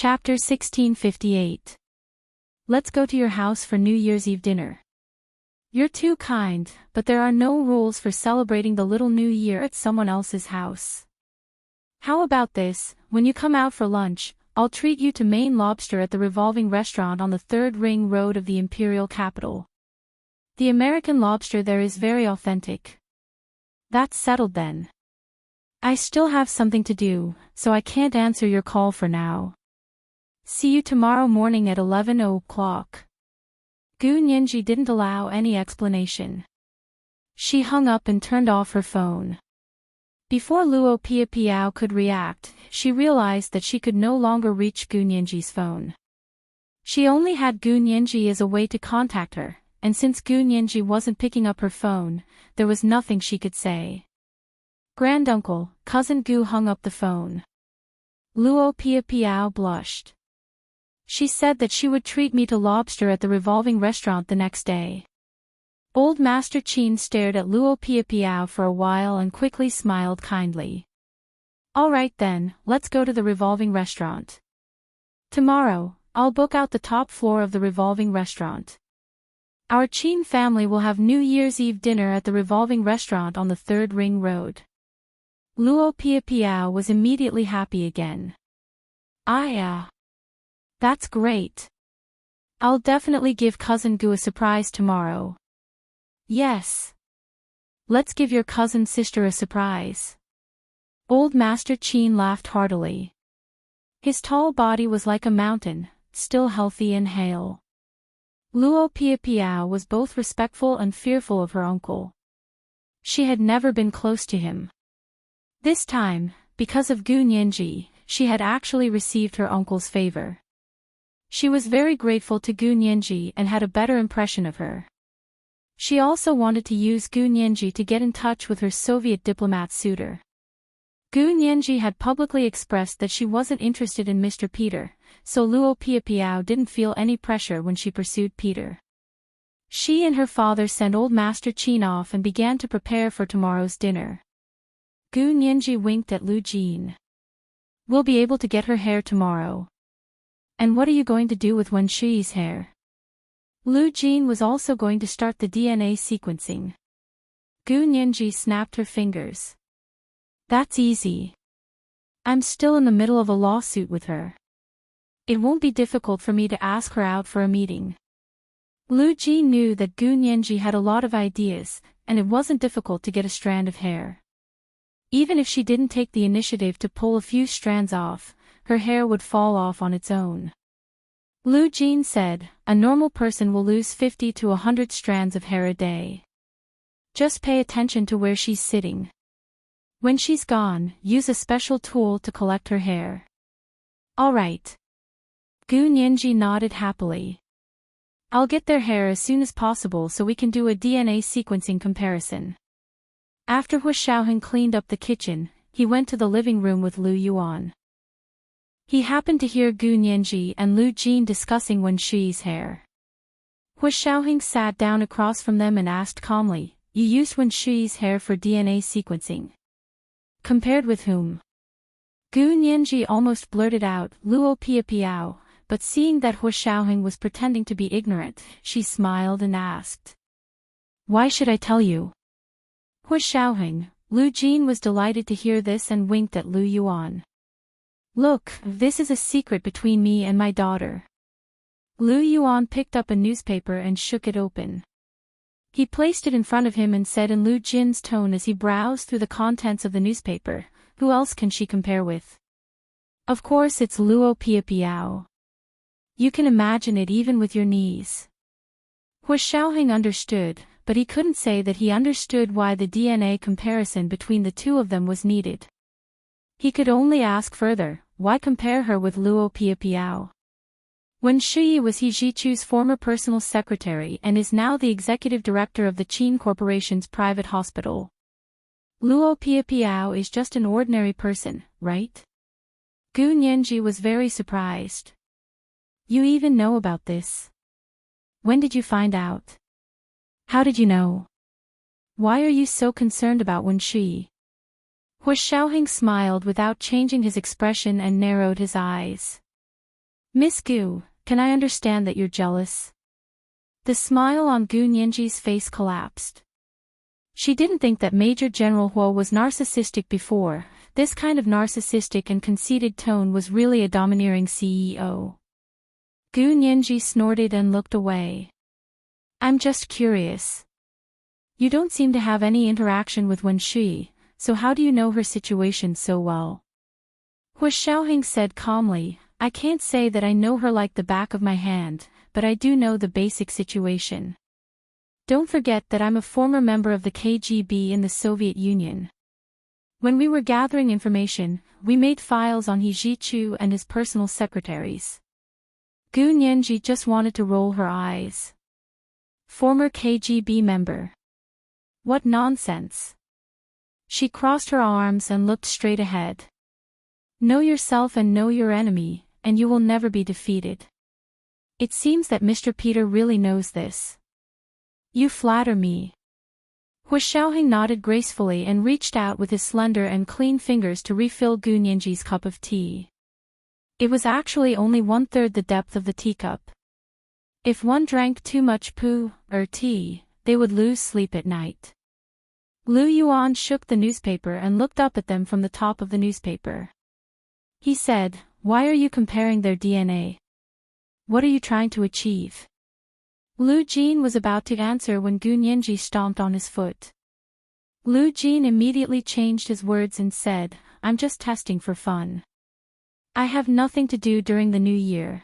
Chapter 1658. Let's go to your house for New Year's Eve dinner. You're too kind, but there are no rules for celebrating the little new year at someone else's house. How about this, when you come out for lunch, I'll treat you to Maine lobster at the revolving restaurant on the third ring road of the imperial capital. The American lobster there is very authentic. That's settled then. I still have something to do, so I can't answer your call for now. See you tomorrow morning at 11 o'clock. Gu Nianji didn't allow any explanation. She hung up and turned off her phone. Before Luo Piapiao could react, she realized that she could no longer reach Gu Nianji's phone. She only had Gu Nianji as a way to contact her, and since Gu Nianji wasn't picking up her phone, there was nothing she could say. Granduncle, Cousin Gu hung up the phone. Luo Piapiao blushed. She said that she would treat me to lobster at the revolving restaurant the next day. Old Master Qin stared at Luo Piapiao for a while and quickly smiled kindly. All right then, let's go to the revolving restaurant. Tomorrow, I'll book out the top floor of the revolving restaurant. Our Qin family will have New Year's Eve dinner at the revolving restaurant on the third ring road. Luo Piapiao was immediately happy again. That's great. I'll definitely give Cousin Gu a surprise tomorrow. Yes. Let's give your cousin sister a surprise. Old Master Qin laughed heartily. His tall body was like a mountain, still healthy and hale. Luo Piapiao was both respectful and fearful of her uncle. She had never been close to him. This time, because of Gu Nianji, she had actually received her uncle's favor. She was very grateful to Gu Nianji and had a better impression of her. She also wanted to use Gu Nianji to get in touch with her Soviet diplomat suitor. Gu Nianji had publicly expressed that she wasn't interested in Mr. Peter, so Luo Piapiao didn't feel any pressure when she pursued Peter. She and her father sent old Master Qin off and began to prepare for tomorrow's dinner. Gu Nianji winked at Lu Jin. We'll be able to get her hair tomorrow. And what are you going to do with Wen Shi's hair? Lu Jin was also going to start the DNA sequencing. Gu Nianji snapped her fingers. That's easy. I'm still in the middle of a lawsuit with her. It won't be difficult for me to ask her out for a meeting. Lu Jin knew that Gu Nianji had a lot of ideas, and it wasn't difficult to get a strand of hair. Even if she didn't take the initiative to pull a few strands off, her hair would fall off on its own. Lu Jin said, a normal person will lose 50 to 100 strands of hair a day. Just pay attention to where she's sitting. When she's gone, use a special tool to collect her hair. All right. Gu Nianji nodded happily. I'll get their hair as soon as possible so we can do a DNA sequencing comparison. After Hu Xiaoheng cleaned up the kitchen, he went to the living room with Lu Yuan. He happened to hear Gu Nianji and Lu Jin discussing Wen Shi's hair. Hu Xiaoheng sat down across from them and asked calmly, you used Wen Shi's hair for DNA sequencing. Compared with whom? Gu Nianji almost blurted out, Luo Piapiao, but seeing that Hu Xiaoheng was pretending to be ignorant, she smiled and asked. Why should I tell you? Hu Xiaoheng, Lu Jin was delighted to hear this and winked at Lu Yuan. Look, this is a secret between me and my daughter. Lu Yuan picked up a newspaper and shook it open. He placed it in front of him and said in Lu Jin's tone as he browsed through the contents of the newspaper, who else can she compare with? Of course it's Luo Piapiao. You can imagine it even with your knees. Hu Xiaoheng understood, but he couldn't say that he understood why the DNA comparison between the two of them was needed. He could only ask further, why compare her with Luo Piapiao? Wen Shi was He Zhichu's former personal secretary and is now the executive director of the Qin Corporation's private hospital. Luo Piapiao is just an ordinary person, right? Gu Nianji was very surprised. You even know about this? When did you find out? How did you know? Why are you so concerned about Wen Shi? Hu Xiaoheng smiled without changing his expression and narrowed his eyes. Miss Gu, can I understand that you're jealous? The smile on Gu Nianji's face collapsed. She didn't think that Major General Huo was narcissistic before. This kind of narcissistic and conceited tone was really a domineering CEO. Gu Nianji snorted and looked away. I'm just curious. You don't seem to have any interaction with Wen Shi, so how do you know her situation so well? Hu Xiaoheng said calmly, I can't say that I know her like the back of my hand, but I do know the basic situation. Don't forget that I'm a former member of the KGB in the Soviet Union. When we were gathering information, we made files on He Zhichu and his personal secretaries. Gu Nianji just wanted to roll her eyes. Former KGB member. What nonsense. She crossed her arms and looked straight ahead. Know yourself and know your enemy, and you will never be defeated. It seems that Mr. Peter really knows this. You flatter me. Hu Xiaoheng nodded gracefully and reached out with his slender and clean fingers to refill Gu Nianji's cup of tea. It was actually only 1/3 the depth of the teacup. If one drank too much tea, they would lose sleep at night. Lu Yuan shook the newspaper and looked up at them from the top of the newspaper. He said, Why are you comparing their DNA? What are you trying to achieve? Lu Jin was about to answer when Gu Nianji stomped on his foot. Lu Jin immediately changed his words and said, I'm just testing for fun. I have nothing to do during the new year.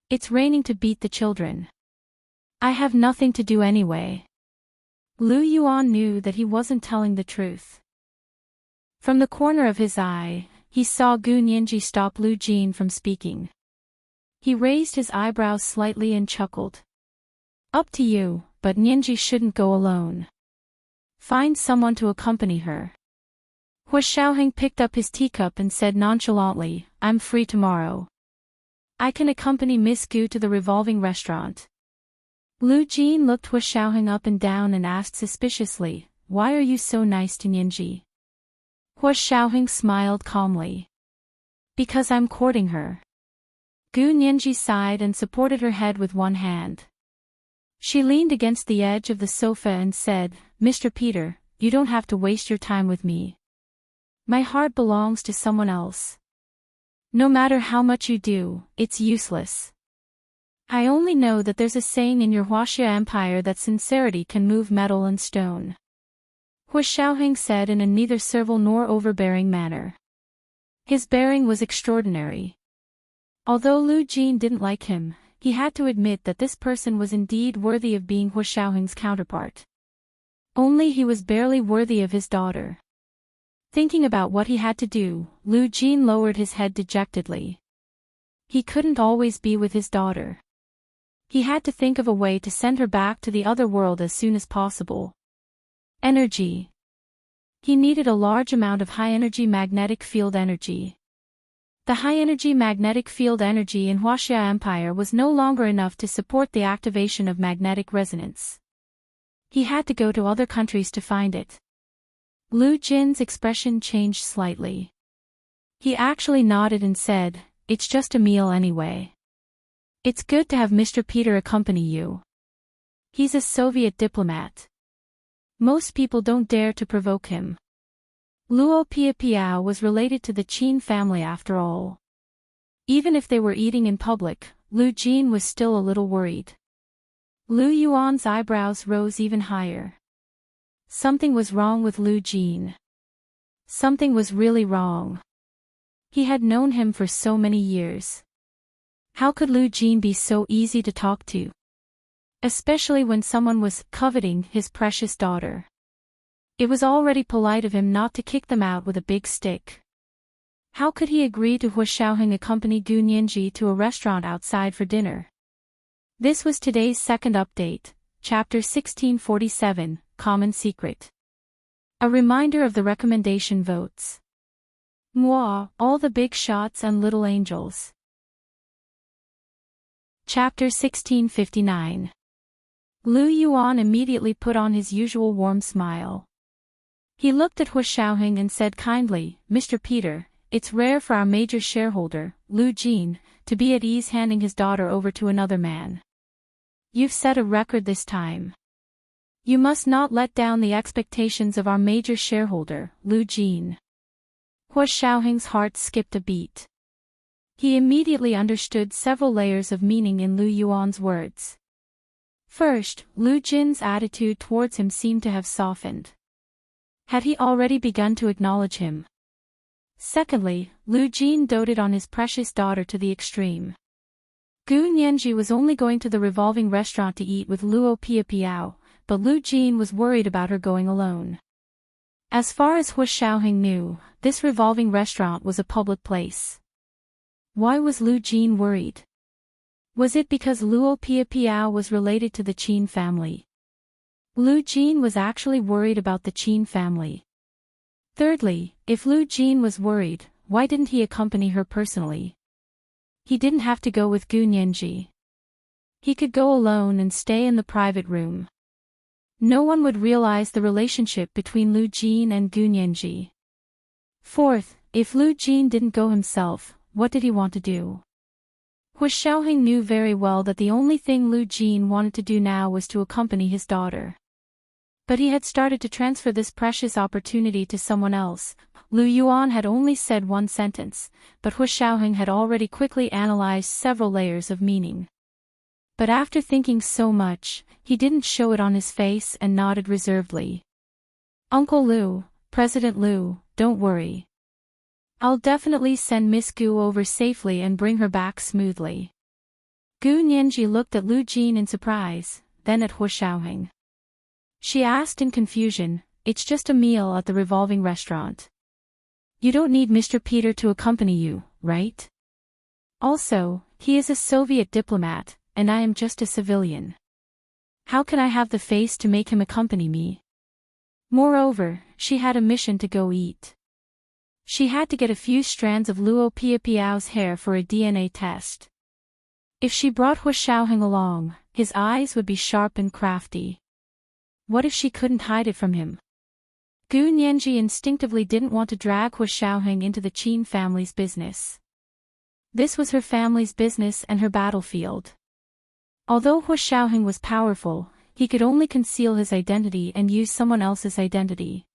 It's raining to beat the children. I have nothing to do anyway. Lu Yuan knew that he wasn't telling the truth. From the corner of his eye, he saw Gu Nianji stop Lu Jin from speaking. He raised his eyebrows slightly and chuckled. Up to you, but Nianji shouldn't go alone. Find someone to accompany her. Hu Xiaoheng picked up his teacup and said nonchalantly, I'm free tomorrow. I can accompany Miss Gu to the revolving restaurant. Lu Jin looked Hu Xiaoheng up and down and asked suspiciously, Why are you so nice to Nianji? Hu Xiaoheng smiled calmly. Because I'm courting her. Gu Nianji sighed and supported her head with one hand. She leaned against the edge of the sofa and said, Mr. Peter, you don't have to waste your time with me. My heart belongs to someone else. No matter how much you do, it's useless. I only know that there's a saying in your Huaxia Empire that sincerity can move metal and stone. Hu Xiaoheng said in a neither servile nor overbearing manner. His bearing was extraordinary. Although Lu Jin didn't like him, he had to admit that this person was indeed worthy of being Hu Xiaoheng's counterpart. Only he was barely worthy of his daughter. Thinking about what he had to do, Lu Jin lowered his head dejectedly. He couldn't always be with his daughter. He had to think of a way to send her back to the other world as soon as possible. Energy. He needed a large amount of high-energy magnetic field energy. The high-energy magnetic field energy in Huaxia Empire was no longer enough to support the activation of magnetic resonance. He had to go to other countries to find it. Lu Jin's expression changed slightly. He actually nodded and said, It's just a meal anyway. It's good to have Mr. Peter accompany you. He's a Soviet diplomat. Most people don't dare to provoke him. Luo Piapiao was related to the Qin family after all. Even if they were eating in public, Lu Jin was still a little worried. Lu Yuan's eyebrows rose even higher. Something was wrong with Lu Jin. Something was really wrong. He had known him for so many years. How could Lu Jin be so easy to talk to? Especially when someone was coveting his precious daughter. It was already polite of him not to kick them out with a big stick. How could he agree to Hu Xiaoheng accompany Gu Nianji to a restaurant outside for dinner? This was today's second update, Chapter 1647, Common Secret. A reminder of the recommendation votes. Moi, all the big shots and little angels. Chapter 1659. Lu Yuan immediately put on his usual warm smile. He looked at Hu Xiaoheng and said kindly, Mr. Peter, it's rare for our major shareholder, Lu Jin, to be at ease handing his daughter over to another man. You've set a record this time. You must not let down the expectations of our major shareholder, Lu Jin. Hua Xiaoheng's heart skipped a beat. He immediately understood several layers of meaning in Lu Yuan's words. First, Lu Jin's attitude towards him seemed to have softened. Had he already begun to acknowledge him? Secondly, Lu Jin doted on his precious daughter to the extreme. Gu Nianji was only going to the revolving restaurant to eat with Luo Piapiao, but Lu Jin was worried about her going alone. As far as Hua Xiaoheng knew, this revolving restaurant was a public place. Why was Lu Jin worried? Was it because Luo Piapiao was related to the Qin family? Lu Jin was actually worried about the Qin family. Thirdly, if Lu Jin was worried, why didn't he accompany her personally? He didn't have to go with Gu Nianji. He could go alone and stay in the private room. No one would realize the relationship between Lu Jin and Gu Nianji. Fourth, if Lu Jin didn't go himself, what did he want to do? Hua Xiaoheng knew very well that the only thing Lu Jin wanted to do now was to accompany his daughter. But he had started to transfer this precious opportunity to someone else. Lu Yuan had only said one sentence, but Hua Xiaoheng had already quickly analyzed several layers of meaning. But after thinking so much, he didn't show it on his face and nodded reservedly. Uncle Lu, President Lu, don't worry. I'll definitely send Miss Gu over safely and bring her back smoothly. Gu Nianji looked at Lu Jin in surprise, then at Hua Xiaoheng. She asked in confusion, it's just a meal at the revolving restaurant. You don't need Mr. Peter to accompany you, right? Also, he is a Soviet diplomat, and I am just a civilian. How can I have the face to make him accompany me? Moreover, she had a mission to go eat. She had to get a few strands of Luo Piapiao's hair for a DNA test. If she brought Hua Xiaoheng along, his eyes would be sharp and crafty. What if she couldn't hide it from him? Gu Nianji instinctively didn't want to drag Hua Xiaoheng into the Qin family's business. This was her family's business and her battlefield. Although Hua Xiaoheng was powerful, he could only conceal his identity and use someone else's identity.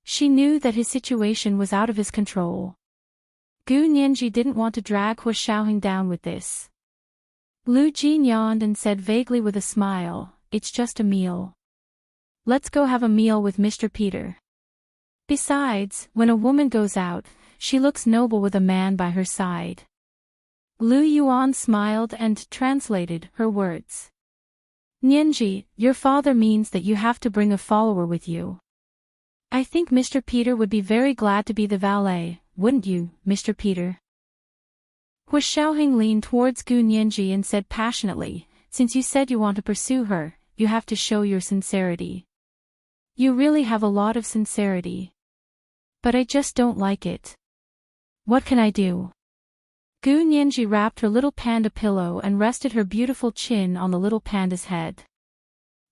She knew that his situation was out of his control. Gu Nianji didn't want to drag Hua Xiaoheng down with this. Lu Jin yawned and said vaguely with a smile, it's just a meal. Let's go have a meal with Mr. Peter. Besides, when a woman goes out, she looks noble with a man by her side. Lu Yuan smiled and translated her words. Nianji, your father means that you have to bring a follower with you. I think Mr. Peter would be very glad to be the valet, wouldn't you, Mr. Peter? Hua Xiaoheng leaned towards Gu Nianji and said passionately, since you said you want to pursue her, you have to show your sincerity. You really have a lot of sincerity. But I just don't like it. What can I do? Gu Nianji wrapped her little panda pillow and rested her beautiful chin on the little panda's head.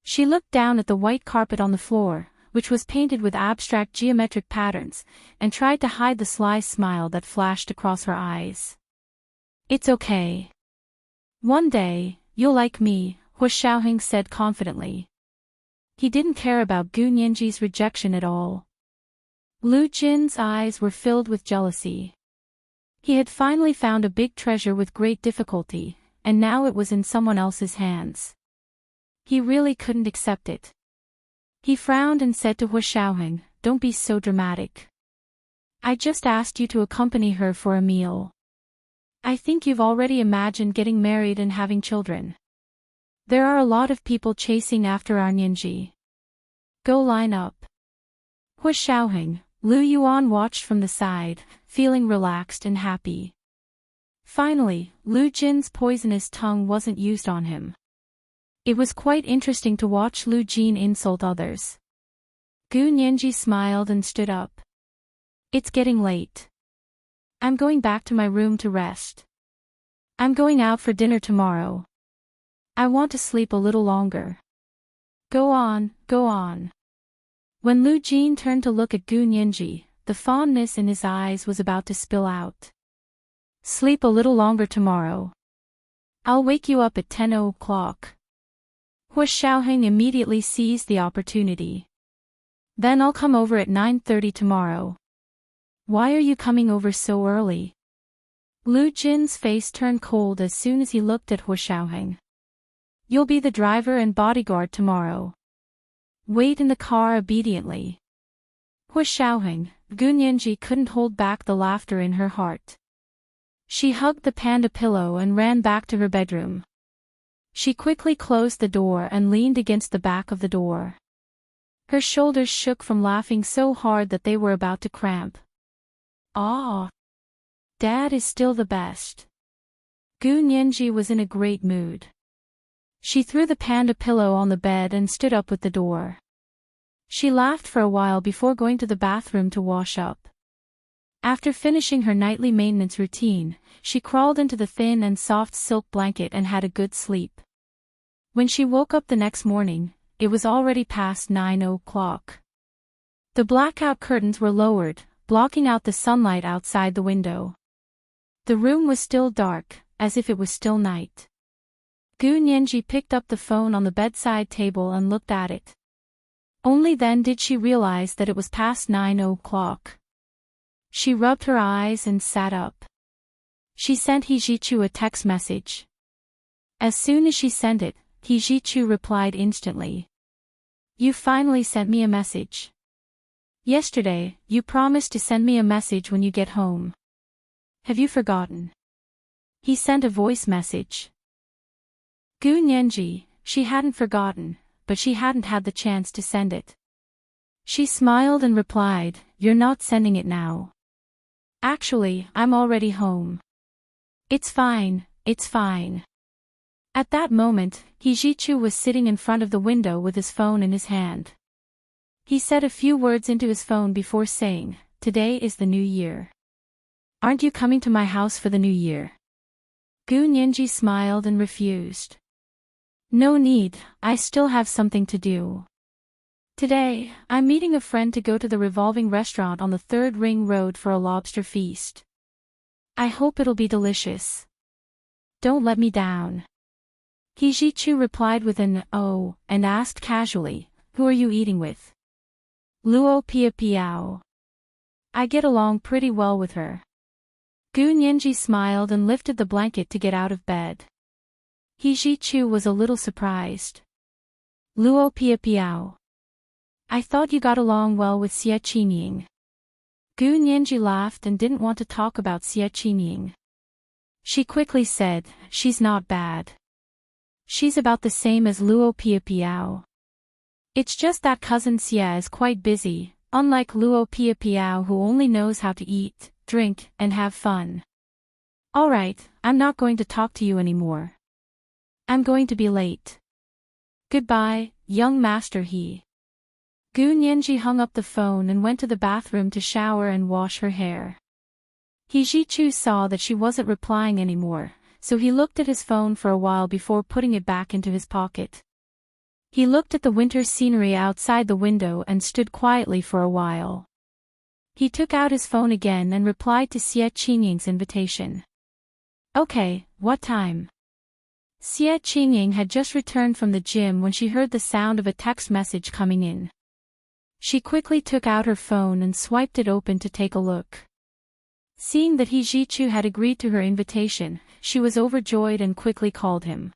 She looked down at the white carpet on the floor, which was painted with abstract geometric patterns, and tried to hide the sly smile that flashed across her eyes. It's okay. One day, you'll like me, Hua Xiaoheng said confidently. He didn't care about Gu Nianji's rejection at all. Lu Jin's eyes were filled with jealousy. He had finally found a big treasure with great difficulty, and now it was in someone else's hands. He really couldn't accept it. He frowned and said to Hua Xiaoheng, don't be so dramatic. I just asked you to accompany her for a meal. I think you've already imagined getting married and having children. There are a lot of people chasing after our Nianji. Go line up. Hua Xiaoheng, Lu Yuan watched from the side, feeling relaxed and happy. Finally, Lu Jin's poisonous tongue wasn't used on him. It was quite interesting to watch Lu Jin insult others. Gu Nianji smiled and stood up. It's getting late. I'm going back to my room to rest. I'm going out for dinner tomorrow. I want to sleep a little longer. Go on, go on. When Lu Jin turned to look at Gu Nianji, the fondness in his eyes was about to spill out. Sleep a little longer tomorrow. I'll wake you up at 10 o'clock. Hu Xiaoheng immediately seized the opportunity. Then I'll come over at 9:30 tomorrow. Why are you coming over so early? Lu Jin's face turned cold as soon as he looked at Hu Xiaoheng. You'll be the driver and bodyguard tomorrow. Wait in the car obediently. Hu Xiaoheng, Gu Nianji couldn't hold back the laughter in her heart. She hugged the panda pillow and ran back to her bedroom. She quickly closed the door and leaned against the back of the door. Her shoulders shook from laughing so hard that they were about to cramp. Ah! Dad is still the best. Gu Nianji was in a great mood. She threw the panda pillow on the bed and stood up with the door. She laughed for a while before going to the bathroom to wash up. After finishing her nightly maintenance routine, she crawled into the thin and soft silk blanket and had a good sleep. When she woke up the next morning, it was already past 9 o'clock. The blackout curtains were lowered, blocking out the sunlight outside the window. The room was still dark, as if it was still night. Gu Nianji picked up the phone on the bedside table and looked at it. Only then did she realize that it was past 9 o'clock. She rubbed her eyes and sat up. She sent He Jichu a text message. As soon as she sent it, He Jichu replied instantly. You finally sent me a message. Yesterday, you promised to send me a message when you get home. Have you forgotten? He sent a voice message. Gu Nianji, she hadn't forgotten, but she hadn't had the chance to send it. She smiled and replied, You're not sending it now. Actually, I'm already home. It's fine, it's fine. At that moment, He Jichu was sitting in front of the window with his phone in his hand. He said a few words into his phone before saying, Today is the new year. Aren't you coming to my house for the new year? Gu Nianji smiled and refused. No need, I still have something to do. Today, I'm meeting a friend to go to the revolving restaurant on the 3rd Ring Road for a lobster feast. I hope it'll be delicious. Don't let me down. He Jichu replied with an "oh" and asked casually, Who are you eating with? Luo Pia Piao. I get along pretty well with her. Gu Nianji smiled and lifted the blanket to get out of bed. He Jichu was a little surprised. Luo Pia Piao. I thought you got along well with Xie Qingying. Gu Nianji laughed and didn't want to talk about Xie Qingying. She quickly said, She's not bad. She's about the same as Luo Pia Piao. It's just that cousin Xie is quite busy, unlike Luo Pia Piao who only knows how to eat, drink, and have fun. Alright, I'm not going to talk to you anymore. I'm going to be late. Goodbye, young master He. Gu Nianji hung up the phone and went to the bathroom to shower and wash her hair. He Jichu saw that she wasn't replying anymore, so he looked at his phone for a while before putting it back into his pocket. He looked at the winter scenery outside the window and stood quietly for a while. He took out his phone again and replied to Xie Qingying's invitation. Okay, what time? Xie Qingying had just returned from the gym when she heard the sound of a text message coming in. She quickly took out her phone and swiped it open to take a look. Seeing that He Jichu had agreed to her invitation, she was overjoyed and quickly called him.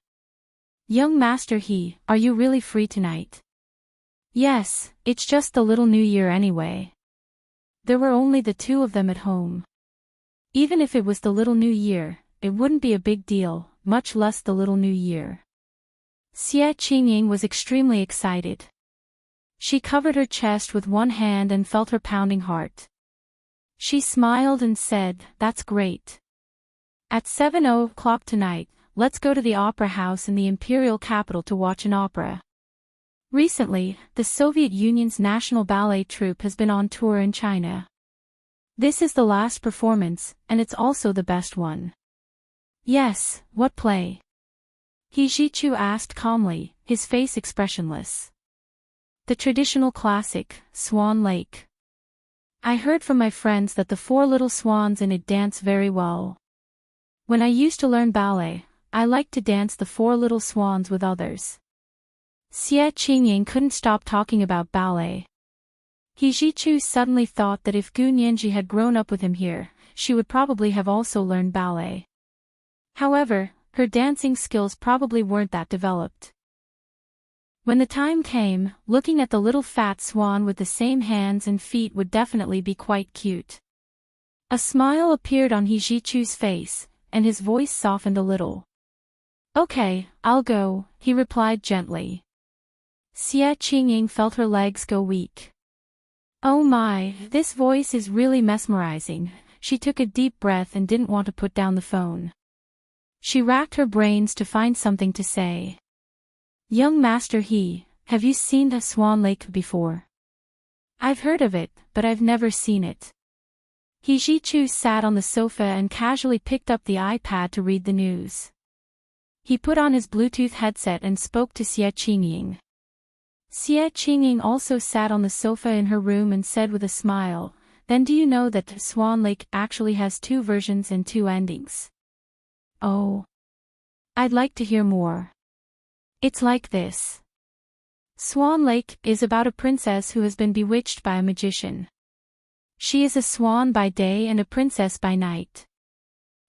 Young Master He, are you really free tonight? Yes, it's just the little new year anyway. There were only the two of them at home. Even if it was the little new year, it wouldn't be a big deal, much less the little new year. Xie Qingying was extremely excited. She covered her chest with one hand and felt her pounding heart. She smiled and said, That's great. At 7 o'clock tonight, let's go to the opera house in the imperial capital to watch an opera. Recently, the Soviet Union's national ballet troupe has been on tour in China. This is the last performance, and it's also the best one. Yes, what play? He Jichu asked calmly, his face expressionless. The traditional classic, Swan Lake. I heard from my friends that the 4 little swans in it dance very well. When I used to learn ballet, I liked to dance the 4 little swans with others. Xie Qingying couldn't stop talking about ballet. He Jichu suddenly thought that if Gu Nianji had grown up with him here, she would probably have also learned ballet. However, her dancing skills probably weren't that developed. When the time came, looking at the little fat swan with the same hands and feet would definitely be quite cute. A smile appeared on He Jichu's face, and his voice softened a little. Okay, I'll go, he replied gently. Xie Qingying felt her legs go weak. Oh my, this voice is really mesmerizing. She took a deep breath and didn't want to put down the phone. She racked her brains to find something to say. Young Master He, have you seen the Swan Lake before? I've heard of it, but I've never seen it. He Jichu sat on the sofa and casually picked up the iPad to read the news. He put on his Bluetooth headset and spoke to Xie Qingying. Xie Qingying also sat on the sofa in her room and said with a smile, then do you know that Swan Lake actually has 2 versions and 2 endings? Oh. I'd like to hear more. It's like this. Swan Lake is about a princess who has been bewitched by a magician. She is a swan by day and a princess by night.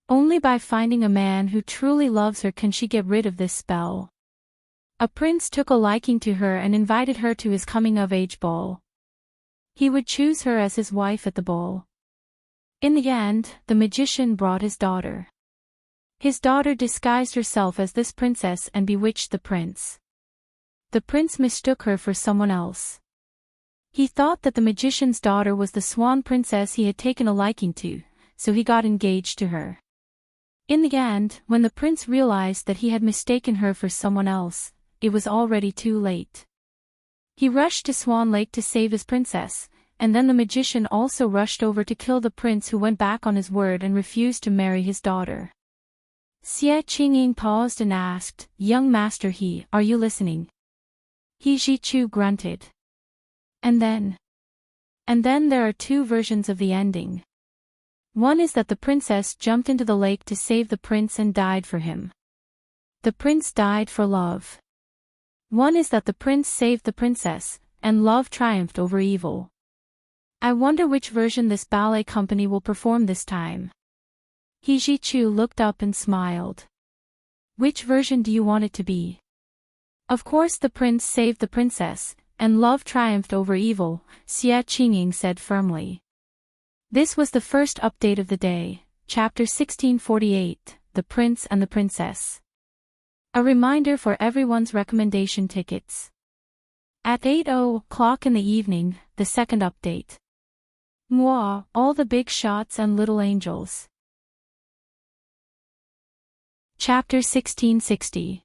Only by finding a man who truly loves her can she get rid of this spell. A prince took a liking to her and invited her to his coming-of-age ball. He would choose her as his wife at the ball. In the end, the magician brought his daughter. His daughter disguised herself as this princess and bewitched the prince. The prince mistook her for someone else. He thought that the magician's daughter was the swan princess he had taken a liking to, so he got engaged to her. In the end, when the prince realized that he had mistaken her for someone else, it was already too late. He rushed to Swan Lake to save his princess, and then the magician also rushed over to kill the prince who went back on his word and refused to marry his daughter. Xie Qingying paused and asked, Young Master He, are you listening? He Jichu grunted. And then there are 2 versions of the ending. One is that the princess jumped into the lake to save the prince and died for him. The prince died for love. One is that the prince saved the princess, and love triumphed over evil. I wonder which version this ballet company will perform this time. He Jichu looked up and smiled. Which version do you want it to be? Of course the prince saved the princess, and love triumphed over evil, Xie Qingying said firmly. This was the first update of the day, chapter 1648, The Prince and the Princess. A reminder for everyone's recommendation tickets. At 8:00 in the evening, the second update. Moi, all the big shots and little angels. Chapter 1660.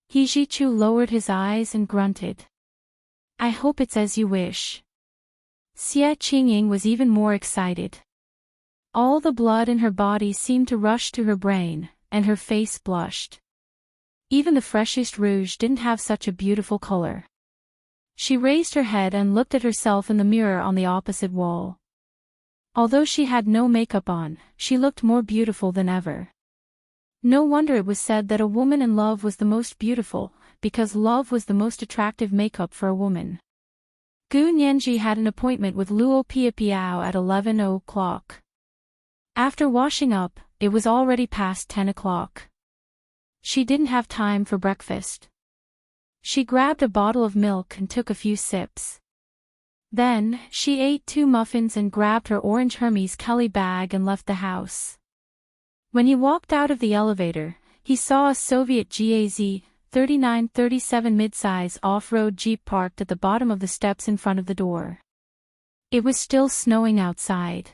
He Jichu lowered his eyes and grunted. I hope it's as you wish. Xie Qingying was even more excited. All the blood in her body seemed to rush to her brain, and her face blushed. Even the freshest rouge didn't have such a beautiful color. She raised her head and looked at herself in the mirror on the opposite wall. Although she had no makeup on, she looked more beautiful than ever. No wonder it was said that a woman in love was the most beautiful, because love was the most attractive makeup for a woman. Gu Nianji had an appointment with Luo Piapiao at 11:00. After washing up, it was already past 10 o'clock. She didn't have time for breakfast. She grabbed a bottle of milk and took a few sips. Then, she ate 2 muffins and grabbed her orange Hermes Kelly bag and left the house. When he walked out of the elevator, he saw a Soviet GAZ 3937 midsize off-road Jeep parked at the bottom of the steps in front of the door. It was still snowing outside.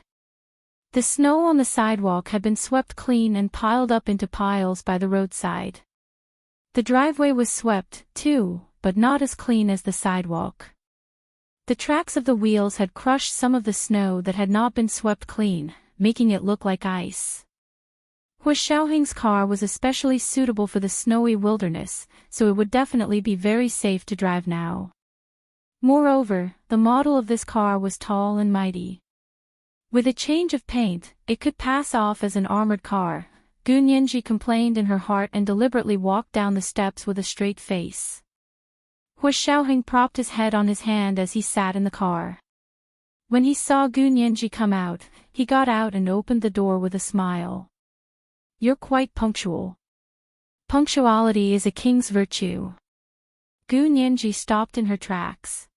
The snow on the sidewalk had been swept clean and piled up into piles by the roadside. The driveway was swept, too, but not as clean as the sidewalk. The tracks of the wheels had crushed some of the snow that had not been swept clean, making it look like ice. Hu Xiaoheng's car was especially suitable for the snowy wilderness, so it would definitely be very safe to drive now. Moreover, the model of this car was tall and mighty. With a change of paint, it could pass off as an armored car, Gu Nianji complained in her heart and deliberately walked down the steps with a straight face. Hu Xiaoheng propped his head on his hand as he sat in the car. When he saw Gu Nianji come out, he got out and opened the door with a smile. You're quite punctual. Punctuality is a king's virtue. Gu Nianji stopped in her tracks.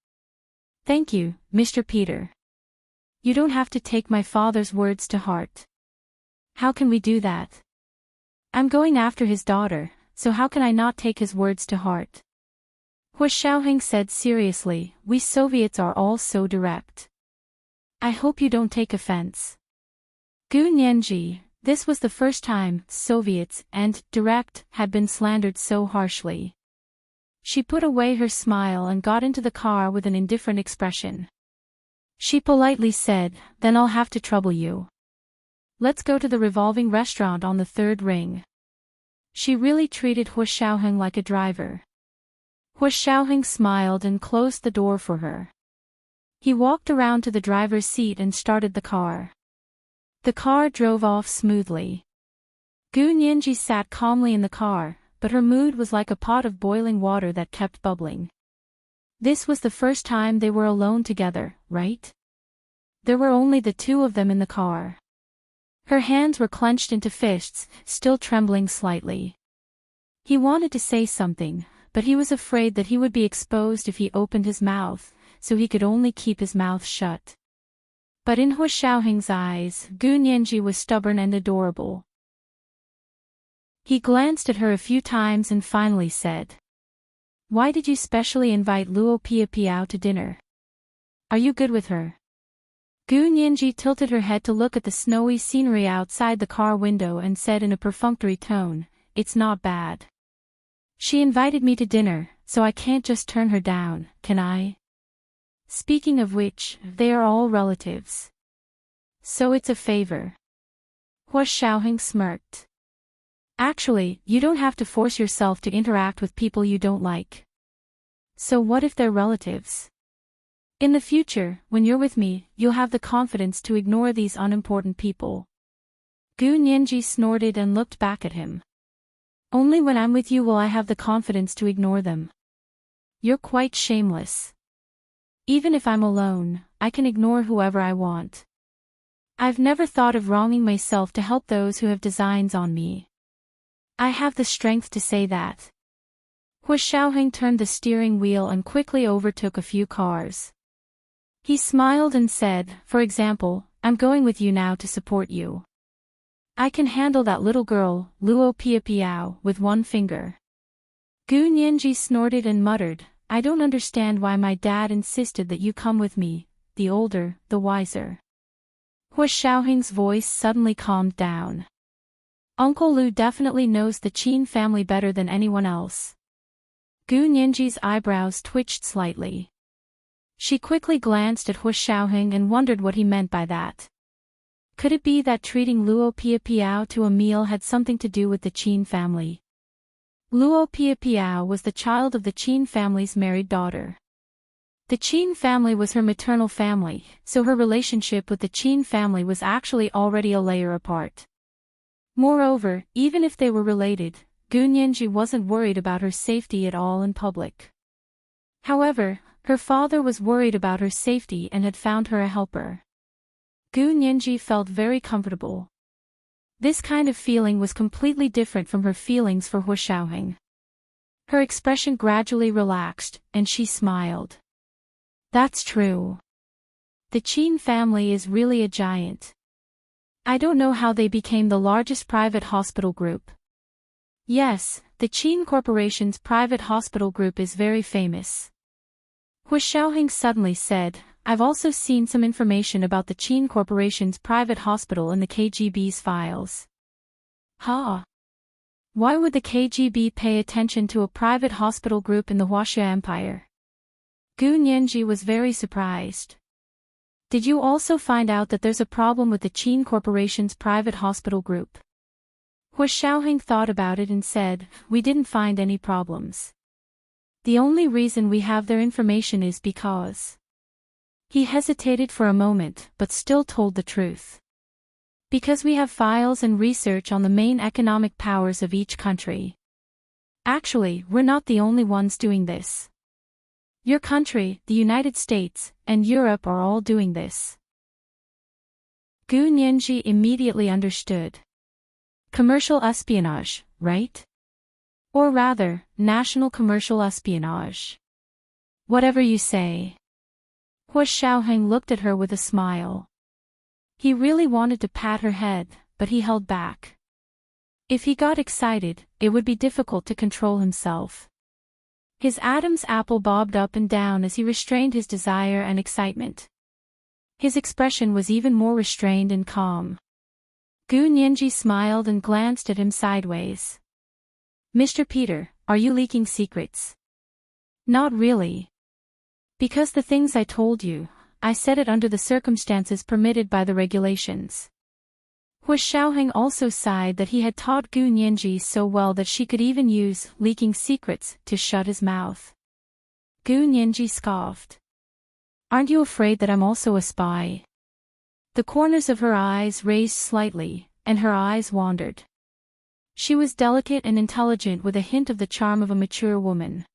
Thank you, Mr. Peter. You don't have to take my father's words to heart. How can we do that? I'm going after his daughter, so how can I not take his words to heart? Hu Xiaoheng said seriously, we Soviets are all so direct. I hope you don't take offense. Gu Nianji, this was the first time Soviets and direct had been slandered so harshly. She put away her smile and got into the car with an indifferent expression. She politely said, then I'll have to trouble you. Let's go to the revolving restaurant on the third ring. She really treated Hu Xiaoheng like a driver. Hu Xiaoheng smiled and closed the door for her. He walked around to the driver's seat and started the car. The car drove off smoothly. Gu Nianji sat calmly in the car, but her mood was like a pot of boiling water that kept bubbling. This was the first time they were alone together, right? There were only the two of them in the car. Her hands were clenched into fists, still trembling slightly. He wanted to say something, but he was afraid that he would be exposed if he opened his mouth, so he could only keep his mouth shut. But in Hu Xiaoheng's eyes, Gu Nianji was stubborn and adorable. He glanced at her a few times and finally said, why did you specially invite Luo Piapiao to dinner? Are you good with her? Gu Nianji tilted her head to look at the snowy scenery outside the car window and said in a perfunctory tone, it's not bad. She invited me to dinner, so I can't just turn her down, can I? Speaking of which, they are all relatives. So it's a favor. Hu Xiaoheng smirked. Actually, you don't have to force yourself to interact with people you don't like. So what if they're relatives? In the future, when you're with me, you'll have the confidence to ignore these unimportant people. Gu Nianji snorted and looked back at him. Only when I'm with you will I have the confidence to ignore them. You're quite shameless. Even if I'm alone, I can ignore whoever I want. I've never thought of wronging myself to help those who have designs on me. I have the strength to say that. Hu Xiaoheng turned the steering wheel and quickly overtook a few cars. He smiled and said, for example, I'm going with you now to support you. I can handle that little girl, Luo Piapiao, with one finger. Gu Nianji snorted and muttered, I don't understand why my dad insisted that you come with me, the older, the wiser. Hu Xiaoheng's voice suddenly calmed down. Uncle Lu definitely knows the Qin family better than anyone else. Gu Nianji's eyebrows twitched slightly. She quickly glanced at Hu Xiaoheng and wondered what he meant by that. Could it be that treating Luo Piapiao to a meal had something to do with the Qin family? Luo Piapiao was the child of the Qin family's married daughter. The Qin family was her maternal family, so her relationship with the Qin family was actually already a layer apart. Moreover, even if they were related, Gu Nianji wasn't worried about her safety at all in public. However, her father was worried about her safety and had found her a helper. Gu Nianji felt very comfortable. This kind of feeling was completely different from her feelings for Hu Xiaoheng. Her expression gradually relaxed, and she smiled. That's true. The Qin family is really a giant. I don't know how they became the largest private hospital group. Yes, the Qin Corporation's private hospital group is very famous. Hu Xiaoheng suddenly said, I've also seen some information about the Qin Corporation's private hospital in the KGB's files. Huh? Why would the KGB pay attention to a private hospital group in the Huaxia Empire? Gu Nianji was very surprised. Did you also find out that there's a problem with the Qin Corporation's private hospital group? Hu Xiaoheng thought about it and said, we didn't find any problems. The only reason we have their information is because. He hesitated for a moment, but still told the truth. Because we have files and research on the main economic powers of each country. Actually, we're not the only ones doing this. Your country, the United States, and Europe are all doing this. Gu Nianji immediately understood. Commercial espionage, right? Or rather, national commercial espionage. Whatever you say. Hua Xiaoheng looked at her with a smile. He really wanted to pat her head, but he held back. If he got excited, it would be difficult to control himself. His Adam's apple bobbed up and down as he restrained his desire and excitement. His expression was even more restrained and calm. Gu Nianji smiled and glanced at him sideways. Mr. Peter, are you leaking secrets? Not really. Because the things I told you, I said it under the circumstances permitted by the regulations. Hua Xiaoheng also sighed that he had taught Gu Nianji so well that she could even use leaking secrets to shut his mouth. Gu Nianji scoffed. Aren't you afraid that I'm also a spy? The corners of her eyes raised slightly, and her eyes wandered. She was delicate and intelligent with a hint of the charm of a mature woman.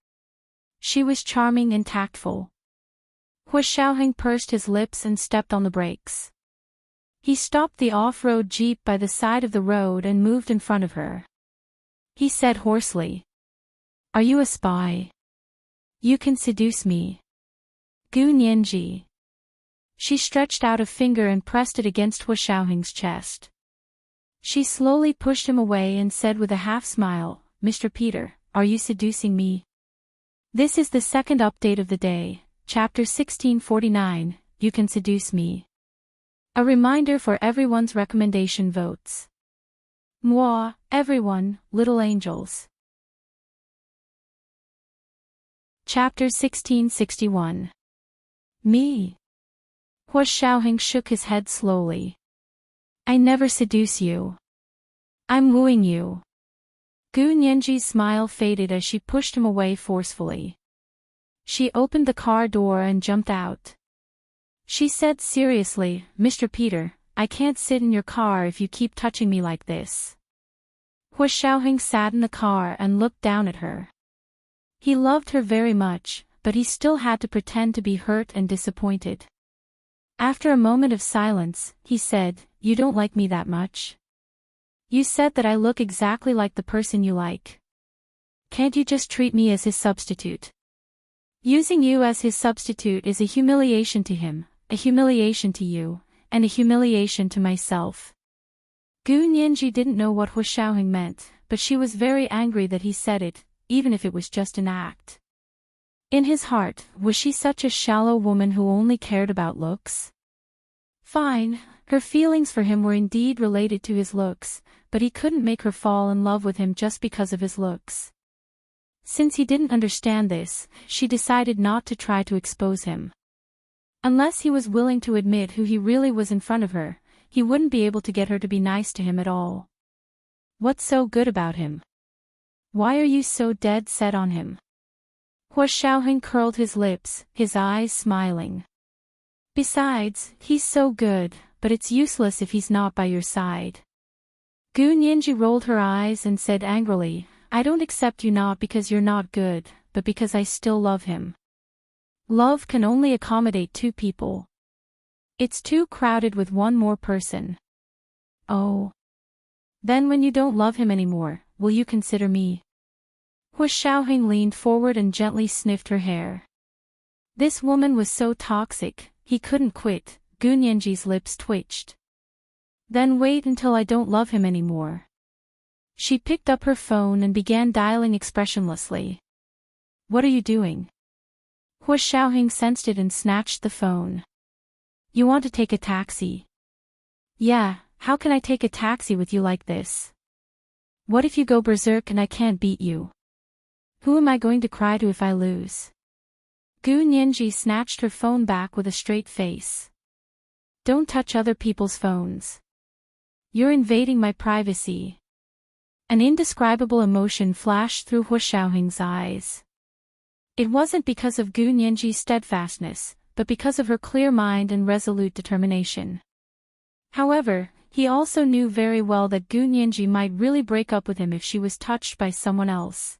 She was charming and tactful. Hua Xiaoheng pursed his lips and stepped on the brakes. He stopped the off-road jeep by the side of the road and moved in front of her. He said hoarsely. Are you a spy? You can seduce me. Gu Nianji. She stretched out a finger and pressed it against Hua Xiaoheng's chest. She slowly pushed him away and said with a half-smile, Mr. Peter, are you seducing me? This is the second update of the day, chapter 1649, You Can Seduce Me. A reminder for everyone's recommendation votes. Moi, everyone, little angels. Chapter 1661. Me. Hua Xiaoheng shook his head slowly. I never seduce you. I'm wooing you. Gu Nianji's smile faded as she pushed him away forcefully. She opened the car door and jumped out. She said seriously, Mr. Peter, I can't sit in your car if you keep touching me like this. Hua Xiaoheng sat in the car and looked down at her. He loved her very much, but he still had to pretend to be hurt and disappointed. After a moment of silence, he said, You don't like me that much? You said that I look exactly like the person you like. Can't you just treat me as his substitute? Using you as his substitute is a humiliation to him, a humiliation to you, and a humiliation to myself. Gu Nianji didn't know what Hua Xiaoheng meant, but she was very angry that he said it, even if it was just an act. In his heart, was she such a shallow woman who only cared about looks? Fine, her feelings for him were indeed related to his looks, but he couldn't make her fall in love with him just because of his looks. Since he didn't understand this, she decided not to try to expose him. Unless he was willing to admit who he really was in front of her, he wouldn't be able to get her to be nice to him at all. What's so good about him? Why are you so dead set on him? Hua Xiaoheng curled his lips, his eyes smiling. Besides, he's so good, but it's useless if he's not by your side. Gu Nianji rolled her eyes and said angrily, I don't accept you not because you're not good, but because I still love him. Love can only accommodate two people. It's too crowded with one more person. Oh. Then when you don't love him anymore, will you consider me? Hua Xiaoheng leaned forward and gently sniffed her hair. This woman was so toxic, he couldn't quit. Gu Nianji's lips twitched. Then wait until I don't love him anymore. She picked up her phone and began dialing expressionlessly. What are you doing? Hua Xiaoheng sensed it and snatched the phone. You want to take a taxi? Yeah, how can I take a taxi with you like this? What if you go berserk and I can't beat you? Who am I going to cry to if I lose? Gu Nianji snatched her phone back with a straight face. Don't touch other people's phones. You're invading my privacy. An indescribable emotion flashed through Hua Xiaoheng's eyes. It wasn't because of Gu Nianji's steadfastness, but because of her clear mind and resolute determination. However, he also knew very well that Gu Nianji might really break up with him if she was touched by someone else.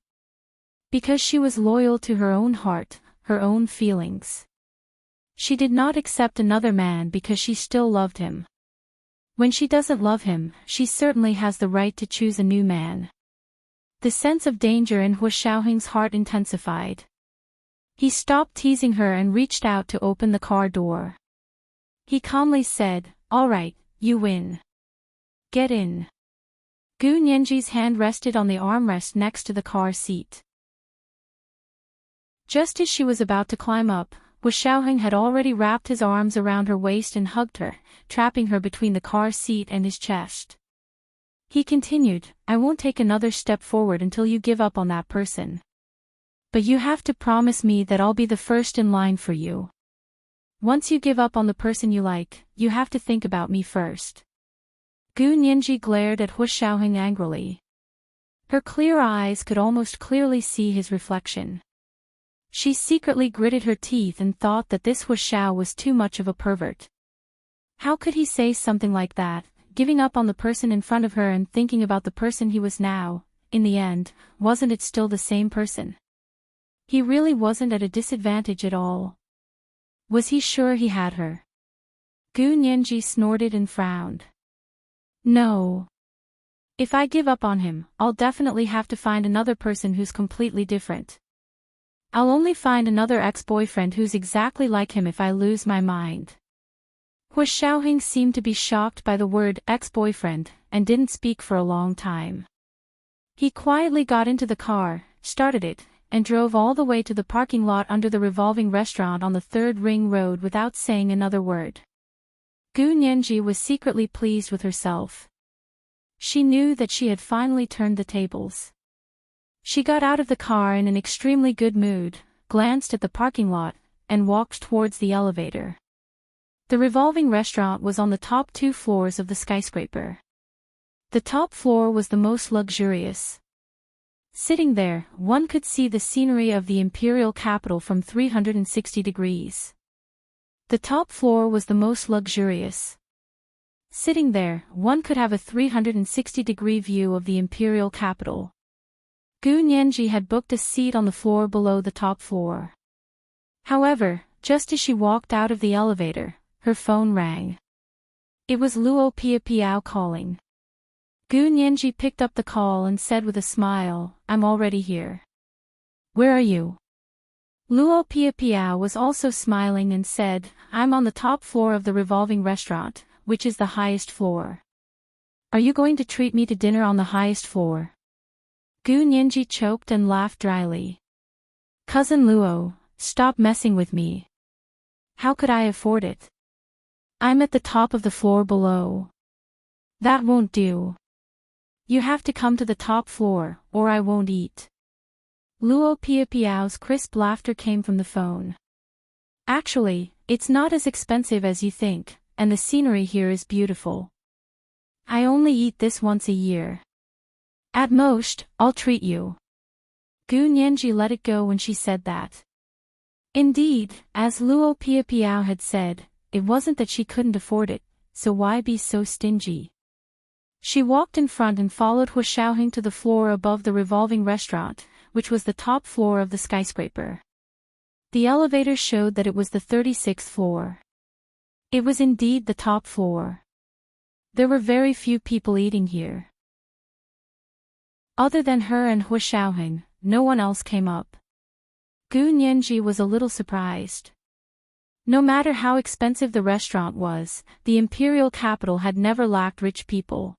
Because she was loyal to her own heart, her own feelings. She did not accept another man because she still loved him. When she doesn't love him, she certainly has the right to choose a new man. The sense of danger in Hu Xiaoheng's heart intensified. He stopped teasing her and reached out to open the car door. He calmly said, "All right, you win. Get in." Gu Nianji's hand rested on the armrest next to the car seat. Just as she was about to climb up, Hu Xiaoheng had already wrapped his arms around her waist and hugged her, trapping her between the car seat and his chest. He continued, "I won't take another step forward until you give up on that person. But you have to promise me that I'll be the first in line for you. Once you give up on the person you like, you have to think about me first." Gu Nianji glared at Hu Xiaoheng angrily. Her clear eyes could almost clearly see his reflection. She secretly gritted her teeth and thought that this Hu Xiao was too much of a pervert. How could he say something like that, giving up on the person in front of her and thinking about the person he was now? In the end, wasn't it still the same person? He really wasn't at a disadvantage at all. Was he sure he had her? Gu Nianji snorted and frowned. "No. If I give up on him, I'll definitely have to find another person who's completely different. I'll only find another ex-boyfriend who's exactly like him if I lose my mind." Hu Xiaoheng seemed to be shocked by the word ex-boyfriend, and didn't speak for a long time. He quietly got into the car, started it, and drove all the way to the parking lot under the revolving restaurant on the third ring road without saying another word. Gu Nianji was secretly pleased with herself. She knew that she had finally turned the tables. She got out of the car in an extremely good mood, glanced at the parking lot, and walked towards the elevator. The revolving restaurant was on the top 2 floors of the skyscraper. The top floor was the most luxurious. Sitting there, one could see the scenery of the imperial capital from 360 degrees. The top floor was the most luxurious. Sitting there, one could have a 360-degree view of the imperial capital. Gu Nianji had booked a seat on the floor below the top floor. However, just as she walked out of the elevator, her phone rang. It was Luo Piao calling. Gu Nianji picked up the call and said with a smile, "I'm already here." "Where are you?" Luo Piao was also smiling and said, "I'm on the top floor of the revolving restaurant, which is the highest floor." "Are you going to treat me to dinner on the highest floor?" Gu Nianji choked and laughed dryly. "Cousin Luo, stop messing with me. How could I afford it? I'm at the top of the floor below." "That won't do. You have to come to the top floor, or I won't eat." Luo Piao's crisp laughter came from the phone. "Actually, it's not as expensive as you think, and the scenery here is beautiful. I only eat this once a year. At most, I'll treat you." Gu Nianji let it go when she said that. Indeed, as Luo Piao had said, it wasn't that she couldn't afford it, so why be so stingy? She walked in front and followed Hu Xiaoheng to the floor above the revolving restaurant, which was the top floor of the skyscraper. The elevator showed that it was the 36th floor. It was indeed the top floor. There were very few people eating here. Other than her and Hu Xiaoheng, no one else came up. Gu Nianji was a little surprised. No matter how expensive the restaurant was, the imperial capital had never lacked rich people.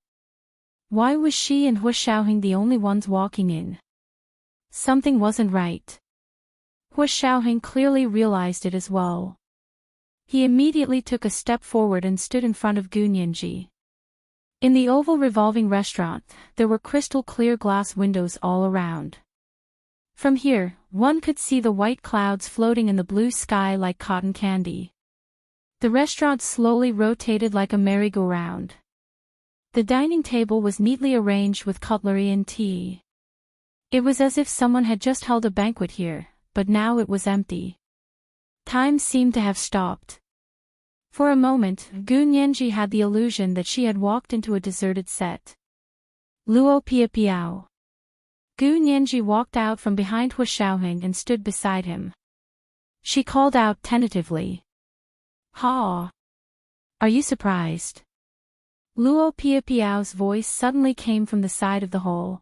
Why was she and Hu Xiaoheng the only ones walking in? Something wasn't right. Hu Xiaoheng clearly realized it as well. He immediately took a step forward and stood in front of Gu Nianji. In the oval revolving restaurant, there were crystal-clear glass windows all around. From here, one could see the white clouds floating in the blue sky like cotton candy. The restaurant slowly rotated like a merry-go-round. The dining table was neatly arranged with cutlery and tea. It was as if someone had just held a banquet here, but now it was empty. Time seemed to have stopped. For a moment, Gu Nianji had the illusion that she had walked into a deserted set. Luo Pia Piao. Gu Nianji walked out from behind Hu Xiaoheng and stood beside him. She called out tentatively. Ha! Are you surprised? Luo Pia Piao's voice suddenly came from the side of the hall.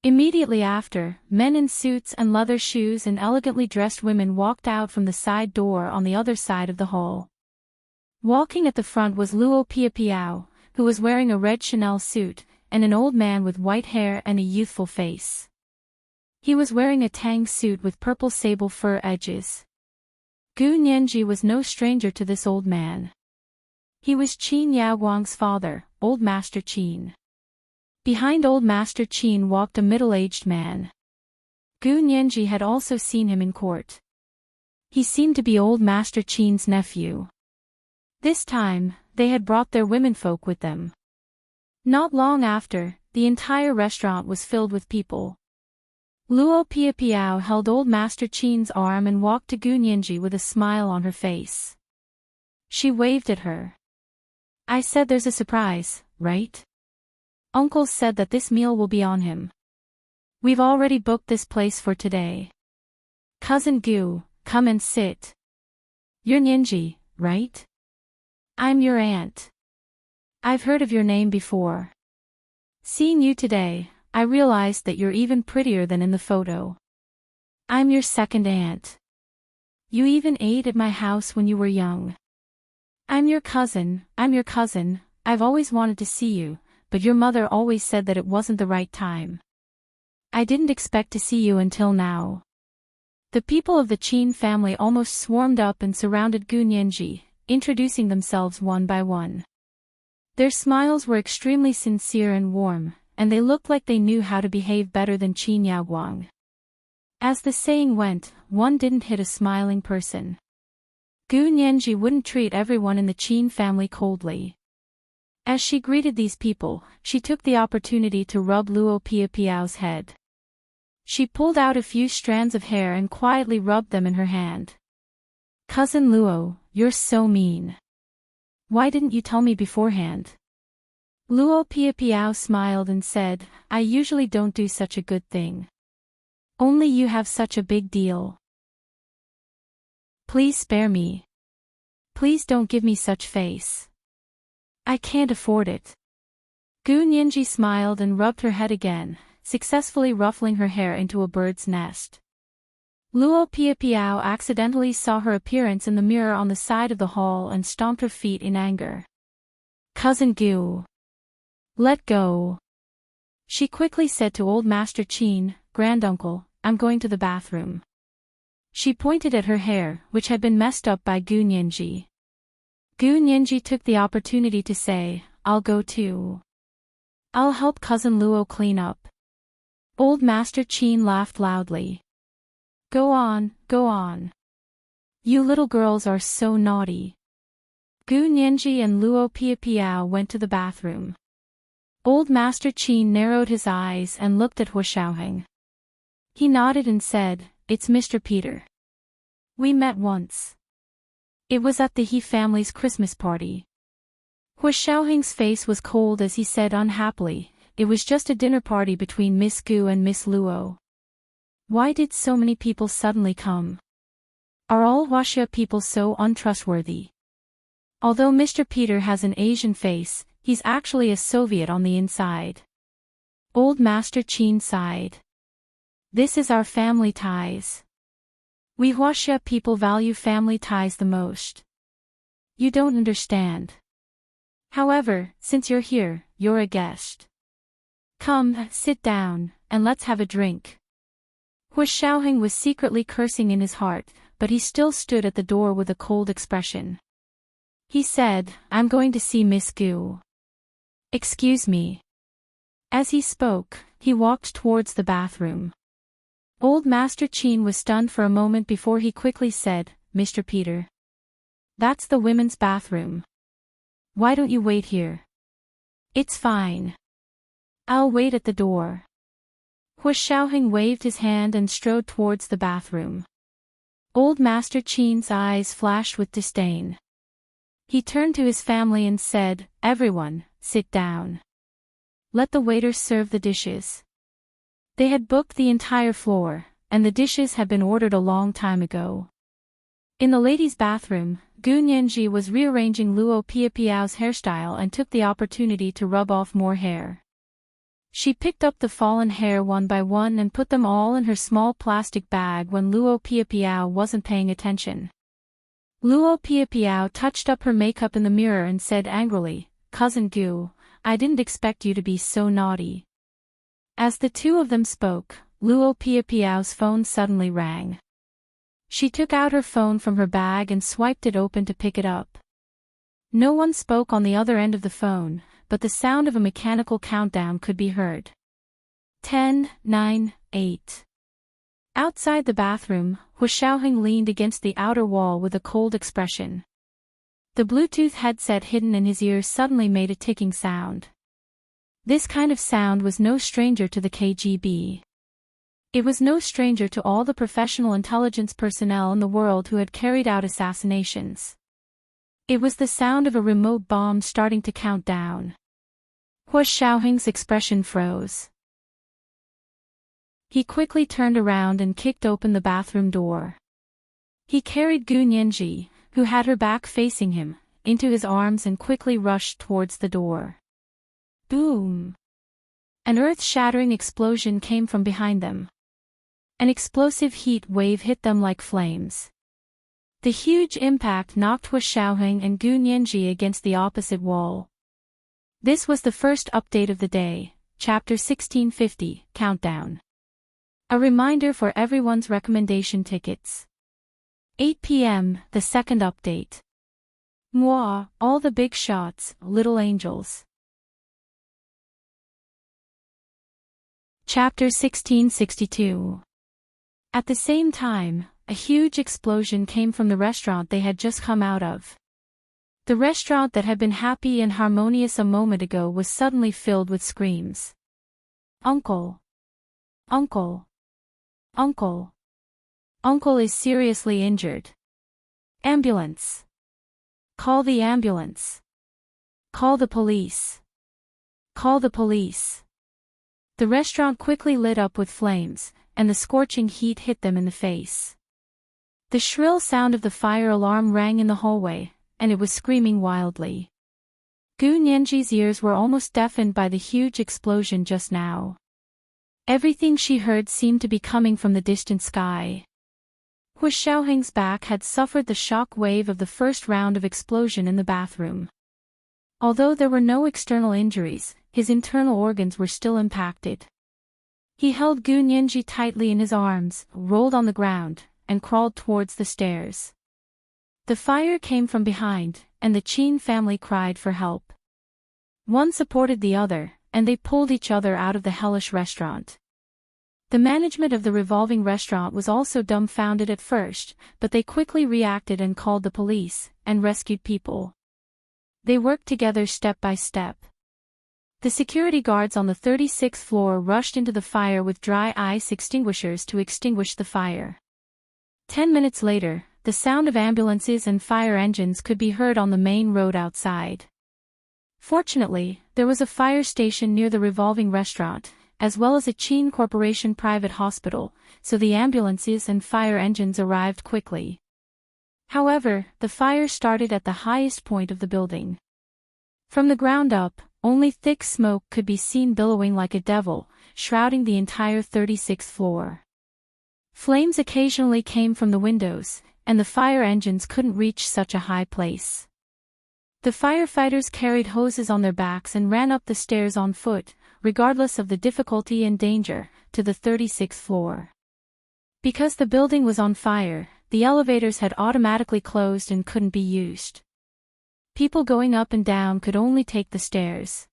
Immediately after, men in suits and leather shoes and elegantly dressed women walked out from the side door on the other side of the hall. Walking at the front was Luo Pia Piao, who was wearing a red Chanel suit, and an old man with white hair and a youthful face. He was wearing a tang suit with purple sable fur edges. Gu Nianji was no stranger to this old man. He was Qin Yaoguang's father, Old Master Qin. Behind Old Master Qin walked a middle-aged man. Gu Nianji had also seen him in court. He seemed to be Old Master Qin's nephew. This time, they had brought their womenfolk with them. Not long after, the entire restaurant was filled with people. Luo Pia Piao held Old Master Qin's arm and walked to Gu Nianji with a smile on her face. She waved at her. I said there's a surprise, right? Uncle said that this meal will be on him. We've already booked this place for today. Cousin Gu, come and sit. You're Nianji, right? I'm your aunt. I've heard of your name before. Seeing you today, I realized that you're even prettier than in the photo. I'm your second aunt. You even ate at my house when you were young. I'm your cousin, I've always wanted to see you, but your mother always said that it wasn't the right time. I didn't expect to see you until now. The people of the Qin family almost swarmed up and surrounded Gu Nianji, introducing themselves one by one. Their smiles were extremely sincere and warm, and they looked like they knew how to behave better than Qin Yaoguang. As the saying went, one didn't hit a smiling person. Gu Nianji wouldn't treat everyone in the Qin family coldly. As she greeted these people, she took the opportunity to rub Luo Pia Piao's head. She pulled out a few strands of hair and quietly rubbed them in her hand. Cousin Luo, you're so mean. Why didn't you tell me beforehand? Luo Pia Piao smiled and said, I usually don't do such a good thing. Only you have such a big deal. Please spare me. Please don't give me such face. I can't afford it. Gu Nianji smiled and rubbed her head again, successfully ruffling her hair into a bird's nest. Luo Pia Piao accidentally saw her appearance in the mirror on the side of the hall and stomped her feet in anger. Cousin Gu. Let go. She quickly said to Old Master Qin, Granduncle, I'm going to the bathroom. She pointed at her hair, which had been messed up by Gu Nianji. Gu Nianji took the opportunity to say, I'll go too. I'll help Cousin Luo clean up. Old Master Qin laughed loudly. Go on, go on. You little girls are so naughty. Gu Nianji and Luo Pia Piao went to the bathroom. Old Master Qin narrowed his eyes and looked at Hu Xiaoheng. He nodded and said, It's Mr. Peter. We met once. It was at the He family's Christmas party. Hu Xiaoheng's face was cold as he said unhappily, It was just a dinner party between Miss Gu and Miss Luo. Why did so many people suddenly come? Are all Huaxia people so untrustworthy? Although Mr. Peter has an Asian face, he's actually a Soviet on the inside. Old Master Qin sighed. This is our family ties. We Huaxia people value family ties the most. You don't understand. However, since you're here, you're a guest. Come, sit down, and let's have a drink. Hu Xiaoheng was secretly cursing in his heart, but he still stood at the door with a cold expression. He said, I'm going to see Miss Gu. Excuse me. As he spoke, he walked towards the bathroom. Old Master Qin was stunned for a moment before he quickly said, Mr. Peter. That's the women's bathroom. Why don't you wait here? It's fine. I'll wait at the door. Hu Xiaoheng waved his hand and strode towards the bathroom. Old Master Chin's eyes flashed with disdain. He turned to his family and said, "Everyone, sit down. Let the waiters serve the dishes." They had booked the entire floor, and the dishes had been ordered a long time ago. In the ladies' bathroom, Gu Nianji was rearranging Luo Piapiao's hairstyle and took the opportunity to rub off more hair. She picked up the fallen hair one by one and put them all in her small plastic bag when Luo Piapiao wasn't paying attention. Luo Piapiao touched up her makeup in the mirror and said angrily, "Cousin Gu, I didn't expect you to be so naughty." As the two of them spoke, Luo Piapiao's phone suddenly rang. She took out her phone from her bag and swiped it open to pick it up. No one spoke on the other end of the phone, but the sound of a mechanical countdown could be heard. 10, 9, 8. Outside the bathroom, Hu Xiaoheng leaned against the outer wall with a cold expression. The Bluetooth headset hidden in his ear suddenly made a ticking sound. This kind of sound was no stranger to the KGB. It was no stranger to all the professional intelligence personnel in the world who had carried out assassinations. It was the sound of a remote bomb starting to count down. Hu Xiaoheng's expression froze. He quickly turned around and kicked open the bathroom door. He carried Gu Nianji, who had her back facing him, into his arms and quickly rushed towards the door. Boom! An earth-shattering explosion came from behind them. An explosive heat wave hit them like flames. The huge impact knocked Hu Xiaoheng and Gu Nianji against the opposite wall. This was the first update of the day, Chapter 1650, Countdown. A reminder for everyone's recommendation tickets. 8 p.m., the second update. Moi, all the big shots, little angels. Chapter 1662. At the same time, a huge explosion came from the restaurant they had just come out of. The restaurant that had been happy and harmonious a moment ago was suddenly filled with screams. "Uncle! Uncle! Uncle! Uncle is seriously injured. Ambulance! Call the ambulance! Call the police! Call the police!" The restaurant quickly lit up with flames, and the scorching heat hit them in the face. The shrill sound of the fire alarm rang in the hallway, and it was screaming wildly. Gu Nianji's ears were almost deafened by the huge explosion just now. Everything she heard seemed to be coming from the distant sky. Hu Xiaoheng's back had suffered the shock wave of the first round of explosion in the bathroom. Although there were no external injuries, his internal organs were still impacted. He held Gu Nianji tightly in his arms, rolled on the ground, and crawled towards the stairs. The fire came from behind, and the Qin family cried for help. One supported the other, and they pulled each other out of the hellish restaurant. The management of the revolving restaurant was also dumbfounded at first, but they quickly reacted and called the police, and rescued people. They worked together step by step. The security guards on the 36th floor rushed into the fire with dry ice extinguishers to extinguish the fire. 10 minutes later, the sound of ambulances and fire engines could be heard on the main road outside. Fortunately, there was a fire station near the revolving restaurant, as well as a Qin Corporation private hospital, so the ambulances and fire engines arrived quickly. However, the fire started at the highest point of the building. From the ground up, only thick smoke could be seen billowing like a devil, shrouding the entire 36th floor. Flames occasionally came from the windows, and the fire engines couldn't reach such a high place. The firefighters carried hoses on their backs and ran up the stairs on foot, regardless of the difficulty and danger, to the 36th floor. Because the building was on fire, the elevators had automatically closed and couldn't be used. People going up and down could only take the stairs.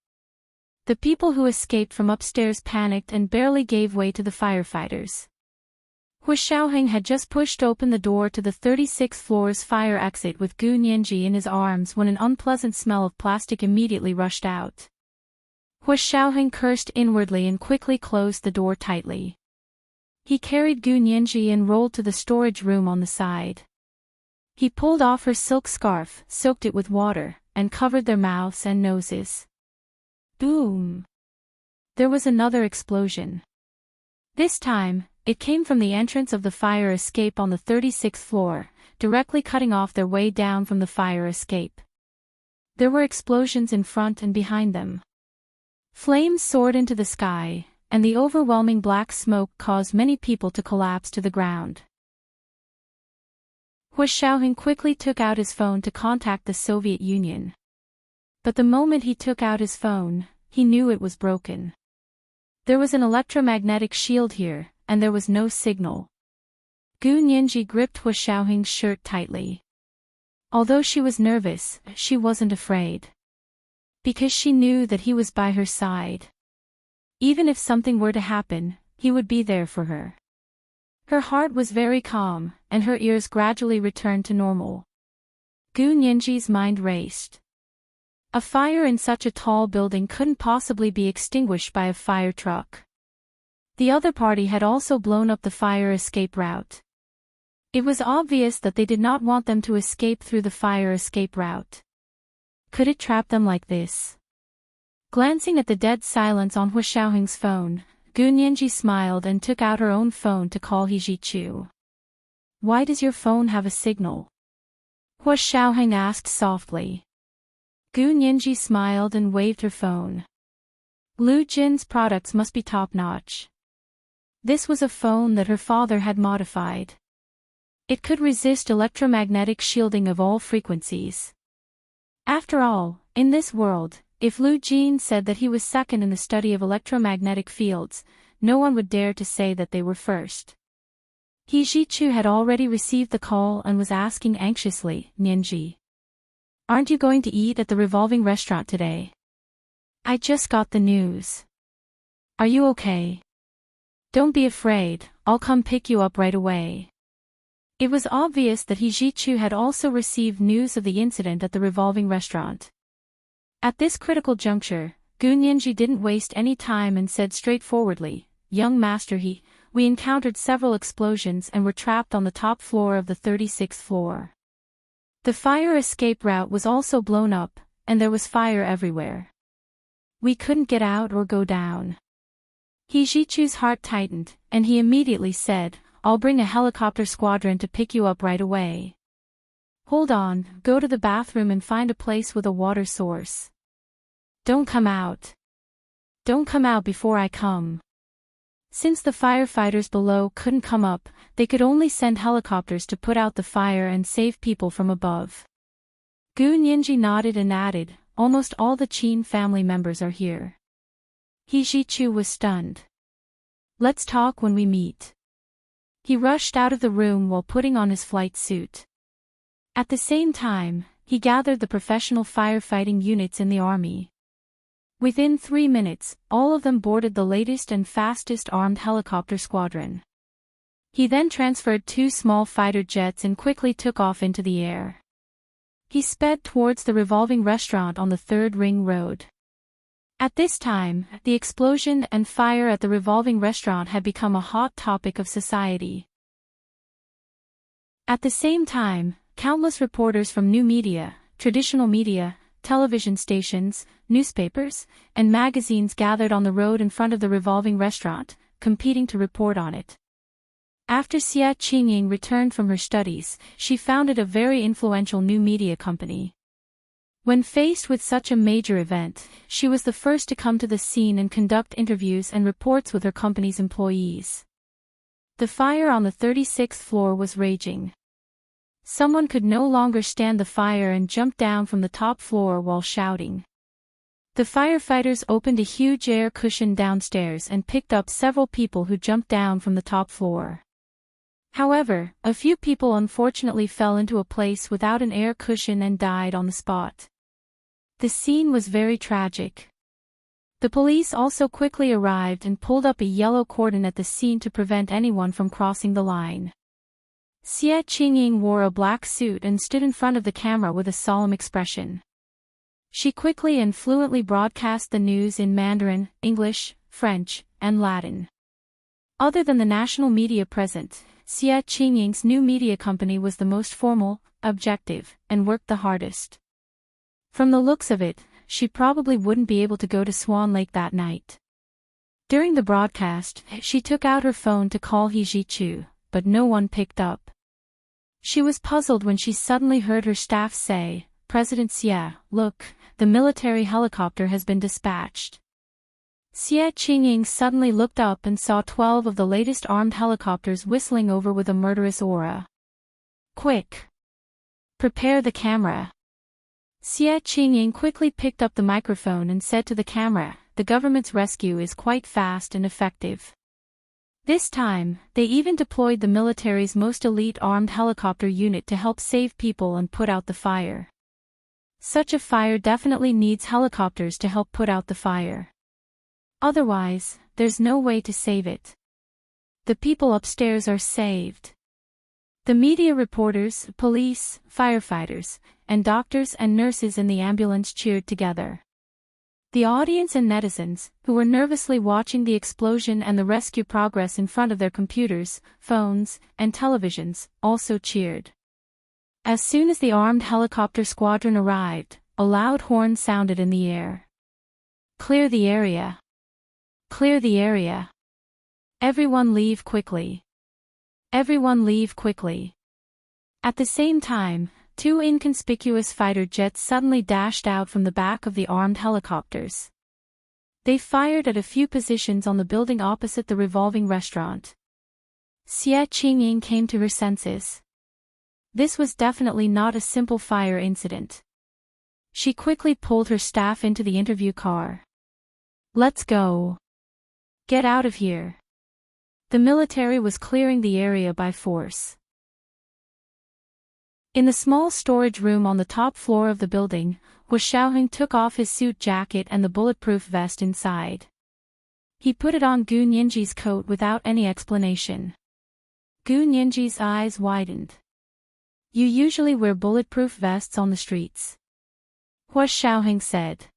The people who escaped from upstairs panicked and barely gave way to the firefighters. Hu Xiaoheng had just pushed open the door to the 36th floor's fire exit with Gu Nianji in his arms when an unpleasant smell of plastic immediately rushed out. Hu Xiaoheng cursed inwardly and quickly closed the door tightly. He carried Gu Nianji and rolled to the storage room on the side. He pulled off her silk scarf, soaked it with water, and covered their mouths and noses. Boom! There was another explosion. This time, it came from the entrance of the fire escape on the 36th floor, directly cutting off their way down from the fire escape. There were explosions in front and behind them. Flames soared into the sky, and the overwhelming black smoke caused many people to collapse to the ground. Hua Xiaoheng quickly took out his phone to contact the Soviet Union. But the moment he took out his phone, he knew it was broken. There was an electromagnetic shield here, and there was no signal. Gu Nianji gripped Hua Xiaoheng's shirt tightly. Although she was nervous, she wasn't afraid. Because she knew that he was by her side. Even if something were to happen, he would be there for her. Her heart was very calm, and her ears gradually returned to normal. Gu Nianji's mind raced. A fire in such a tall building couldn't possibly be extinguished by a fire truck. The other party had also blown up the fire escape route. It was obvious that they did not want them to escape through the fire escape route. Could it trap them like this? Glancing at the dead silence on Hua Xiaoheng's phone, Gu Nianji smiled and took out her own phone to call He Zhichu. Why does your phone have a signal? Hua Xiaoheng asked softly. Gu Nianji smiled and waved her phone. Lu Jin's products must be top-notch. This was a phone that her father had modified. It could resist electromagnetic shielding of all frequencies. After all, in this world, if Lu Jin said that he was second in the study of electromagnetic fields, no one would dare to say that they were first. He Zhichu had already received the call and was asking anxiously, Nianji. Aren't you going to eat at the revolving restaurant today? I just got the news. Are you okay? Don't be afraid, I'll come pick you up right away. It was obvious that He Zhichu had also received news of the incident at the revolving restaurant. At this critical juncture, Gu Nianji didn't waste any time and said straightforwardly, Young Master we encountered several explosions and were trapped on the top floor of the 36th floor. The fire escape route was also blown up, and there was fire everywhere. We couldn't get out or go down. He Zhichu's heart tightened, and he immediately said, I'll bring a helicopter squadron to pick you up right away. Hold on, go to the bathroom and find a place with a water source. Don't come out. Don't come out before I come. Since the firefighters below couldn't come up, they could only send helicopters to put out the fire and save people from above. Gu Nianji nodded and added, almost all the Qin family members are here. He Zhichu was stunned. Let's talk when we meet. He rushed out of the room while putting on his flight suit. At the same time, he gathered the professional firefighting units in the army. Within 3 minutes, all of them boarded the latest and fastest armed helicopter squadron. He then transferred 2 small fighter jets and quickly took off into the air. He sped towards the revolving restaurant on the 3rd Ring Road. At this time, the explosion and fire at the revolving restaurant had become a hot topic of society. At the same time, countless reporters from new media, traditional media, television stations, newspapers, and magazines gathered on the road in front of the revolving restaurant, competing to report on it. After Xia Qingying returned from her studies, she founded a very influential new media company. When faced with such a major event, she was the first to come to the scene and conduct interviews and reports with her company's employees. The fire on the 36th floor was raging. Someone could no longer stand the fire and jumped down from the top floor while shouting. The firefighters opened a huge air cushion downstairs and picked up several people who jumped down from the top floor. However, a few people unfortunately fell into a place without an air cushion and died on the spot. The scene was very tragic. The police also quickly arrived and pulled up a yellow cordon at the scene to prevent anyone from crossing the line. Xia Qingying wore a black suit and stood in front of the camera with a solemn expression. She quickly and fluently broadcast the news in Mandarin, English, French, and Latin. Other than the national media present, Xie Qingying's new media company was the most formal, objective, and worked the hardest. From the looks of it, she probably wouldn't be able to go to Swan Lake that night. During the broadcast, she took out her phone to call He Jichu, but no one picked up. She was puzzled when she suddenly heard her staff say, "President Xie, look, the military helicopter has been dispatched." Xie Qingying suddenly looked up and saw 12 of the latest armed helicopters whistling over with a murderous aura. "Quick! Prepare the camera." Xie Qingying quickly picked up the microphone and said to the camera, "The government's rescue is quite fast and effective." This time, they even deployed the military's most elite armed helicopter unit to help save people and put out the fire. Such a fire definitely needs helicopters to help put out the fire. Otherwise, there's no way to save it. The people upstairs are saved. The media reporters, police, firefighters, and doctors and nurses in the ambulance cheered together. The audience and netizens, who were nervously watching the explosion and the rescue progress in front of their computers, phones, and televisions, also cheered. As soon as the armed helicopter squadron arrived, a loud horn sounded in the air. "Clear the area! Clear the area! Everyone leave quickly! Everyone leave quickly!" At the same time, 2 inconspicuous fighter jets suddenly dashed out from the back of the armed helicopters. They fired at a few positions on the building opposite the revolving restaurant. Xie Qingying came to her senses. This was definitely not a simple fire incident. She quickly pulled her staff into the interview car. "Let's go. Get out of here." The military was clearing the area by force. In the small storage room on the top floor of the building, Hu Xiaoheng took off his suit jacket and the bulletproof vest inside. He put it on Gu Nianji's coat without any explanation. Gu Nianji's eyes widened. "You usually wear bulletproof vests on the streets," Hu Xiaoheng said.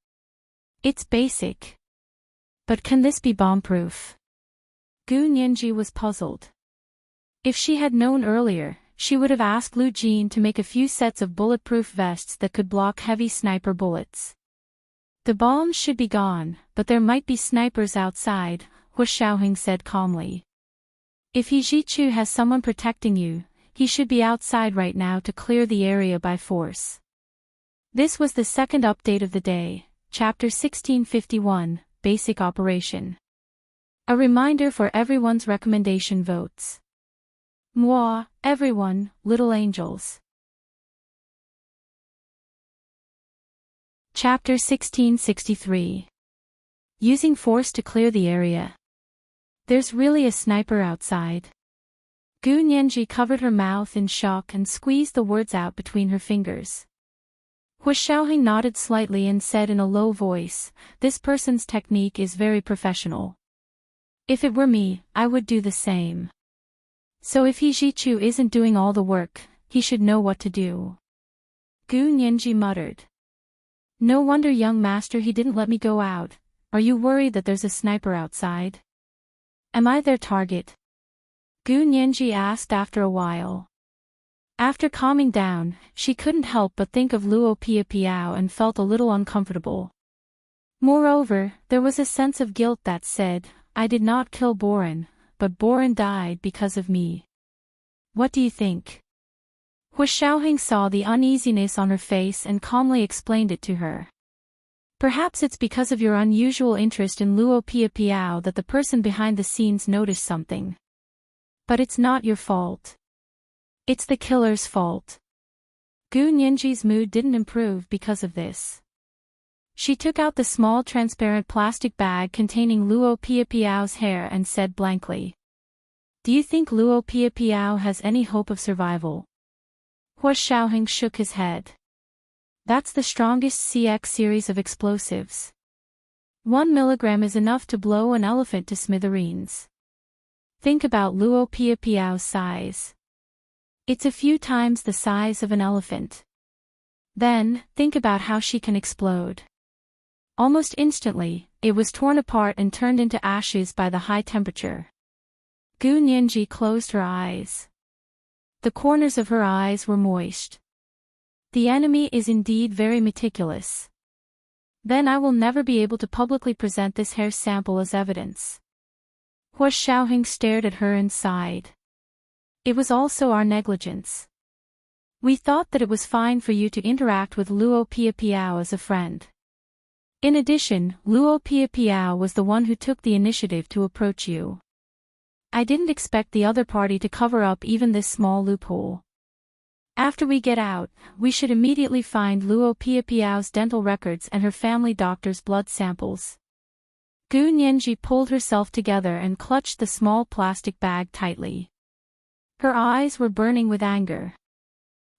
"It's basic. But can this be bomb-proof?" Gu Nianji was puzzled. If she had known earlier, she would have asked Lu Jin to make a few sets of bulletproof vests that could block heavy sniper bullets. "The bombs should be gone, but there might be snipers outside," Hu Xiaoheng said calmly. "If He Jichu has someone protecting you, he should be outside right now to clear the area by force." This was the second update of the day, Chapter 1651, Basic Operation. A reminder for everyone's recommendation votes. Moi, everyone, little angels. Chapter 1663. Using force to clear the area. There's really a sniper outside. Gu Nianji covered her mouth in shock and squeezed the words out between her fingers. Hu Xiaoheng nodded slightly and said in a low voice, "This person's technique is very professional. If it were me, I would do the same. So if He Jichu isn't doing all the work, he should know what to do." Gu Nianji muttered. "No wonder, young master, he didn't let me go out. Are you worried that there's a sniper outside? Am I their target?" Gu Nianji asked after a while. After calming down, she couldn't help but think of Luo Piapiao and felt a little uncomfortable. Moreover, there was a sense of guilt that said, "I did not kill Boren, but Boren died because of me. What do you think?" Hu Xiaoheng saw the uneasiness on her face and calmly explained it to her. "Perhaps it's because of your unusual interest in Luo Piapiao that the person behind the scenes noticed something. But it's not your fault. It's the killer's fault." Gu Nianji's mood didn't improve because of this. She took out the small transparent plastic bag containing Luo Piapiao's hair and said blankly, "Do you think Luo Piapiao has any hope of survival?" Hu Xiaoheng shook his head. "That's the strongest CX series of explosives. 1 milligram is enough to blow an elephant to smithereens. Think about Luo Piapiao's size. It's a few times the size of an elephant. Then, think about how she can explode." Almost instantly, it was torn apart and turned into ashes by the high temperature. Gu Nianji closed her eyes. The corners of her eyes were moist. The enemy is indeed very meticulous. Then I will never be able to publicly present this hair sample as evidence. Hua Xiaoheng stared at her and sighed. It was also our negligence. We thought that it was fine for you to interact with Luo Piapiao as a friend. In addition, Luo Piapiao was the one who took the initiative to approach you. I didn't expect the other party to cover up even this small loophole. After we get out, we should immediately find Luo Piapiao's dental records and her family doctor's blood samples. Gu Nianji pulled herself together and clutched the small plastic bag tightly. Her eyes were burning with anger.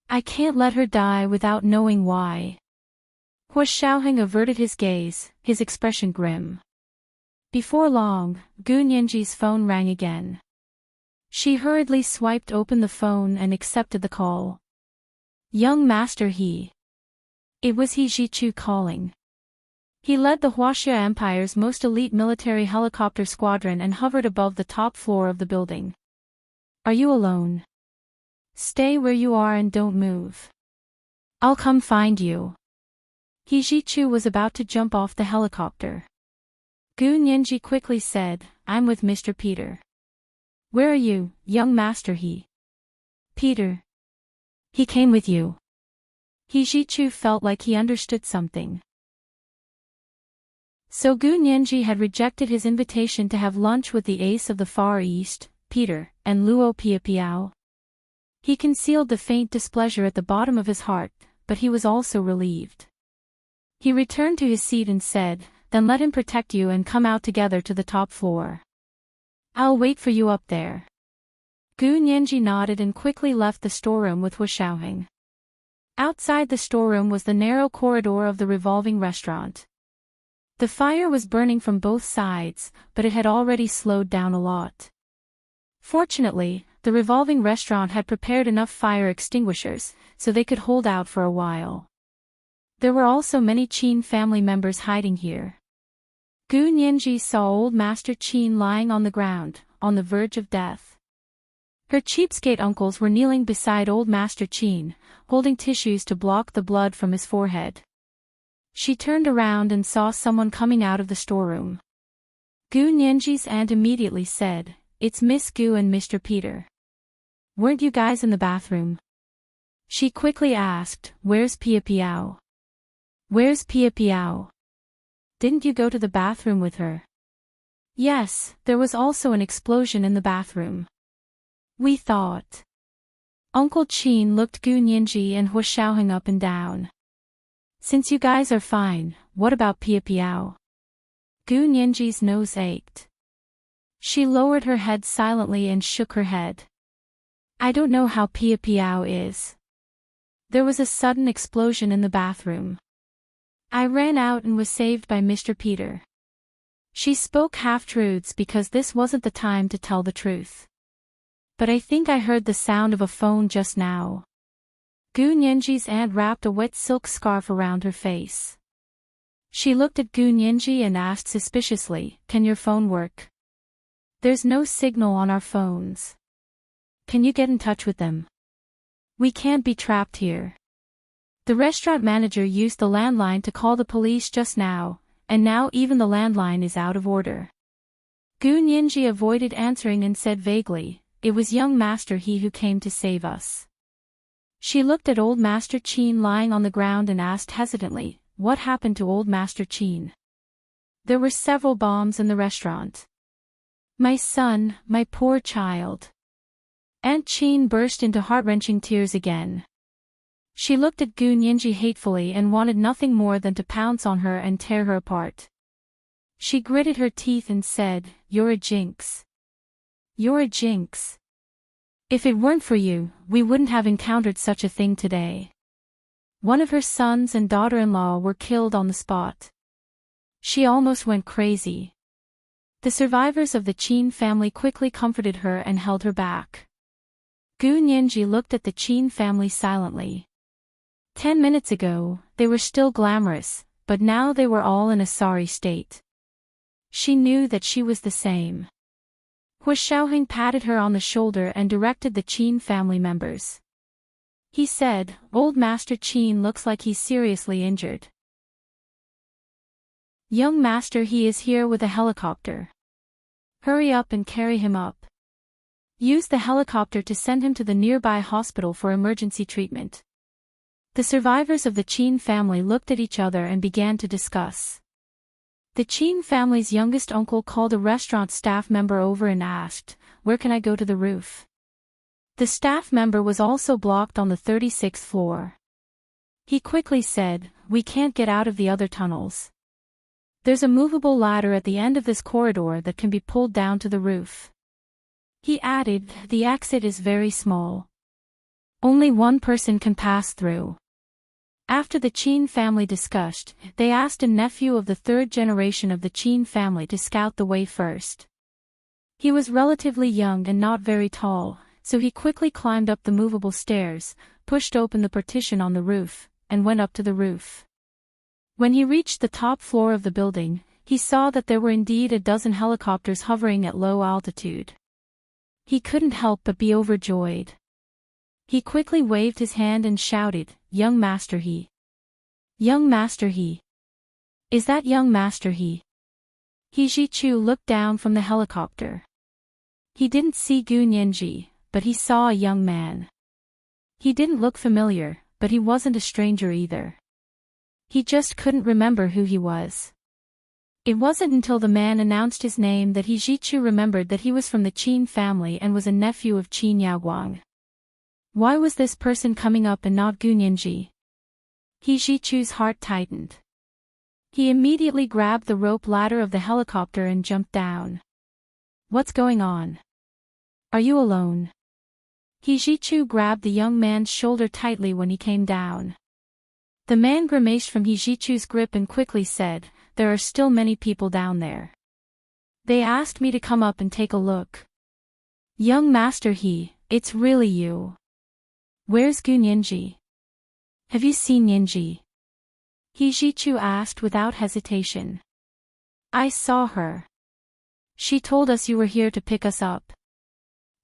I can't let her die without knowing why. Hua Xiaoheng averted his gaze, his expression grim. Before long, Gu Nianji's phone rang again. She hurriedly swiped open the phone and accepted the call. Young Master He. It was He Jichu calling. He led the Huaxia Empire's most elite military helicopter squadron and hovered above the top floor of the building. Are you alone? Stay where you are and don't move. I'll come find you. He Jichu was about to jump off the helicopter. Gu Nianji quickly said, I'm with Mr. Peter. Where are you, young Master He? Peter. He came with you. He Jichu felt like he understood something. So Gu Nianji had rejected his invitation to have lunch with the ace of the Far East, Peter, and Luo Piapiao. He concealed the faint displeasure at the bottom of his heart, but he was also relieved. He returned to his seat and said, Then let him protect you and come out together to the top floor. I'll wait for you up there. Gu Nianji nodded and quickly left the storeroom with Hua Xiaoheng. Outside the storeroom was the narrow corridor of the revolving restaurant. The fire was burning from both sides, but it had already slowed down a lot. Fortunately, the revolving restaurant had prepared enough fire extinguishers, so they could hold out for a while. There were also many Qin family members hiding here. Gu Nianji saw old Master Qin lying on the ground, on the verge of death. Her cheapskate uncles were kneeling beside old Master Qin, holding tissues to block the blood from his forehead. She turned around and saw someone coming out of the storeroom. Gu Nianji's aunt immediately said, It's Miss Gu and Mr. Peter. Weren't you guys in the bathroom? She quickly asked, Where's Piapiao? Where's Piapiao? Didn't you go to the bathroom with her? Yes, there was also an explosion in the bathroom. We thought. Uncle Qin looked Gu Nianji and Hua Xiaoheng up and down. Since you guys are fine, what about Piapiao? Gu Nianji's nose ached. She lowered her head silently and shook her head. I don't know how Piapiao is. There was a sudden explosion in the bathroom. I ran out and was saved by Mr. Peter. She spoke half-truths because this wasn't the time to tell the truth. But I think I heard the sound of a phone just now. Gu Nianji's aunt wrapped a wet silk scarf around her face. She looked at Gu Nianji and asked suspiciously, Can your phone work? There's no signal on our phones. Can you get in touch with them? We can't be trapped here. The restaurant manager used the landline to call the police just now, and now even the landline is out of order. Gu Nianji avoided answering and said vaguely, It was young Master He who came to save us. She looked at old Master Qin lying on the ground and asked hesitantly, What happened to old Master Qin? There were several bombs in the restaurant. My son, my poor child. Aunt Qin burst into heart-wrenching tears again. She looked at Gu Nianji hatefully and wanted nothing more than to pounce on her and tear her apart. She gritted her teeth and said, You're a jinx. You're a jinx. If it weren't for you, we wouldn't have encountered such a thing today. One of her sons and daughter-in-law were killed on the spot. She almost went crazy. The survivors of the Qin family quickly comforted her and held her back. Gu Nianji looked at the Qin family silently. 10 minutes ago, they were still glamorous, but now they were all in a sorry state. She knew that she was the same. Hu Xiaoheng patted her on the shoulder and directed the Qin family members. He said, "Old Master Qin looks like he's seriously injured. Young Master, he is here with a helicopter. Hurry up and carry him up. Use the helicopter to send him to the nearby hospital for emergency treatment." The survivors of the Qin family looked at each other and began to discuss. The Qin family's youngest uncle called a restaurant staff member over and asked, "Where can I go to the roof?" The staff member was also blocked on the 36th floor. He quickly said, "We can't get out of the other tunnels. There's a movable ladder at the end of this corridor that can be pulled down to the roof." He added, "The exit is very small. Only one person can pass through." After the Qin family discussed, they asked a nephew of the third generation of the Qin family to scout the way first. He was relatively young and not very tall, so he quickly climbed up the movable stairs, pushed open the partition on the roof, and went up to the roof. When he reached the top floor of the building, he saw that there were indeed a dozen helicopters hovering at low altitude. He couldn't help but be overjoyed. He quickly waved his hand and shouted, "Young Master He! Young Master He! Is that Young Master He?" He Zhichu looked down from the helicopter. He didn't see Gu Nianji, but he saw a young man. He didn't look familiar, but he wasn't a stranger either. He just couldn't remember who he was. It wasn't until the man announced his name that He Zhichu remembered that he was from the Qin family and was a nephew of Qin Yaoguang. Why was this person coming up and not Gu Nianji? He Zhichu's heart tightened. He immediately grabbed the rope ladder of the helicopter and jumped down. "What's going on? Are you alone?" He Zhichu grabbed the young man's shoulder tightly when he came down. The man grimaced from He Zhichu's grip and quickly said, "There are still many people down there. They asked me to come up and take a look." "Young Master He, it's really you. Where's Gu Nianji? Have you seen Nianji?" He Zhichu asked without hesitation. "I saw her. She told us you were here to pick us up."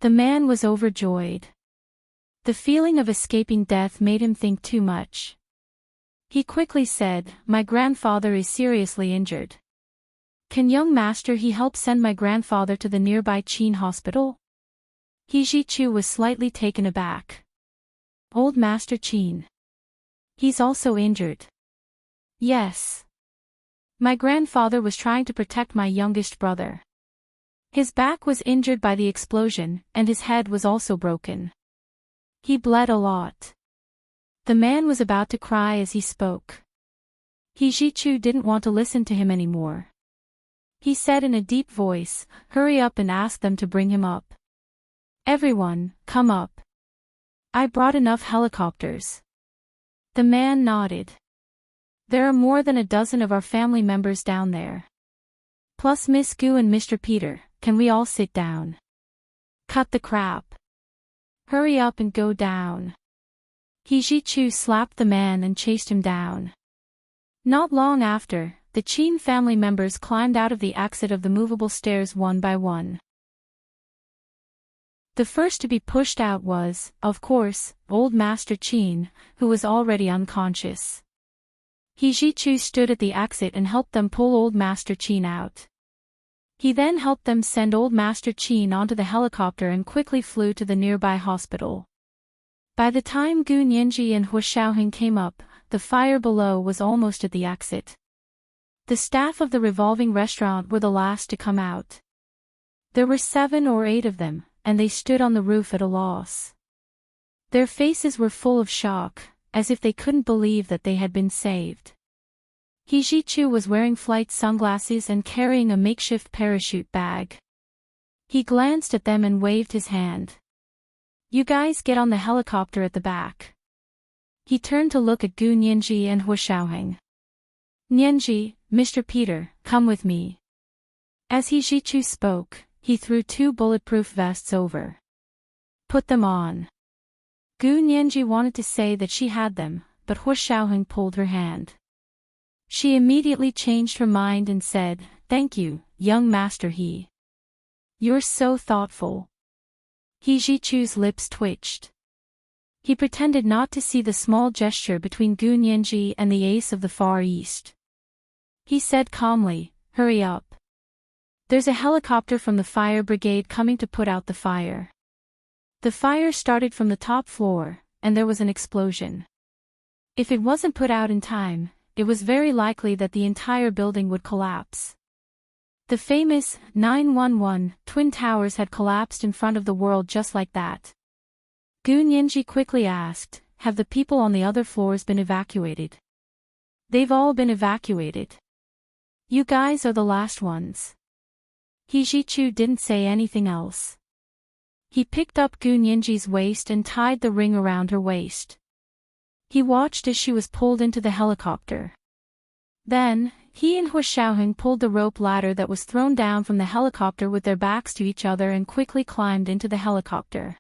The man was overjoyed. The feeling of escaping death made him think too much. He quickly said, "My grandfather is seriously injured. Can Young Master He help send my grandfather to the nearby Qin hospital?" He Zhichu was slightly taken aback. "Old Master Qin. He's also injured?" "Yes. My grandfather was trying to protect my youngest brother. His back was injured by the explosion, and his head was also broken. He bled a lot." The man was about to cry as he spoke. He Zhichu didn't want to listen to him anymore. He said in a deep voice, "Hurry up and ask them to bring him up. Everyone, come up. I brought enough helicopters." The man nodded. "There are more than a dozen of our family members down there. Plus Miss Gu and Mr. Peter, can we all sit down? Cut the crap. Hurry up and go down." He Zhichu slapped the man and chased him down. Not long after, the Qin family members climbed out of the exit of the movable stairs one by one. The first to be pushed out was, of course, Old Master Qin, who was already unconscious. He Zhichu stood at the exit and helped them pull Old Master Qin out. He then helped them send Old Master Qin onto the helicopter and quickly flew to the nearby hospital. By the time Gu Nianji and Hu Xiaoheng came up, the fire below was almost at the exit. The staff of the revolving restaurant were the last to come out. There were 7 or 8 of them, and they stood on the roof at a loss. Their faces were full of shock, as if they couldn't believe that they had been saved. He Zhichu was wearing flight sunglasses and carrying a makeshift parachute bag. He glanced at them and waved his hand. "You guys get on the helicopter at the back." He turned to look at Gu Nianji and Hu Xiaoheng. "Nianji, Mr. Peter, come with me." As He Zhichu spoke, he threw 2 bulletproof vests over. "Put them on." Gu Nianji wanted to say that she had them, but Hu Xiaoheng pulled her hand. She immediately changed her mind and said, "Thank you, Young Master He." You're so thoughtful. He Jichu's lips twitched. He pretended not to see the small gesture between Gu Nianji and the ace of the Far East. He said calmly, hurry up. There's a helicopter from the fire brigade coming to put out the fire. The fire started from the top floor, and there was an explosion. If it wasn't put out in time, it was very likely that the entire building would collapse. The famous 911 Twin Towers had collapsed in front of the world just like that. Gu Nianji quickly asked, have the people on the other floors been evacuated? They've all been evacuated. You guys are the last ones. He Jichu didn't say anything else. He picked up Gu Nianji's waist and tied the ring around her waist. He watched as she was pulled into the helicopter. Then, he and Hu Xiaoheng pulled the rope ladder that was thrown down from the helicopter with their backs to each other and quickly climbed into the helicopter.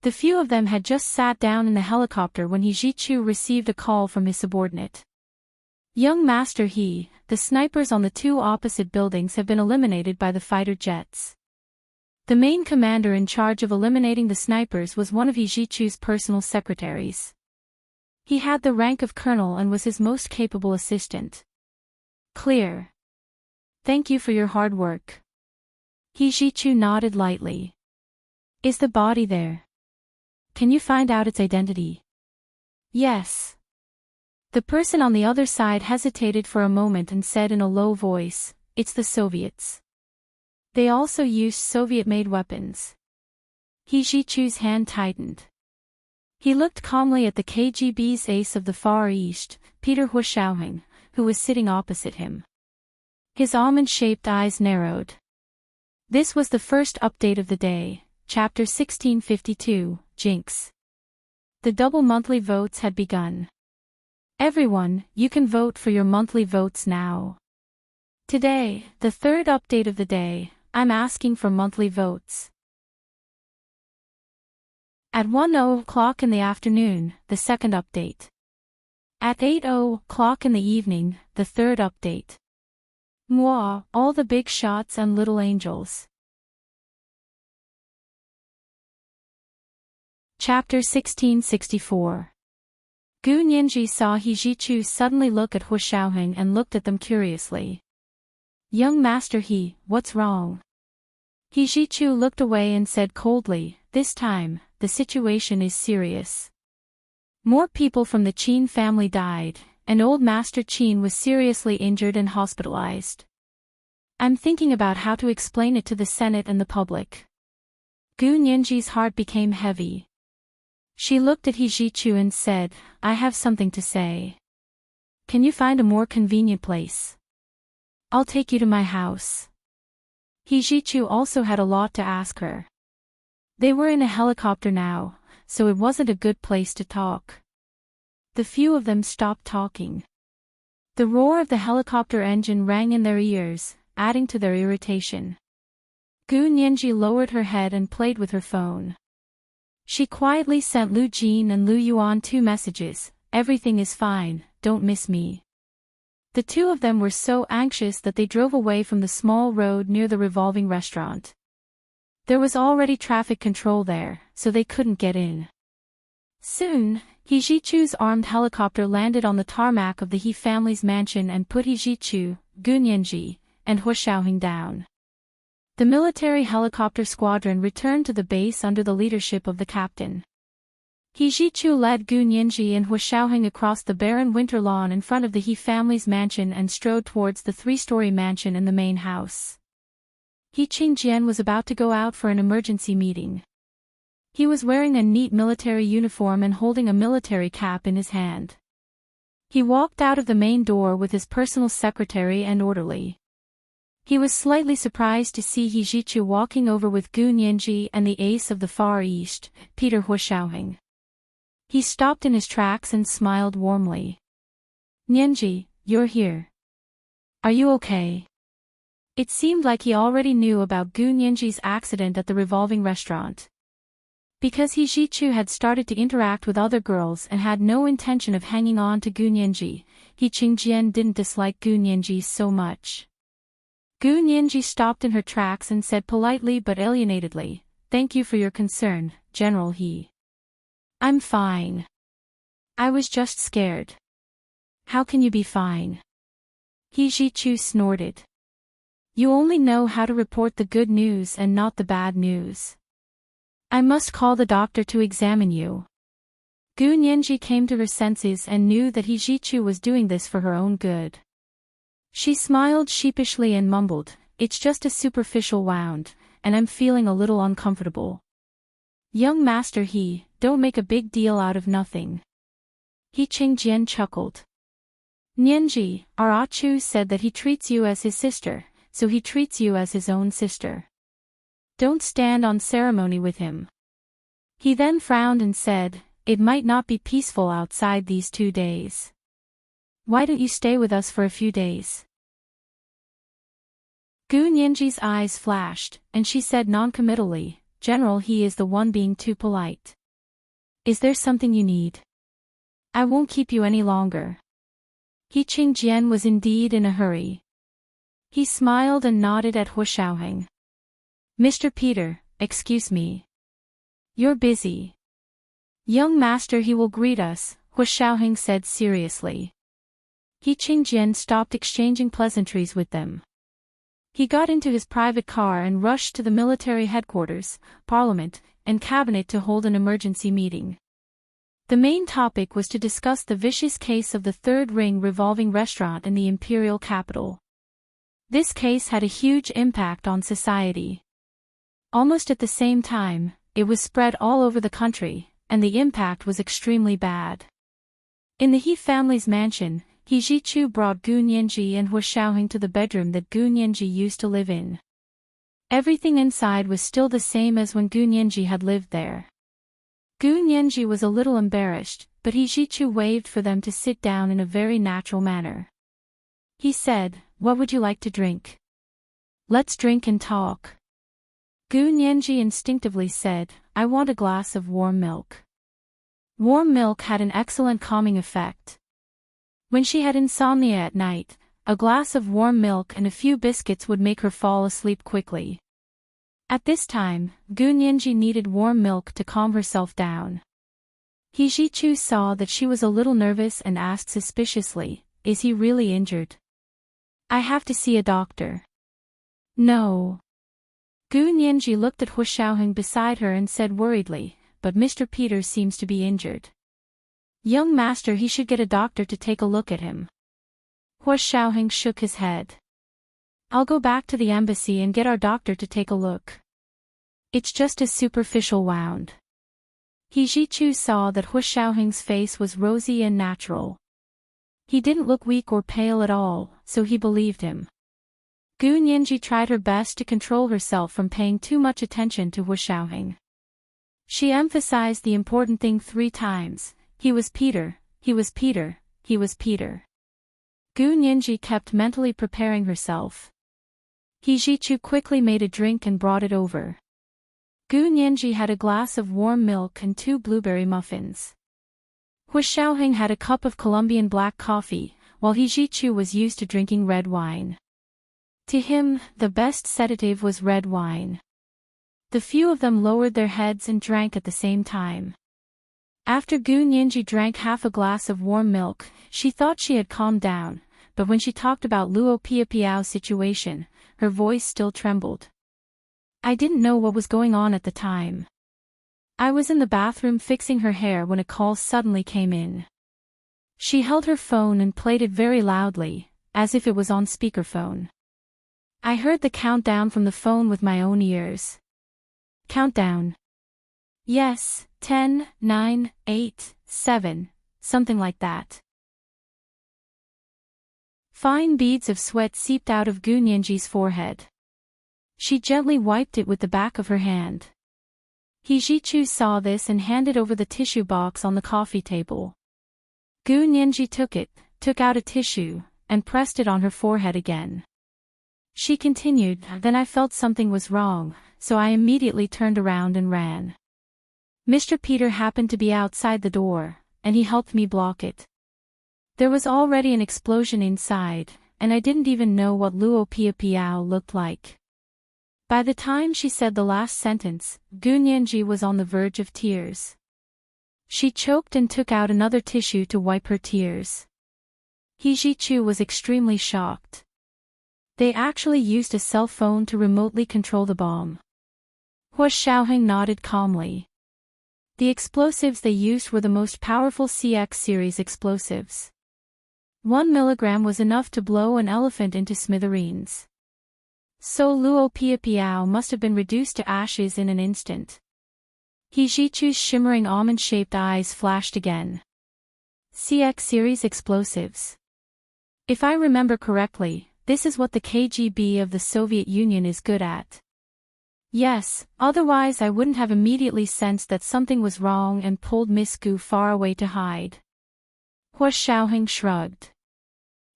The few of them had just sat down in the helicopter when He Jichu received a call from his subordinate. Young Master He, the snipers on the two opposite buildings have been eliminated by the fighter jets. The main commander in charge of eliminating the snipers was one of He Jichu's personal secretaries. He had the rank of colonel and was his most capable assistant. Clear. Thank you for your hard work. He Jichu nodded lightly. Is the body there? Can you find out its identity? Yes. The person on the other side hesitated for a moment and said in a low voice, it's the Soviets. They also used Soviet-made weapons. He Jichu's hand tightened. He looked calmly at the KGB's ace of the Far East, Peter Hu Xiaoheng, who was sitting opposite him. His almond-shaped eyes narrowed. This was the first update of the day, Chapter 1652, Jinx. The double monthly votes had begun. Everyone, you can vote for your monthly votes now. Today, the third update of the day, I'm asking for monthly votes. At 1:00 in the afternoon, the second update. At 8:00 in the evening, the third update. Moi, all the big shots and little angels. Chapter 1664. Gu Nianji saw He Jichu suddenly look at Hu Xiaoheng and looked at them curiously. Young Master He, what's wrong? He Jichu looked away and said coldly, this time, the situation is serious. More people from the Qin family died, and old Master Qin was seriously injured and hospitalized. I'm thinking about how to explain it to the Senate and the public. Gu Nianji's heart became heavy. She looked at He Jichu and said, I have something to say. Can you find a more convenient place? I'll take you to my house. He Jichu also had a lot to ask her. They were in a helicopter now, so it wasn't a good place to talk. The few of them stopped talking. The roar of the helicopter engine rang in their ears, adding to their irritation. Gu Nianji lowered her head and played with her phone. She quietly sent Lu Jin and Lu Yuan 2 messages, everything is fine, don't miss me. The two of them were so anxious that they drove away from the small road near the revolving restaurant. There was already traffic control there, so they couldn't get in. Soon, He Jichu's armed helicopter landed on the tarmac of the He family's mansion and put He Jichu, Gu Nianji, and Hu Xiaoheng down. The military helicopter squadron returned to the base under the leadership of the captain. He Jichu led Gu Nianji and Hu Xiaoheng across the barren winter lawn in front of the He family's mansion and strode towards the 3-story mansion and the main house. He Qingjian was about to go out for an emergency meeting. He was wearing a neat military uniform and holding a military cap in his hand. He walked out of the main door with his personal secretary and orderly. He was slightly surprised to see He Jichu walking over with Gu Nianji and the ace of the Far East, Peter Hu Xiaoheng. He stopped in his tracks and smiled warmly. Nianji, you're here. Are you okay? It seemed like he already knew about Gu Nianji's accident at the revolving restaurant. Because He Jichu had started to interact with other girls and had no intention of hanging on to Gu Nianji, He Qingjian didn't dislike Gu Nianji so much. Gu Nianji stopped in her tracks and said politely but alienatedly, "Thank you for your concern, General He. I'm fine. I was just scared." "How can you be fine?" He Jichu snorted. "You only know how to report the good news and not the bad news. I must call the doctor to examine you." Gu Nianji came to her senses and knew that He Jichu was doing this for her own good. She smiled sheepishly and mumbled, "It's just a superficial wound, and I'm feeling a little uncomfortable." "Young Master He, don't make a big deal out of nothing." He Qingjian chuckled. "Nianji, our Achu said that he treats you as his sister, so he treats you as his own sister. Don't stand on ceremony with him." He then frowned and said, "It might not be peaceful outside these 2 days. Why don't you stay with us for a few days?" Gu Nianji's eyes flashed, and she said noncommittally, "General He is the one being too polite. Is there something you need? I won't keep you any longer." He Qingjian was indeed in a hurry. He smiled and nodded at Hu Xiaoheng. "Mr. Peter, excuse me. You're busy." "Young Master He will greet us," Hu Xiaoheng said seriously. He Qingjian stopped exchanging pleasantries with them. He got into his private car and rushed to the military headquarters, parliament, and cabinet to hold an emergency meeting. The main topic was to discuss the vicious case of the third ring revolving restaurant in the imperial capital. This case had a huge impact on society. Almost at the same time, it was spread all over the country, and the impact was extremely bad. In the He family's mansion, He Jichu brought Gu Nianji and Hu Xiaoheng to the bedroom that Gu Nianji used to live in. Everything inside was still the same as when Gu Nianji had lived there. Gu Nianji was a little embarrassed, but He Jichu waved for them to sit down in a very natural manner. He said, "What would you like to drink? Let's drink and talk." Gu Nianji instinctively said, "I want a glass of warm milk." Warm milk had an excellent calming effect. When she had insomnia at night, a glass of warm milk and a few biscuits would make her fall asleep quickly. At this time, Gu Nianji needed warm milk to calm herself down. He Jichu saw that she was a little nervous and asked suspiciously, "Is he really injured? I have to see a doctor." "No." Gu Nianji looked at Hu Xiaoheng beside her and said worriedly, "But Mr. Peter seems to be injured. Young Master He should get a doctor to take a look at him." Hu Xiaoheng shook his head. "I'll go back to the embassy and get our doctor to take a look. It's just a superficial wound." He Jichu saw that Hu Xiaoheng's face was rosy and natural. He didn't look weak or pale at all, so he believed him. Gu Nianji tried her best to control herself from paying too much attention to Hu Xiaoheng. She emphasized the important thing 3 times, "He was Peter, he was Peter, he was Peter." Gu Nianji kept mentally preparing herself. He Jichu quickly made a drink and brought it over. Gu Nianji had a glass of warm milk and 2 blueberry muffins. Hu Xiaoheng had a cup of Colombian black coffee, while He Jichu was used to drinking red wine. To him, the best sedative was red wine. The few of them lowered their heads and drank at the same time. After Gu Nianji drank half a glass of warm milk, she thought she had calmed down, but when she talked about Luo Piapiao's situation, her voice still trembled. "I didn't know what was going on at the time. I was in the bathroom fixing her hair when a call suddenly came in." She held her phone and played it very loudly, as if it was on speakerphone. "I heard the countdown from the phone with my own ears." "Countdown?" "Yes, 10, 9, 8, 7, something like that." Fine beads of sweat seeped out of Gu Nianji's forehead. She gently wiped it with the back of her hand. He Jichu saw this and handed over the tissue box on the coffee table. Gu Nianji took out a tissue, and pressed it on her forehead again. She continued, "Then I felt something was wrong, so I immediately turned around and ran. Mr. Peter happened to be outside the door, and he helped me block it. There was already an explosion inside, and I didn't even know what Luo Pia Piao looked like. By the time she said the last sentence, Gu Nianji was on the verge of tears. She choked and took out another tissue to wipe her tears. He Jichu was extremely shocked. They actually used a cell phone to remotely control the bomb. Hua Xiaoheng nodded calmly. The explosives they used were the most powerful CX series explosives. 1 milligram was enough to blow an elephant into smithereens. So Luo Pia Piao must have been reduced to ashes in an instant. He Jichu's shimmering almond-shaped eyes flashed again. CX series explosives. If I remember correctly, this is what the KGB of the Soviet Union is good at. Yes, otherwise I wouldn't have immediately sensed that something was wrong and pulled Miss Gu far away to hide. Hua Xiaoheng shrugged.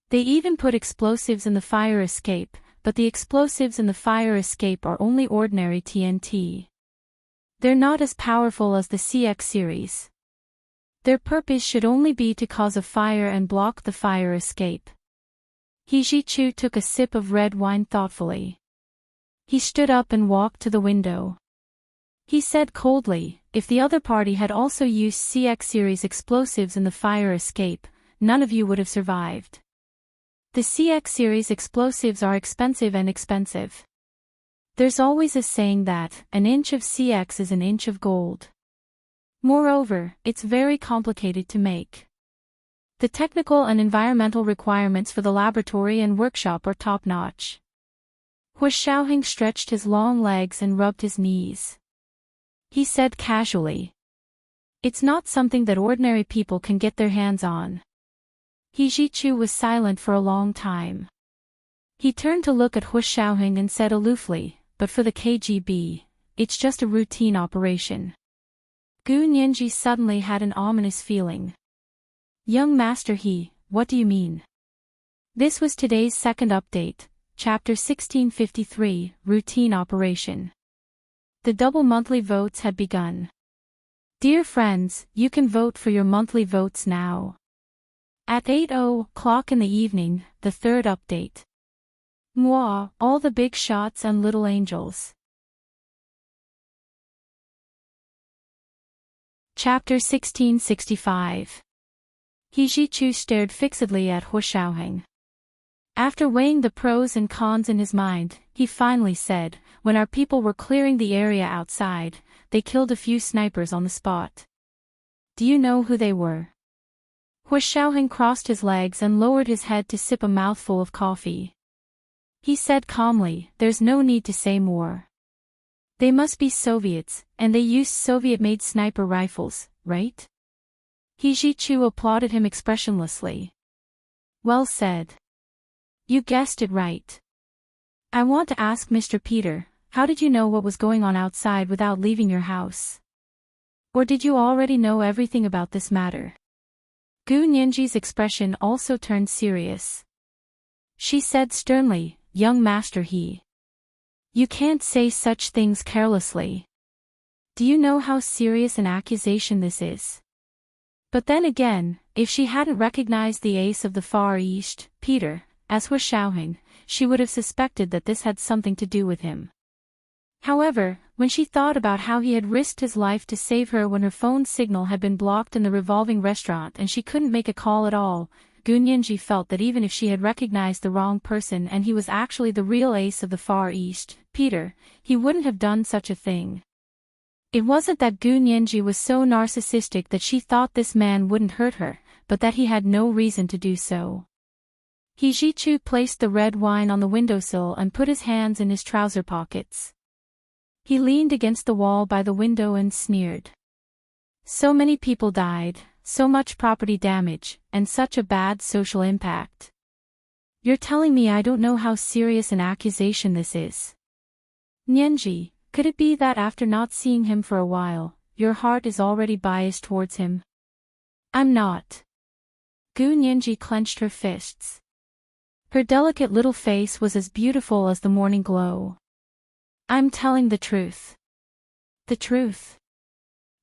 They even put explosives in the fire escape, but the explosives in the fire escape are only ordinary TNT. They're not as powerful as the CX series. Their purpose should only be to cause a fire and block the fire escape. He Jichu took a sip of red wine thoughtfully. He stood up and walked to the window. He said coldly, if the other party had also used CX series explosives in the fire escape, none of you would have survived. The CX series explosives are expensive and expensive. There's always a saying that, an inch of CX is an inch of gold. Moreover, it's very complicated to make. The technical and environmental requirements for the laboratory and workshop are top-notch. Hua Xiaoheng stretched his long legs and rubbed his knees. He said casually, it's not something that ordinary people can get their hands on. He Jichu was silent for a long time. He turned to look at Hua Xiaoheng and said aloofly, but for the KGB, it's just a routine operation. Gu Nianji suddenly had an ominous feeling. Young Master He, what do you mean? This was today's second update, Chapter 1653, Routine Operation. The double monthly votes had begun. Dear friends, you can vote for your monthly votes now. At 8:00 in the evening, the third update. Moi, all the big shots and little angels. Chapter 1665. He Jichu stared fixedly at Hua Xiaoheng. After weighing the pros and cons in his mind, he finally said, when our people were clearing the area outside, they killed a few snipers on the spot. Do you know who they were? Hua Xiaoheng crossed his legs and lowered his head to sip a mouthful of coffee. He said calmly, there's no need to say more. They must be Soviets, and they used Soviet-made sniper rifles, right? He Jichu applauded him expressionlessly. Well said. You guessed it right. I want to ask Mr. Peter, how did you know what was going on outside without leaving your house? Or did you already know everything about this matter? Gu Nianji's expression also turned serious. She said sternly, young Master He. You can't say such things carelessly. Do you know how serious an accusation this is? But then again, if she hadn't recognized the ace of the Far East, Peter, as Hua Xiaoheng, she would have suspected that this had something to do with him. However, when she thought about how he had risked his life to save her when her phone signal had been blocked in the revolving restaurant and she couldn't make a call at all, Gu Nianji felt that even if she had recognized the wrong person and he was actually the real ace of the Far East, Peter, he wouldn't have done such a thing. It wasn't that Gu Nianji was so narcissistic that she thought this man wouldn't hurt her, but that he had no reason to do so. He Jichu placed the red wine on the windowsill and put his hands in his trouser pockets. He leaned against the wall by the window and sneered. So many people died, so much property damage, and such a bad social impact. You're telling me I don't know how serious an accusation this is? Nianji, could it be that after not seeing him for a while, your heart is already biased towards him? I'm not. Gu Nianji clenched her fists. Her delicate little face was as beautiful as the morning glow. I'm telling the truth. The truth?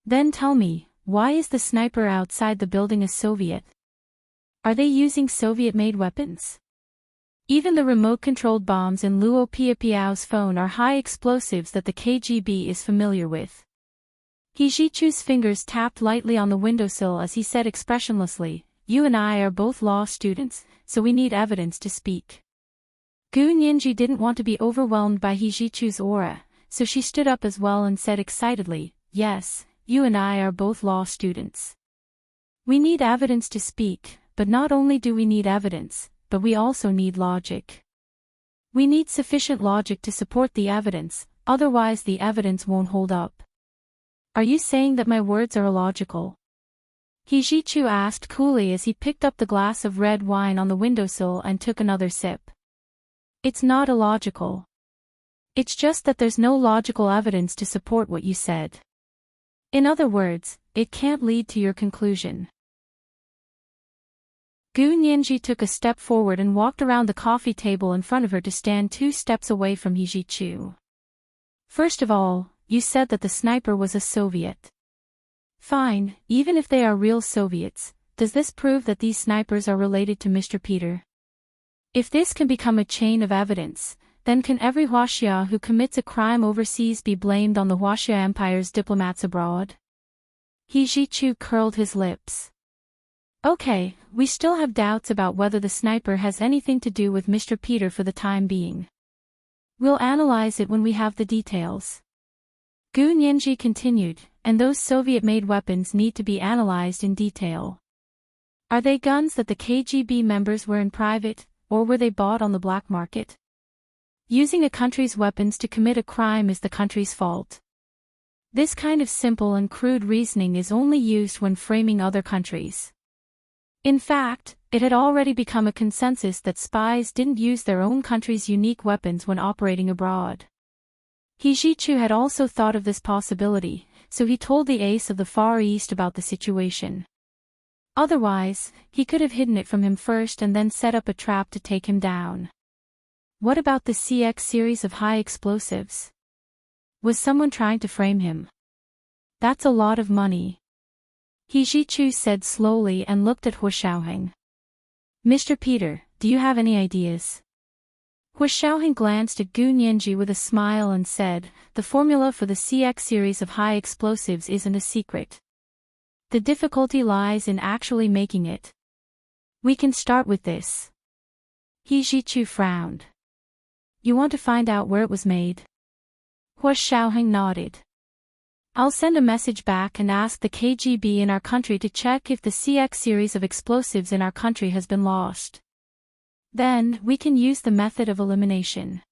Then tell me, why is the sniper outside the building a Soviet? Are they using Soviet-made weapons? Even the remote-controlled bombs in Luo Piapiao's phone are high explosives that the KGB is familiar with. He Jichu's fingers tapped lightly on the windowsill as he said expressionlessly, "You and I are both law students, so we need evidence to speak." Gu Nianji didn't want to be overwhelmed by He Jichu's aura, so she stood up as well and said excitedly, "Yes, you and I are both law students. We need evidence to speak, but not only do we need evidence, but we also need logic. We need sufficient logic to support the evidence, otherwise the evidence won't hold up." "Are you saying that my words are illogical?" He Jichu asked coolly as he picked up the glass of red wine on the windowsill and took another sip. "It's not illogical. It's just that there's no logical evidence to support what you said. In other words, it can't lead to your conclusion." Gu Nianji took a step forward and walked around the coffee table in front of her to stand 2 steps away from He Jichu. "First of all, you said that the sniper was a Soviet. Fine, even if they are real Soviets, does this prove that these snipers are related to Mr. Peter? If this can become a chain of evidence, then can every Huaxia who commits a crime overseas be blamed on the Huaxia Empire's diplomats abroad?" He Jichu curled his lips. "Okay, we still have doubts about whether the sniper has anything to do with Mr. Peter for the time being. We'll analyze it when we have the details." Gu Nianji continued, "And those Soviet-made weapons need to be analyzed in detail. Are they guns that the KGB members were in private, or were they bought on the black market? Using a country's weapons to commit a crime is the country's fault. This kind of simple and crude reasoning is only used when framing other countries. In fact, it had already become a consensus that spies didn't use their own country's unique weapons when operating abroad." He Jichu had also thought of this possibility, so he told the ace of the Far East about the situation. Otherwise, he could have hidden it from him first and then set up a trap to take him down. What about the CX series of high explosives? Was someone trying to frame him? That's a lot of money. He Jichu said slowly and looked at Hu Xiaoheng. "Mr. Peter, do you have any ideas?" Hu Xiaoheng glanced at Gu Nianji with a smile and said, "The formula for the CX series of high explosives isn't a secret. The difficulty lies in actually making it. We can start with this." He Jichu frowned. "You want to find out where it was made?" Hu Xiaoheng nodded. "I'll send a message back and ask the KGB in our country to check if the CX series of explosives in our country has been lost. Then, we can use the method of elimination.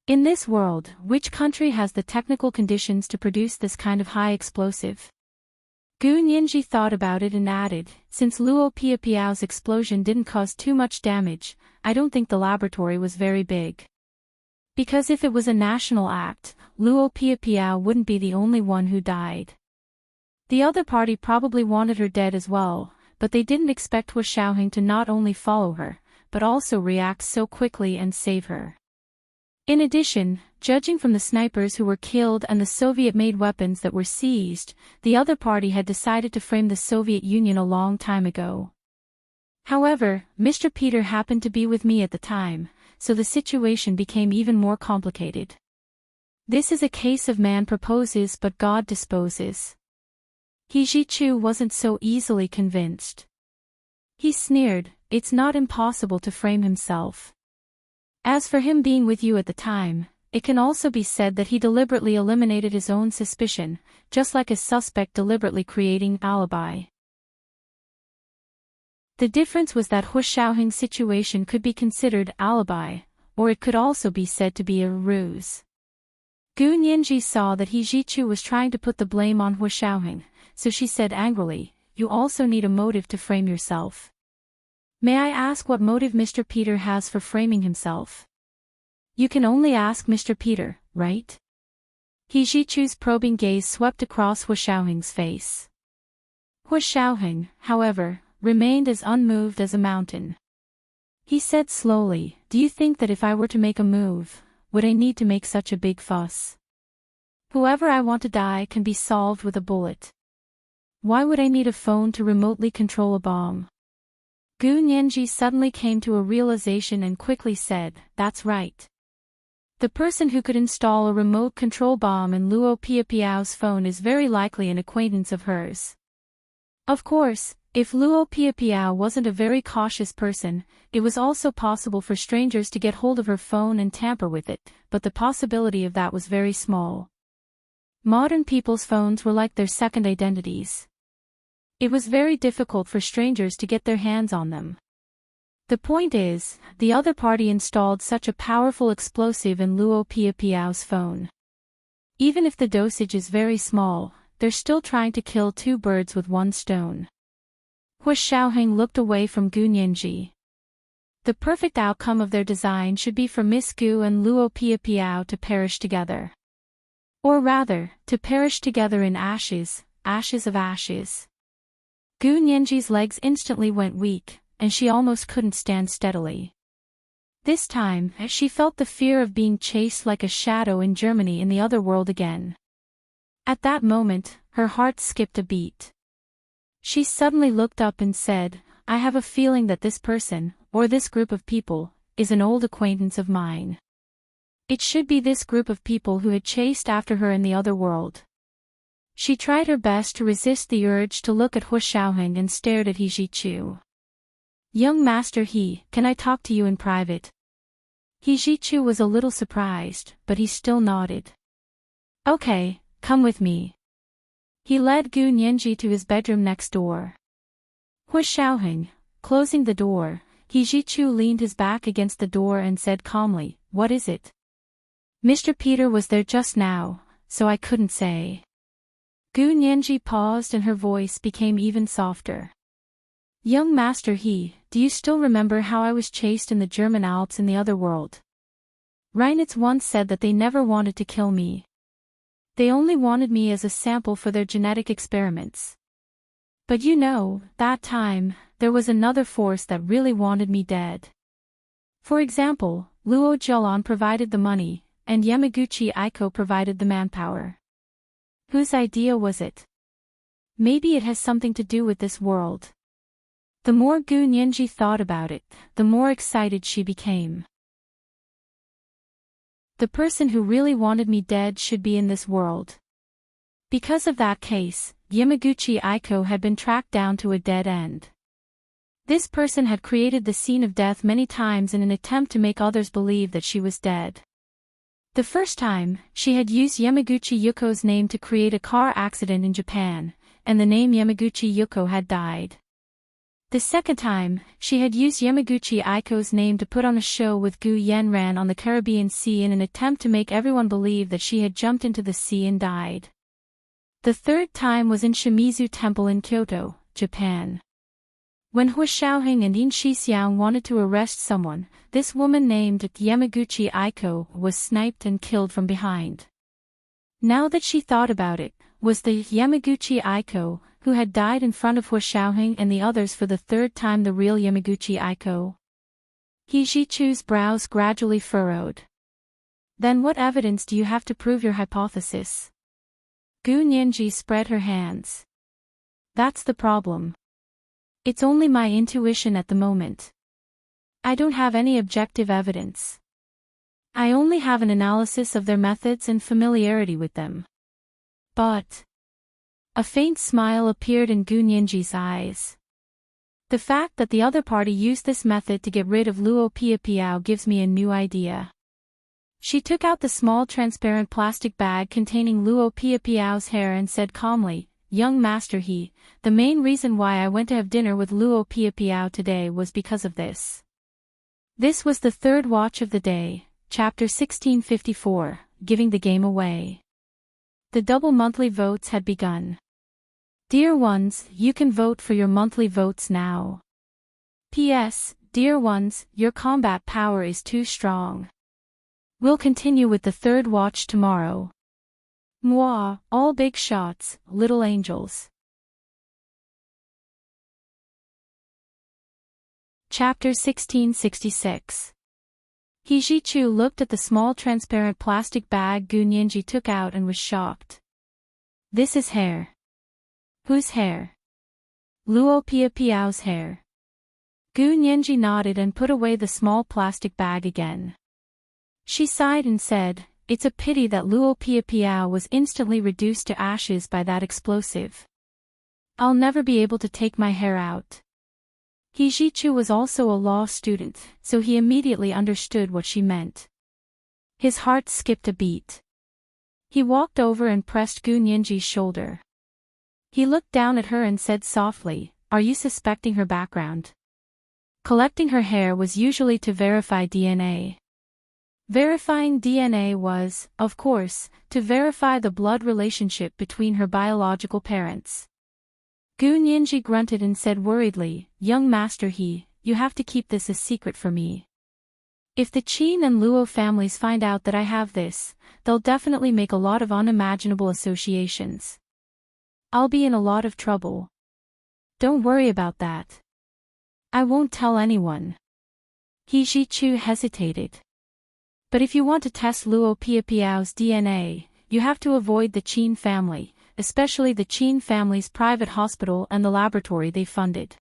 In this world, which country has the technical conditions to produce this kind of high explosive?" Gu Nianji thought about it and added, "Since Luo Piapiao's explosion didn't cause too much damage, I don't think the laboratory was very big. Because if it was a national act, Luo Piapiao wouldn't be the only one who died. The other party probably wanted her dead as well, but they didn't expect Hu Xiaoheng to not only follow her, but also react so quickly and save her. In addition, judging from the snipers who were killed and the Soviet-made weapons that were seized, the other party had decided to frame the Soviet Union a long time ago. However, Mr. Peter happened to be with me at the time, so the situation became even more complicated. This is a case of man proposes but God disposes." He Jichu wasn't so easily convinced. He sneered, "It's not impossible to frame himself. As for him being with you at the time, it can also be said that he deliberately eliminated his own suspicion, just like a suspect deliberately creating an alibi." The difference was that Hu Xiaoheng's situation could be considered alibi, or it could also be said to be a ruse. Gu Nianji saw that He Jichu was trying to put the blame on Hu Xiaoheng, so she said angrily, "You also need a motive to frame yourself. May I ask what motive Mr. Peter has for framing himself?" "You can only ask Mr. Peter, right?" He Jichu's probing gaze swept across Hu Xiaoheng's face. Hu Xiaoheng, however, remained as unmoved as a mountain. He said slowly, "Do you think that if I were to make a move, would I need to make such a big fuss? Whoever I want to die can be solved with a bullet. Why would I need a phone to remotely control a bomb? Gu Nianji suddenly came to a realization and quickly said, "That's right. The person who could install a remote control bomb in Luo Piapiao's phone is very likely an acquaintance of hers." Of course, if Luo Piapiao wasn't a very cautious person, it was also possible for strangers to get hold of her phone and tamper with it, but the possibility of that was very small. Modern people's phones were like their second identities. It was very difficult for strangers to get their hands on them. The point is, the other party installed such a powerful explosive in Luo Piapiao's phone. Even if the dosage is very small, they're still trying to kill two birds with one stone. Hu Xiaoheng looked away from Gu Nianji. The perfect outcome of their design should be for Miss Gu and Luo Piapiao to perish together. Or rather, to perish together in ashes, ashes of ashes. Gu Nianji's legs instantly went weak, and she almost couldn't stand steadily. This time, she felt the fear of being chased like a shadow in Germany in the other world again. At that moment, her heart skipped a beat. She suddenly looked up and said, "I have a feeling that this person, or this group of people, is an old acquaintance of mine. It should be this group of people who had chased after her in the other world." She tried her best to resist the urge to look at Hu Xiaoheng and stared at He Zhichu. "Young Master He, can I talk to you in private?" He Zhichu was a little surprised, but he still nodded. "Okay, come with me." He led Gu Nianji to his bedroom next door. Hu Xiaoheng, closing the door, He Zhichu leaned his back against the door and said calmly, "What is it?" "Mr. Peter was there just now, so I couldn't say." Gu Nianji paused and her voice became even softer. "Young Master He, do you still remember how I was chased in the German Alps in the other world? Reinitz once said that they never wanted to kill me. They only wanted me as a sample for their genetic experiments. But you know, that time, there was another force that really wanted me dead. For example, Luo Zhelan provided the money, and Yamaguchi Aiko provided the manpower. Whose idea was it? Maybe it has something to do with this world." The more Gu Nianji thought about it, the more excited she became. The person who really wanted me dead should be in this world. Because of that case, Yamaguchi Aiko had been tracked down to a dead end. This person had created the scene of death many times in an attempt to make others believe that she was dead. The first time, she had used Yamaguchi Yuko's name to create a car accident in Japan, and the name Yamaguchi Yuko had died. The second time, she had used Yamaguchi Aiko's name to put on a show with Gu Yanran on the Caribbean Sea in an attempt to make everyone believe that she had jumped into the sea and died. The third time was in Shimizu Temple in Kyoto, Japan. When Hu Xiaoheng and Yin Shixiang wanted to arrest someone, this woman named Yamaguchi Aiko was sniped and killed from behind. Now that she thought about it, was the Yamaguchi Aiko, who had died in front of Hu Xiaoheng and the others for the third time, the real Yamaguchi Aiko? He Zhichu's brows gradually furrowed. "Then what evidence do you have to prove your hypothesis?" Gu Nianji spread her hands. "That's the problem. It's only my intuition at the moment. I don't have any objective evidence. I only have an analysis of their methods and familiarity with them." But a faint smile appeared in Gu Nianji's eyes. "The fact that the other party used this method to get rid of Luo Piapiao gives me a new idea." She took out the small transparent plastic bag containing Luo Piapiao's hair and said calmly, "Young Master He, the main reason why I went to have dinner with Luo Piapiao today was because of this." This was the third watch of the day, chapter 1654, giving the game away. The double monthly votes had begun. Dear ones, you can vote for your monthly votes now. P.S. Dear ones, your combat power is too strong. We'll continue with the third watch tomorrow. Mwah, all big shots, little angels. Chapter 1666. He Zhichu looked at the small transparent plastic bag Gu Nianji took out and was shocked. "This is hair." "Whose hair?" "Luo Piapiao's hair." Gu Nianji nodded and put away the small plastic bag again. She sighed and said, "It's a pity that Luo Piapiao was instantly reduced to ashes by that explosive. I'll never be able to take my hair out." He Zhichu was also a law student, so he immediately understood what she meant. His heart skipped a beat. He walked over and pressed Gu Nianji's shoulder. He looked down at her and said softly, "Are you suspecting her background?" Collecting her hair was usually to verify DNA. Verifying DNA was, of course, to verify the blood relationship between her biological parents. Gu Nianji grunted and said worriedly, "Young Master He, you have to keep this a secret for me. If the Qin and Luo families find out that I have this, they'll definitely make a lot of unimaginable associations. I'll be in a lot of trouble. Don't worry about that. I won't tell anyone." He Zhichu hesitated. "But if you want to test Luo Piapiao's DNA, you have to avoid the Qin family, especially the Qin family's private hospital and the laboratory they funded."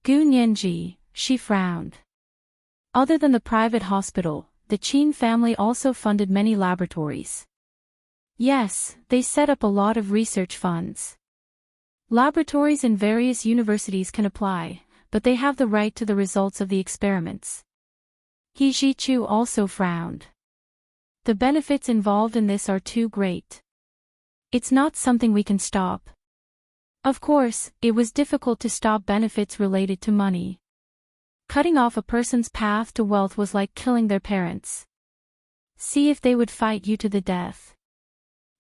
Gu Nianji, she frowned. Other than the private hospital, the Qin family also funded many laboratories. Yes, they set up a lot of research funds. Laboratories in various universities can apply, but they have the right to the results of the experiments. He Zhichu also frowned. The benefits involved in this are too great. It's not something we can stop. Of course, it was difficult to stop benefits related to money. Cutting off a person's path to wealth was like killing their parents. See if they would fight you to the death.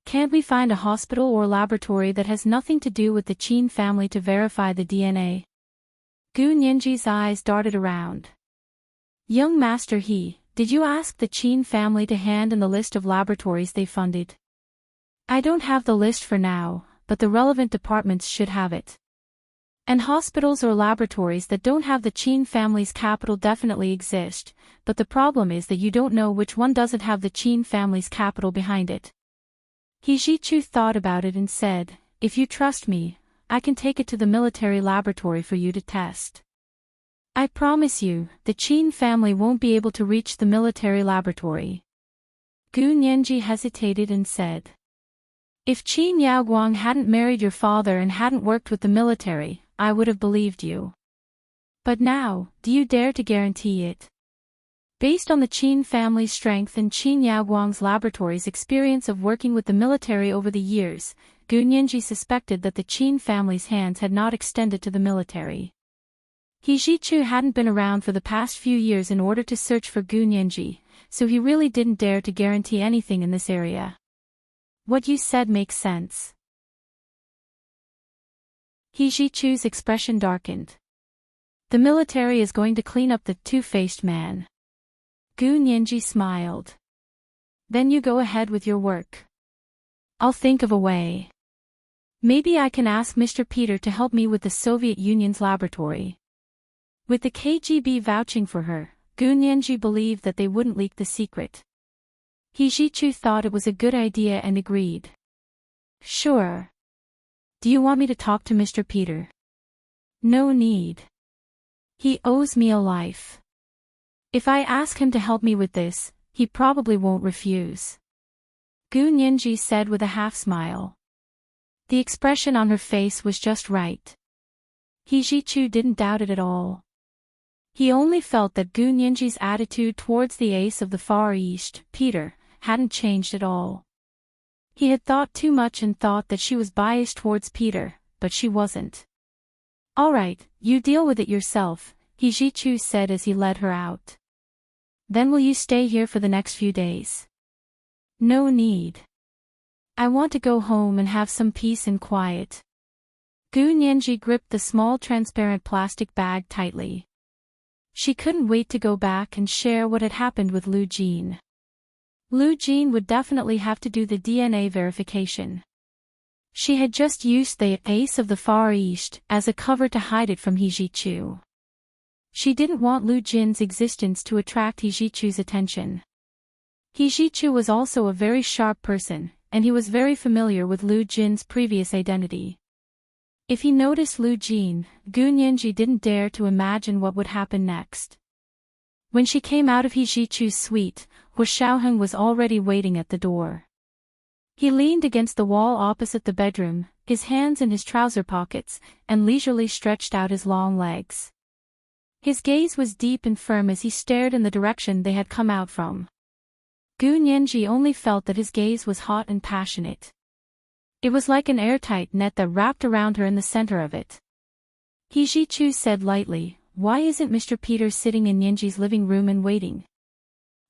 Can't we find a hospital or laboratory that has nothing to do with the Qin family to verify the DNA? Gu Nianji's eyes darted around. "Young Master He, did you ask the Qin family to hand in the list of laboratories they funded?" "I don't have the list for now, but the relevant departments should have it. And hospitals or laboratories that don't have the Qin family's capital definitely exist, but the problem is that you don't know which one doesn't have the Qin family's capital behind it." He Zhichu thought about it and said, "If you trust me, I can take it to the military laboratory for you to test. I promise you, the Qin family won't be able to reach the military laboratory." Gu Nianji hesitated and said, "If Qin Yaoguang hadn't married your father and hadn't worked with the military, I would have believed you. But now, do you dare to guarantee it?" Based on the Qin family's strength and Qin Yaoguang's laboratory's experience of working with the military over the years, Gu Nianji suspected that the Qin family's hands had not extended to the military. He Zhichu hadn't been around for the past few years in order to search for Gu Nianji, so he really didn't dare to guarantee anything in this area. "What you said makes sense." He Zhichu's expression darkened. "The military is going to clean up the two-faced man." Gu Nianji smiled. "Then you go ahead with your work. I'll think of a way. Maybe I can ask Mr. Peter to help me with the Soviet Union's laboratory." With the KGB vouching for her, Gu Nianji believed that they wouldn't leak the secret. He Zhichu thought it was a good idea and agreed. "Sure. Do you want me to talk to Mr. Peter?" "No need. He owes me a life. If I ask him to help me with this, he probably won't refuse." Gu Nianji said with a half-smile. The expression on her face was just right. He Zhichu didn't doubt it at all. He only felt that Gu Nianji's attitude towards the ace of the Far East, Peter, hadn't changed at all. He had thought too much and thought that she was biased towards Peter, but she wasn't. "All right, you deal with it yourself," He Zhichu said as he led her out. "Then will you stay here for the next few days?" "No need. I want to go home and have some peace and quiet." Gu Nianji gripped the small transparent plastic bag tightly. She couldn't wait to go back and share what had happened with Lu Jin. Lu Jin would definitely have to do the DNA verification. She had just used the Ace of the Far East as a cover to hide it from He Zhichu. She didn't want Lu Jin's existence to attract He Zhichu's attention. He Zhichu was also a very sharp person, and he was very familiar with Lu Jin's previous identity. If he noticed Lu Jin, Gu Nianji didn't dare to imagine what would happen next. When she came out of He Jichu's suite, Hu Xiaoheng was already waiting at the door. He leaned against the wall opposite the bedroom, his hands in his trouser pockets, and leisurely stretched out his long legs. His gaze was deep and firm as he stared in the direction they had come out from. Gu Nianji only felt that his gaze was hot and passionate. It was like an airtight net that wrapped around her in the center of it. He Jichu said lightly, "Why isn't Mr. Peter sitting in Nianji's living room and waiting?"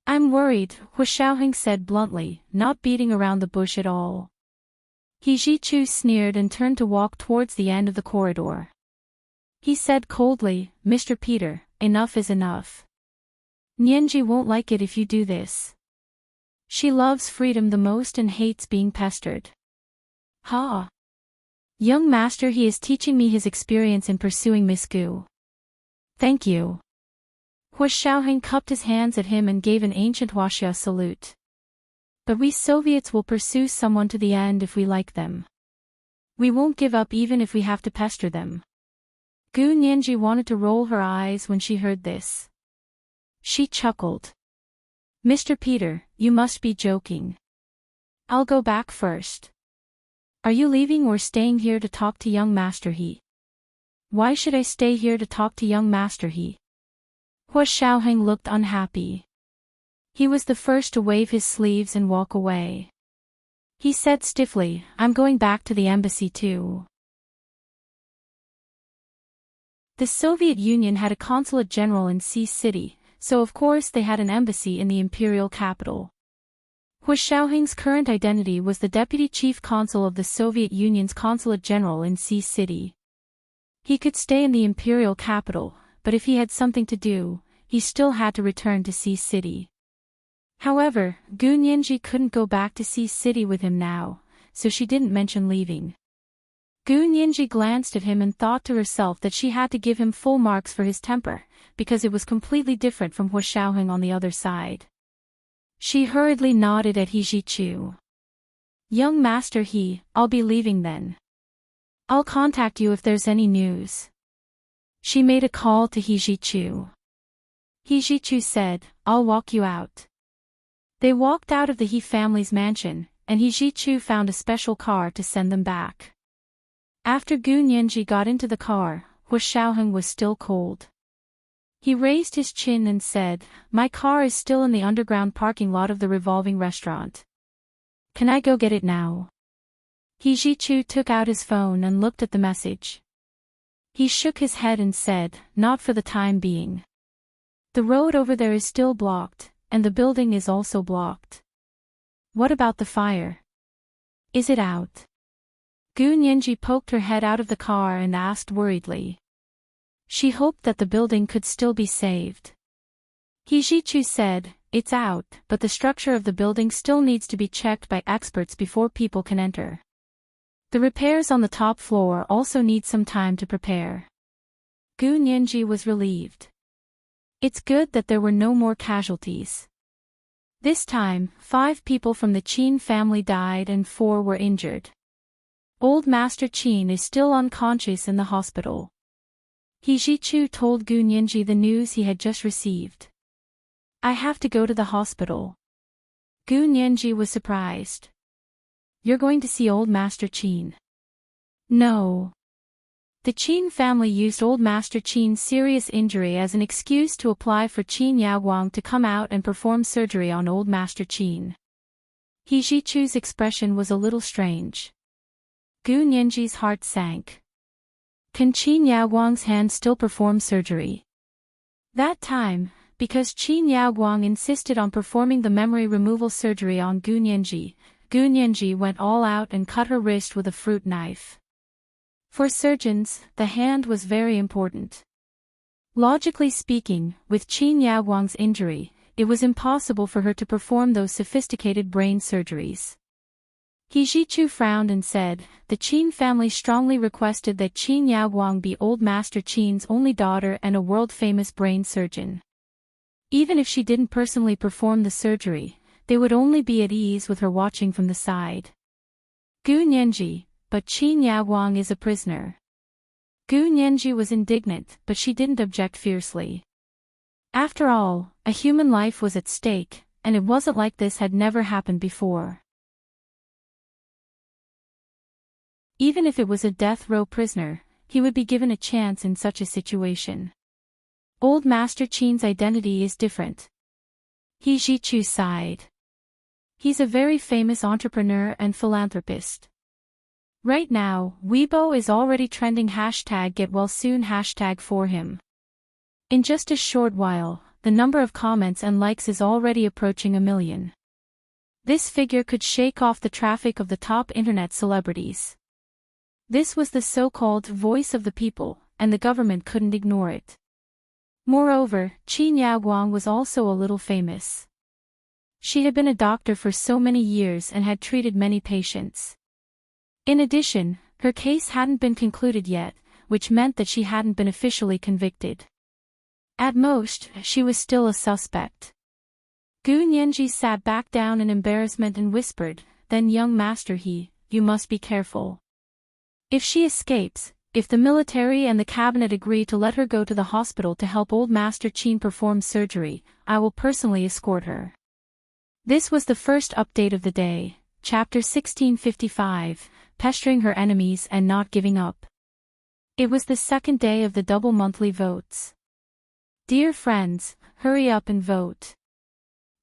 "I'm worried," Hu Xiaoheng said bluntly, not beating around the bush at all. He Jichu sneered and turned to walk towards the end of the corridor. He said coldly, "Mr. Peter, enough is enough. Nianji won't like it if you do this. She loves freedom the most and hates being pestered." "Ha! Young master, he is teaching me his experience in pursuing Miss Gu." "Thank you." Hu Xiaoheng cupped his hands at him and gave an ancient Huaxia salute. "But we Soviets will pursue someone to the end if we like them. We won't give up even if we have to pester them." Gu Nianji wanted to roll her eyes when she heard this. She chuckled. "Mr. Peter, you must be joking. I'll go back first." "Are you leaving or staying here to talk to young Master He?" "Why should I stay here to talk to young Master He?" Hu Xiaoheng looked unhappy. He was the first to wave his sleeves and walk away. He said stiffly, "I'm going back to the embassy too." The Soviet Union had a consulate general in Sea City, so of course they had an embassy in the imperial capital. Hu Xiaoheng's current identity was the deputy chief consul of the Soviet Union's consulate general in Sea City. He could stay in the imperial capital, but if he had something to do, he still had to return to Sea City. However, Gu Nianji couldn't go back to Sea City with him now, so she didn't mention leaving. Gu Nianji glanced at him and thought to herself that she had to give him full marks for his temper, because it was completely different from Hu Xiaoheng on the other side. She hurriedly nodded at He Jichu. "Young Master He, I'll be leaving then. I'll contact you if there's any news." She made a call to He Jichu. He Jichu said, "I'll walk you out." They walked out of the He family's mansion, and He Jichu found a special car to send them back. After Gu Nianji got into the car, Hu Xiaoheng was still cold. He raised his chin and said, "My car is still in the underground parking lot of the revolving restaurant. Can I go get it now?" He Jichu took out his phone and looked at the message. He shook his head and said, "Not for the time being. The road over there is still blocked, and the building is also blocked." "What about the fire? Is it out?" Gu Nianji poked her head out of the car and asked worriedly. She hoped that the building could still be saved. He Jichu said, "It's out, but the structure of the building still needs to be checked by experts before people can enter. The repairs on the top floor also need some time to prepare." Gu Nianji was relieved. It's good that there were no more casualties. This time, 5 people from the Qin family died and 4 were injured. Old Master Qin is still unconscious in the hospital. He Jichu told Gu Nianji the news he had just received. "I have to go to the hospital." Gu Nianji was surprised. "You're going to see Old Master Qin?" "No." The Qin family used Old Master Qin's serious injury as an excuse to apply for Qin Yaoguang to come out and perform surgery on Old Master Qin. He Jichu's expression was a little strange. Gu Nianji's heart sank. Can Qin Yaoguang's hand still perform surgery? That time, because Qin Yaoguang insisted on performing the memory removal surgery on Gu Nianji went all out and cut her wrist with a fruit knife. For surgeons, the hand was very important. Logically speaking, with Qin Yaoguang's injury, it was impossible for her to perform those sophisticated brain surgeries. He Jichu frowned and said, "The Qin family strongly requested that Qin Yaoguang be Old Master Qin's only daughter and a world-famous brain surgeon. Even if she didn't personally perform the surgery, they would only be at ease with her watching from the side." Gu Nianji, "But Qin Yaoguang is a prisoner. Gu Nianji was indignant, but she didn't object fiercely. After all, a human life was at stake, and it wasn't like this had never happened before. Even if it was a death row prisoner, he would be given a chance in such a situation. Old Master Qin's identity is different. He Jichu sighed. He's a very famous entrepreneur and philanthropist. Right now, Weibo is already trending #GetWellSoon for him. In just a short while, the number of comments and likes is already approaching 1 million. This figure could shake off the traffic of the top internet celebrities. This was the so-called voice of the people, and the government couldn't ignore it. Moreover, Qin Yaoguang was also a little famous. She had been a doctor for so many years and had treated many patients. In addition, her case hadn't been concluded yet, which meant that she hadn't been officially convicted. At most, she was still a suspect. Gu Nianji sat back down in embarrassment and whispered, "Then young master you must be careful. If she escapes, if the military and the cabinet agree to let her go to the hospital to help old Master Qin perform surgery, I will personally escort her." This was the first update of the day, chapter 1655, pestering her enemies and not giving up. It was the second day of the double monthly votes. Dear friends, hurry up and vote.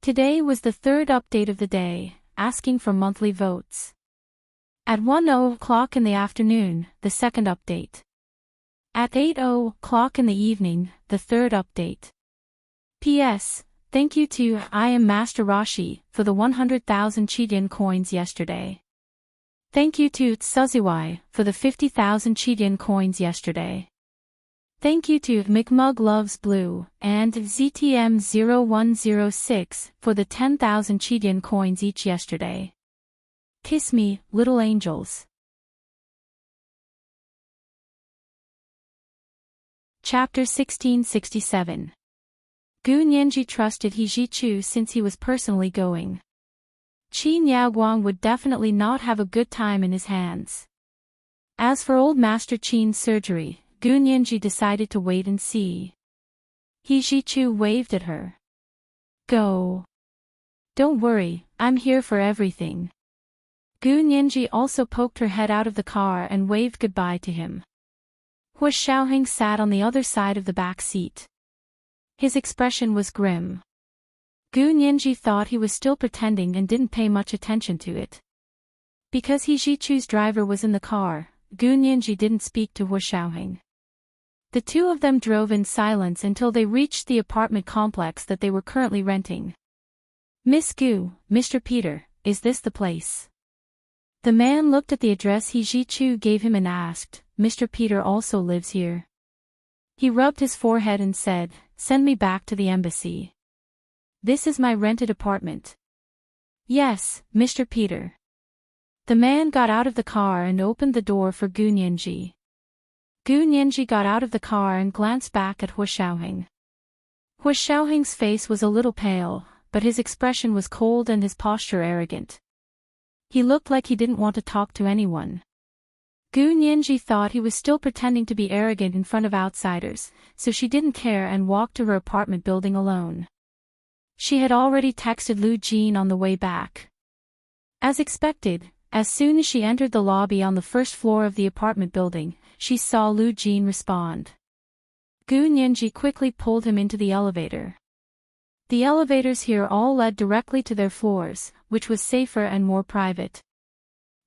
Today was the third update of the day, asking for monthly votes. At 1:00 in the afternoon, the second update. At 8:00 in the evening, the third update. P.S. Thank you to I Am Master Rashi for the 100,000 Chidian coins yesterday. Thank you to Suziwai for the 50,000 Chidian coins yesterday. Thank you to McMug Loves Blue and ZTM0106 for the 10,000 Chidian coins each yesterday. Kiss me, little angels. Chapter 1667. Gu Nianji trusted He Jichu since he was personally going. Qin Yaoguang would definitely not have a good time in his hands. As for old Master Qin's surgery, Gu Nianji decided to wait and see. He Jichu waved at her. Go. Don't worry, I'm here for everything. Gu Nianji also poked her head out of the car and waved goodbye to him. Hua Xiaoheng sat on the other side of the back seat. His expression was grim. Gu Nianji thought he was still pretending and didn't pay much attention to it. Because He Jichu's driver was in the car, Gu Nianji didn't speak to Hua Xiaoheng. The two of them drove in silence until they reached the apartment complex that they were currently renting. Miss Gu, Mr. Peter, is this the place? The man looked at the address He Jichu gave him and asked, Mr. Peter also lives here. He rubbed his forehead and said, "Send me back to the embassy. This is my rented apartment." Yes, Mr. Peter. The man got out of the car and opened the door for Gu Nianji. Gu Nianji got out of the car and glanced back at Hua Xiaoheng. Hua Xiaoheng's face was a little pale, but his expression was cold and his posture arrogant. He looked like he didn't want to talk to anyone. Gu Nianji thought he was still pretending to be arrogant in front of outsiders, so she didn't care and walked to her apartment building alone. She had already texted Lu Jin on the way back. As expected, as soon as she entered the lobby on the first floor of the apartment building, she saw Lu Jin respond. Gu Nianji quickly pulled him into the elevator. The elevators here all led directly to their floors, which was safer and more private.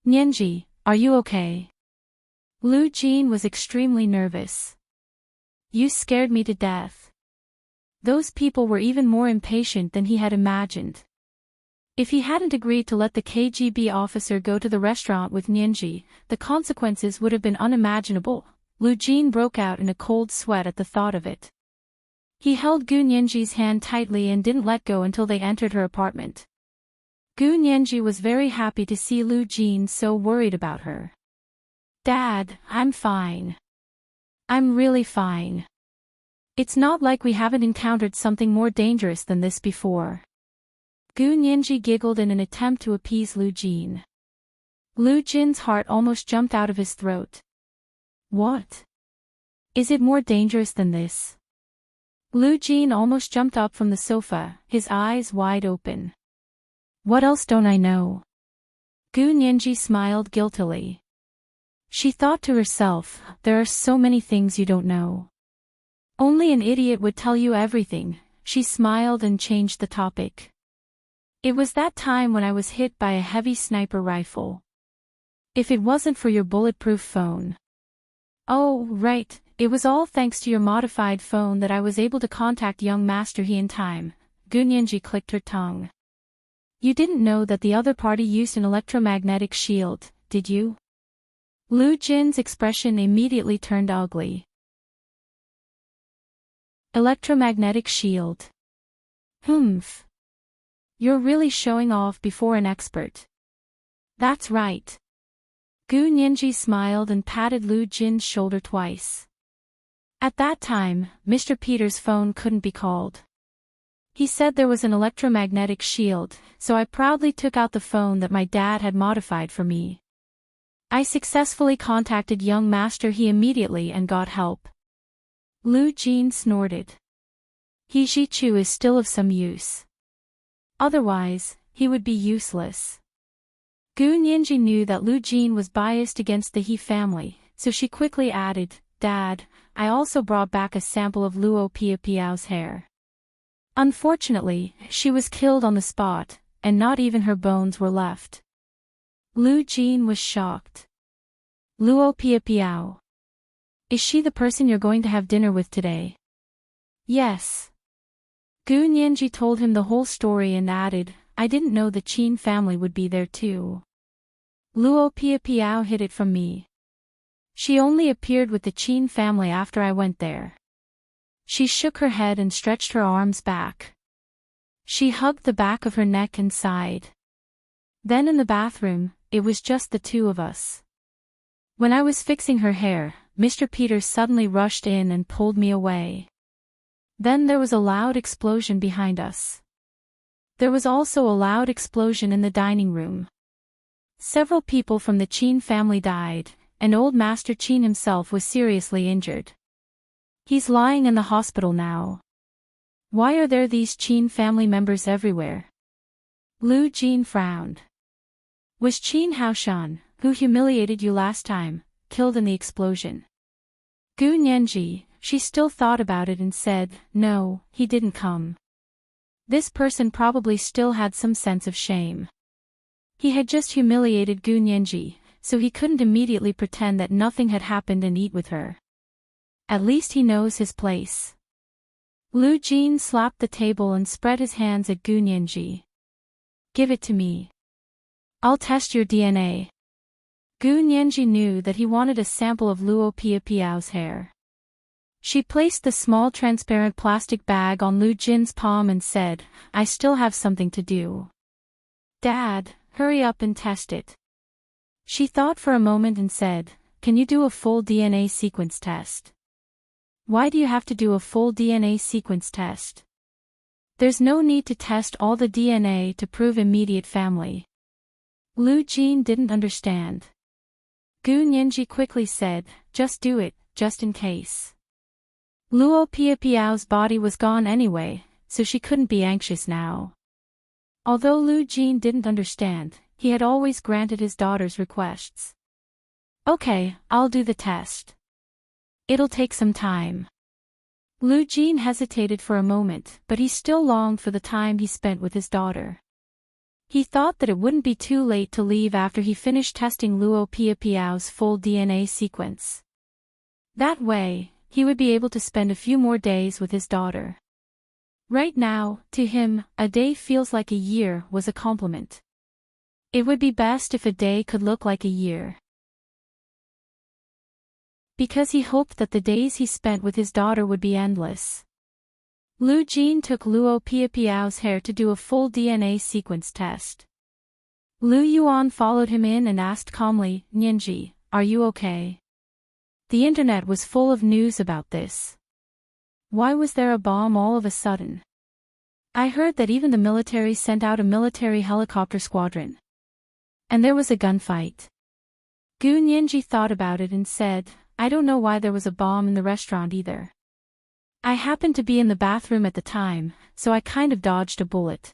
Nianji, are you okay? Lu Jin was extremely nervous. You scared me to death. Those people were even more impatient than he had imagined. If he hadn't agreed to let the KGB officer go to the restaurant with Nianji, the consequences would have been unimaginable. Lu Jin broke out in a cold sweat at the thought of it. He held Gu Nianji's hand tightly and didn't let go until they entered her apartment. Gu Nianji was very happy to see Lu Jin so worried about her. Dad, I'm fine. I'm really fine. It's not like we haven't encountered something more dangerous than this before. Gu Nianji giggled in an attempt to appease Lu Jin. Lu Jin's heart almost jumped out of his throat. What? Is it more dangerous than this? Lu Jin almost jumped up from the sofa, his eyes wide open. What else don't I know? Gu Nianji smiled guiltily. She thought to herself, there are so many things you don't know. Only an idiot would tell you everything. She smiled and changed the topic. It was that time when I was hit by a heavy sniper rifle. If it wasn't for your bulletproof phone. Oh, right, it was all thanks to your modified phone that I was able to contact young Master He in time. Gu Nianji clicked her tongue. You didn't know that the other party used an electromagnetic shield, did you? Lu Jin's expression immediately turned ugly. Electromagnetic shield. Humph. You're really showing off before an expert. That's right. Gu Nianji smiled and patted Lu Jin's shoulder twice. At that time, Mr. Peter's phone couldn't be called. He said there was an electromagnetic shield, so I proudly took out the phone that my dad had modified for me. I successfully contacted young Master He immediately and got help. Lu Jin snorted. He Jichu is still of some use. Otherwise, he would be useless. Gu Nianji knew that Lu Jin was biased against the He family, so she quickly added, Dad, I also brought back a sample of Luo Piapiao's hair. Unfortunately, she was killed on the spot, and not even her bones were left. Lu Jin was shocked. Luo Piapiao. Is she the person you're going to have dinner with today? Yes. Gu Nianji told him the whole story and added, I didn't know the Qin family would be there too. Luo Piapiao hid it from me. She only appeared with the Qin family after I went there. She shook her head and stretched her arms back. She hugged the back of her neck and sighed. Then in the bathroom, it was just the two of us. When I was fixing her hair, Mr. Peter suddenly rushed in and pulled me away. Then there was a loud explosion behind us. There was also a loud explosion in the dining room. Several people from the Qin family died, and old Master Qin himself was seriously injured. He's lying in the hospital now. Why are there these Qin family members everywhere? Lu Jin frowned. Was Qin Haoshan, who humiliated you last time, killed in the explosion? Gu Nianji, she still thought about it and said, no, he didn't come. This person probably still had some sense of shame. He had just humiliated Gu Nianji, so he couldn't immediately pretend that nothing had happened and eat with her. At least he knows his place. Lu Jin slapped the table and spread his hands at Gu Nianji. Give it to me. I'll test your DNA. Gu Nianji knew that he wanted a sample of Luo Piapiao's hair. She placed the small transparent plastic bag on Lu Jin's palm and said, I still have something to do. Dad, hurry up and test it. She thought for a moment and said, can you do a full DNA sequence test? Why do you have to do a full DNA sequence test? There's no need to test all the DNA to prove immediate family. Lu Jin didn't understand. Gu Nianji quickly said, just do it, just in case. Luo Piapiao's body was gone anyway, so she couldn't be anxious now. Although Lu Jin didn't understand, he had always granted his daughter's requests. Okay, I'll do the test. It'll take some time. Lu Jin hesitated for a moment, but he still longed for the time he spent with his daughter. He thought that it wouldn't be too late to leave after he finished testing Luo Piapiao's full DNA sequence. That way, he would be able to spend a few more days with his daughter. Right now, to him, a day feels like a year was a compliment. It would be best if a day could look like a year. Because he hoped that the days he spent with his daughter would be endless. Lu Jin took Luo Piapiao's hair to do a full DNA sequence test. Lu Yuan followed him in and asked calmly, Nianji, are you okay? The internet was full of news about this. Why was there a bomb all of a sudden? I heard that even the military sent out a military helicopter squadron. And there was a gunfight. Gu Nianji thought about it and said, I don't know why there was a bomb in the restaurant either. I happened to be in the bathroom at the time, so I kind of dodged a bullet.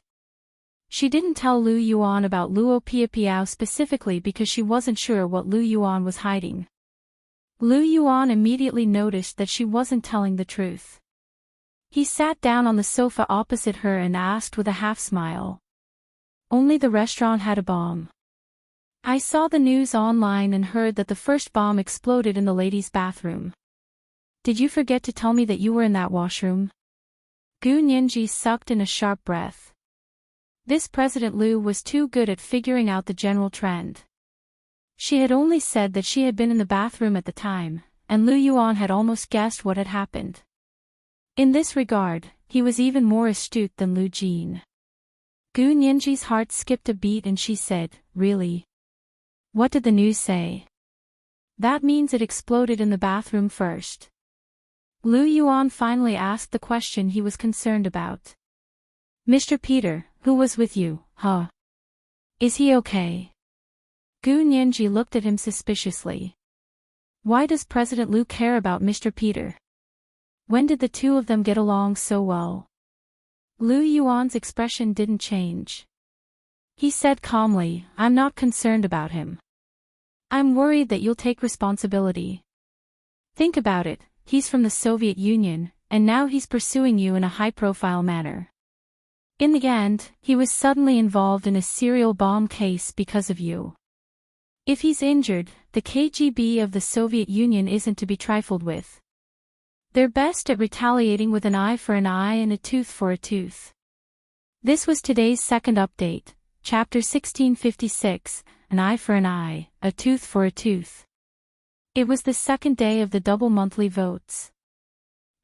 She didn't tell Lu Yuan about Luo Piapiao specifically because she wasn't sure what Lu Yuan was hiding. Lu Yuan immediately noticed that she wasn't telling the truth. He sat down on the sofa opposite her and asked with a half-smile. Only the restaurant had a bomb. I saw the news online and heard that the first bomb exploded in the ladies' bathroom. Did you forget to tell me that you were in that washroom? Gu Nianji sucked in a sharp breath. This President Lu was too good at figuring out the general trend. She had only said that she had been in the bathroom at the time, and Lu Yuan had almost guessed what had happened. In this regard, he was even more astute than Lu Jin. Gu Nianji's heart skipped a beat and she said, Really? What did the news say? That means it exploded in the bathroom first. Lu Yuan finally asked the question he was concerned about. Mr. Peter, who was with you, huh? Is he okay? Gu Nianji looked at him suspiciously. Why does President Lu care about Mr. Peter? When did the two of them get along so well? Lu Yuan's expression didn't change. He said calmly, I'm not concerned about him. I'm worried that you'll take responsibility. Think about it, he's from the Soviet Union, and now he's pursuing you in a high-profile manner. In the end, he was suddenly involved in a serial bomb case because of you. If he's injured, the KGB of the Soviet Union isn't to be trifled with. They're best at retaliating with an eye for an eye and a tooth for a tooth. This was today's second update, Chapter 1656, An Eye for an Eye, a Tooth for a Tooth. It was the second day of the double monthly votes.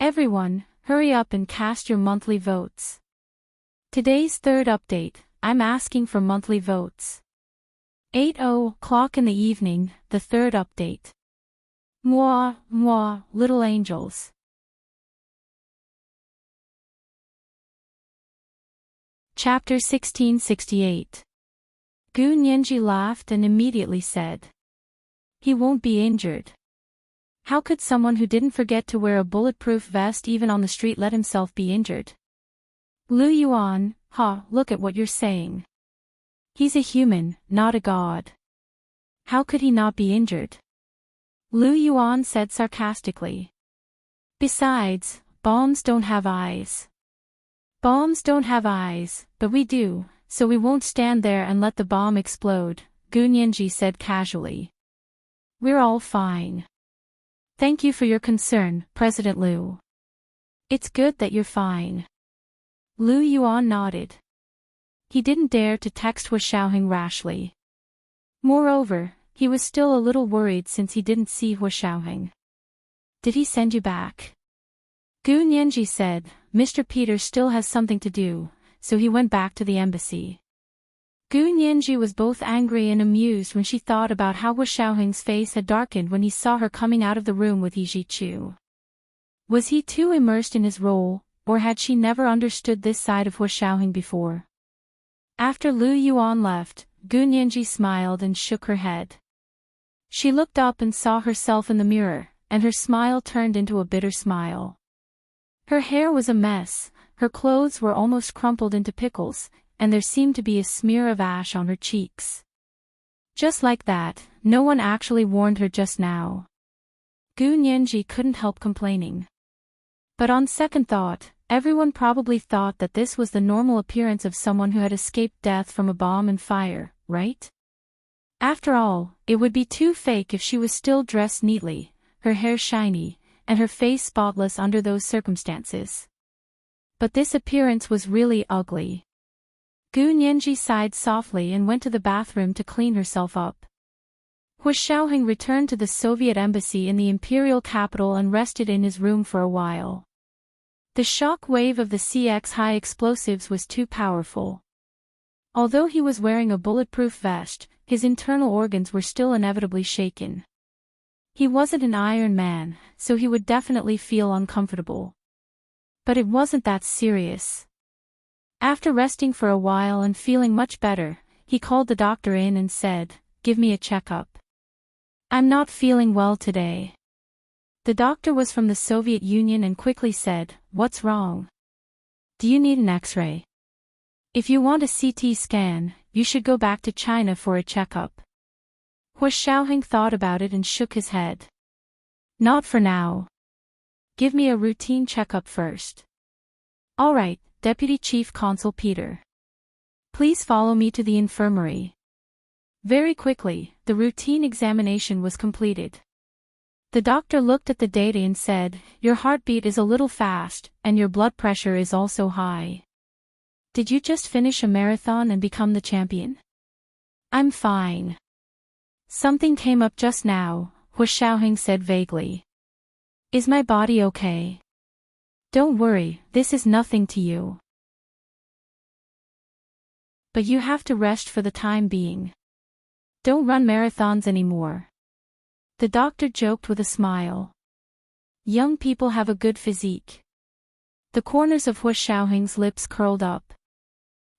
Everyone, hurry up and cast your monthly votes. Today's third update, I'm asking for monthly votes. 8:00 in the evening, the third update. Mwah, mwah, little angels. Chapter 1668. Gu Nianji laughed and immediately said. He won't be injured. How could someone who didn't forget to wear a bulletproof vest even on the street let himself be injured? Lu Yuan, look at what you're saying. He's a human, not a god. How could he not be injured? Lu Yuan said sarcastically. Besides, bombs don't have eyes. Bombs don't have eyes, but we do, so we won't stand there and let the bomb explode, Gu Nianji said casually. We're all fine. Thank you for your concern, President Lu. It's good that you're fine. Lu Yuan nodded. He didn't dare to text Hua Xiaoheng rashly. Moreover, he was still a little worried since he didn't see Hua Xiaoheng. Did he send you back? Gu Nianji said, Mr. Peter still has something to do, so he went back to the embassy. Gu Nianji was both angry and amused when she thought about how Hua Xiaoheng's face had darkened when he saw her coming out of the room with Yi Zhichu. Was he too immersed in his role, or had she never understood this side of Hua Xiaoheng before? After Lu Yuan left, Gu Nianji smiled and shook her head. She looked up and saw herself in the mirror, and her smile turned into a bitter smile. Her hair was a mess, her clothes were almost crumpled into pickles, and there seemed to be a smear of ash on her cheeks. Just like that, no one actually warned her just now. Gu Nianji couldn't help complaining. But on second thought, everyone probably thought that this was the normal appearance of someone who had escaped death from a bomb and fire, right? After all, it would be too fake if she was still dressed neatly, her hair shiny, and her face spotless under those circumstances. But this appearance was really ugly. Gu Nianji sighed softly and went to the bathroom to clean herself up. Hua Xiaoheng returned to the Soviet embassy in the imperial capital and rested in his room for a while. The shock wave of the CX high explosives was too powerful. Although he was wearing a bulletproof vest, his internal organs were still inevitably shaken. He wasn't an Iron Man, so he would definitely feel uncomfortable. But it wasn't that serious. After resting for a while and feeling much better, he called the doctor in and said, "Give me a checkup." I'm not feeling well today. The doctor was from the Soviet Union and quickly said, "What's wrong? Do you need an X-ray? If you want a CT scan, you should go back to China for a checkup." Hu Xiaoheng thought about it and shook his head. "Not for now. Give me a routine checkup first." "All right, Deputy Chief Consul Peter. Please follow me to the infirmary." Very quickly, the routine examination was completed. The doctor looked at the data and said, "Your heartbeat is a little fast, and your blood pressure is also high. Did you just finish a marathon and become the champion?" "I'm fine. Something came up just now," Hu Xiaoheng said vaguely. "Is my body okay?" "Don't worry, this is nothing to you. But you have to rest for the time being. Don't run marathons anymore." The doctor joked with a smile. Young people have a good physique. The corners of Hu Xiaoheng's lips curled up.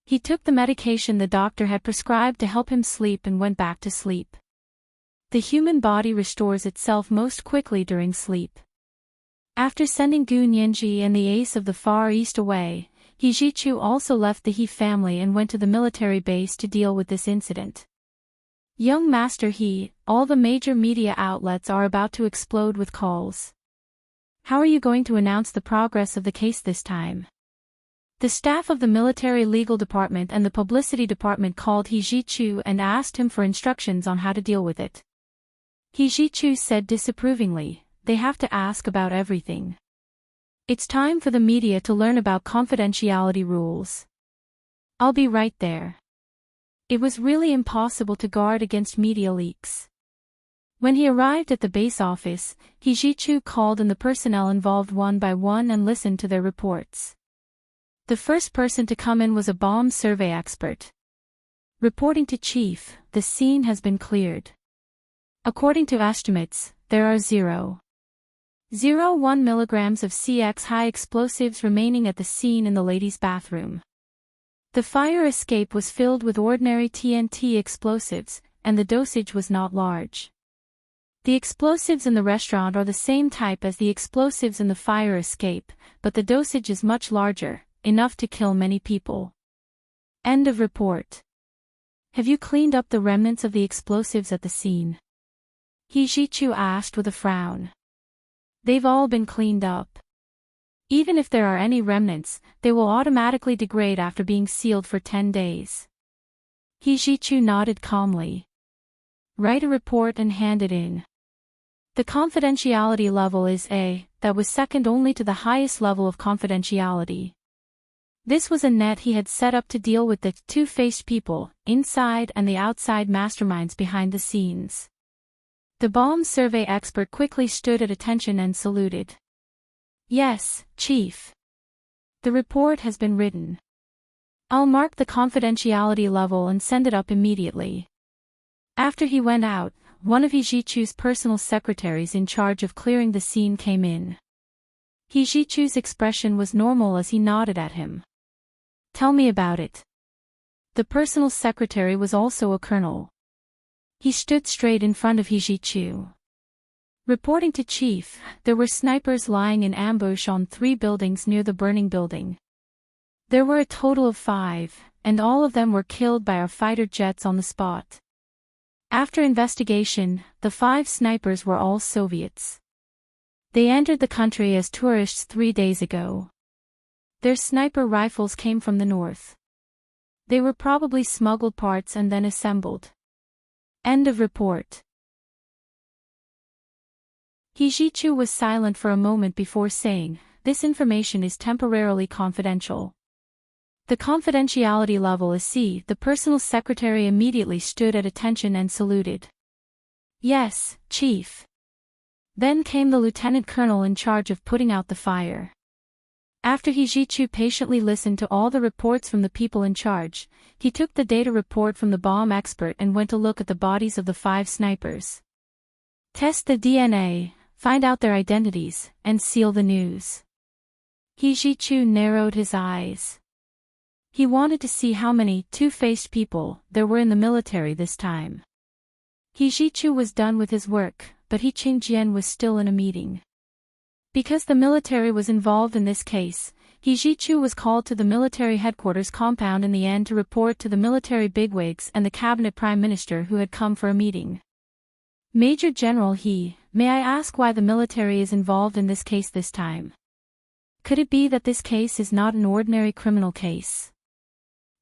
He took the medication the doctor had prescribed to help him sleep and went back to sleep. The human body restores itself most quickly during sleep. After sending Gu Nianji and the ace of the Far East away, He Zhichu also left the He family and went to the military base to deal with this incident. Young Master He, all the major media outlets are about to explode with calls. How are you going to announce the progress of the case this time? The staff of the military legal department and the publicity department called He Zhichu and asked him for instructions on how to deal with it. He Zhichu said disapprovingly, "They have to ask about everything. It's time for the media to learn about confidentiality rules. I'll be right there." It was really impossible to guard against media leaks. When he arrived at the base office, He Zhichu called in the personnel involved one by one and listened to their reports. The first person to come in was a bomb survey expert. Reporting to Chief, the scene has been cleared. According to estimates, there are 0.01 milligrams of CX high explosives remaining at the scene in the ladies' bathroom. The fire escape was filled with ordinary TNT explosives, and the dosage was not large. The explosives in the restaurant are the same type as the explosives in the fire escape, but the dosage is much larger, enough to kill many people. End of report. Have you cleaned up the remnants of the explosives at the scene? He Zhichu asked with a frown. They've all been cleaned up. Even if there are any remnants, they will automatically degrade after being sealed for 10 days. He Zhichu nodded calmly. Write a report and hand it in. The confidentiality level is A, that was second only to the highest level of confidentiality. This was a net he had set up to deal with the two-faced people, inside and the outside masterminds behind the scenes. The bomb survey expert quickly stood at attention and saluted. Yes, Chief. The report has been written. I'll mark the confidentiality level and send it up immediately. After he went out, one of He Zhichu's personal secretaries in charge of clearing the scene came in. He Zhichu's expression was normal as he nodded at him. Tell me about it. The personal secretary was also a colonel. He stood straight in front of He Zhichu. Reporting to Chief, there were snipers lying in ambush on 3 buildings near the burning building. There were a total of 5, and all of them were killed by our fighter jets on the spot. After investigation, the 5 snipers were all Soviets. They entered the country as tourists 3 days ago. Their sniper rifles came from the north. They were probably smuggled parts and then assembled. End of report. He Zhichu was silent for a moment before saying, "This information is temporarily confidential." The confidentiality level is C. The personal secretary immediately stood at attention and saluted. Yes, Chief. Then came the lieutenant colonel in charge of putting out the fire. After He Zhichu patiently listened to all the reports from the people in charge, he took the data report from the bomb expert and went to look at the bodies of the 5 snipers. Test the DNA, find out their identities, and seal the news. He Zhichu narrowed his eyes. He wanted to see how many two-faced people there were in the military this time. He Jichu was done with his work, but He Qingjian was still in a meeting. Because the military was involved in this case, He Jichu was called to the military headquarters compound in the end to report to the military bigwigs and the cabinet prime minister who had come for a meeting. Major General He, may I ask why the military is involved in this case this time? Could it be that this case is not an ordinary criminal case?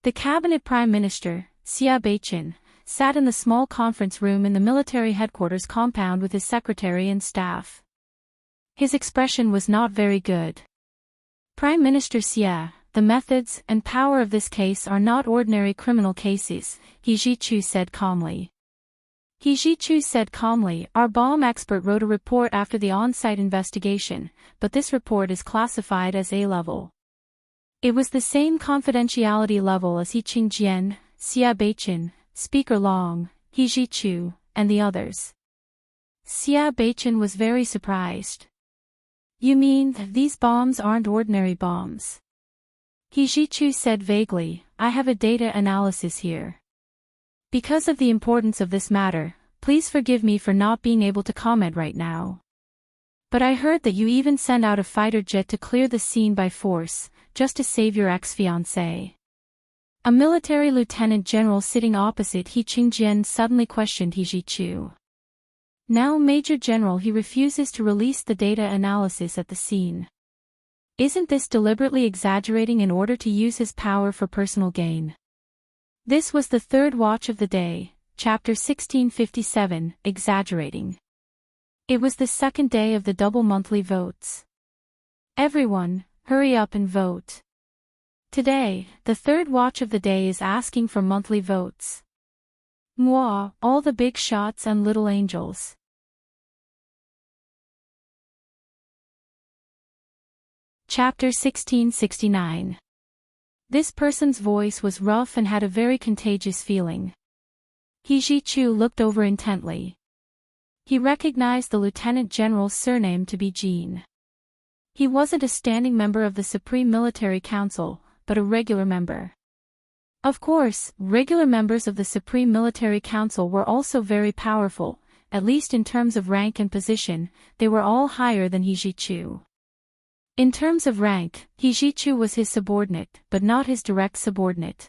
The cabinet prime minister, Xia Beiqin, sat in the small conference room in the military headquarters compound with his secretary and staff. His expression was not very good. Prime Minister Xia, the methods and power of this case are not ordinary criminal cases, He Jichu said calmly. He Jichu said calmly, our bomb expert wrote a report after the on-site investigation, but this report is classified as A-level. It was the same confidentiality level as He Qingjian, Xia Beiqin, Speaker Long, He Jichu, and the others. Xia Beiqin was very surprised. You mean that these bombs aren't ordinary bombs? He Jichu said vaguely, I have a data analysis here. Because of the importance of this matter, please forgive me for not being able to comment right now. But I heard that you even sent out a fighter jet to clear the scene by force, just to save your ex-fiancé. A military lieutenant general sitting opposite He Qingjian suddenly questioned He Jichu. Now Major General He refuses to release the data analysis at the scene. Isn't this deliberately exaggerating in order to use his power for personal gain? This was the third watch of the day, chapter 1657, exaggerating. It was the second day of the double monthly votes. Everyone, hurry up and vote. Today, the third watch of the day is asking for monthly votes. Moi, all the big shots and little angels. Chapter 1669. This person's voice was rough and had a very contagious feeling. He Jichu looked over intently. He recognized the lieutenant general's surname to be Jean. He wasn't a standing member of the Supreme Military Council, but a regular member. Of course, regular members of the Supreme Military Council were also very powerful, at least in terms of rank and position, they were all higher than He Jichu. In terms of rank, He Jichu was his subordinate, but not his direct subordinate.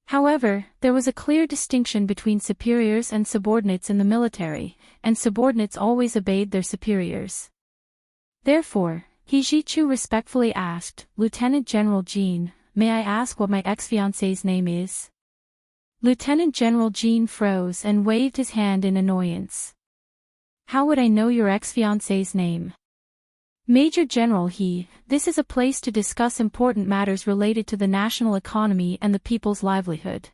However, there was a clear distinction between superiors and subordinates in the military, and subordinates always obeyed their superiors. Therefore, He Jichu respectfully asked, Lieutenant General Jean, may I ask what my ex-fiancé's name is? Lieutenant General Jean froze and waved his hand in annoyance. How would I know your ex-fiancé's name? Major General He, this is a place to discuss important matters related to the national economy and the people's livelihood.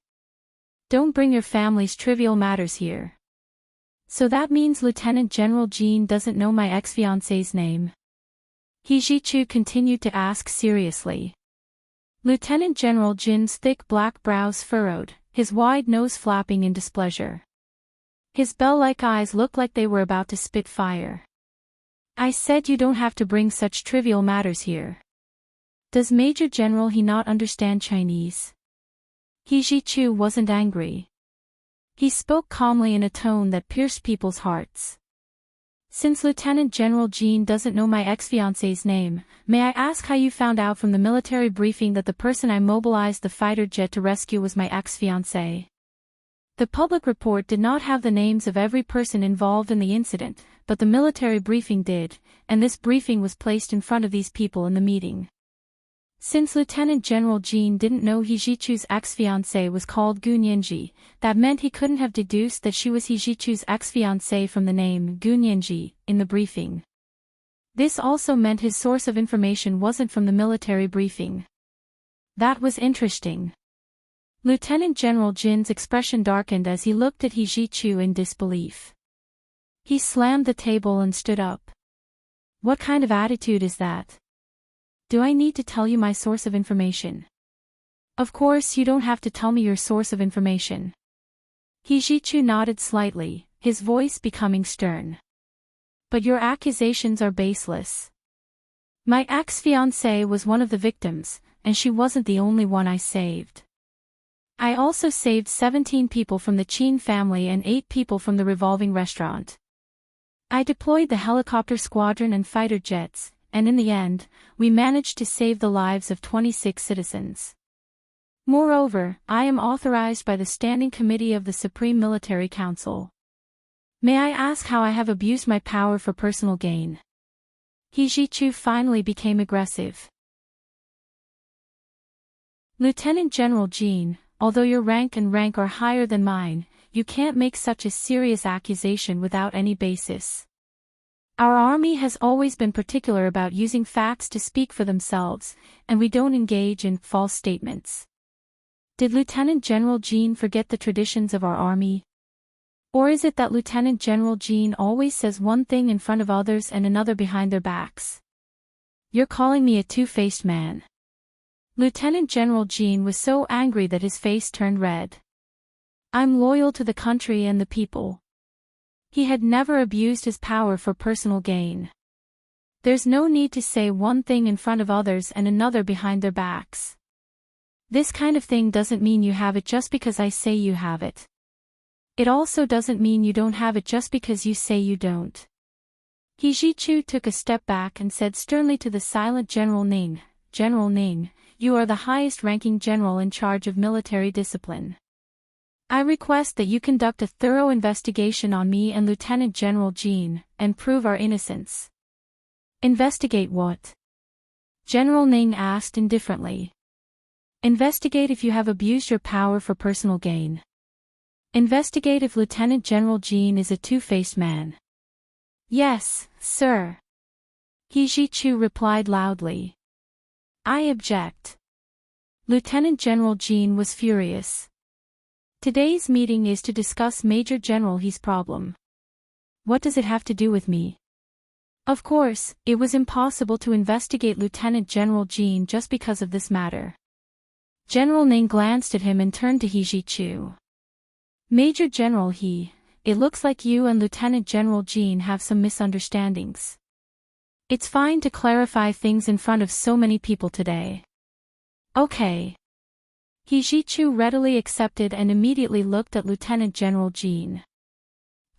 Don't bring your family's trivial matters here. So that means Lieutenant General Jean doesn't know my ex-fiancé's name? He Jichu continued to ask seriously. Lieutenant General Jin's thick black brows furrowed, his wide nose flapping in displeasure. His bell-like eyes looked like they were about to spit fire. I said you don't have to bring such trivial matters here. Does Major General He not understand Chinese? He Jichu wasn't angry. He spoke calmly in a tone that pierced people's hearts. Since Lieutenant General Jean doesn't know my ex-fiancé's name, may I ask how you found out from the military briefing that the person I mobilized the fighter jet to rescue was my ex-fiancé? The public report did not have the names of every person involved in the incident, but the military briefing did, and this briefing was placed in front of these people in the meeting. Since Lieutenant General Jean didn't know He Jichu's ex-fiancée was called Gu Nianji, that meant he couldn't have deduced that she was He Jichu's ex-fiancée from the name Gu Nianji in the briefing. This also meant his source of information wasn't from the military briefing. That was interesting. Lieutenant General Jin's expression darkened as he looked at He Jichu in disbelief. He slammed the table and stood up. What kind of attitude is that? Do I need to tell you my source of information? Of course you don't have to tell me your source of information. He Jichu nodded slightly, his voice becoming stern. But your accusations are baseless. My ex-fiancée was one of the victims, and she wasn't the only one I saved. I also saved 17 people from the Qin family and 8 people from the revolving restaurant. I deployed the helicopter squadron and fighter jets, and in the end, we managed to save the lives of 26 citizens. Moreover, I am authorized by the Standing Committee of the Supreme Military Council. May I ask how I have abused my power for personal gain? He Ji-chu finally became aggressive. Lieutenant General Jean, although your rank are higher than mine, you can't make such a serious accusation without any basis. Our army has always been particular about using facts to speak for themselves, and we don't engage in false statements. Did Lieutenant General Jean forget the traditions of our army? Or is it that Lieutenant General Jean always says one thing in front of others and another behind their backs? You're calling me a two-faced man. Lieutenant General Jean was so angry that his face turned red. I'm loyal to the country and the people. He had never abused his power for personal gain. There's no need to say one thing in front of others and another behind their backs. This kind of thing doesn't mean you have it just because I say you have it. It also doesn't mean you don't have it just because you say you don't. He Ji-chu took a step back and said sternly to the silent General Ning, General Ning, you are the highest-ranking general in charge of military discipline. I request that you conduct a thorough investigation on me and Lieutenant General Jean, and prove our innocence. Investigate what? General Ning asked indifferently. Investigate if you have abused your power for personal gain. Investigate if Lieutenant General Jean is a two-faced man. Yes, sir. He Ji-chu replied loudly. I object. Lieutenant General Jean was furious. Today's meeting is to discuss Major General He's problem. What does it have to do with me? Of course, it was impossible to investigate Lieutenant General Jean just because of this matter. General Ning glanced at him and turned to He Ji-chu. Major General He, it looks like you and Lieutenant General Jean have some misunderstandings. It's fine to clarify things in front of so many people today. Okay. He Ji-chu readily accepted and immediately looked at Lieutenant General Jean.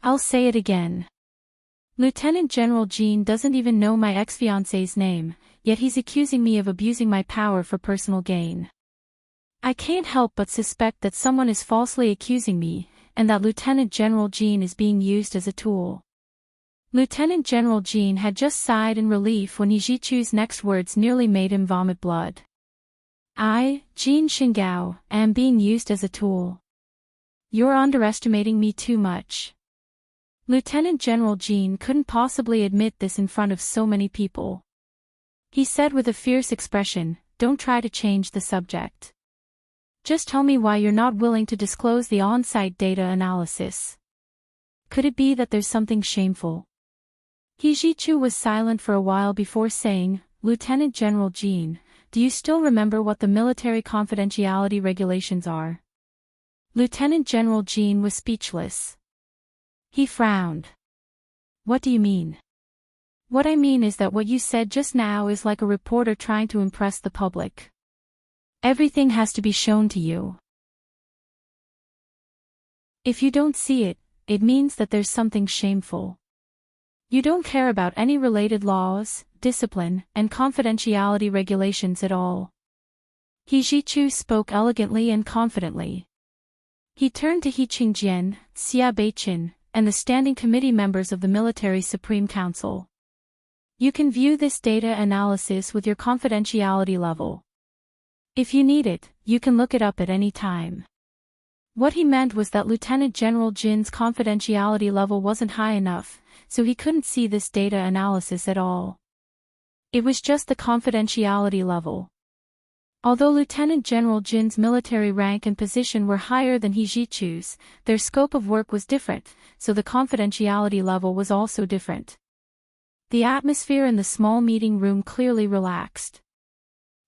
I'll say it again. Lieutenant General Jean doesn't even know my ex-fiancé's name, yet he's accusing me of abusing my power for personal gain. I can't help but suspect that someone is falsely accusing me, and that Lieutenant General Jean is being used as a tool. Lieutenant General Jean had just sighed in relief when He Ji-chu's next words nearly made him vomit blood. I, Jean Xingao, am being used as a tool. You're underestimating me too much. Lieutenant General Jean couldn't possibly admit this in front of so many people. He said with a fierce expression, don't try to change the subject. Just tell me why you're not willing to disclose the on-site data analysis. Could it be that there's something shameful? He Ji-chu was silent for a while before saying, Lieutenant General Jean, do you still remember what the military confidentiality regulations are? Lieutenant General Jean was speechless. He frowned. What do you mean? What I mean is that what you said just now is like a reporter trying to impress the public. Everything has to be shown to you. If you don't see it, it means that there's something shameful. You don't care about any related laws, discipline, and confidentiality regulations at all. He Ji-chu spoke elegantly and confidently. He turned to He Qingjian, Xia Beiqin, and the Standing Committee members of the Military Supreme Council. You can view this data analysis with your confidentiality level. If you need it, you can look it up at any time. What he meant was that Lieutenant General Jin's confidentiality level wasn't high enough, so he couldn't see this data analysis at all. It was just the confidentiality level. Although Lieutenant General Jin's military rank and position were higher than He Ji-chu's, their scope of work was different, so the confidentiality level was also different. The atmosphere in the small meeting room clearly relaxed.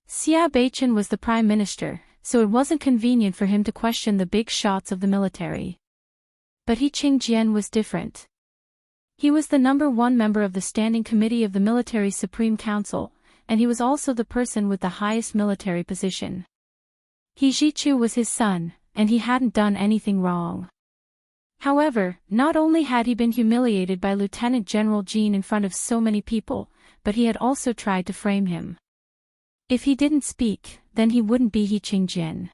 Xia Beiqin was the prime minister, so it wasn't convenient for him to question the big shots of the military. But He Qingjian was different. He was the #1 member of the Standing Committee of the Military Supreme Council, and he was also the person with the highest military position. He Ji-chu was his son, and he hadn't done anything wrong. However, not only had he been humiliated by Lieutenant General Jean in front of so many people, but he had also tried to frame him. If he didn't speak, then he wouldn't be He Qingjian.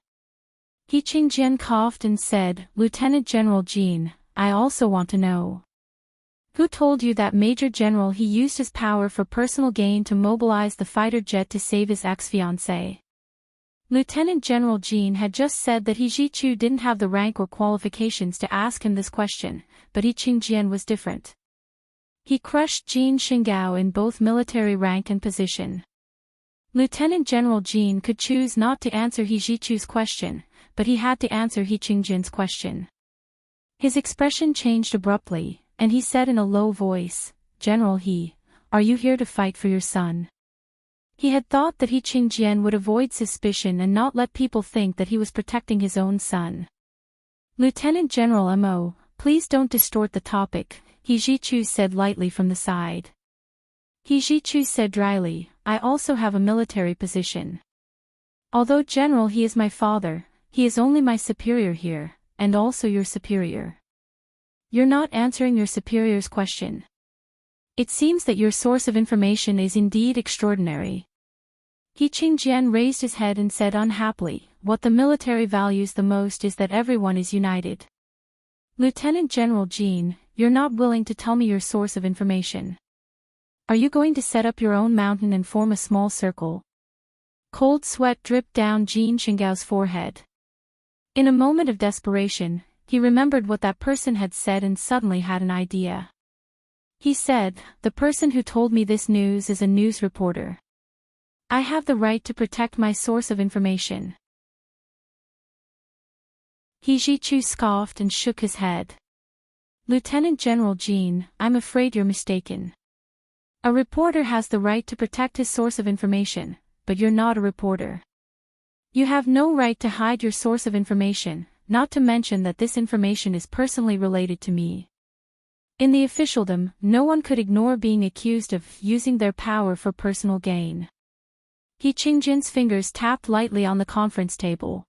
He Qingjian coughed and said, "Lieutenant General Jean, I also want to know. Who told you that Major General he used his power for personal gain to mobilize the fighter jet to save his ex-fiancée?" Lieutenant General Jean had just said that He Jichu didn't have the rank or qualifications to ask him this question, but He Qingjian was different. He crushed Jean Xingao in both military rank and position. Lieutenant General Jean could choose not to answer He Jichu's question, but he had to answer He Qingjian's question. His expression changed abruptly, and he said in a low voice, "General He, are you here to fight for your son?" He had thought that He Qingjian would avoid suspicion and not let people think that he was protecting his own son. "Lieutenant General Mo, please don't distort the topic," He Jichu said lightly from the side. He Jichu said dryly, "I also have a military position. Although General He is my father, he is only my superior here, and also your superior. You're not answering your superior's question. It seems that your source of information is indeed extraordinary." He Qingjian raised his head and said unhappily, "What the military values the most is that everyone is united. Lieutenant General Jean, you're not willing to tell me your source of information. Are you going to set up your own mountain and form a small circle?" Cold sweat dripped down Jean Xingao's forehead. In a moment of desperation, he remembered what that person had said and suddenly had an idea. He said, "The person who told me this news is a news reporter. I have the right to protect my source of information." He Jichu scoffed and shook his head. "Lieutenant General Jean, I'm afraid you're mistaken. A reporter has the right to protect his source of information, but you're not a reporter. You have no right to hide your source of information, not to mention that this information is personally related to me. In the officialdom, no one could ignore being accused of using their power for personal gain." He Qingjian's fingers tapped lightly on the conference table.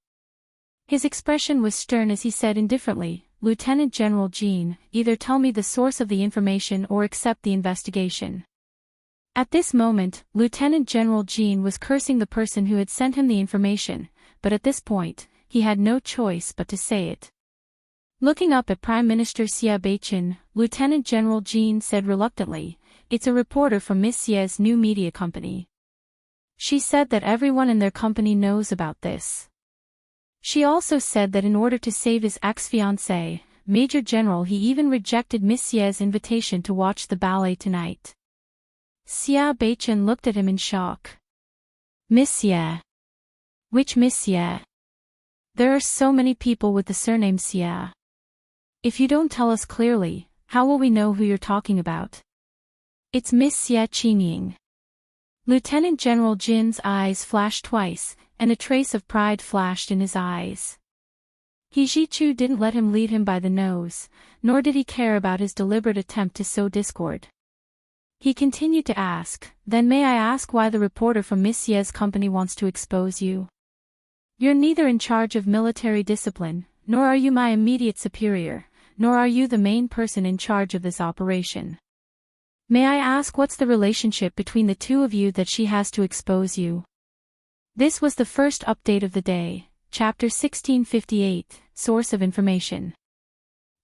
His expression was stern as he said indifferently, "Lieutenant General Jean, either tell me the source of the information or accept the investigation." At this moment, Lieutenant General Jean was cursing the person who had sent him the information, but at this point, he had no choice but to say it. Looking up at Prime Minister Xia Beichen, Lieutenant General Jean said reluctantly, "It's a reporter from Miss Xia's new media company. She said that everyone in their company knows about this. She also said that in order to save his ex-fiancée, Major General he even rejected Miss Xia's invitation to watch the ballet tonight." Xia Beichen looked at him in shock. "Miss Xia? Which Miss Xia? There are so many people with the surname Xia. If you don't tell us clearly, how will we know who you're talking about?" "It's Miss Xia Qingying." Lieutenant General Jin's eyes flashed twice, and a trace of pride flashed in his eyes. He Jichu didn't let him lead him by the nose, nor did he care about his deliberate attempt to sow discord. He continued to ask, "Then may I ask why the reporter from Miss Xia's company wants to expose you? You're neither in charge of military discipline, nor are you my immediate superior, nor are you the main person in charge of this operation. May I ask what's the relationship between the two of you that she has to expose you?" This was the first update of the day, Chapter 1658, Source of Information.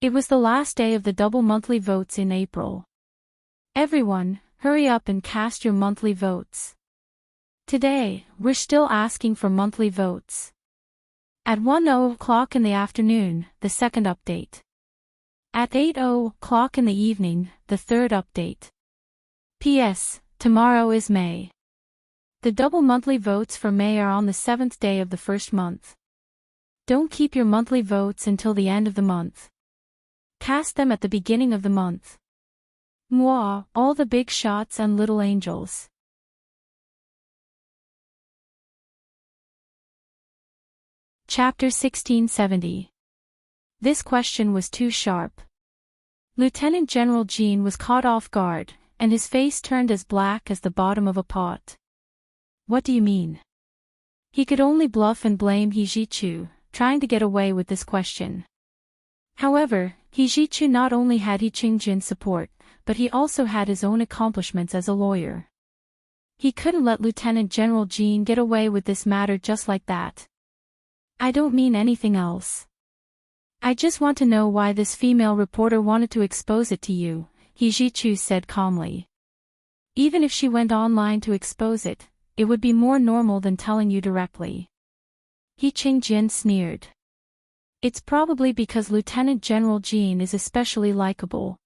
It was the last day of the double monthly votes in April. Everyone, hurry up and cast your monthly votes. Today, we're still asking for monthly votes. At 1:00 in the afternoon, the second update. At 8:00 in the evening, the third update. P.S. Tomorrow is May. The double monthly votes for May are on the 7th day of the first month. Don't keep your monthly votes until the end of the month. Cast them at the beginning of the month. Mwah, all the big shots and little angels. Chapter 1670. This question was too sharp. Lieutenant General Jean was caught off guard, and his face turned as black as the bottom of a pot. "What do you mean?" He could only bluff and blame He Jichu, trying to get away with this question. However, He Ji-chu not only had He Qingjin's support, but he also had his own accomplishments as a lawyer. He couldn't let Lieutenant General Jean get away with this matter just like that. I don't mean anything else. I just want to know why this female reporter wanted to expose it to you, He Ji-chu said calmly. Even if she went online to expose it, it would be more normal than telling you directly. He Qingjin sneered. It's probably because Lieutenant General Jean is especially likable.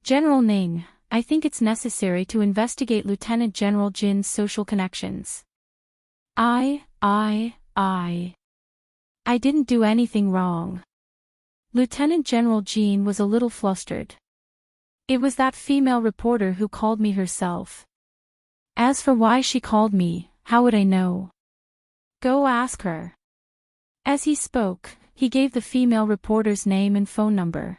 General Ning, I think it's necessary to investigate Lieutenant General Jin's social connections. I didn't do anything wrong. Lieutenant General Jean was a little flustered. It was that female reporter who called me herself. As for why she called me, how would I know? Go ask her. As he spoke, he gave the female reporter's name and phone number.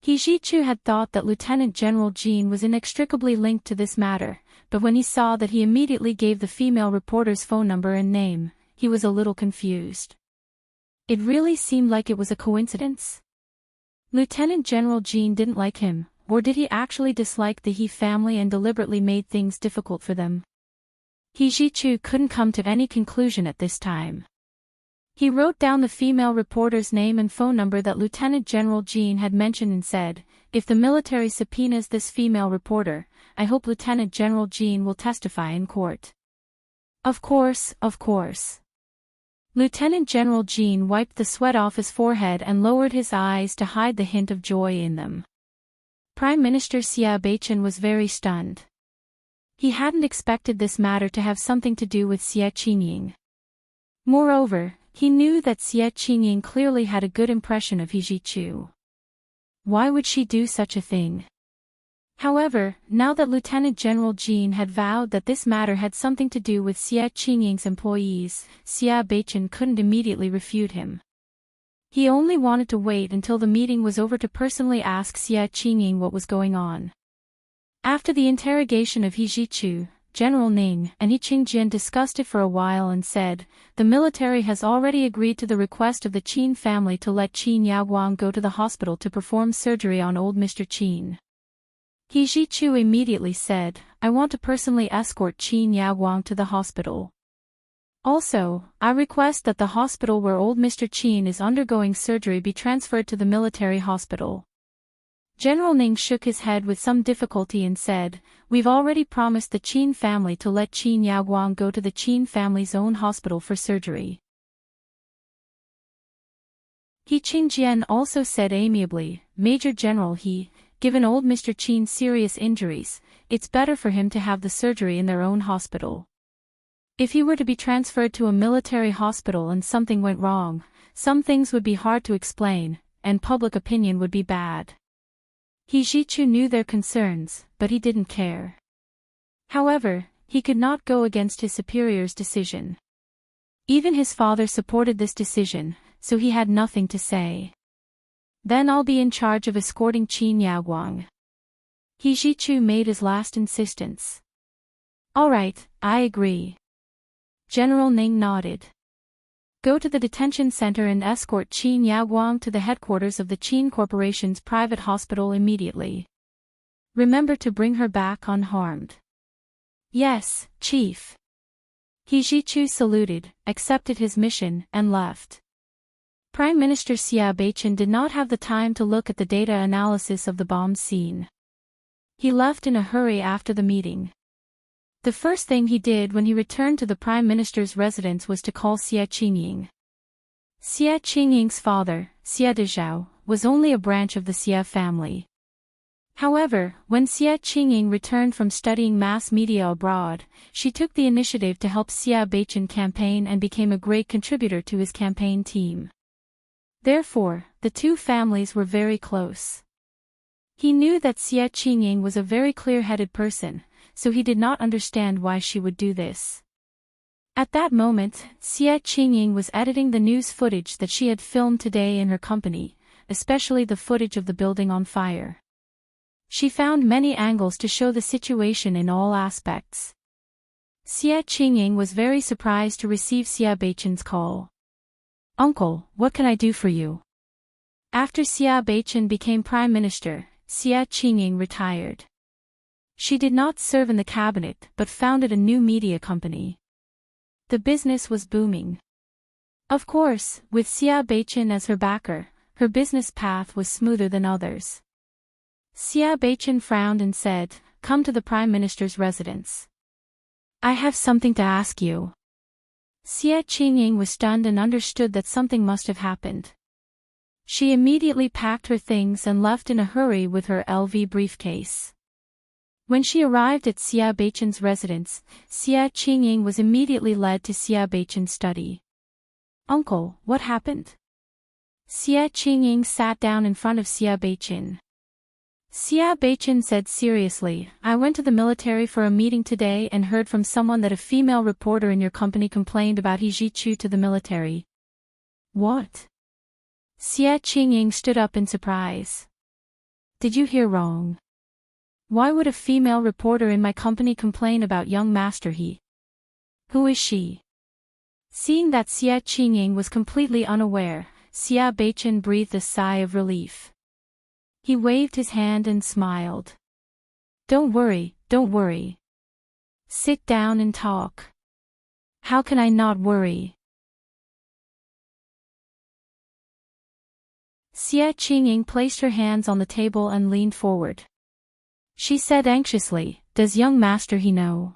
He Ji-chu had thought that Lieutenant General Jean was inextricably linked to this matter, but when he saw that he immediately gave the female reporter's phone number and name, he was a little confused. It really seemed like it was a coincidence. Lieutenant General Jean didn't like him, or did he actually dislike the He family and deliberately made things difficult for them? He Ji-chu couldn't come to any conclusion at this time. He wrote down the female reporter's name and phone number that Lieutenant General Jean had mentioned and said, "If the military subpoenas this female reporter, I hope Lieutenant General Jean will testify in court." Of course. Lieutenant General Jean wiped the sweat off his forehead and lowered his eyes to hide the hint of joy in them. Prime Minister Xia Beichen was very stunned. He hadn't expected this matter to have something to do with Xia Qingying. Moreover, he knew that Xia Qingying clearly had a good impression of He Ji-chu. Why would she do such a thing? However, now that Lieutenant General Jean had vowed that this matter had something to do with Xia Qingying's employees, Xia Beichen couldn't immediately refute him. He only wanted to wait until the meeting was over to personally ask Xia Qingying what was going on. After the interrogation of He Ji-chu, General Ning and He Qingjin discussed it for a while and said, "The military has already agreed to the request of the Qin family to let Qin Yaoguang go to the hospital to perform surgery on old Mr. Qin." He Ji-chu immediately said, "I want to personally escort Qin Yaoguang to the hospital. Also, I request that the hospital where old Mr. Qin is undergoing surgery be transferred to the military hospital." General Ning shook his head with some difficulty and said, "We've already promised the Qin family to let Qin Yaoguang go to the Qin family's own hospital for surgery." He Qingjin also said amiably, "Major General He, given old Mr. Qin's serious injuries, it's better for him to have the surgery in their own hospital. If he were to be transferred to a military hospital and something went wrong, some things would be hard to explain, and public opinion would be bad." He Ji-chu knew their concerns, but he didn't care. However, he could not go against his superior's decision. Even his father supported this decision, so he had nothing to say. "Then I'll be in charge of escorting Qin Yaoguang." He Ji-chu made his last insistence. "All right, I agree." General Ning nodded. "Go to the detention center and escort Qin Yaoguang to the headquarters of the Qin Corporation's private hospital immediately. Remember to bring her back unharmed." "Yes, Chief." He Ji-chu saluted, accepted his mission, and left. Prime Minister Xia Beichen did not have the time to look at the data analysis of the bomb scene. He left in a hurry after the meeting. The first thing he did when he returned to the Prime Minister's residence was to call Xia Qingying. Xia Qingying's father, Xia Dezhao, was only a branch of the Xia family. However, when Xia Qingying returned from studying mass media abroad, she took the initiative to help Xia Beichen campaign and became a great contributor to his campaign team. Therefore, the two families were very close. He knew that Xia Qingying was a very clear-headed person, so he did not understand why she would do this. At that moment, Xia Qingying was editing the news footage that she had filmed today in her company, especially the footage of the building on fire. She found many angles to show the situation in all aspects. Xia Qingying was very surprised to receive Xia Beichen's call. Uncle, what can I do for you? After Xia Beichen became prime minister, Xia Qingying retired. She did not serve in the cabinet but founded a new media company. The business was booming. Of course, with Xia Beichen as her backer, her business path was smoother than others. Xia Beichen frowned and said, "Come to the prime minister's residence. I have something to ask you." Xia Qingying was stunned and understood that something must have happened. She immediately packed her things and left in a hurry with her LV briefcase. When she arrived at Xia Beichen's residence, Xia Qingying was immediately led to Xia Beichen's study. "Uncle, what happened?" Xia Qingying sat down in front of Xia Beichen. Xia Beichen said seriously, "I went to the military for a meeting today and heard from someone that a female reporter in your company complained about He Zhichu to the military." "What?" Xia Qingying stood up in surprise. "Did you hear wrong? Why would a female reporter in my company complain about young Master He? Who is she?" Seeing that Xia Qingying was completely unaware, Xia Beichen breathed a sigh of relief. He waved his hand and smiled. Don't worry. Sit down and talk." "How can I not worry?" Xia Qingying placed her hands on the table and leaned forward. She said anxiously, "Does young Master He know?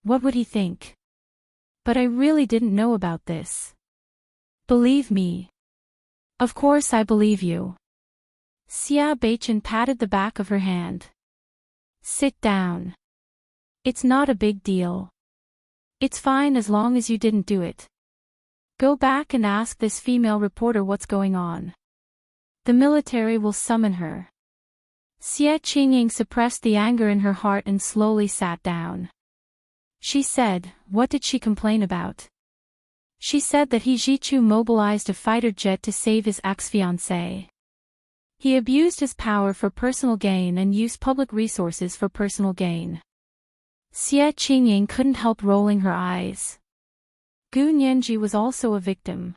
What would he think? But I really didn't know about this." "Believe me." "Of course I believe you." Xia Beichen patted the back of her hand. "Sit down. It's not a big deal. It's fine as long as you didn't do it. Go back and ask this female reporter what's going on. The military will summon her." Xia Qingying suppressed the anger in her heart and slowly sat down. She said, "What did she complain about?" She said that He Zhichu mobilized a fighter jet to save his ex-fiancée. He abused his power for personal gain and used public resources for personal gain. Xia Qingying couldn't help rolling her eyes. Gu Nianji was also a victim.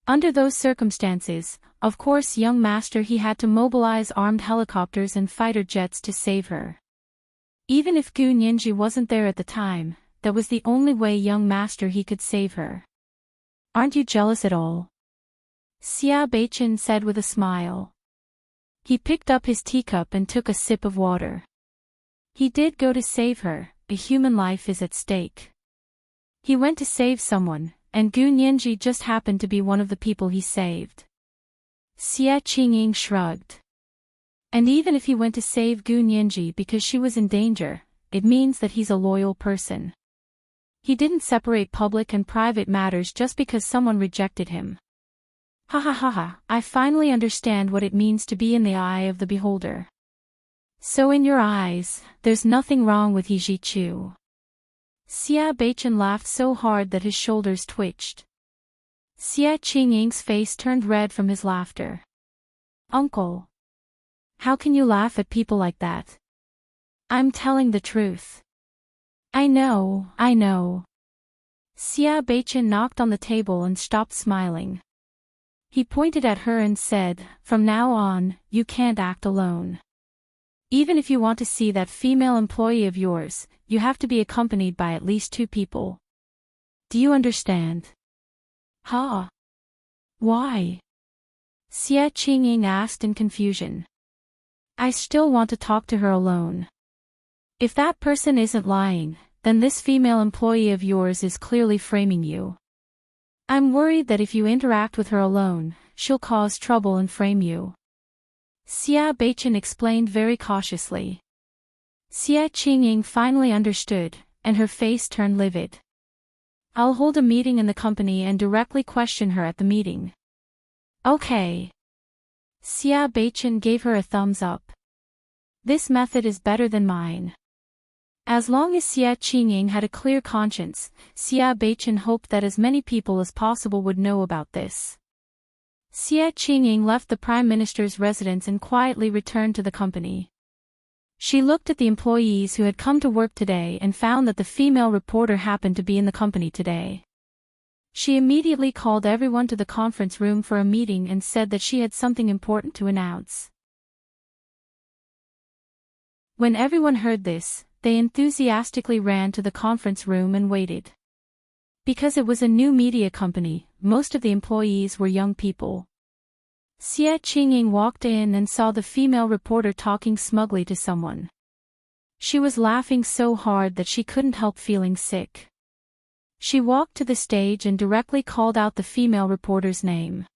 Under those circumstances, of course young Master He had to mobilize armed helicopters and fighter jets to save her. Even if Gu Nianji wasn't there at the time, that was the only way young Master He could save her. "Aren't you jealous at all?" Xia Beichen said with a smile. He picked up his teacup and took a sip of water. He did go to save her, a human life is at stake. He went to save someone, and Gu Nianji just happened to be one of the people he saved. Xia Qingying shrugged. And even if he went to save Gu Nianji because she was in danger, it means that he's a loyal person. He didn't separate public and private matters just because someone rejected him. Ha, I finally understand what it means to be in the eye of the beholder. So in your eyes, there's nothing wrong with He Zhichu. Xia Beichen laughed so hard that his shoulders twitched. Xia Qingying's face turned red from his laughter. "Uncle. How can you laugh at people like that? I'm telling the truth." I know. Xia Beichen knocked on the table and stopped smiling. He pointed at her and said, "From now on, you can't act alone. Even if you want to see that female employee of yours, you have to be accompanied by at least 2 people. Do you understand?" "Huh? Why?" Xia Qingying asked in confusion. "I still want to talk to her alone. If that person isn't lying, then this female employee of yours is clearly framing you. I'm worried that if you interact with her alone, she'll cause trouble and frame you." Xia Beichen explained very cautiously. Xia Qingying finally understood, and her face turned livid. "I'll hold a meeting in the company and directly question her at the meeting." "Okay." Xia Beichen gave her a thumbs up. "This method is better than mine." As long as Xia Qingying had a clear conscience, Xia Beichen hoped that as many people as possible would know about this. Xia Qingying left the Prime Minister's residence and quietly returned to the company. She looked at the employees who had come to work today and found that the female reporter happened to be in the company today. She immediately called everyone to the conference room for a meeting and said that she had something important to announce. When everyone heard this, they enthusiastically ran to the conference room and waited. Because it was a new media company, most of the employees were young people. Xie Qingying walked in and saw the female reporter talking smugly to someone. She was laughing so hard that she couldn't help feeling sick. She walked to the stage and directly called out the female reporter's name.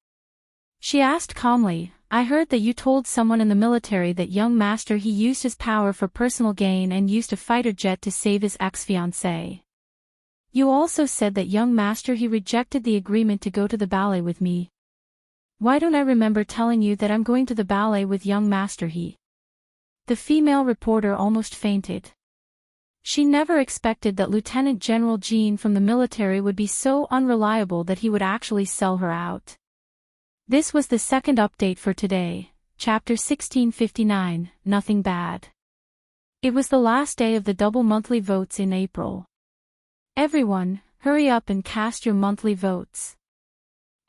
She asked calmly, "I heard that you told someone in the military that young master he used his power for personal gain and used a fighter jet to save his ex-fiancée. You also said that young master he rejected the agreement to go to the ballet with me. Why don't I remember telling you that I'm going to the ballet with young master he?" The female reporter almost fainted. She never expected that Lieutenant General Jean from the military would be so unreliable that he would actually sell her out. This was the second update for today, Chapter 1659, Nothing Bad. It was the last day of the double monthly votes in April. Everyone, hurry up and cast your monthly votes.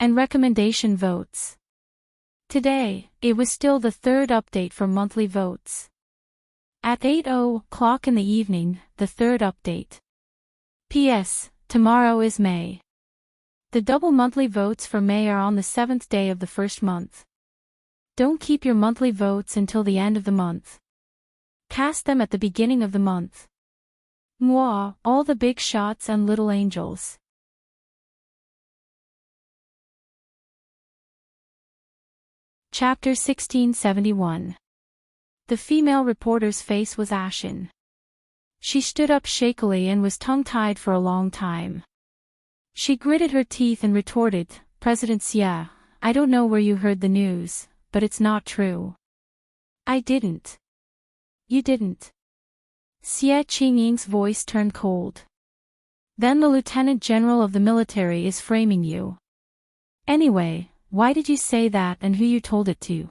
And recommendation votes. Today, it was still the third update for monthly votes. At 8:00 in the evening, the third update. P.S. Tomorrow is May. The double monthly votes for May are on the 7th day of the first month. Don't keep your monthly votes until the end of the month. Cast them at the beginning of the month. Mwah, all the big shots and little angels. Chapter 1671. The female reporter's face was ashen. She stood up shakily and was tongue-tied for a long time. She gritted her teeth and retorted, "President Xie, I don't know where you heard the news, but it's not true." "I didn't." "You didn't." Xie Qingying's voice turned cold. "Then the Lieutenant General of the military is framing you. Anyway, why did you say that and who you told it to?"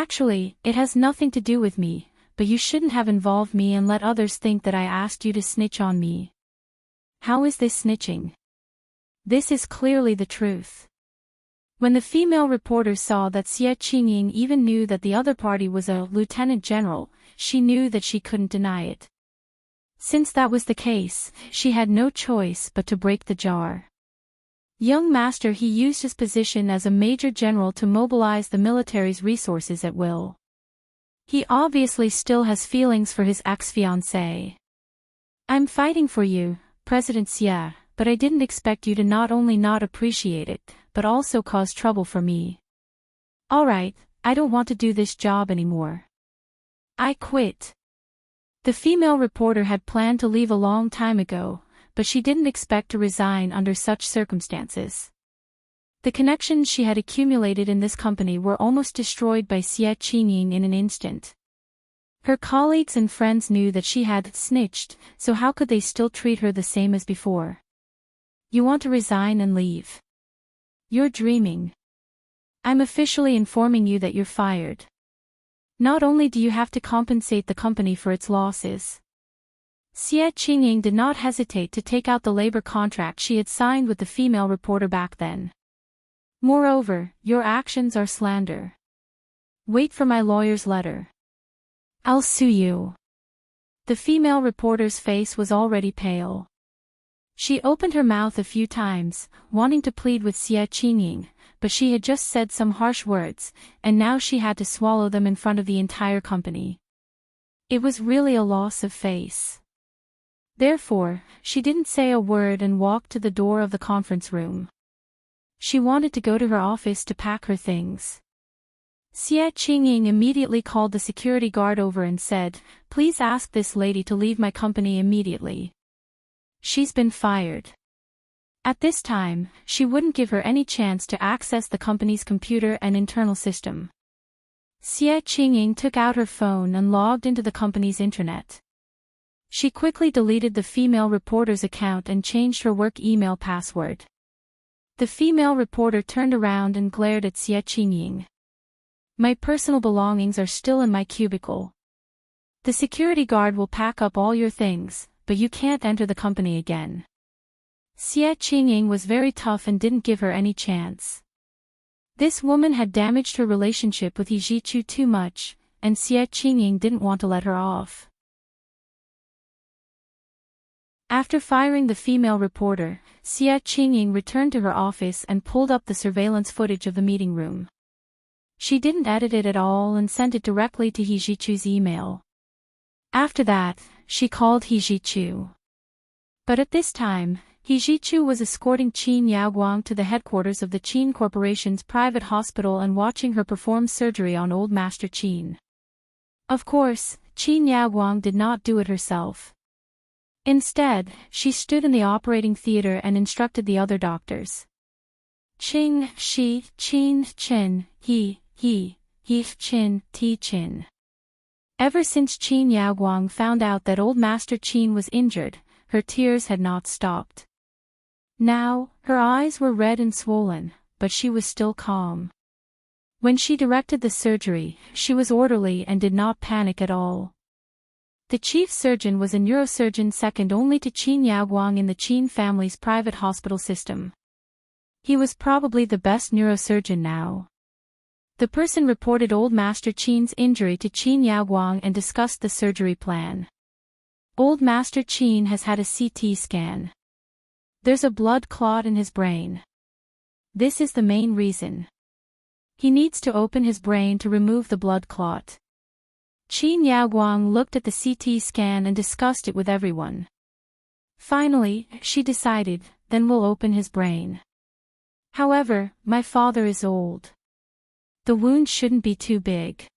"Actually, it has nothing to do with me, but you shouldn't have involved me and let others think that I asked you to snitch on me." "How is this snitching?" "This is clearly the truth." When the female reporter saw that Xie Qingying even knew that the other party was a lieutenant general, she knew that she couldn't deny it. Since that was the case, she had no choice but to break the jar. Young master he used his position as a major general to mobilize the military's resources at will. He obviously still has feelings for his ex-fiancée. "I'm fighting for you, President Xie, but I didn't expect you to not only not appreciate it, but also cause trouble for me. Alright, I don't want to do this job anymore. I quit." The female reporter had planned to leave a long time ago, but she didn't expect to resign under such circumstances. The connections she had accumulated in this company were almost destroyed by Xie Qingying in an instant. Her colleagues and friends knew that she had snitched, so how could they still treat her the same as before? "You want to resign and leave? You're dreaming. I'm officially informing you that you're fired. Not only do you have to compensate the company for its losses." Xie Qingying did not hesitate to take out the labor contract she had signed with the female reporter back then. "Moreover, your actions are slander. Wait for my lawyer's letter. I'll sue you." The female reporter's face was already pale. She opened her mouth a few times, wanting to plead with Xie Qingying, but she had just said some harsh words, and now she had to swallow them in front of the entire company. It was really a loss of face. Therefore, she didn't say a word and walked to the door of the conference room. She wanted to go to her office to pack her things. Xie Qingying immediately called the security guard over and said, "Please ask this lady to leave my company immediately. She's been fired." At this time, she wouldn't give her any chance to access the company's computer and internal system. Xie Qingying took out her phone and logged into the company's intranet. She quickly deleted the female reporter's account and changed her work email password. The female reporter turned around and glared at Xie Qingying. "My personal belongings are still in my cubicle. The security guard will pack up all your things, but you can't enter the company again." Xie Qingying was very tough and didn't give her any chance. This woman had damaged her relationship with He Zhichu too much, and Xie Qingying didn't want to let her off. After firing the female reporter, Xie Qingying returned to her office and pulled up the surveillance footage of the meeting room. She didn't edit it at all and sent it directly to He Zhichu's email. After that, she called He Zhichu. But at this time, He Zhichu was escorting Qin Yaoguang to the headquarters of the Qin Corporation's private hospital and watching her perform surgery on Old Master Qin. Of course, Qin Yaoguang did not do it herself. Instead, she stood in the operating theater and instructed the other doctors. Qing, Shi, Qin, Qin, He, Qin, Ti, Qin. Ever since Qin Yaoguang found out that Old Master Qin was injured, her tears had not stopped. Now, her eyes were red and swollen, but she was still calm. When she directed the surgery, she was orderly and did not panic at all. The chief surgeon was a neurosurgeon second only to Qin Yaoguang in the Qin family's private hospital system. He was probably the best neurosurgeon now. The person reported Old Master Qin's injury to Qin Yaoguang and discussed the surgery plan. Old Master Qin has had a CT scan. There's a blood clot in his brain. This is the main reason. He needs to open his brain to remove the blood clot. Qin Yaoguang looked at the CT scan and discussed it with everyone. Finally, she decided, then we'll open his brain. However, my father is old. The wound shouldn't be too big.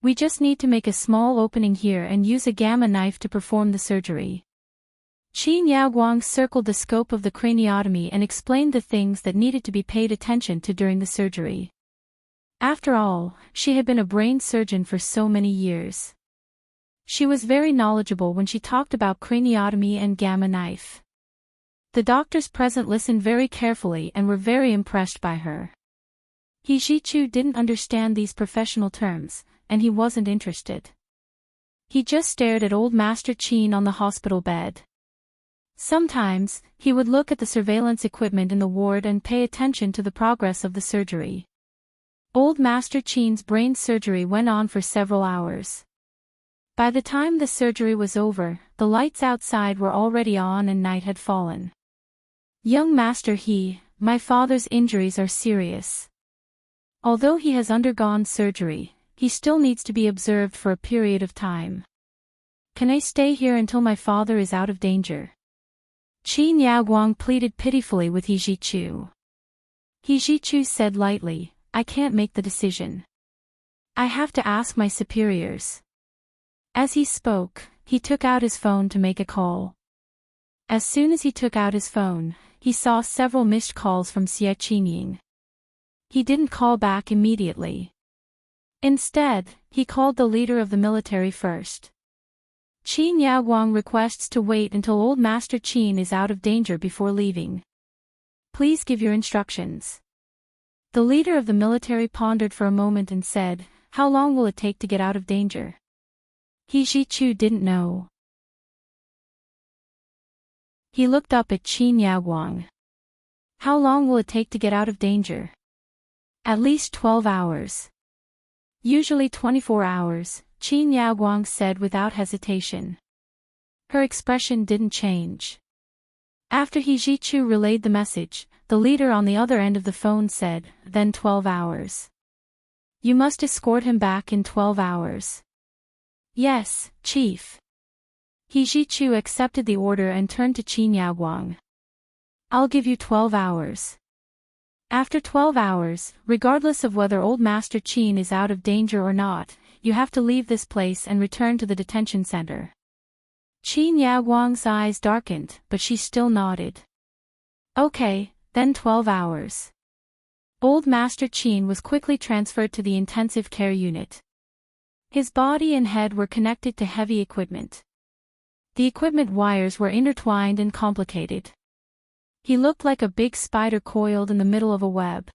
We just need to make a small opening here and use a gamma knife to perform the surgery. Qin Yaoguang circled the scope of the craniotomy and explained the things that needed to be paid attention to during the surgery. After all, she had been a brain surgeon for so many years. She was very knowledgeable when she talked about craniotomy and gamma knife. The doctors present listened very carefully and were very impressed by her. He Zhichu didn't understand these professional terms, and he wasn't interested. He just stared at Old Master Qin on the hospital bed. Sometimes, he would look at the surveillance equipment in the ward and pay attention to the progress of the surgery. Old Master Qin's brain surgery went on for several hours. By the time the surgery was over, the lights outside were already on and night had fallen. Young Master He, my father's injuries are serious. Although he has undergone surgery, he still needs to be observed for a period of time. Can I stay here until my father is out of danger? Qin Yaoguang pleaded pitifully with He Zhichu. He Zhichu said lightly, I can't make the decision. I have to ask my superiors. As he spoke, he took out his phone to make a call. As soon as he took out his phone, he saw several missed calls from Xie Qingying. He didn't call back immediately. Instead, he called the leader of the military first. Qin Yaoguang requests to wait until Old Master Qin is out of danger before leaving. Please give your instructions. The leader of the military pondered for a moment and said, How long will it take to get out of danger? He Zhichu didn't know. He looked up at Qin Yaoguang. How long will it take to get out of danger? At least 12 hours. Usually 24 hours, Qin Yaoguang said without hesitation. Her expression didn't change. After He Zhichu relayed the message, the leader on the other end of the phone said, Then 12 hours. You must escort him back in 12 hours. Yes, Chief. He Zhichu accepted the order and turned to Qin Yaoguang. I'll give you 12 hours. After 12 hours, regardless of whether Old Master Qin is out of danger or not, you have to leave this place and return to the detention center. Qin Yaoguang's eyes darkened, but she still nodded. Okay, then 12 hours. Old Master Qin was quickly transferred to the intensive care unit. His body and head were connected to heavy equipment. The equipment wires were intertwined and complicated. He looked like a big spider coiled in the middle of a web.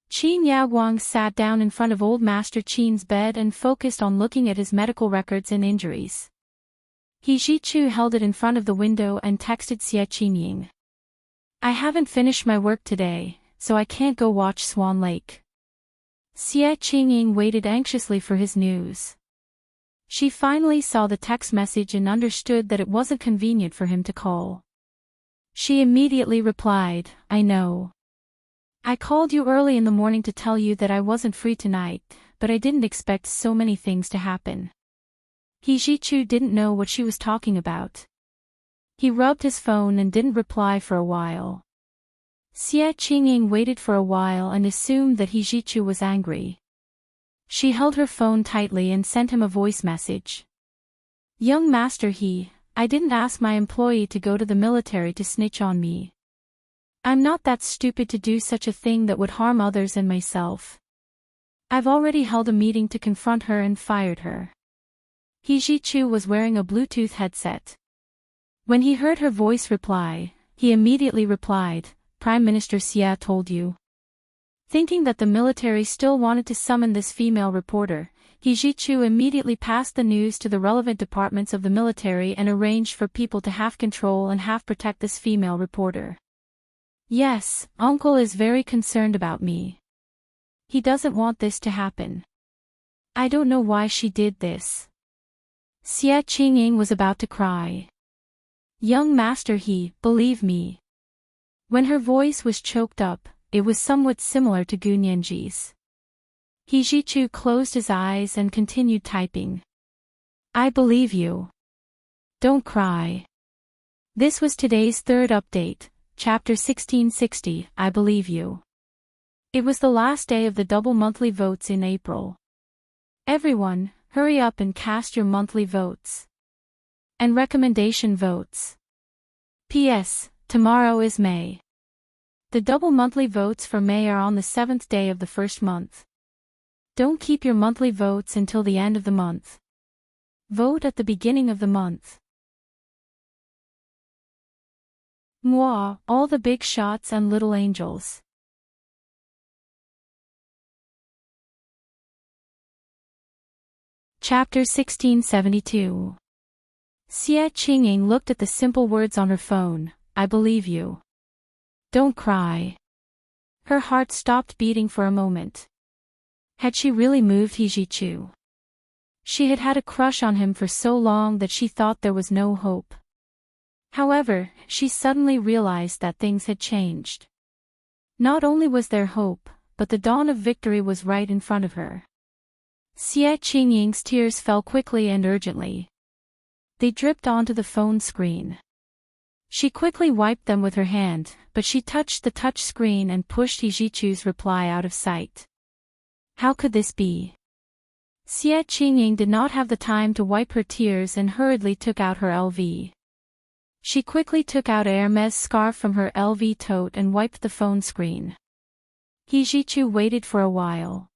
Qin Yaoguang sat down in front of Old Master Qin's bed and focused on looking at his medical records and injuries. He Zhichu held it in front of the window and texted Xie Qingying. I haven't finished my work today, so I can't go watch Swan Lake. Xie Qingying waited anxiously for his news. She finally saw the text message and understood that it wasn't convenient for him to call. She immediately replied, I know. I called you early in the morning to tell you that I wasn't free tonight, but I didn't expect so many things to happen. He Zhichu didn't know what she was talking about. He rubbed his phone and didn't reply for a while. Xie Qingying waited for a while and assumed that He Zhichu was angry. She held her phone tightly and sent him a voice message. Young Master He, I didn't ask my employee to go to the military to snitch on me. I'm not that stupid to do such a thing that would harm others and myself. I've already held a meeting to confront her and fired her. He Zhichu was wearing a Bluetooth headset. When he heard her voice reply, he immediately replied, Prime Minister Xia told you. Thinking that the military still wanted to summon this female reporter, He Zhichu immediately passed the news to the relevant departments of the military and arranged for people to half control and half protect this female reporter. Yes, Uncle is very concerned about me. He doesn't want this to happen. I don't know why she did this. Xie Qingying was about to cry. Young Master He, believe me. When her voice was choked up, it was somewhat similar to Gu Nianji's. He Zhichu closed his eyes and continued typing. I believe you. Don't cry. This was today's third update, Chapter 1660, I believe you. It was the last day of the double monthly votes in April. Everyone, hurry up and cast your monthly votes. And recommendation votes. P.S. Tomorrow is May. The double monthly votes for May are on the 7th day of the first month. Don't keep your monthly votes until the end of the month. Vote at the beginning of the month. Moi, all the big shots and little angels. Chapter 1672. Xie Qingying looked at the simple words on her phone, I believe you. Don't cry. Her heart stopped beating for a moment. Had she really moved He Zhichu? She had had a crush on him for so long that she thought there was no hope. However, she suddenly realized that things had changed. Not only was there hope, but the dawn of victory was right in front of her. Xie Qingying's tears fell quickly and urgently. They dripped onto the phone screen. She quickly wiped them with her hand, but she touched the touch screen and pushed He Zhichu's reply out of sight. How could this be? Xie Qingying did not have the time to wipe her tears and hurriedly took out her LV. She quickly took out a Hermes scarf from her LV tote and wiped the phone screen. He Zhichu waited for a while.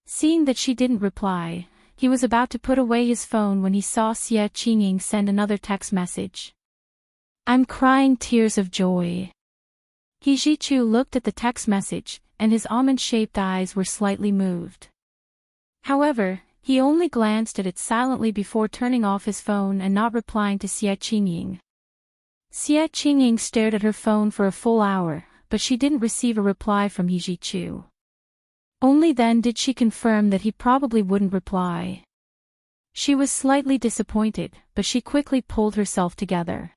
Seeing that she didn't reply, he was about to put away his phone when he saw Xie Qingying send another text message. I'm crying tears of joy. He Zhichu looked at the text message, and his almond-shaped eyes were slightly moved. However, he only glanced at it silently before turning off his phone and not replying to Xie Qingying. Xie Qingying stared at her phone for a full hour, but she didn't receive a reply from He Zhichu. Only then did she confirm that he probably wouldn't reply. She was slightly disappointed, but she quickly pulled herself together.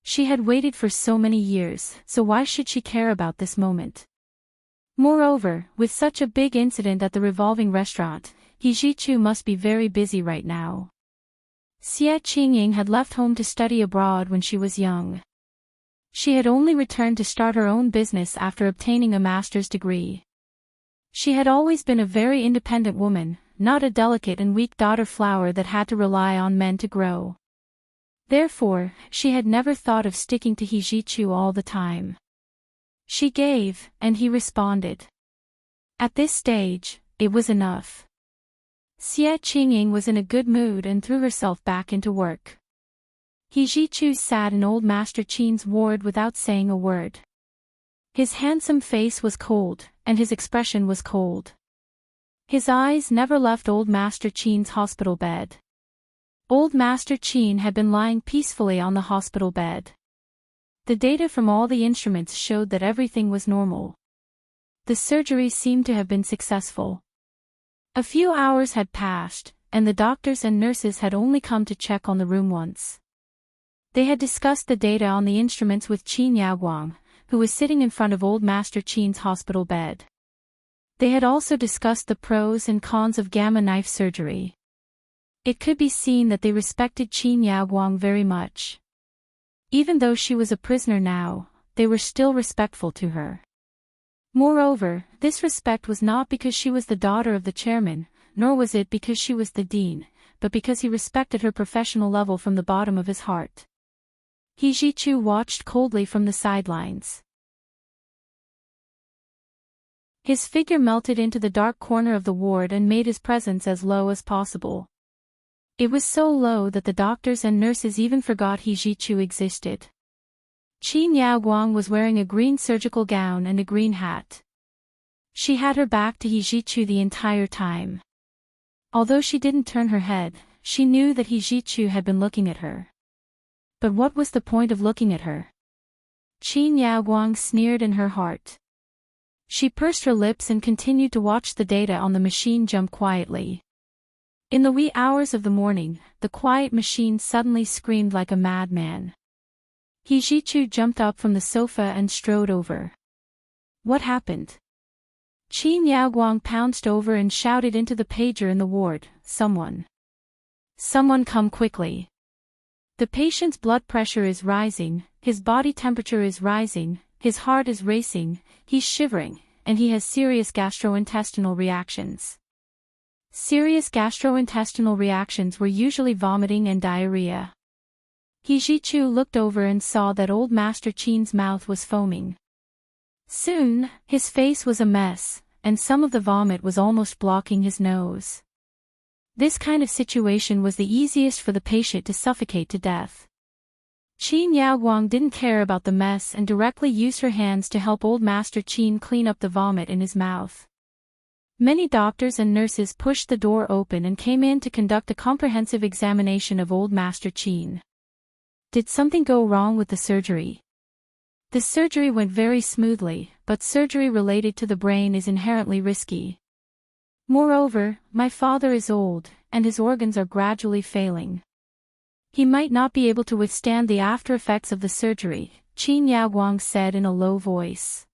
She had waited for so many years, so why should she care about this moment? Moreover, with such a big incident at the revolving restaurant, He Zhichu must be very busy right now. Xie Qingying had left home to study abroad when she was young. She had only returned to start her own business after obtaining a master's degree. She had always been a very independent woman, not a delicate and weak daughter flower that had to rely on men to grow. Therefore, she had never thought of sticking to He Zhichu all the time. She gave, and he responded. At this stage, it was enough. Xie Qingying was in a good mood and threw herself back into work. He Zhichu sat in old Master Qin's ward without saying a word. His handsome face was cold, and his expression was cold. His eyes never left old Master Qin's hospital bed. Old Master Qin had been lying peacefully on the hospital bed. The data from all the instruments showed that everything was normal. The surgery seemed to have been successful. A few hours had passed, and the doctors and nurses had only come to check on the room once. They had discussed the data on the instruments with Qin Yaoguang, who was sitting in front of old Master Qin's hospital bed. They had also discussed the pros and cons of gamma knife surgery. It could be seen that they respected Qin Yaoguang very much. Even though she was a prisoner now, they were still respectful to her. Moreover, this respect was not because she was the daughter of the chairman, nor was it because she was the dean, but because he respected her professional level from the bottom of his heart. He Jichu watched coldly from the sidelines. His figure melted into the dark corner of the ward and made his presence as low as possible. It was so low that the doctors and nurses even forgot He Jichu existed. Qin Yaoguang was wearing a green surgical gown and a green hat. She had her back to He Jichu the entire time. Although she didn't turn her head, she knew that He Jichu had been looking at her. But what was the point of looking at her? Qin Yaoguang sneered in her heart. She pursed her lips and continued to watch the data on the machine jump quietly. In the wee hours of the morning, the quiet machine suddenly screamed like a madman. He Jichu jumped up from the sofa and strode over. What happened? Qin Yaoguang pounced over and shouted into the pager in the ward, Someone come quickly. The patient's blood pressure is rising, his body temperature is rising, his heart is racing, he's shivering, and he has serious gastrointestinal reactions. Serious gastrointestinal reactions were usually vomiting and diarrhea. He Jichu looked over and saw that old Master Qin's mouth was foaming. Soon, his face was a mess, and some of the vomit was almost blocking his nose. This kind of situation was the easiest for the patient to suffocate to death. Qin Yaoguang didn't care about the mess and directly used her hands to help old Master Qin clean up the vomit in his mouth. Many doctors and nurses pushed the door open and came in to conduct a comprehensive examination of old Master Qin. Did something go wrong with the surgery? The surgery went very smoothly, but surgery related to the brain is inherently risky. Moreover, my father is old, and his organs are gradually failing. He might not be able to withstand the after effects of the surgery, Qin Yaoguang said in a low voice.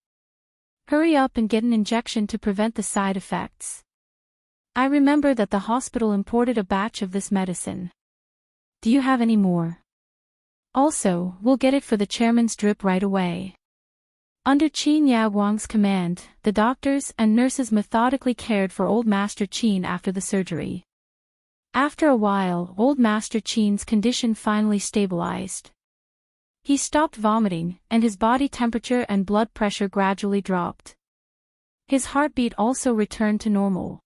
Hurry up and get an injection to prevent the side effects. I remember that the hospital imported a batch of this medicine. Do you have any more? Also, we'll get it for the chairman's drip right away. Under Qin Yaoguang's command, the doctors and nurses methodically cared for old Master Qin after the surgery. After a while, old Master Qin's condition finally stabilized. He stopped vomiting, and his body temperature and blood pressure gradually dropped. His heartbeat also returned to normal.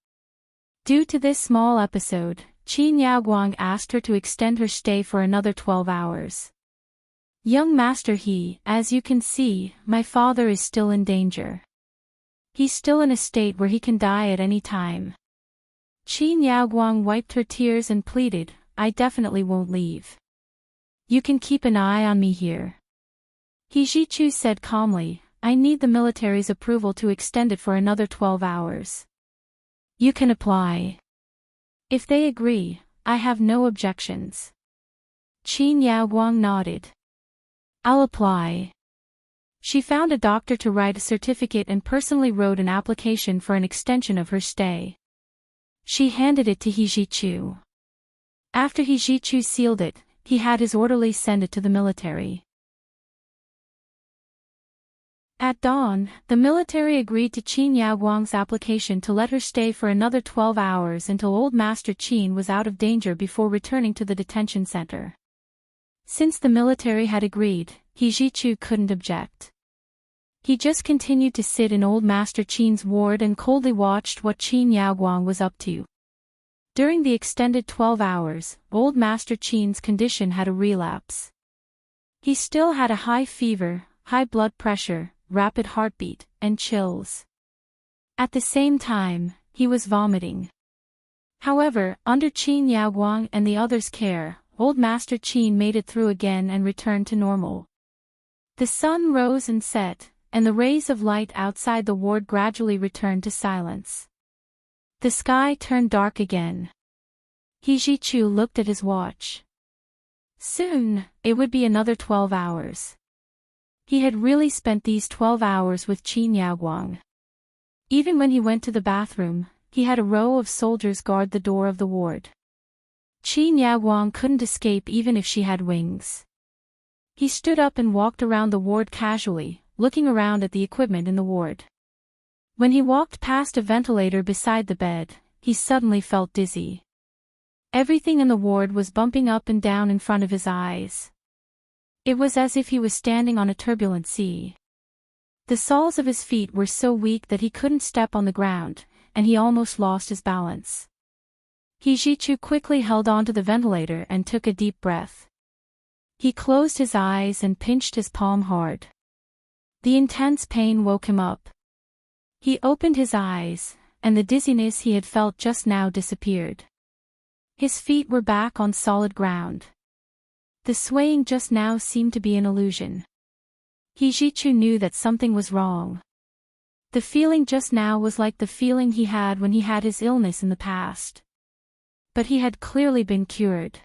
Due to this small episode, Qin Yaoguang asked her to extend her stay for another 12 hours. Young Master He, as you can see, my father is still in danger. He's still in a state where he can die at any time. Qin Yaoguang wiped her tears and pleaded, I definitely won't leave. You can keep an eye on me here. He Jichu said calmly, I need the military's approval to extend it for another 12 hours. You can apply. If they agree, I have no objections. Qin Yaoguang nodded. I'll apply. She found a doctor to write a certificate and personally wrote an application for an extension of her stay. She handed it to He Jichu. After He Jichu sealed it, he had his orderly send it to the military. At dawn, the military agreed to Qin Yaoguang's application to let her stay for another 12 hours until old Master Qin was out of danger before returning to the detention center. Since the military had agreed, He Jichu couldn't object. He just continued to sit in old Master Qin's ward and coldly watched what Qin Yaoguang was up to. During the extended 12 hours, old Master Qin's condition had a relapse. He still had a high fever, high blood pressure, rapid heartbeat, and chills. At the same time, he was vomiting. However, under Qin Yaoguang and the others' care, old Master Qin made it through again and returned to normal. The sun rose and set, and the rays of light outside the ward gradually returned to silence. The sky turned dark again. Ji-Chu looked at his watch. Soon, it would be another 12 hours. He had really spent these 12 hours with Qin Yaoguang. Even when he went to the bathroom, he had a row of soldiers guard the door of the ward. Qin Yaoguang couldn't escape even if she had wings. He stood up and walked around the ward casually, looking around at the equipment in the ward. When he walked past a ventilator beside the bed, he suddenly felt dizzy. Everything in the ward was bumping up and down in front of his eyes. It was as if he was standing on a turbulent sea. The soles of his feet were so weak that he couldn't step on the ground, and he almost lost his balance. Ji-Chu quickly held onto the ventilator and took a deep breath. He closed his eyes and pinched his palm hard. The intense pain woke him up. He opened his eyes, and the dizziness he had felt just now disappeared. His feet were back on solid ground. The swaying just now seemed to be an illusion. Ji-Chu knew that something was wrong. The feeling just now was like the feeling he had when he had his illness in the past. But he had clearly been cured.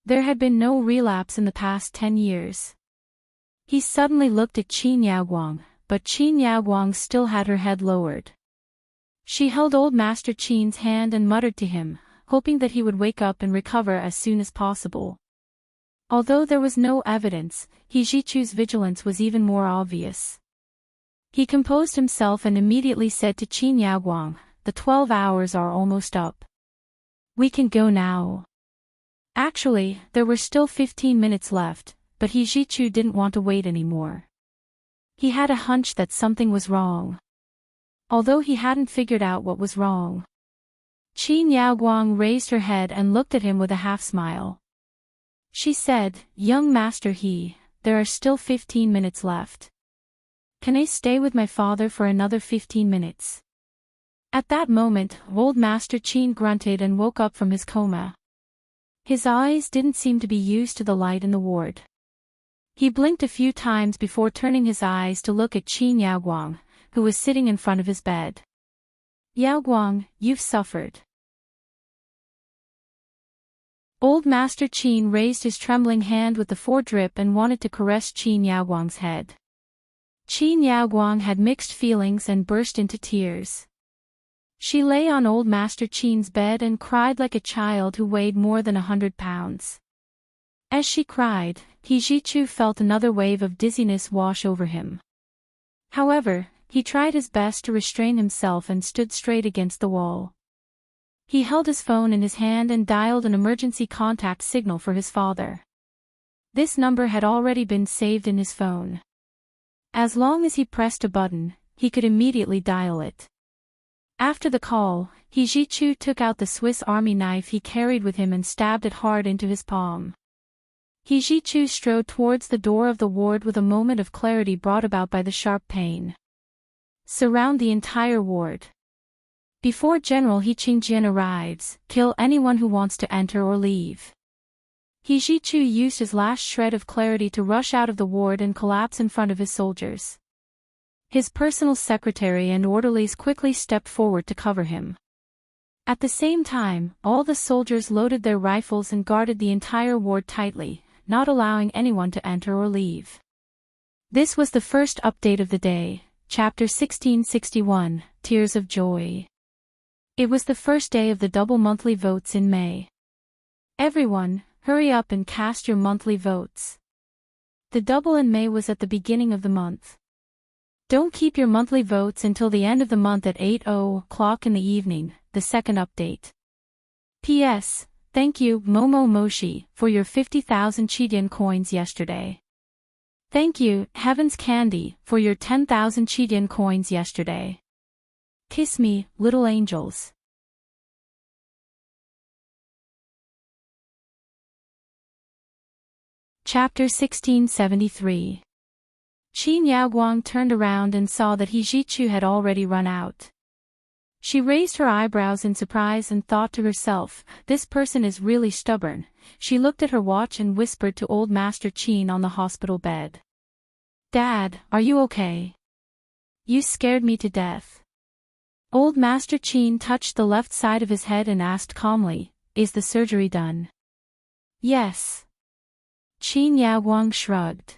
There had been no relapse in the past 10 years. He suddenly looked at Qin Yaoguang, but Qin Yaoguang still had her head lowered. She held old Master Qin's hand and muttered to him, hoping that he would wake up and recover as soon as possible. Although there was no evidence, Ji-Chu's vigilance was even more obvious. He composed himself and immediately said to Qin Yaoguang, "The 12 hours are almost up. We can go now." Actually, there were still 15 minutes left, but Ji-Chu didn't want to wait anymore. He had a hunch that something was wrong. Although he hadn't figured out what was wrong. Qin Yaoguang raised her head and looked at him with a half-smile. She said, "Young Master He, there are still 15 minutes left. Can I stay with my father for another 15 minutes? At that moment, old Master Qin grunted and woke up from his coma. His eyes didn't seem to be used to the light in the ward. He blinked a few times before turning his eyes to look at Qin Yaoguang, who was sitting in front of his bed. "Yaoguang, you've suffered." Old Master Qin raised his trembling hand with the foredrip and wanted to caress Qin Yaoguang's head. Qin Yaoguang had mixed feelings and burst into tears. She lay on old Master Qin's bed and cried like a child who weighed more than 100 pounds. As she cried, Ji-Chu felt another wave of dizziness wash over him. However, he tried his best to restrain himself and stood straight against the wall. He held his phone in his hand and dialed an emergency contact signal for his father. This number had already been saved in his phone. As long as he pressed a button, he could immediately dial it. After the call, Ji-Chu took out the Swiss Army knife he carried with him and stabbed it hard into his palm. Ji-Chu strode towards the door of the ward with a moment of clarity brought about by the sharp pain. Surround the entire ward. Before General He Qingjian arrives, kill anyone who wants to enter or leave. Ji-Chu used his last shred of clarity to rush out of the ward and collapse in front of his soldiers. His personal secretary and orderlies quickly stepped forward to cover him. At the same time, all the soldiers loaded their rifles and guarded the entire ward tightly, not allowing anyone to enter or leave. This was the first update of the day, Chapter 1661, Tears of Joy. It was the first day of the double monthly votes in May. Everyone, hurry up and cast your monthly votes. The double in May was at the beginning of the month. Don't keep your monthly votes until the end of the month at 8:00 in the evening, the second update. P.S. Thank you, Momo Moshi, for your 50,000 Chidian coins yesterday. Thank you, Heaven's Candy, for your 10,000 Chidian coins yesterday. Kiss me, little angels. Chapter 1673. Qin Yaoguang turned around and saw that Ji-Chu had already run out. She raised her eyebrows in surprise and thought to herself, "This person is really stubborn." She looked at her watch and whispered to old Master Qin on the hospital bed. Dad, are you okay? You scared me to death. Old Master Qin touched the left side of his head and asked calmly, is the surgery done? Yes. Qin Yaoguang shrugged.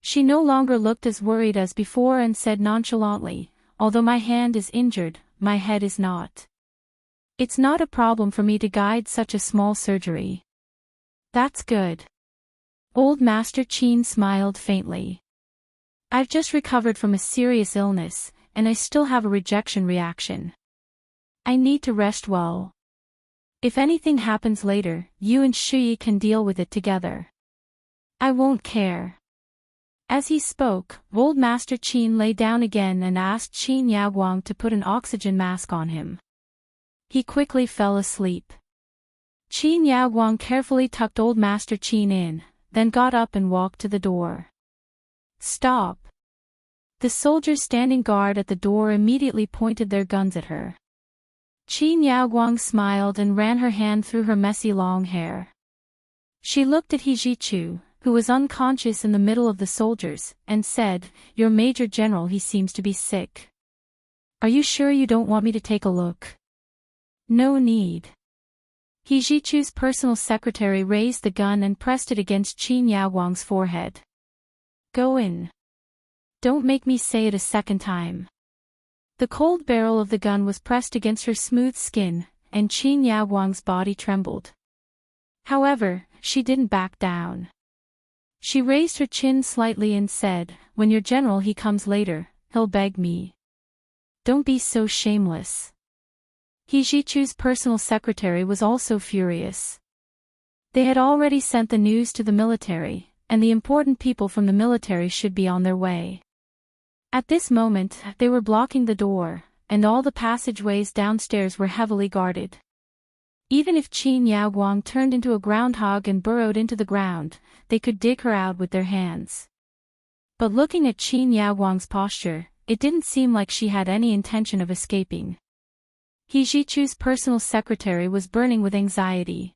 She no longer looked as worried as before and said nonchalantly, although my hand is injured, my head is not. It's not a problem for me to guide such a small surgery. That's good. Old Master Qin smiled faintly. I've just recovered from a serious illness, and I still have a rejection reaction. I need to rest well. If anything happens later, you and Shuyi can deal with it together. I won't care. As he spoke, Old Master Qin lay down again and asked Qin Yaoguang to put an oxygen mask on him. He quickly fell asleep. Qin Yaoguang carefully tucked Old Master Qin in, then got up and walked to the door. Stop! The soldiers standing guard at the door immediately pointed their guns at her. Qin Yaoguang smiled and ran her hand through her messy long hair. She looked at He Zhichu, who was unconscious in the middle of the soldiers, and said, Your Major General, he seems to be sick. Are you sure you don't want me to take a look? No need. He Zhichu's personal secretary raised the gun and pressed it against Qin Yaoguang's forehead. Go in. Don't make me say it a second time. The cold barrel of the gun was pressed against her smooth skin, and Qin Yaoguang's body trembled. However, she didn't back down. She raised her chin slightly and said, When your general he comes later, he'll beg me. Don't be so shameless. He Zhichu's personal secretary was also furious. They had already sent the news to the military, and the important people from the military should be on their way. At this moment, they were blocking the door, and all the passageways downstairs were heavily guarded. Even if Qin Yaoguang turned into a groundhog and burrowed into the ground, they could dig her out with their hands. But looking at Qin Yaoguang's posture, it didn't seem like she had any intention of escaping. He Zhichu's personal secretary was burning with anxiety.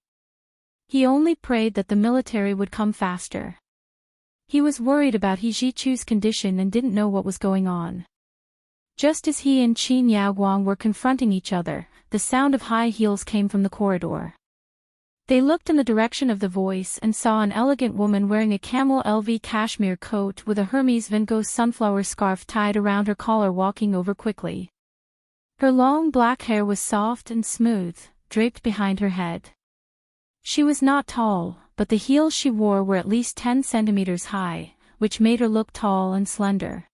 He only prayed that the military would come faster. He was worried about He Zhichu's condition and didn't know what was going on. Just as he and Qin Yaoguang were confronting each other, the sound of high heels came from the corridor. They looked in the direction of the voice and saw an elegant woman wearing a camel LV cashmere coat with a Hermes Van Gogh sunflower scarf tied around her collar walking over quickly. Her long black hair was soft and smooth, draped behind her head. She was not tall, but the heels she wore were at least 10 centimeters high, which made her look tall and slender.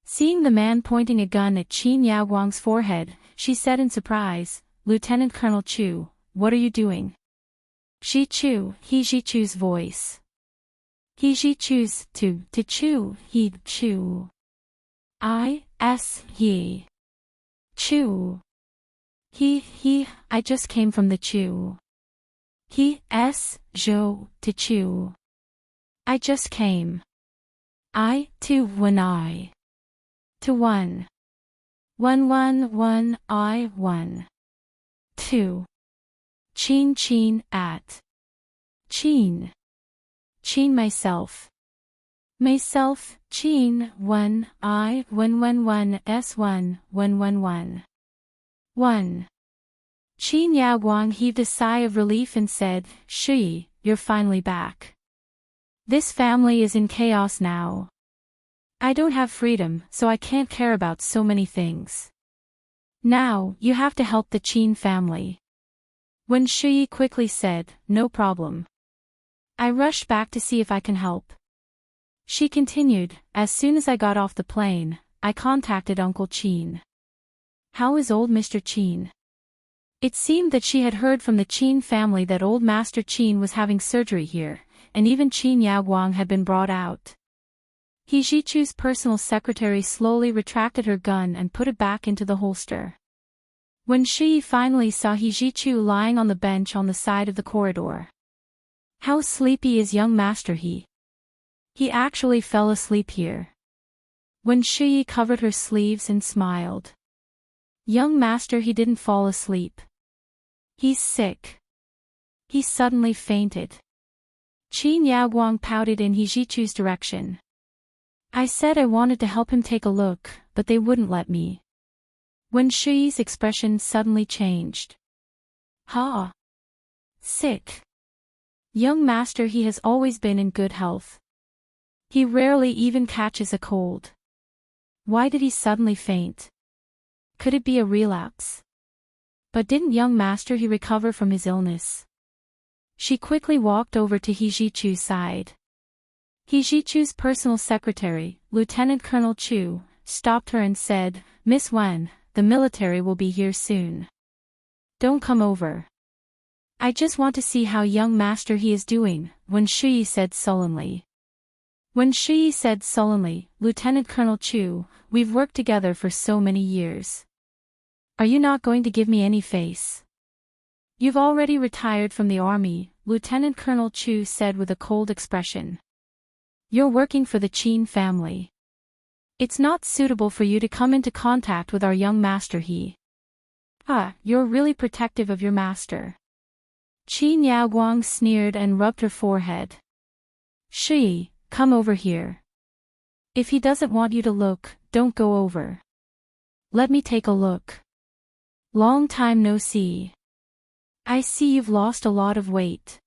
Seeing the man pointing a gun at Qin Yaoguang's forehead, she said in surprise, Lieutenant Colonel Chu, what are you doing? Zhichu, He Zhichu's voice. He Zhichu's, to Chu, he, Chu. He. Chu. I just came from the Chu. Zhou, to Chu. I just came. When I. To 1. 1. 2. Qin at. Qin myself. Qin 1 I 1 S 1 1. 1. Qin Yaoguang heaved a sigh of relief and said, Shuyi, you're finally back. This family is in chaos now. I don't have freedom, so I can't care about so many things. Now, you have to help the Qin family. When Shuyi quickly said, no problem. I rushed back to see if I can help. She continued, as soon as I got off the plane, I contacted Uncle Qin. How is old Mr. Qin? It seemed that she had heard from the Qin family that old Master Qin was having surgery here, and even Qin Yaoguang had been brought out. He Zhichu's personal secretary slowly retracted her gun and put it back into the holster. When Shi finally saw He Zhichu lying on the bench on the side of the corridor. How sleepy is young Master He? He actually fell asleep here. When Shi covered her sleeves and smiled. Young Master He didn't fall asleep. He's sick. He suddenly fainted. Qin Yaoguang pouted in He Zichu's direction. I said I wanted to help him take a look, but they wouldn't let me. Wen Shi's expression suddenly changed. Ha! Sick. Young master, he has always been in good health. He rarely even catches a cold. Why did he suddenly faint? Could it be a relapse? But didn't young master he recover from his illness? She quickly walked over to He Zichu's side. He Zichu's personal secretary, Lieutenant Colonel Chu, stopped her and said, Miss Wen, the military will be here soon. Don't come over. I just want to see how young master he is doing, Wen Shi said sullenly. Wen Shi said sullenly, Lieutenant Colonel Chu, we've worked together for so many years. Are you not going to give me any face? You've already retired from the army, Lieutenant Colonel Chu said with a cold expression. You're working for the Qin family. It's not suitable for you to come into contact with our young master he. You're really protective of your master. Qin Yaoguang sneered and rubbed her forehead. Shi, come over here. If he doesn't want you to look, don't go over. Let me take a look. Long time no see. I see you've lost a lot of weight.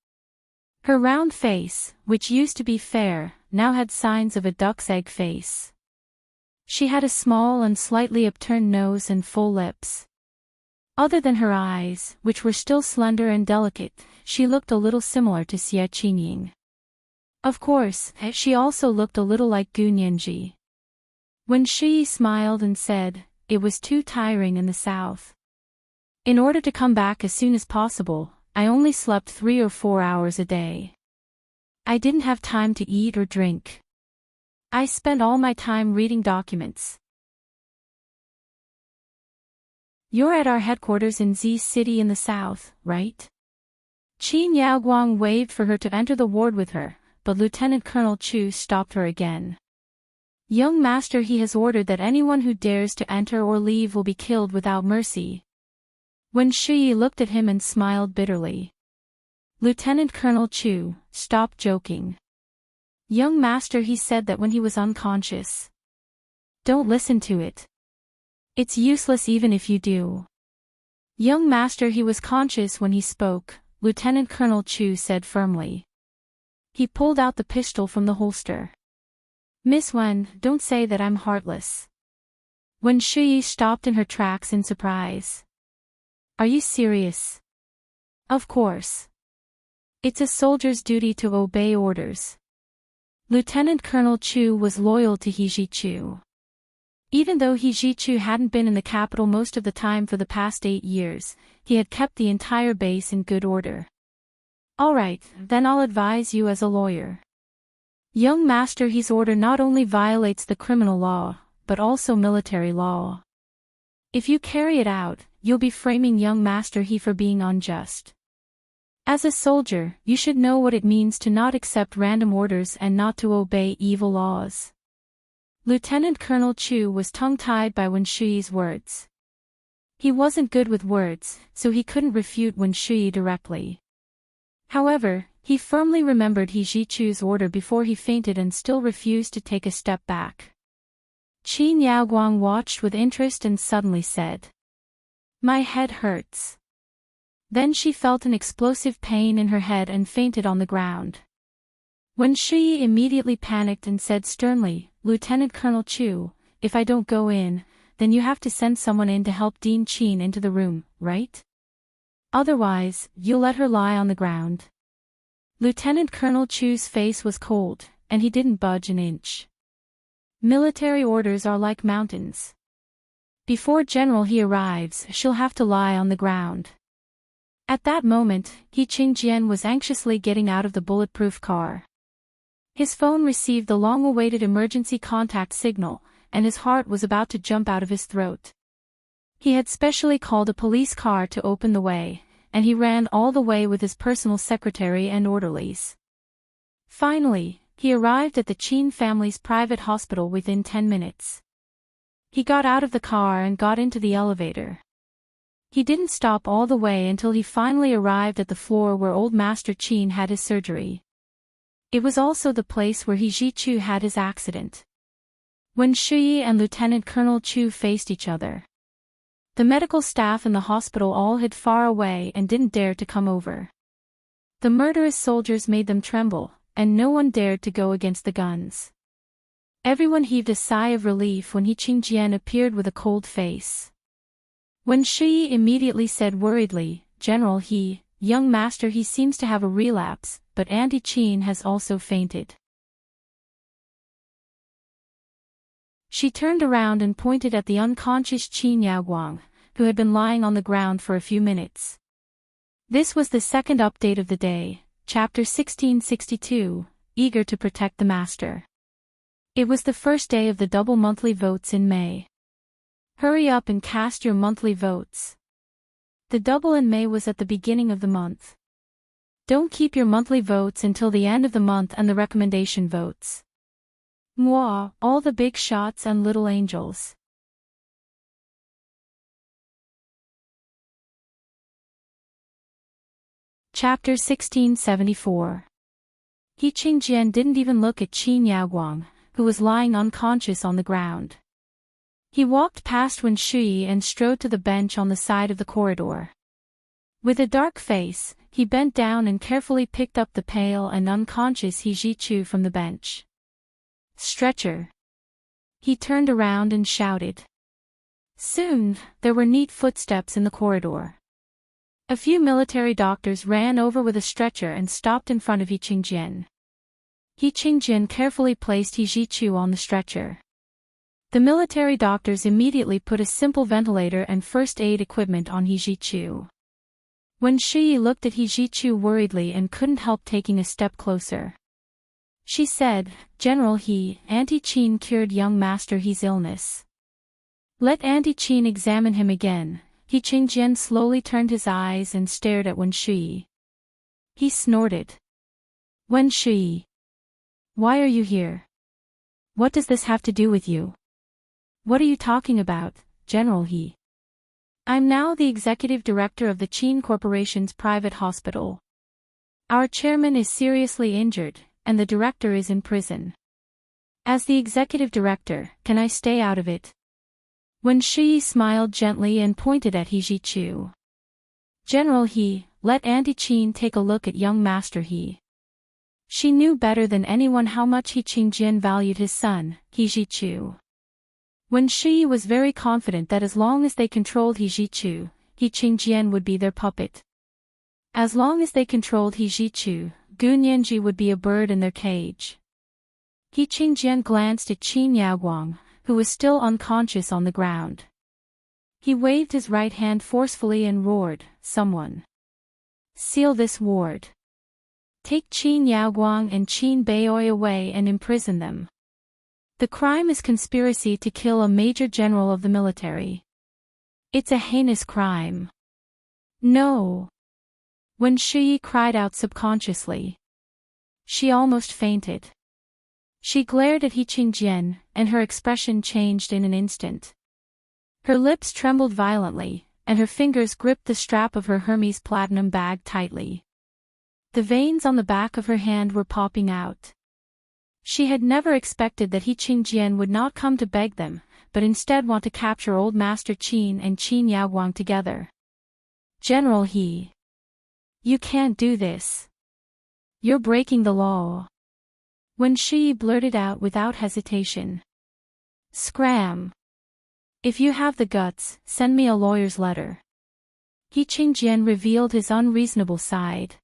Her round face, which used to be fair, now had signs of a duck's egg face. She had a small and slightly upturned nose and full lips. Other than her eyes, which were still slender and delicate, she looked a little similar to Xie Qingying. Of course, she also looked a little like Gu Nianji. Wen Shi smiled and said, it was too tiring in the south. In order to come back as soon as possible, I only slept 3 or 4 hours a day. I didn't have time to eat or drink. I spent all my time reading documents. You're at our headquarters in Z City in the south, right? Qin Yaoguang waved for her to enter the ward with her, but Lieutenant Colonel Chu stopped her again. Young master he has ordered that anyone who dares to enter or leave will be killed without mercy. Wen Shi looked at him and smiled bitterly. Lieutenant Colonel Chu, stop joking. Young master he said that when he was unconscious. Don't listen to it. It's useless even if you do. Young master he was conscious when he spoke, Lieutenant Colonel Chu said firmly. He pulled out the pistol from the holster. Miss Wen, don't say that I'm heartless. Wen Shi stopped in her tracks in surprise. Are you serious? Of course. It's a soldier's duty to obey orders. Lieutenant Colonel Chu was loyal to He Zichu. Even though He Zichu hadn't been in the capital most of the time for the past 8 years, he had kept the entire base in good order. All right, then I'll advise you as a lawyer. Young master he's order not only violates the criminal law, but also military law. If you carry it out, you'll be framing young master he for being unjust. As a soldier, you should know what it means to not accept random orders and not to obey evil laws. Lieutenant Colonel Chu was tongue-tied by Wen Shi's words. He wasn't good with words, so he couldn't refute Wen Shi directly. However, he firmly remembered He Zichu's order before he fainted and still refused to take a step back. Qin Yaoguang watched with interest and suddenly said, "My head hurts." Then she felt an explosive pain in her head and fainted on the ground. Wen Shi immediately panicked and said sternly, "Lieutenant Colonel Chu, if I don't go in, then you have to send someone in to help Dean Qin into the room, right? Otherwise, you'll let her lie on the ground." Lieutenant Colonel Chu's face was cold, and he didn't budge an inch. Military orders are like mountains. Before General he arrives, she'll have to lie on the ground. At that moment, He Qingjian was anxiously getting out of the bulletproof car. His phone received the long-awaited emergency contact signal, and his heart was about to jump out of his throat. He had specially called a police car to open the way, and he ran all the way with his personal secretary and orderlies. Finally, he arrived at the Qin family's private hospital within 10 minutes. He got out of the car and got into the elevator. He didn't stop all the way until he finally arrived at the floor where old Master Qin had his surgery. It was also the place where He Ji-chu had his accident. When Shuyi and Lieutenant Colonel Chu faced each other, the medical staff in the hospital all hid far away and didn't dare to come over. The murderous soldiers made them tremble, and no one dared to go against the guns. Everyone heaved a sigh of relief when He Qingjian appeared with a cold face. When Shuyi immediately said worriedly, "General He, young master, he seems to have a relapse, but Auntie Qin has also fainted." She turned around and pointed at the unconscious Qin Yaoguang, who had been lying on the ground for a few minutes. This was the second update of the day, chapter 1662, Eager to Protect the Master. It was the first day of the double monthly votes in May. Hurry up and cast your monthly votes. The double in May was at the beginning of the month. Don't keep your monthly votes until the end of the month and the recommendation votes. Mwah, all the big shots and little angels. Chapter 1674. He Qingjian didn't even look at Qin Yaoguang, who was lying unconscious on the ground. He walked past Wen Shuyi and strode to the bench on the side of the corridor. With a dark face, he bent down and carefully picked up the pale and unconscious He Ji-chu from the bench. "Stretcher." He turned around and shouted. Soon, there were neat footsteps in the corridor. A few military doctors ran over with a stretcher and stopped in front of He Qingjian. He Qingjian carefully placed He Ji-chu on the stretcher. The military doctors immediately put a simple ventilator and first aid equipment on He Ji-chu. When Shuyi looked at He Ji-chu worriedly and couldn't help taking a step closer. She said, "General He, Auntie Qin cured young Master He's illness. Let Auntie Qin examine him again." He Qingjian slowly turned his eyes and stared at Wen Shuyi. He snorted. "Wen Shuyi, why are you here? What does this have to do with you? What are you talking about, General He? I'm now the executive director of the Qin Corporation's private hospital. Our chairman is seriously injured, and the director is in prison. As the executive director, can I stay out of it?" Wen Shuyi smiled gently and pointed at He Ji-chu. "General He, let Auntie Qin take a look at young Master He." She knew better than anyone how much He Qingjian valued his son, He Ji-chu. Wen Shuyi was very confident that as long as they controlled He Ji-chu, He Qingjian would be their puppet. As long as they controlled He Ji-chu, Gu Nianji would be a bird in their cage. He Qingjian glanced at Qin Yaoguang, who was still unconscious on the ground. He waved his right hand forcefully and roared, "Someone! Seal this ward! Take Qin Yaoguang and Qin Beiyoi away and imprison them. The crime is conspiracy to kill a major general of the military. It's a heinous crime." "No!" Wen Shuyi cried out subconsciously. She almost fainted. She glared at He Qingjian, and her expression changed in an instant. Her lips trembled violently, and her fingers gripped the strap of her Hermes platinum bag tightly. The veins on the back of her hand were popping out. She had never expected that He Qingjian would not come to beg them, but instead want to capture old Master Qin and Qin Yaoguang together. "General He, you can't do this. You're breaking the law." Wen Shuyi blurted out without hesitation. "Scram! If you have the guts, send me a lawyer's letter." He Qingjian revealed his unreasonable side.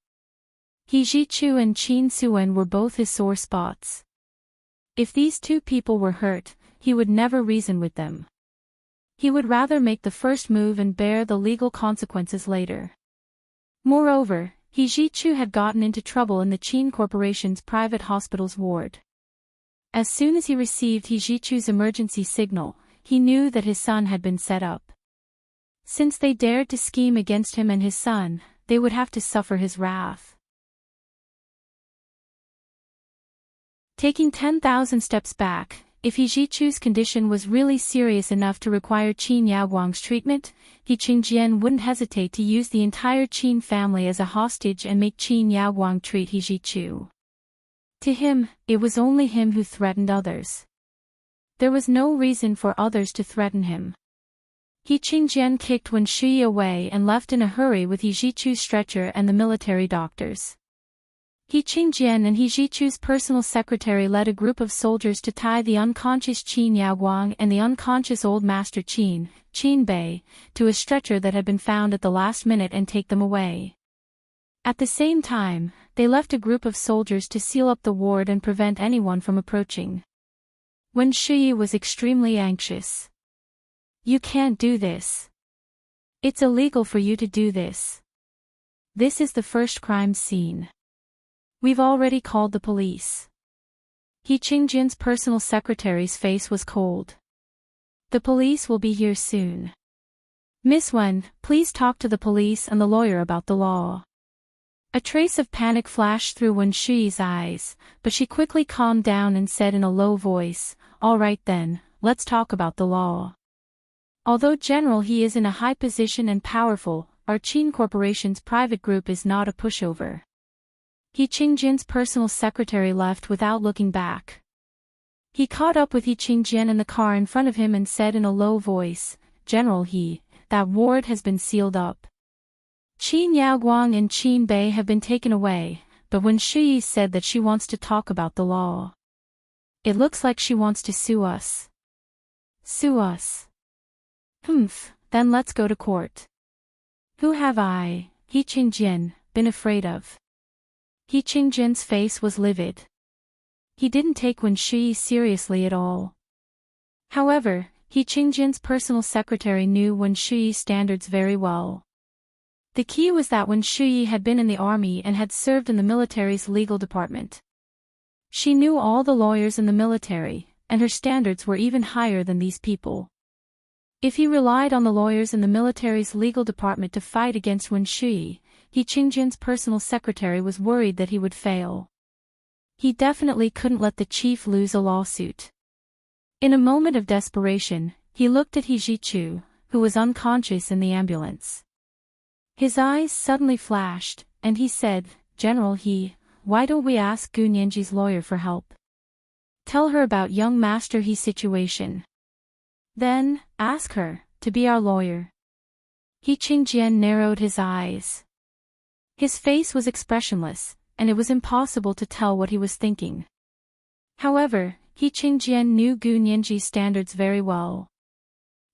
He Ji-chu and Qin Suen were both his sore spots. If these two people were hurt, he would never reason with them. He would rather make the first move and bear the legal consequences later. Moreover, He Ji-chu had gotten into trouble in the Qin Corporation's private hospital's ward. As soon as he received He Ji-chu's emergency signal, he knew that his son had been set up. Since they dared to scheme against him and his son, they would have to suffer his wrath. Taking 10,000 steps back, if He Ji-chu's condition was really serious enough to require Qin Yaoguang's treatment, He Qingjian wouldn't hesitate to use the entire Qin family as a hostage and make Qin Yaoguang treat He Ji-chu. To him, it was only him who threatened others. There was no reason for others to threaten him. He Qingjian kicked Wen Shui away and left in a hurry with He Zichu's stretcher and the military doctors. He Qingjian and He Zichu's personal secretary led a group of soldiers to tie the unconscious Qin Yaoguang and the unconscious old master Qin Bei, to a stretcher that had been found at the last minute and take them away. At the same time, they left a group of soldiers to seal up the ward and prevent anyone from approaching. Wen Shui was extremely anxious. You can't do this. It's illegal for you to do this. This is the first crime scene. We've already called the police. He Qingjian's personal secretary's face was cold. The police will be here soon. Miss Wen, please talk to the police and the lawyer about the law. A trace of panic flashed through Wen Shui's eyes, but she quickly calmed down and said in a low voice, "All right then, let's talk about the law. Although General He is in a high position and powerful, our Qin Corporation's private group is not a pushover." He Qingjian's personal secretary left without looking back. He caught up with He Qingjian in the car in front of him and said in a low voice, "General He, that ward has been sealed up. Qin Yaoguang and Qin Bei have been taken away, but Wen Shui said that she wants to talk about the law. It looks like she wants to sue us." "Sue us? Then let's go to court." "Who have I, He Qingjian, been afraid of?" He Qingjian's face was livid. He didn't take Wen Shui seriously at all. However, He Qingjian's personal secretary knew Wen Shui's standards very well. The key was that Wen Shui had been in the army and had served in the military's legal department. She knew all the lawyers in the military, and her standards were even higher than these people. If he relied on the lawyers in the military's legal department to fight against Wen Shui, He Qingjian's personal secretary was worried that he would fail. He definitely couldn't let the chief lose a lawsuit. In a moment of desperation, he looked at He Zichu, who was unconscious in the ambulance. His eyes suddenly flashed, and he said, "General He, why don't we ask Gu Nianji's lawyer for help? Tell her about young Master He's situation. Then, ask her to be our lawyer." He Qingjian narrowed his eyes. His face was expressionless, and it was impossible to tell what he was thinking. However, He Qingjian knew Gu Nianji's standards very well.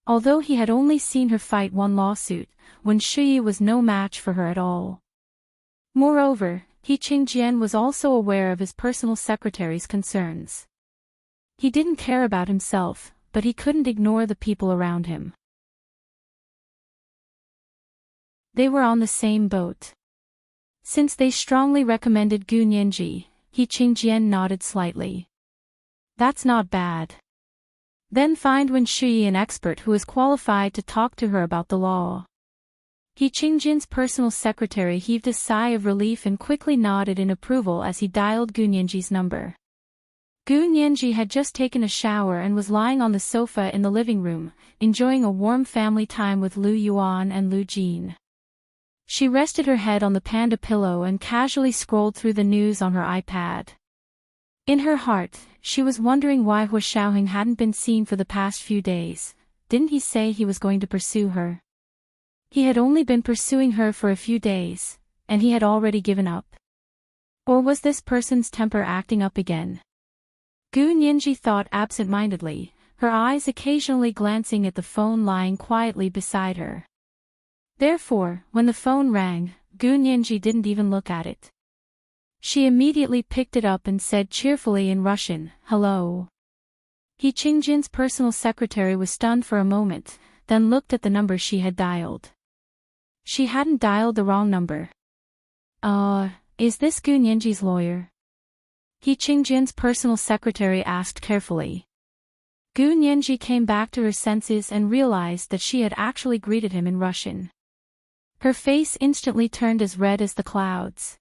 Although he had only seen her fight one lawsuit, Wen Shui was no match for her at all. Moreover, He Qingjian was also aware of his personal secretary's concerns. He didn't care about himself, but he couldn't ignore the people around him. They were on the same boat. Since they strongly recommended Gu Nianji, He Qingjian nodded slightly. "That's not bad. Then find Wen Shui an expert who is qualified to talk to her about the law." He Qingjian's personal secretary heaved a sigh of relief and quickly nodded in approval as he dialed Gu Nianji's number. Gu Nianji had just taken a shower and was lying on the sofa in the living room, enjoying a warm family time with Lu Yuan and Lu Jin. She rested her head on the panda pillow and casually scrolled through the news on her iPad. In her heart, she was wondering why Hua Xiaoheng hadn't been seen for the past few days. Didn't he say he was going to pursue her? He had only been pursuing her for a few days, and he had already given up. Or was this person's temper acting up again? Gu Nianji thought absent-mindedly, her eyes occasionally glancing at the phone lying quietly beside her. Therefore, when the phone rang, Gu Nianji didn't even look at it. She immediately picked it up and said cheerfully in Russian, "Hello." He Qingjian's personal secretary was stunned for a moment, then looked at the number she had dialed. She hadn't dialed the wrong number. Is this Gu Nianji's lawyer?" He Qingjian's personal secretary asked carefully. Gu Nianji came back to her senses and realized that she had actually greeted him in Russian. Her face instantly turned as red as the clouds.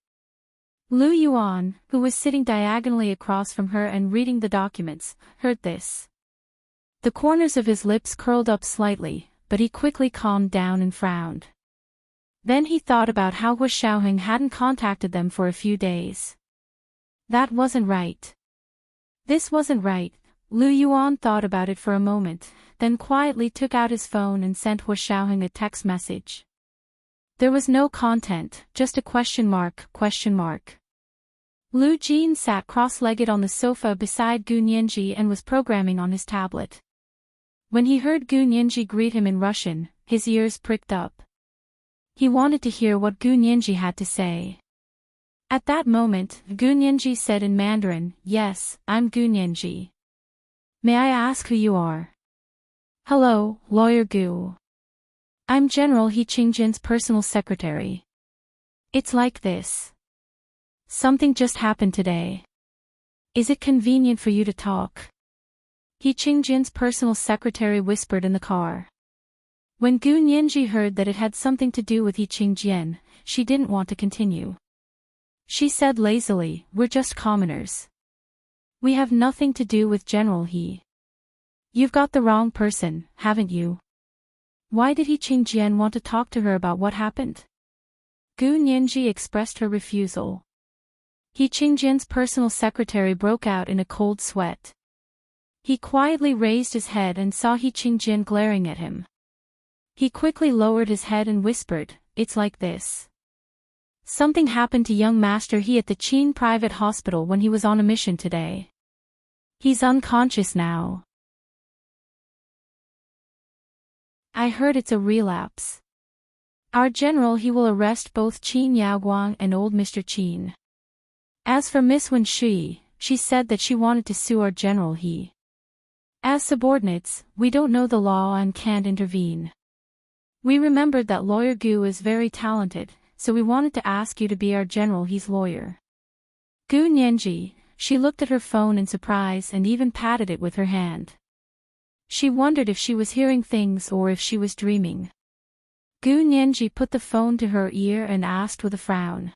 Lu Yuan, who was sitting diagonally across from her and reading the documents, heard this. The corners of his lips curled up slightly, but he quickly calmed down and frowned. Then he thought about how Hua Xiaoheng hadn't contacted them for a few days. That wasn't right. This wasn't right. Lu Yuan thought about it for a moment, then quietly took out his phone and sent Hua Xiaoheng a text message. There was no content, just a question mark. Lu Jin sat cross-legged on the sofa beside Gu Nianji and was programming on his tablet. When he heard Gu Nianji greet him in Russian, his ears pricked up. He wanted to hear what Gu Nianji had to say. At that moment, Gu Nianji said in Mandarin, "Yes, I'm Gu Nianji. May I ask who you are?" "Hello, Lawyer Gu. I'm General He Qingjin's personal secretary. It's like this. Something just happened today. Is it convenient for you to talk?" He Qingjin's personal secretary whispered in the car. When Gu Nianji heard that it had something to do with He Qingjin, she didn't want to continue. She said lazily, "We're just commoners. We have nothing to do with General He." "You've got the wrong person, haven't you?" Why did He Qingjin want to talk to her about what happened? Gu Nianji expressed her refusal. He Qingjin's personal secretary broke out in a cold sweat. He quietly raised his head and saw He Qingjin glaring at him. He quickly lowered his head and whispered, "It's like this. Something happened to young Master He at the Qin private hospital when he was on a mission today. He's unconscious now. I heard it's a relapse. Our general He will arrest both Qin Yaoguang and old Mr. Qin. As for Miss Wen Shi, she said that she wanted to sue our general He. As subordinates, we don't know the law and can't intervene. We remembered that Lawyer Gu is very talented, so we wanted to ask you to be our general He's lawyer." Gu Nianji, she looked at her phone in surprise and even patted it with her hand. She wondered if she was hearing things or if she was dreaming. Gu Nianji put the phone to her ear and asked with a frown.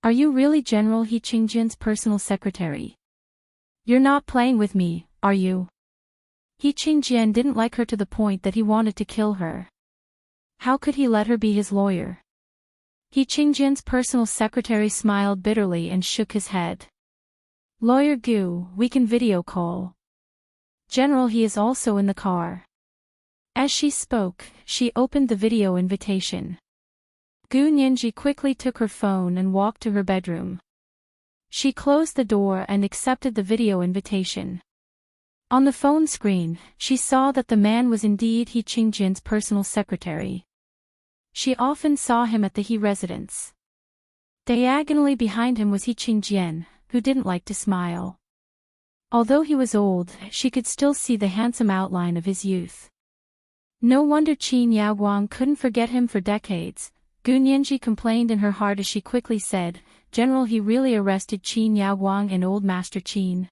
"Are you really General He Qingjin's personal secretary? You're not playing with me, are you?" He Qingjin didn't like her to the point that he wanted to kill her. How could he let her be his lawyer? He Qingjin's personal secretary smiled bitterly and shook his head. "Lawyer Gu, we can video call. General He is also in the car." As she spoke, she opened the video invitation. Gu Nianji quickly took her phone and walked to her bedroom. She closed the door and accepted the video invitation. On the phone screen, she saw that the man was indeed He Qingjin's personal secretary. She often saw him at the He residence. Diagonally behind him was He Qingjin, who didn't like to smile. Although he was old, she could still see the handsome outline of his youth. No wonder Qin Yaoguang couldn't forget him for decades. Gu Nianji complained in her heart as she quickly said, "General He really arrested Qin Yaoguang and old Master Qin."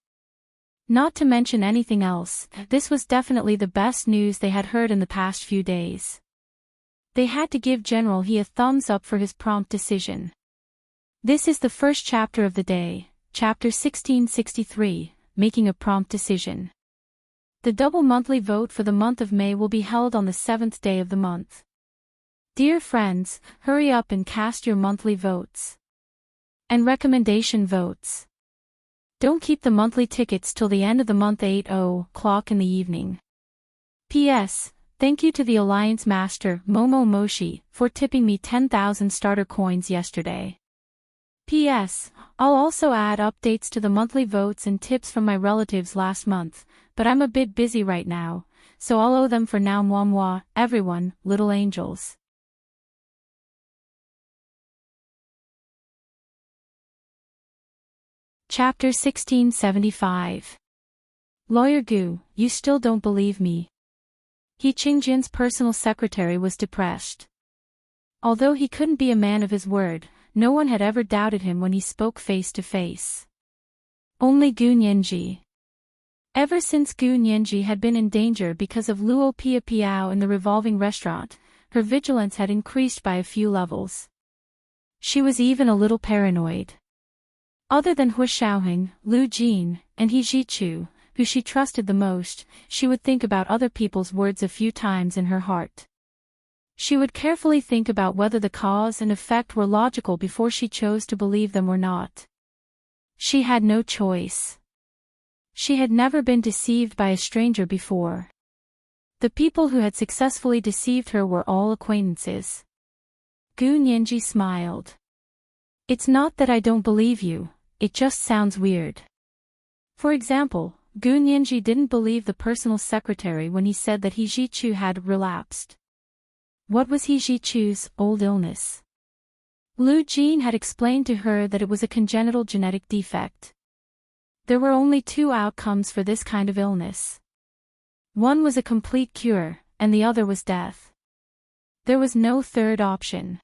Not to mention anything else, this was definitely the best news they had heard in the past few days. They had to give General He a thumbs up for his prompt decision. This is the first chapter of the day, chapter 1663, making a prompt decision. The double monthly vote for the month of May will be held on the 7th day of the month. Dear friends, hurry up and cast your monthly votes. And recommendation votes. Don't keep the monthly tickets till the end of the month 8:00 in the evening. P.S. Thank you to the Alliance Master, Momo Moshi, for tipping me 10,000 starter coins yesterday. P.S. I'll also add updates to the monthly votes and tips from my relatives last month, but I'm a bit busy right now, so I'll owe them for now. Moi, everyone, little angels. Chapter 1675. Lawyer Gu, you still don't believe me. He Qingjin's personal secretary was depressed. Although he couldn't be a man of his word, no one had ever doubted him when he spoke face to face. Only Gu Nianji. Ever since Gu Nianji had been in danger because of Luo Pia Piao in the revolving restaurant, her vigilance had increased by a few levels. She was even a little paranoid. Other than Hua Xiaoheng, Lu Jin, and He Zhichu, who she trusted the most, she would think about other people's words a few times in her heart. She would carefully think about whether the cause and effect were logical before she chose to believe them or not. She had no choice. She had never been deceived by a stranger before. The people who had successfully deceived her were all acquaintances. Gu Nianji smiled. It's not that I don't believe you, it just sounds weird. For example, Gu Nianji didn't believe the personal secretary when he said that He Jichu had relapsed. What was He Jichu's old illness? Lu Jin had explained to her that it was a congenital genetic defect. There were only two outcomes for this kind of illness. One was a complete cure, and the other was death. There was no third option.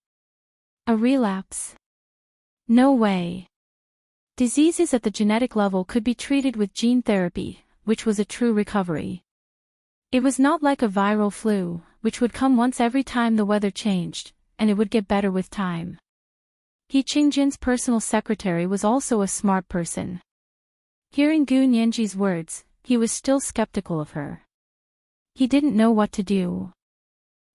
A relapse? No way. Diseases at the genetic level could be treated with gene therapy, which was a true recovery. It was not like a viral flu, which would come once every time the weather changed, and it would get better with time. He Qingjin's personal secretary was also a smart person. Hearing Gu Nianji's words, he was still skeptical of her. He didn't know what to do.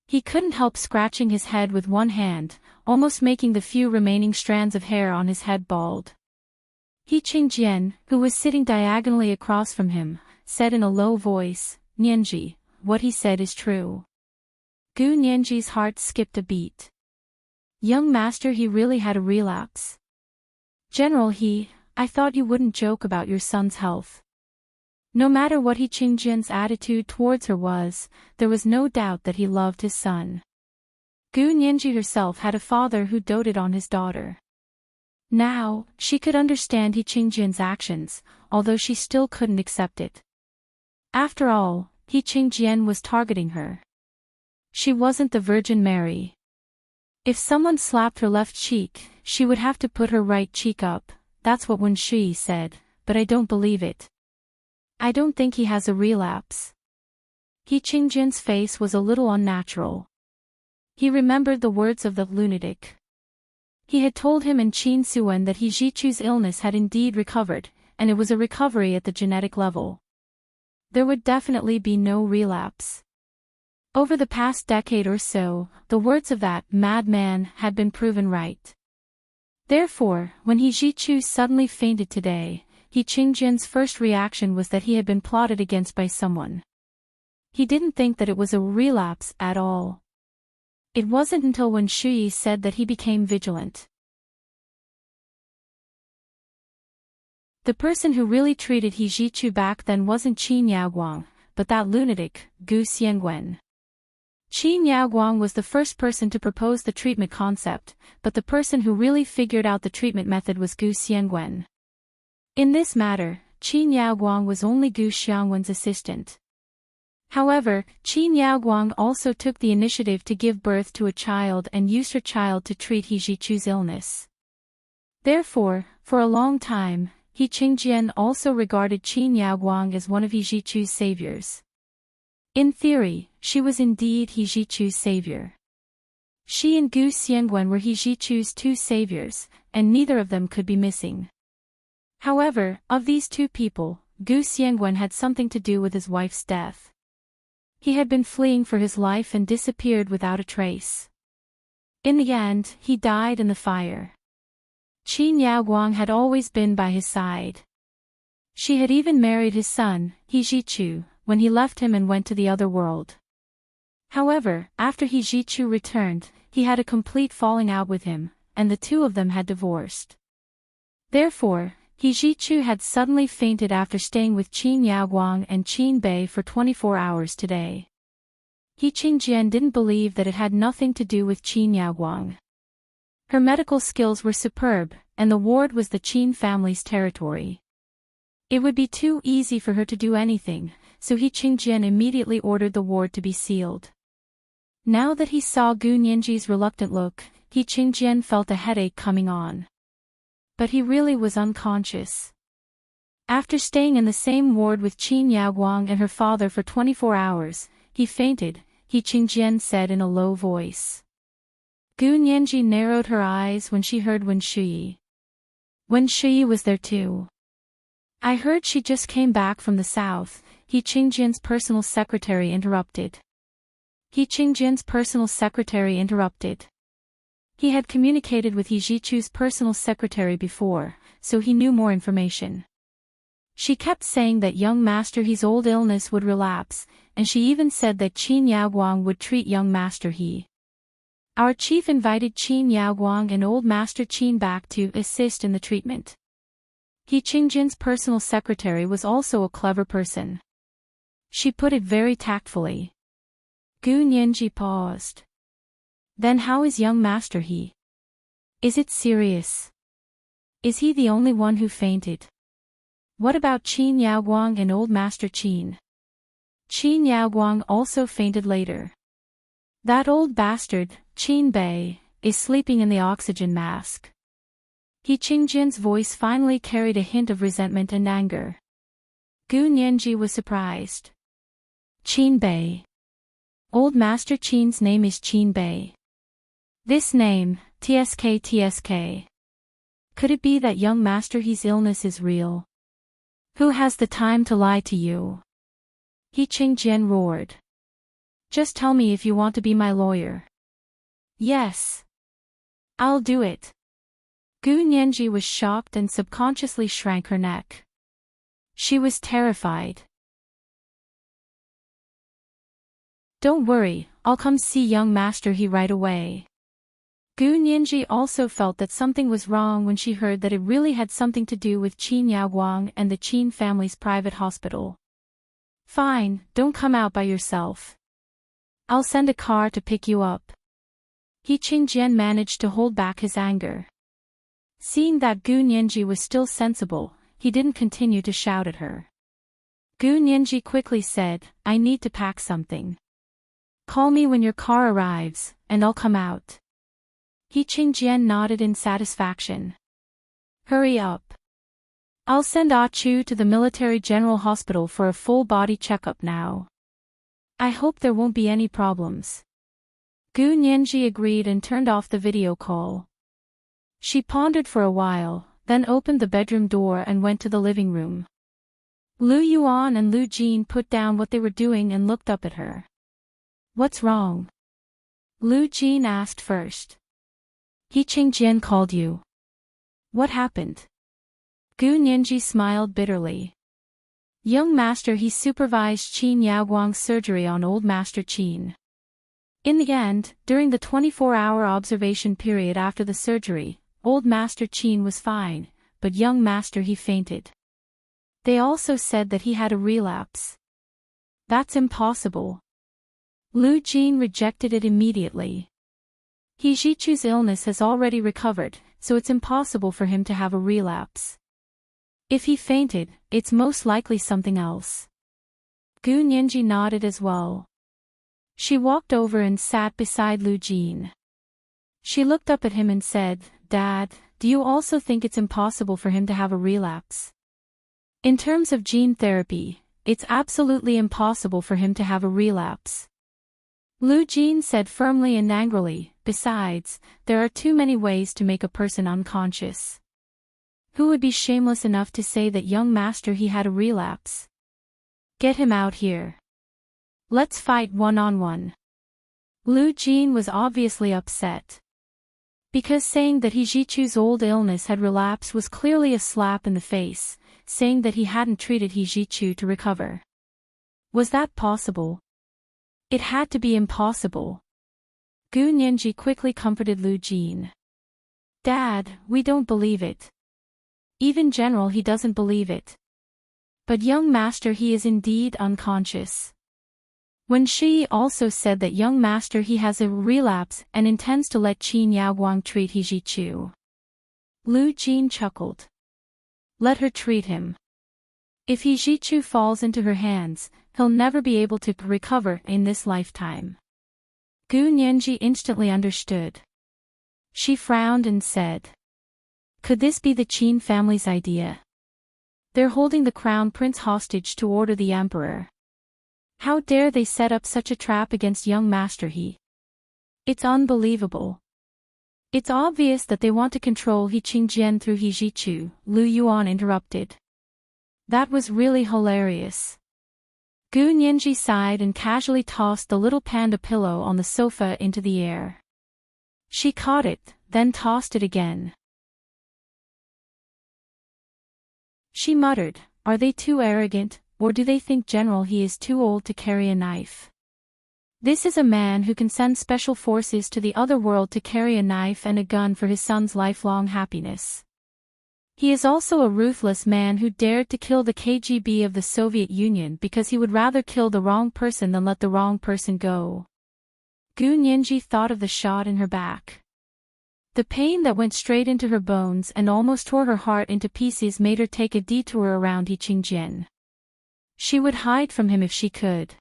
He couldn't help scratching his head with one hand, almost making the few remaining strands of hair on his head bald. He Qingjian, who was sitting diagonally across from him, said in a low voice, "Nianji, what he said is true." Gu Nianji's heart skipped a beat. Young master, he really had a relapse. General I thought you wouldn't joke about your son's health. No matter what He Qingjian's attitude towards her was, there was no doubt that he loved his son. Gu Nianji herself had a father who doted on his daughter. Now, she could understand He Qingjian's actions, although she still couldn't accept it. After all, He Qingjian was targeting her. She wasn't the Virgin Mary. If someone slapped her left cheek, she would have to put her right cheek up. That's what Wen Shui said, but I don't believe it. I don't think he has a relapse. He Qingjian's face was a little unnatural. He remembered the words of the lunatic. He had told him in Qin Suwen that He Jichu's illness had indeed recovered, and it was a recovery at the genetic level. There would definitely be no relapse. Over the past decade or so, the words of that madman had been proven right. Therefore, when He Jichu suddenly fainted today, He Qingjian's first reaction was that he had been plotted against by someone. He didn't think that it was a relapse at all. It wasn't until Wen Shui said that he became vigilant. The person who really treated He Jichu back then wasn't Qin Yaoguang, but that lunatic, Gu Xiangwen. Qin Yaoguang was the first person to propose the treatment concept, but the person who really figured out the treatment method was Gu Xiangwen. In this matter, Qin Yaoguang was only Gu Xiangwen's assistant. However, Qin Yaoguang also took the initiative to give birth to a child and used her child to treat He Jichu's illness. Therefore, for a long time, He Qingjian also regarded Qin Yaoguang as one of He Jichu's saviors. In theory, she was indeed He Jichu's savior. She and Gu Xiangwen were He Jichu's two saviors, and neither of them could be missing. However, of these two people, Gu Xiangwen had something to do with his wife's death. He had been fleeing for his life and disappeared without a trace. In the end, he died in the fire. Qin Yaoguang had always been by his side. She had even married his son, He Jichu, when he left him and went to the other world. However, after He Jichu returned, he had a complete falling out with him, and the two of them had divorced. Therefore, He Jichu had suddenly fainted after staying with Qin Yaoguang and Qin Bei for 24 hours today. He Qingjian didn't believe that it had nothing to do with Qin Yaoguang. Her medical skills were superb, and the ward was the Qin family's territory. It would be too easy for her to do anything, so He Qingjian immediately ordered the ward to be sealed. Now that he saw Gu Nianji's reluctant look, He Qingjian felt a headache coming on. But he really was unconscious. After staying in the same ward with Qin Yaoguang and her father for 24 hours, he fainted, He Qingjian said in a low voice. Gu Nianji narrowed her eyes when she heard Wen Shui. Wen Shui was there too. I heard she just came back from the south, He Qingjian's personal secretary interrupted. He Qingjian's personal secretary interrupted. He had communicated with He Jichu's personal secretary before, so he knew more information. She kept saying that young Master He's old illness would relapse, and she even said that Qin Yaoguang would treat young Master He. Our chief invited Qin Yaoguang and old Master Qin back to assist in the treatment. He Qingjin's personal secretary was also a clever person. She put it very tactfully. Gu Nianji paused. Then how is young Master He? Is it serious? Is he the only one who fainted? What about Qin Yaoguang and old Master Qin? Qin Yaoguang also fainted later. That old bastard, Qin Bei, is sleeping in the oxygen mask. He Qingjin's voice finally carried a hint of resentment and anger. Gu Nianji was surprised. Qin Bei. Old Master Qin's name is Qin Bei. This name, TSK. Could it be that young Master He's illness is real? Who has the time to lie to you? He Qingjian roared. Just tell me if you want to be my lawyer. Yes. I'll do it. Gu Nianji was shocked and subconsciously shrank her neck. She was terrified. Don't worry, I'll come see young Master He right away. Gu Nianji also felt that something was wrong when she heard that it really had something to do with Qin Yaoguang and the Qin family's private hospital. Fine, don't come out by yourself. I'll send a car to pick you up. He Qingjian managed to hold back his anger. Seeing that Gu Nianji was still sensible, he didn't continue to shout at her. Gu Nianji quickly said, I need to pack something. Call me when your car arrives, and I'll come out. He Qingjian nodded in satisfaction. Hurry up. I'll send Ah Chu to the Military General Hospital for a full-body checkup now. I hope there won't be any problems. Gu Nianji agreed and turned off the video call. She pondered for a while, then opened the bedroom door and went to the living room. Lu Yuan and Lu Jin put down what they were doing and looked up at her. What's wrong? Lu Jin asked first. He Qingjian called you. What happened? Gu Nianji smiled bitterly. Young Master He supervised Qin Yaoguang's surgery on old Master Qin. In the end, during the 24-hour observation period after the surgery, old Master Qin was fine, but young Master He fainted. They also said that he had a relapse. That's impossible. Lu Jin rejected it immediately. He Jichu's illness has already recovered, so it's impossible for him to have a relapse. If he fainted, it's most likely something else. Gu Nianji nodded as well. She walked over and sat beside Lu Jin. She looked up at him and said, Dad, do you also think it's impossible for him to have a relapse? In terms of gene therapy, it's absolutely impossible for him to have a relapse. Lu Jin said firmly and angrily, besides, there are too many ways to make a person unconscious. Who would be shameless enough to say that young Master He had a relapse? Get him out here. Let's fight one-on-one. Lu Jin was obviously upset. Because saying that He Jichu's old illness had relapsed was clearly a slap in the face, saying that he hadn't treated He Jichu to recover. Was that possible? It had to be impossible. Gu Nianji quickly comforted Lu Jin. Dad, we don't believe it. Even General He doesn't believe it. But young Master He is indeed unconscious. When she also said that young Master He has a relapse and intends to let Qin Yaoguang treat He Jichu. Lu Jin chuckled. Let her treat him. If He Jichu falls into her hands, he'll never be able to recover in this lifetime. Gu Nianji instantly understood. She frowned and said. Could this be the Qin family's idea? They're holding the crown prince hostage to order the emperor. How dare they set up such a trap against young Master He? It's unbelievable. It's obvious that they want to control He Qingjian through He Jichu, Lu Yuan interrupted. That was really hilarious. Gu Nianji sighed and casually tossed the little panda pillow on the sofa into the air. She caught it, then tossed it again. She muttered, "Are they too arrogant, or do they think General He is too old to carry a knife? This is a man who can send special forces to the other world to carry a knife and a gun for his son's lifelong happiness. He is also a ruthless man who dared to kill the KGB of the Soviet Union because he would rather kill the wrong person than let the wrong person go." Gu Nianji thought of the shot in her back. The pain that went straight into her bones and almost tore her heart into pieces made her take a detour around Qingjian. She would hide from him if she could.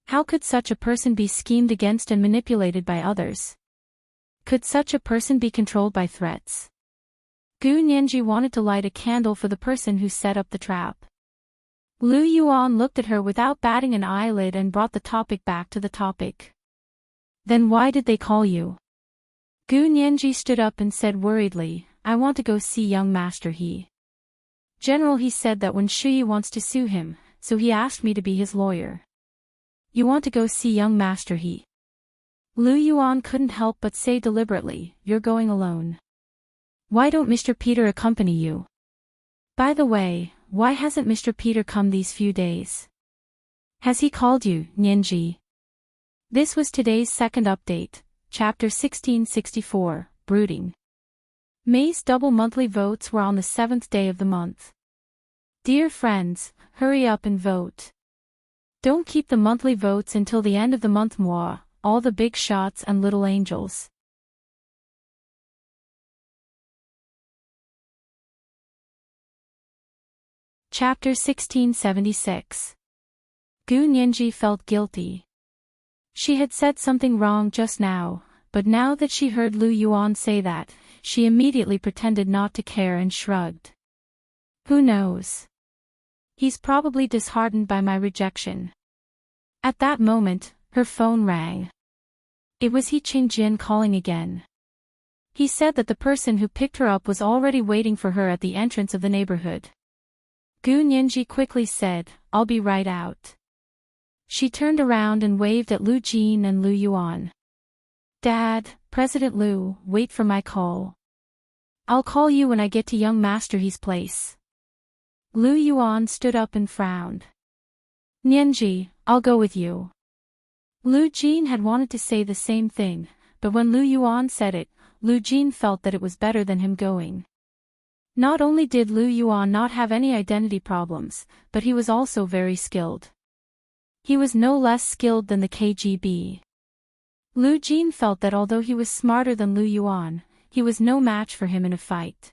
How could such a person be schemed against and manipulated by others? Could such a person be controlled by threats? Gu Nianji wanted to light a candle for the person who set up the trap. Lu Yuan looked at her without batting an eyelid and brought the topic back to the topic. "Then why did they call you?" Gu Nianji stood up and said worriedly, "I want to go see young Master He. General He said that when Shuyi wants to sue him, so he asked me to be his lawyer." "You want to go see young Master He?" Lu Yuan couldn't help but say deliberately, "You're going alone. Why don't Mr. Peter accompany you? By the way, why hasn't Mr. Peter come these few days? Has he called you, Nianji?" This was today's second update, Chapter 1664, Brooding. May's double monthly votes were on the 7th day of the month. Dear friends, hurry up and vote. Don't keep the monthly votes until the end of the month. Moi, all the big shots and little angels. Chapter 1676. Gu Nianji felt guilty. She had said something wrong just now, but now that she heard Lu Yuan say that, she immediately pretended not to care and shrugged. Who knows? He's probably disheartened by my rejection. At that moment, her phone rang. It was He Qingjin calling again. He said that the person who picked her up was already waiting for her at the entrance of the neighborhood. Gu Nianji quickly said, "I'll be right out." She turned around and waved at Lu Jin and Lu Yuan. "Dad, President Lu, wait for my call. I'll call you when I get to young Master He's place." Lu Yuan stood up and frowned. "Nianji, I'll go with you." Lu Jin had wanted to say the same thing, but when Lu Yuan said it, Lu Jin felt that it was better than him going. Not only did Lu Yuan not have any identity problems, but he was also very skilled. He was no less skilled than the KGB. Lu Jin felt that although he was smarter than Lu Yuan, he was no match for him in a fight.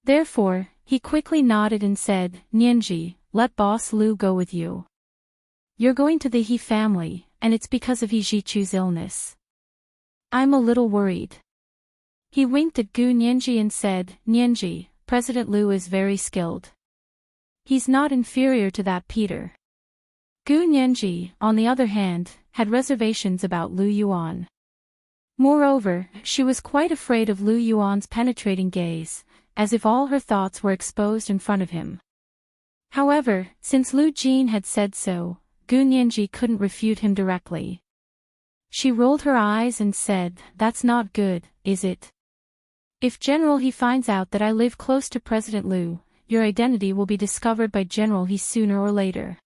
Therefore, he quickly nodded and said, "Nianji, let Boss Lu go with you. You're going to the He family, and it's because of He Jichu's illness. I'm a little worried." He winked at Gu Nianji and said, "Nianji, President Lu is very skilled. He's not inferior to that Peter." Gu Nianji, on the other hand, had reservations about Lu Yuan. Moreover, she was quite afraid of Lu Yuan's penetrating gaze, as if all her thoughts were exposed in front of him. However, since Lu Jin had said so, Gu Nianji couldn't refute him directly. She rolled her eyes and said, "That's not good, is it? If General He finds out that I live close to President Lu, your identity will be discovered by General He sooner or later.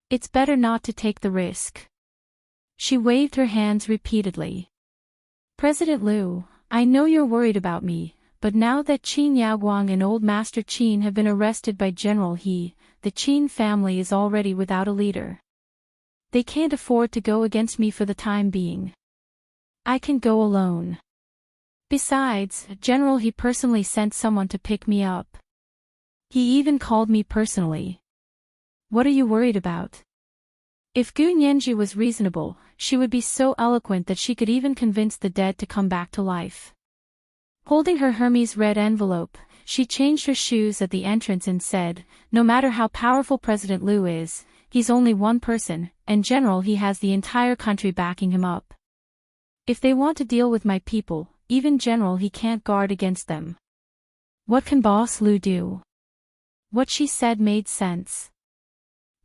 It's better not to take the risk." She waved her hands repeatedly. "President Lu, I know you're worried about me, but now that Qin Yaguang and Old Master Qin have been arrested by General He, the Qin family is already without a leader. They can't afford to go against me for the time being. I can go alone. Besides, General He personally sent someone to pick me up. He even called me personally. What are you worried about?" If Gu Nianji was reasonable, she would be so eloquent that she could even convince the dead to come back to life. Holding her Hermes red envelope, she changed her shoes at the entrance and said, "No matter how powerful President Lu is, he's only one person, and General He has the entire country backing him up. If they want to deal with my people, even General He can't guard against them. What can Boss Lu do?" What she said made sense.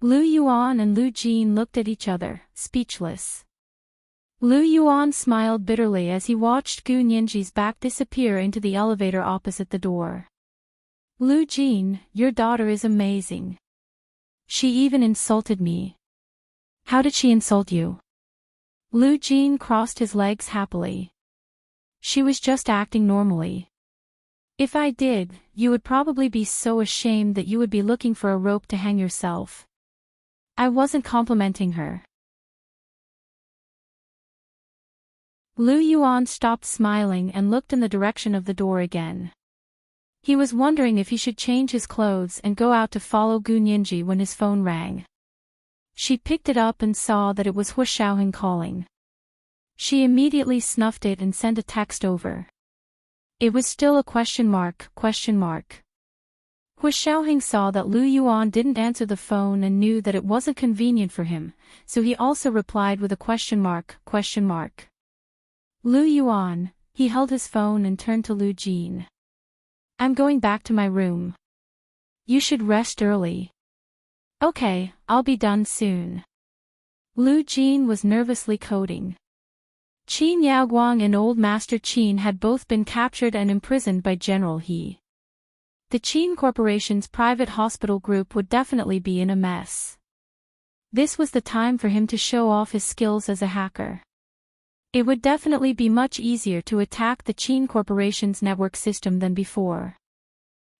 Lu Yuan and Lu Jin looked at each other, speechless. Lu Yuan smiled bitterly as he watched Gu Nianji's back disappear into the elevator opposite the door. Lu Jin, your daughter is amazing. She even insulted me. How did she insult you? Lu Jin crossed his legs happily. She was just acting normally. If I did, you would probably be so ashamed that you would be looking for a rope to hang yourself. I wasn't complimenting her. Lu Yuan stopped smiling and looked in the direction of the door again. He was wondering if he should change his clothes and go out to follow Gu Nianji when his phone rang. She picked it up and saw that it was Hu Xiaoheng calling. She immediately snuffed it and sent a text over. It was still a question mark. Hu Xiaoheng saw that Lu Yuan didn't answer the phone and knew that it wasn't convenient for him, so he also replied with a question mark. Lu Yuan, he held his phone and turned to Lu Jin. I'm going back to my room. You should rest early. Okay, I'll be done soon. Lu Jin was nervously coding. Qin Yaoguang and Old Master Qin had both been captured and imprisoned by General He. The Qin Corporation's private hospital group would definitely be in a mess. This was the time for him to show off his skills as a hacker. It would definitely be much easier to attack the Qin Corporation's network system than before.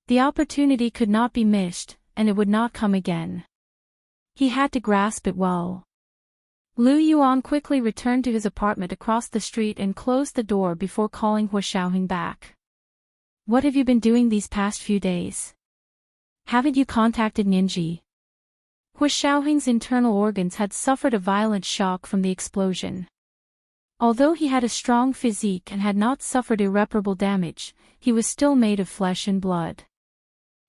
The opportunity could not be missed, and it would not come again. He had to grasp it well. Lu Yuan quickly returned to his apartment across the street and closed the door before calling Hu Xiaoheng back. What have you been doing these past few days? Haven't you contacted Nianji? Hu Xiaoheng's internal organs had suffered a violent shock from the explosion. Although he had a strong physique and had not suffered irreparable damage, he was still made of flesh and blood.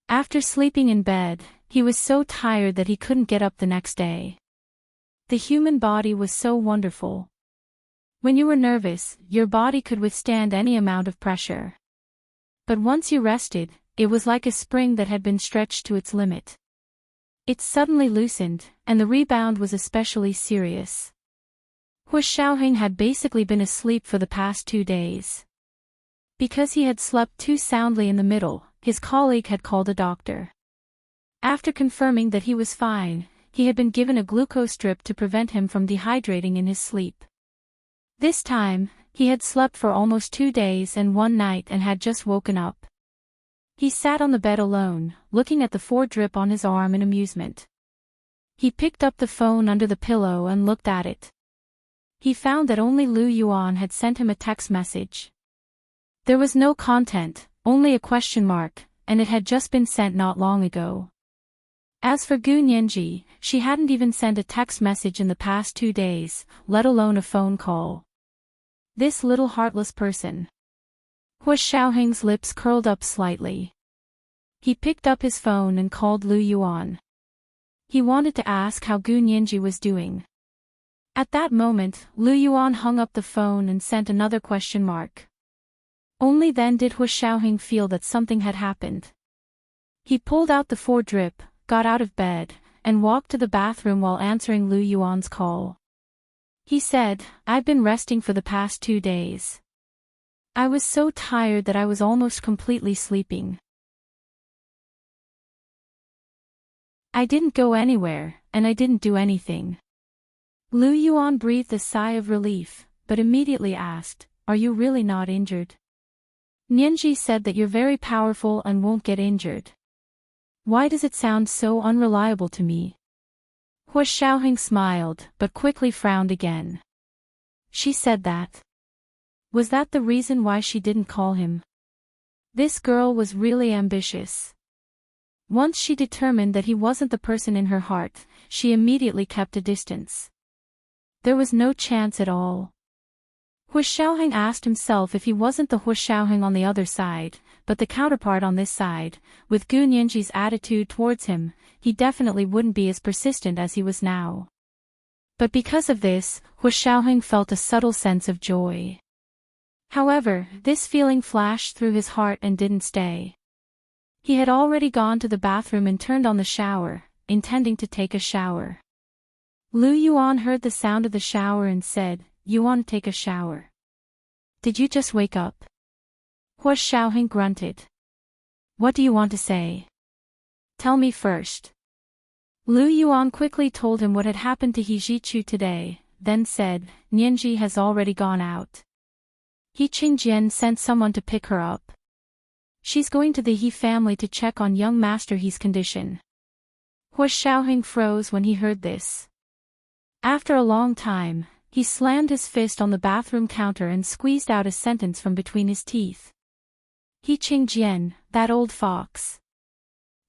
After sleeping in bed, he was so tired that he couldn't get up the next day. The human body was so wonderful. When you were nervous, your body could withstand any amount of pressure. But once you rested, it was like a spring that had been stretched to its limit. It suddenly loosened, and the rebound was especially serious. Hu Xiaoheng had basically been asleep for the past 2 days. Because he had slept too soundly in the middle, his colleague had called a doctor. After confirming that he was fine, he had been given a glucose drip to prevent him from dehydrating in his sleep. This time, he had slept for almost 2 days and 1 night and had just woken up. He sat on the bed alone, looking at the 4 drip on his arm in amusement. He picked up the phone under the pillow and looked at it. He found that only Lu Yuan had sent him a text message. There was no content, only a question mark, and it had just been sent not long ago. As for Gu Nianji, she hadn't even sent a text message in the past 2 days, let alone a phone call. This little heartless person. Hu Xiaoheng's lips curled up slightly. He picked up his phone and called Lu Yuan. He wanted to ask how Gu Nianji was doing. At that moment, Lu Yuan hung up the phone and sent another question mark. Only then did Hu Xiaoheng feel that something had happened. He pulled out the 4 drip, got out of bed, and walked to the bathroom while answering Lu Yuan's call. He said, I've been resting for the past 2 days. I was so tired that I was almost completely sleeping. I didn't go anywhere, and I didn't do anything. Lu Yuan breathed a sigh of relief, but immediately asked, are you really not injured? Nianji said that you're very powerful and won't get injured. Why does it sound so unreliable to me? Hu Xiaoheng smiled, but quickly frowned again. She said that. Was that the reason why she didn't call him? This girl was really ambitious. Once she determined that he wasn't the person in her heart, she immediately kept a distance. There was no chance at all. Hu Xiaoheng asked himself if he wasn't the Hu Xiaoheng on the other side, but the counterpart on this side, with Gu Nianji's attitude towards him, he definitely wouldn't be as persistent as he was now. But because of this, Hu Xiaoheng felt a subtle sense of joy. However, this feeling flashed through his heart and didn't stay. He had already gone to the bathroom and turned on the shower, intending to take a shower. Lu Yuan heard the sound of the shower and said, Yuan, take a shower. Did you just wake up? Hua Xiaoheng grunted. What do you want to say? Tell me first. Lu Yuan quickly told him what had happened to He Zhichu today, then said, Nianji has already gone out. He Qingjian sent someone to pick her up. She's going to the He family to check on young Master He's condition. Hua Xiaoheng froze when he heard this. After a long time, he slammed his fist on the bathroom counter and squeezed out a sentence from between his teeth. He Qingjian, that old fox.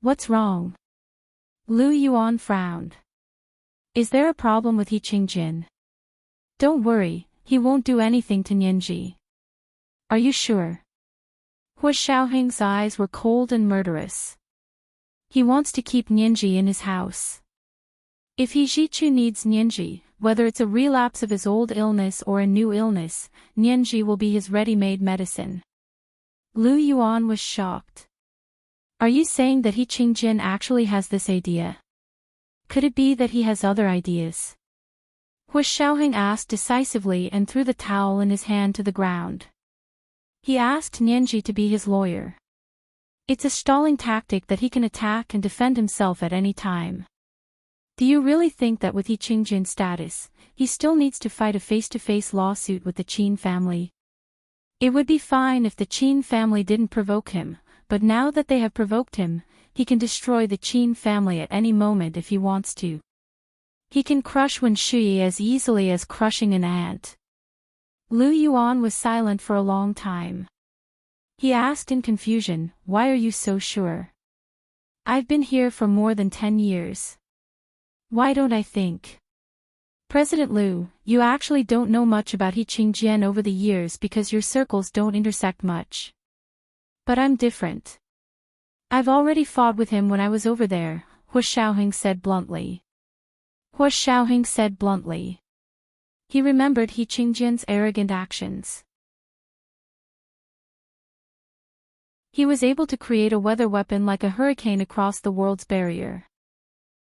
What's wrong? Lu Yuan frowned. Is there a problem with He Qingjian? Don't worry, he won't do anything to Nianji. Are you sure? Hua Xiaoheng's eyes were cold and murderous. He wants to keep Nianji in his house. If He Zhichu needs Nianji, whether it's a relapse of his old illness or a new illness, Nianji will be his ready-made medicine. Lu Yuan was shocked. Are you saying that He Qingjian actually has this idea? Could it be that he has other ideas? Hua Xiaoheng asked decisively and threw the towel in his hand to the ground. He asked Nianji to be his lawyer. It's a stalling tactic that he can attack and defend himself at any time. Do you really think that with He Qingjian's status, he still needs to fight a face-to-face lawsuit with the Qin family? It would be fine if the Qin family didn't provoke him, but now that they have provoked him, he can destroy the Qin family at any moment if he wants to. He can crush Wen Shui as easily as crushing an ant. Lu Yuan was silent for a long time. He asked in confusion, why are you so sure? I've been here for more than 10 years. Why don't I think? President Lu, you actually don't know much about He Qingjian over the years because your circles don't intersect much. But I'm different. I've already fought with him when I was over there, Hua Xiaoheng said bluntly. Hua Xiaoheng said bluntly. He remembered He Qingjian's arrogant actions. He was able to create a weather weapon like a hurricane across the world's barrier.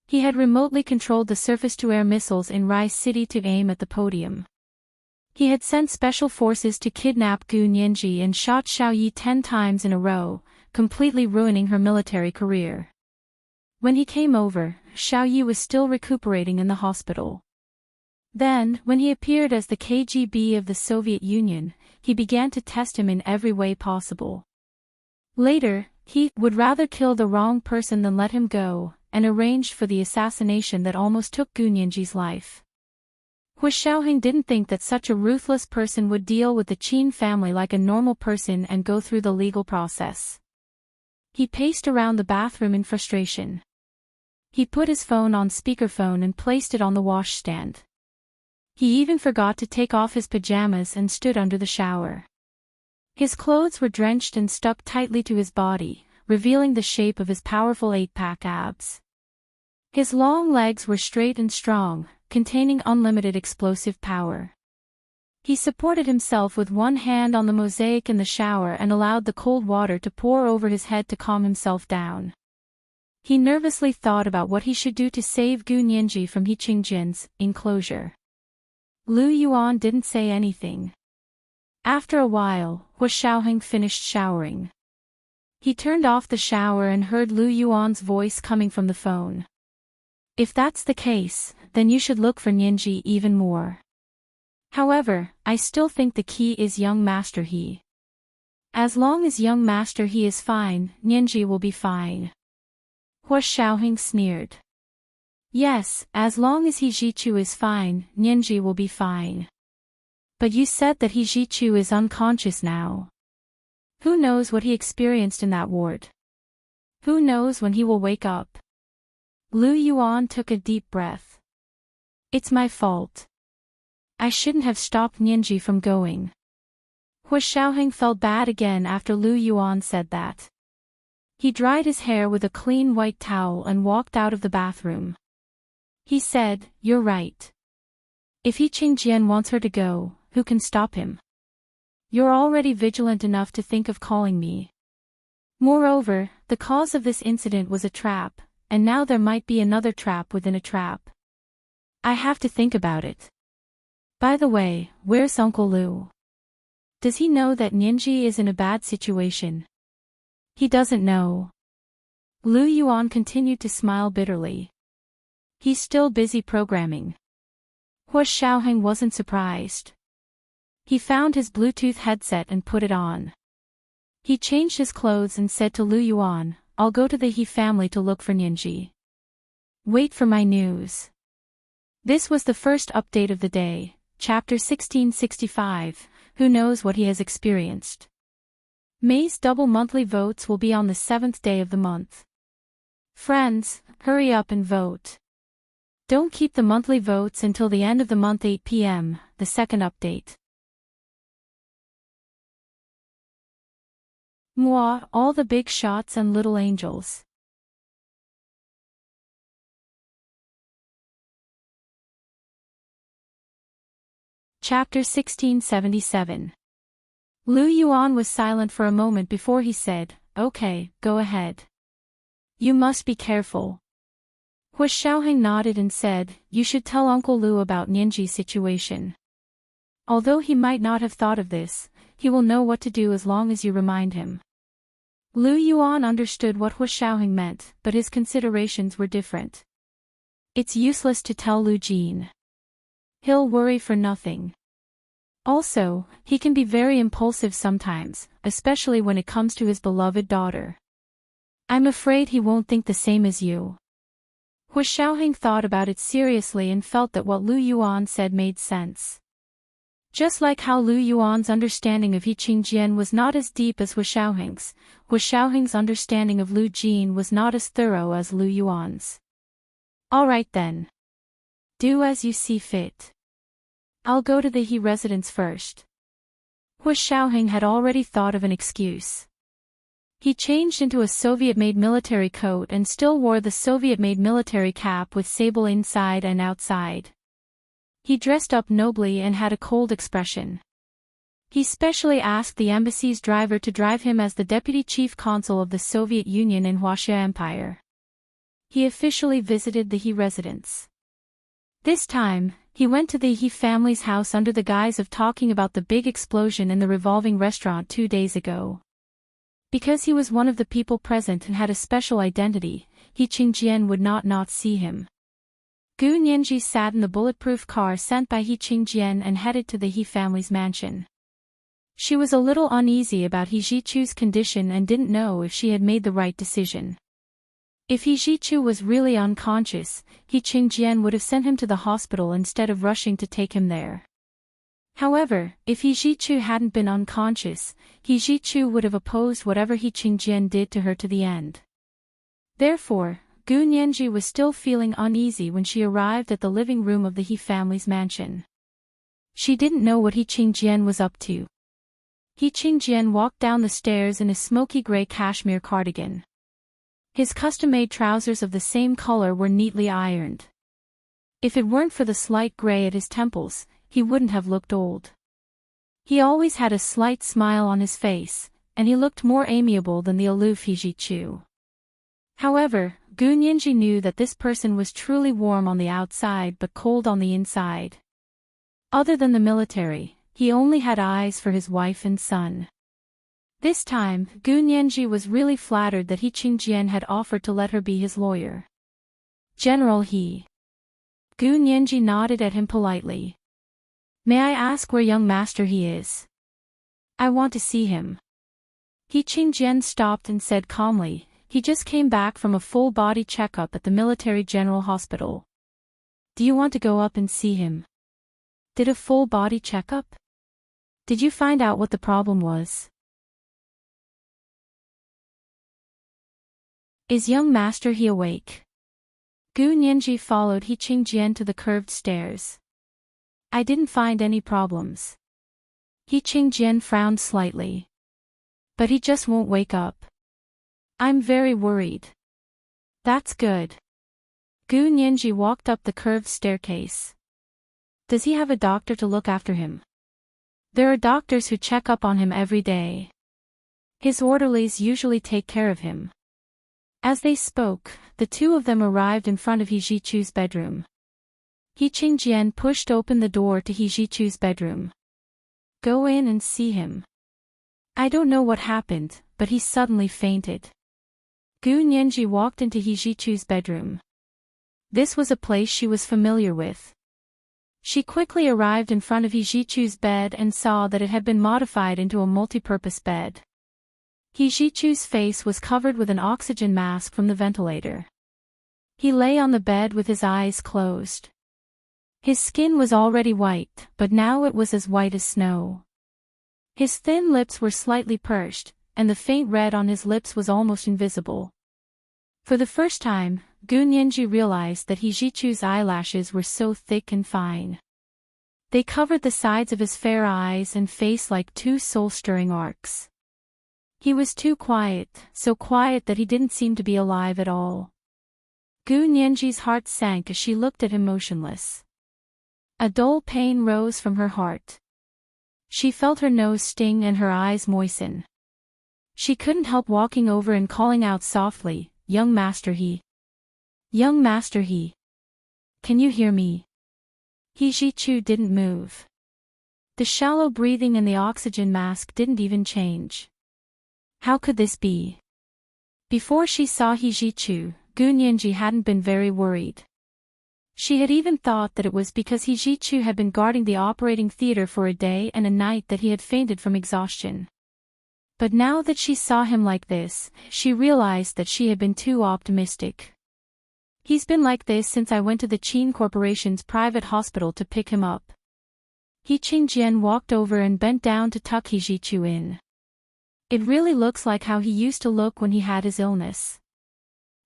He had remotely controlled the surface-to-air missiles in Rai City to aim at the podium. He had sent special forces to kidnap Gu Nianji and shot Xiaoyi 10 times in a row, completely ruining her military career. When he came over, Xiaoyi was still recuperating in the hospital. Then, when he appeared as the KGB of the Soviet Union, he began to test him in every way possible. Later, he would rather kill the wrong person than let him go, and arranged for the assassination that almost took Gu Nianji's life. Hua Xiaoheng didn't think that such a ruthless person would deal with the Qin family like a normal person and go through the legal process. He paced around the bathroom in frustration. He put his phone on speakerphone and placed it on the washstand. He even forgot to take off his pajamas and stood under the shower. His clothes were drenched and stuck tightly to his body, revealing the shape of his powerful 8-pack abs. His long legs were straight and strong, containing unlimited explosive power. He supported himself with one hand on the mosaic in the shower and allowed the cold water to pour over his head to calm himself down. He nervously thought about what he should do to save Gu Nianji from He Qingjian's enclosure. Lu Yuan didn't say anything. After a while, Hua Xiaoheng finished showering. He turned off the shower and heard Lu Yuan's voice coming from the phone. If that's the case, then you should look for Nianji even more. However, I still think the key is young Master He. As long as young Master He is fine, Nianji will be fine. Hua Xiaoheng sneered. Yes, as long as He Zhichu is fine, Nianji will be fine. But you said that He Zhichu is unconscious now. Who knows what he experienced in that ward? Who knows when he will wake up? Lu Yuan took a deep breath. It's my fault. I shouldn't have stopped Nianji from going. Hua Xiaoheng felt bad again after Lu Yuan said that. He dried his hair with a clean white towel and walked out of the bathroom. He said, "You're right. If He Qingjian wants her to go, who can stop him? You're already vigilant enough to think of calling me. Moreover, the cause of this incident was a trap, and now there might be another trap within a trap. I have to think about it. By the way, where's Uncle Lu? Does he know that Ninji is in a bad situation? He doesn't know. Lu Yuan continued to smile bitterly. He's still busy programming. Hua Xiaoheng wasn't surprised. He found his Bluetooth headset and put it on. He changed his clothes and said to Lu Yuan, I'll go to the He family to look for Ninji. Wait for my news. This was the first update of the day, chapter 1665, who knows what he has experienced. May's double monthly votes will be on the 7th day of the month. Friends, hurry up and vote. Don't keep the monthly votes until the end of the month 8 p.m., the second update. Moi, all the big shots and little angels. Chapter 1677. Lu Yuan was silent for a moment before he said, Okay, go ahead. You must be careful. Hua Xiaoheng nodded and said, You should tell Uncle Lu about Ninji's situation. Although he might not have thought of this, he will know what to do as long as you remind him. Lu Yuan understood what Hua Xiaoheng meant, but his considerations were different. It's useless to tell Lu Jin. He'll worry for nothing. Also, he can be very impulsive sometimes, especially when it comes to his beloved daughter. I'm afraid he won't think the same as you. Hua Xiaoheng thought about it seriously and felt that what Lu Yuan said made sense. Just like how Lu Yuan's understanding of He Qingjian was not as deep as Hua Xiaoheng's understanding of Lu Jin was not as thorough as Lu Yuan's. Alright then. Do as you see fit. I'll go to the He residence first. Hua Xiaoheng had already thought of an excuse. He changed into a Soviet-made military coat and still wore the Soviet-made military cap with sable inside and outside. He dressed up nobly and had a cold expression. He specially asked the embassy's driver to drive him as the deputy chief consul of the Soviet Union in Huaxia Empire. He officially visited the He residence. This time, he went to the He family's house under the guise of talking about the big explosion in the revolving restaurant 2 days ago. Because he was one of the people present and had a special identity, He Qingjian would not see him. Gu Nianji sat in the bulletproof car sent by He Qingjian and headed to the He family's mansion. She was a little uneasy about He Zhichu's condition and didn't know if she had made the right decision. If He Zhichu was really unconscious, He Qingjian would have sent him to the hospital instead of rushing to take him there. However, if He Zhichu hadn't been unconscious, He Zhichu would have opposed whatever He Qingjian did to her to the end. Therefore, Gu Nianji was still feeling uneasy when she arrived at the living room of the He family's mansion. She didn't know what He Qingjian was up to. He Qingjian walked down the stairs in a smoky gray cashmere cardigan. His custom-made trousers of the same color were neatly ironed. If it weren't for the slight gray at his temples, he wouldn't have looked old. He always had a slight smile on his face, and he looked more amiable than the aloof He Zhichu. However, Gu Nianji knew that this person was truly warm on the outside but cold on the inside. Other than the military, he only had eyes for his wife and son. This time, Gu Nianji was really flattered that He Qingjian had offered to let her be his lawyer. General He. Gu Nianji nodded at him politely. May I ask where young master He is? I want to see him. He Qingjian stopped and said calmly, he just came back from a full-body checkup at the military general hospital. Do you want to go up and see him? Did a full-body checkup? Did you find out what the problem was? Is young master He awake? Gu Nianji followed He Qingjian to the curved stairs. I didn't find any problems. He Qingjian frowned slightly. But he just won't wake up. I'm very worried. That's good. Gu Nianji walked up the curved staircase. Does he have a doctor to look after him? There are doctors who check up on him every day. His orderlies usually take care of him. As they spoke, the two of them arrived in front of He Zhichu's bedroom. He Qingjian pushed open the door to He Jichu's bedroom. Go in and see him. I don't know what happened, but he suddenly fainted. Gu Nianji walked into He Jichu's bedroom. This was a place she was familiar with. She quickly arrived in front of He Jichu's bed and saw that it had been modified into a multi-purpose bed. He Jichu's face was covered with an oxygen mask from the ventilator. He lay on the bed with his eyes closed. His skin was already white, but now it was as white as snow. His thin lips were slightly pursed, and the faint red on his lips was almost invisible. For the first time, Gu Nianji realized that He Jichu's eyelashes were so thick and fine. They covered the sides of his fair eyes and face like two soul-stirring arcs. He was too quiet, so quiet that he didn't seem to be alive at all. Gu Nianji's heart sank as she looked at him motionless. A dull pain rose from her heart. She felt her nose sting and her eyes moisten. She couldn't help walking over and calling out softly, "Young Master He. Young Master He. Can you hear me?" He Jichu didn't move. The shallow breathing and the oxygen mask didn't even change. How could this be? Before she saw He Jichu, Gu Nianji hadn't been very worried. She had even thought that it was because He Jichu had been guarding the operating theater for a day and a night that he had fainted from exhaustion. But now that she saw him like this, she realized that she had been too optimistic. He's been like this since I went to the Qin Corporation's private hospital to pick him up. He Qingjian walked over and bent down to tuck He Jichu in. It really looks like how he used to look when he had his illness.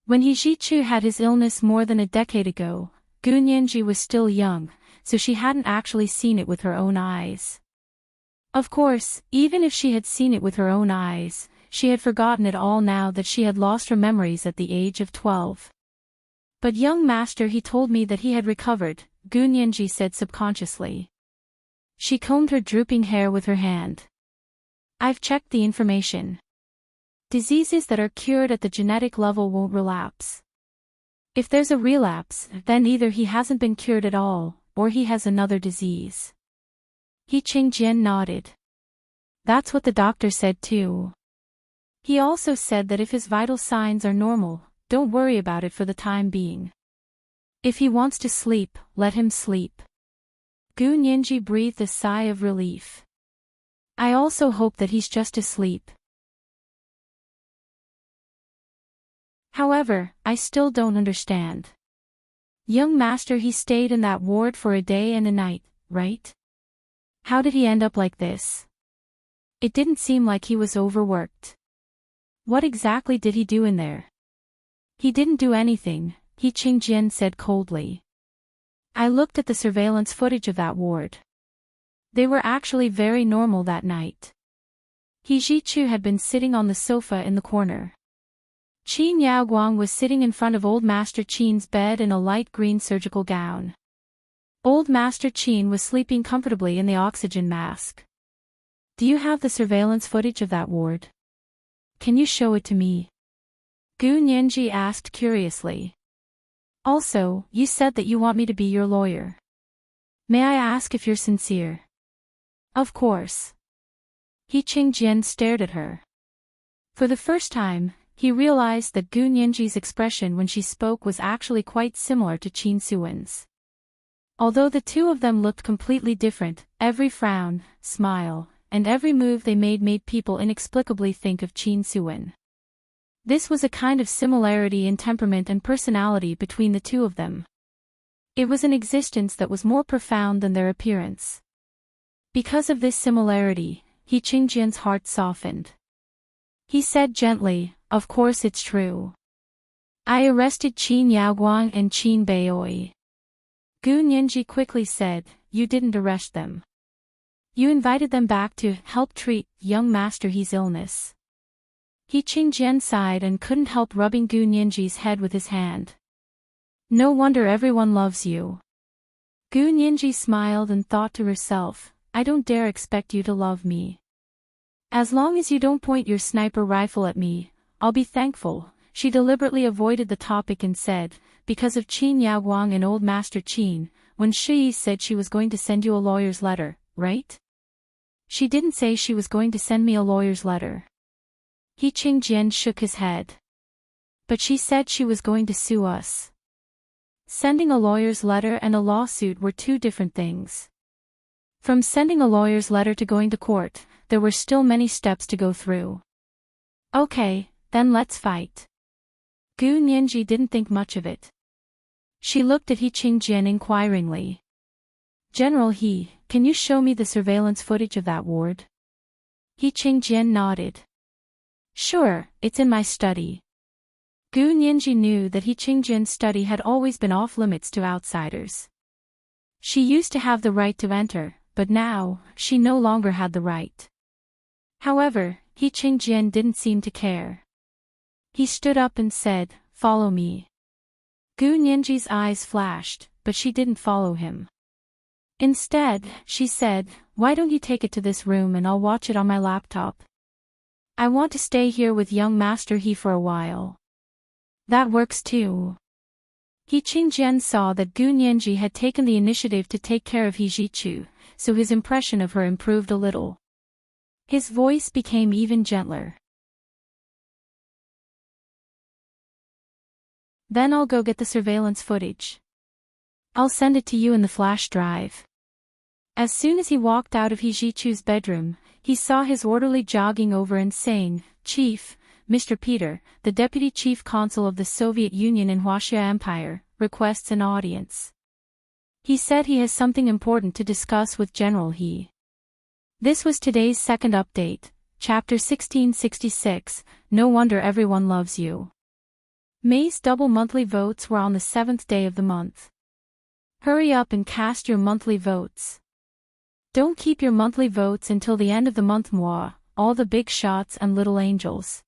When He Jichu had his illness more than a decade ago, Gu Nianji was still young, so she hadn't actually seen it with her own eyes. Of course, even if she had seen it with her own eyes, she had forgotten it all now that she had lost her memories at the age of 12. But young master, he told me that he had recovered, Gu Nianji said subconsciously. She combed her drooping hair with her hand. I've checked the information. Diseases that are cured at the genetic level won't relapse. If there's a relapse, then either he hasn't been cured at all, or he has another disease. He Qingjian nodded. That's what the doctor said too. He also said that if his vital signs are normal, don't worry about it for the time being. If he wants to sleep, let him sleep. Gu Nianji breathed a sigh of relief. I also hope that he's just asleep. However, I still don't understand. Young master, he stayed in that ward for a day and a night, right? How did he end up like this? It didn't seem like he was overworked. What exactly did he do in there? He didn't do anything, He Qingjian said coldly. I looked at the surveillance footage of that ward. They were actually very normal that night. He Jichu had been sitting on the sofa in the corner. Qin Yaoguang was sitting in front of Old Master Qin's bed in a light green surgical gown. Old Master Qin was sleeping comfortably in the oxygen mask. Do you have the surveillance footage of that ward? Can you show it to me? Gu Nianji asked curiously. Also, you said that you want me to be your lawyer. May I ask if you're sincere? Of course. He Qingjian stared at her. For the first time, he realized that Gu Nianji's expression when she spoke was actually quite similar to Qin Suwen's. Although the two of them looked completely different, every frown, smile, and every move they made people inexplicably think of Qin Suwen. This was a kind of similarity in temperament and personality between the two of them. It was an existence that was more profound than their appearance. Because of this similarity, He Qingjian's heart softened. He said gently, of course it's true. I arrested Qin Yaoguang and Qin Beiyoi. Gu Nianji quickly said, you didn't arrest them. You invited them back to help treat young Master He's illness. He Qingjian sighed and couldn't help rubbing Gu Nianji's head with his hand. No wonder everyone loves you. Gu Nianji smiled and thought to herself, I don't dare expect you to love me. As long as you don't point your sniper rifle at me, I'll be thankful. She deliberately avoided the topic and said, because of Qin Yaoguang and Old Master Qin, when she said she was going to send you a lawyer's letter, right? She didn't say she was going to send me a lawyer's letter. He Qingjian shook his head. But she said she was going to sue us. Sending a lawyer's letter and a lawsuit were two different things. From sending a lawyer's letter to going to court, there were still many steps to go through. Okay, then let's fight. Gu Nianji didn't think much of it. She looked at He Qingjian inquiringly. General He, can you show me the surveillance footage of that ward? He Qingjian nodded. Sure, it's in my study. Gu Nianji knew that He Qingjian's study had always been off limits to outsiders. She used to have the right to enter, but now, she no longer had the right. However, He Qingjian didn't seem to care. He stood up and said, "Follow me." Gu Nianji's eyes flashed, but she didn't follow him. Instead, she said, "Why don't you take it to this room and I'll watch it on my laptop? I want to stay here with young Master He for a while." That works too. He Qingjian saw that Gu Nianji had taken the initiative to take care of He Zhichu, so his impression of her improved a little. His voice became even gentler. Then I'll go get the surveillance footage. I'll send it to you in the flash drive. As soon as he walked out of He Zhichu's bedroom, he saw his orderly jogging over and saying, "Chief, Mr. Peter, the Deputy Chief Consul of the Soviet Union in Huaxia Empire, requests an audience. He said he has something important to discuss with General He." This was today's second update, Chapter 1666, No Wonder Everyone Loves You. May's double monthly votes were on the 7th day of the month. Hurry up and cast your monthly votes. Don't keep your monthly votes until the end of the month. Moi, all the big shots and little angels.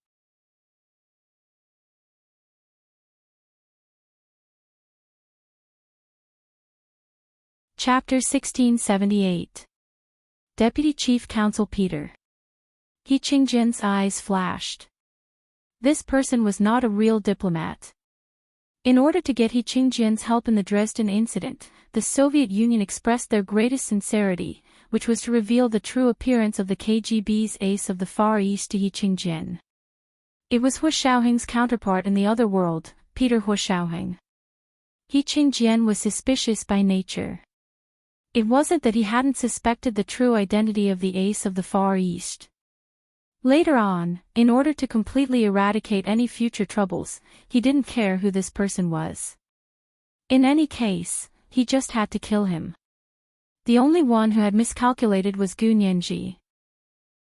Chapter 1678. Deputy Chief Counsel Peter. He Qingjian's eyes flashed. This person was not a real diplomat. In order to get He Qingjian's help in the Dresden incident, the Soviet Union expressed their greatest sincerity, which was to reveal the true appearance of the KGB's ace of the Far East to He Qingjian. It was Hu Xiaoheng's counterpart in the other world, Peter Hu Xiaoheng. He Qingjian was suspicious by nature. It wasn't that he hadn't suspected the true identity of the ace of the Far East. Later on, in order to completely eradicate any future troubles, he didn't care who this person was. In any case, he just had to kill him. The only one who had miscalculated was Gu Nianji.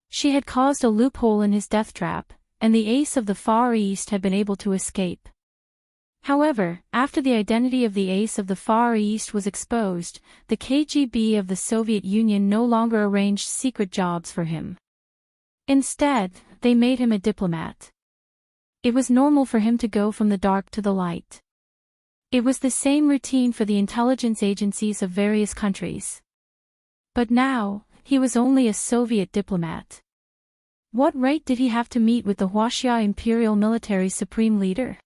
She had caused a loophole in his death trap, and the ace of the Far East had been able to escape. However, after the identity of the ace of the Far East was exposed, the KGB of the Soviet Union no longer arranged secret jobs for him. Instead, they made him a diplomat. It was normal for him to go from the dark to the light. It was the same routine for the intelligence agencies of various countries. But now, he was only a Soviet diplomat. What right did he have to meet with the Huaxia Imperial Military Supreme Leader?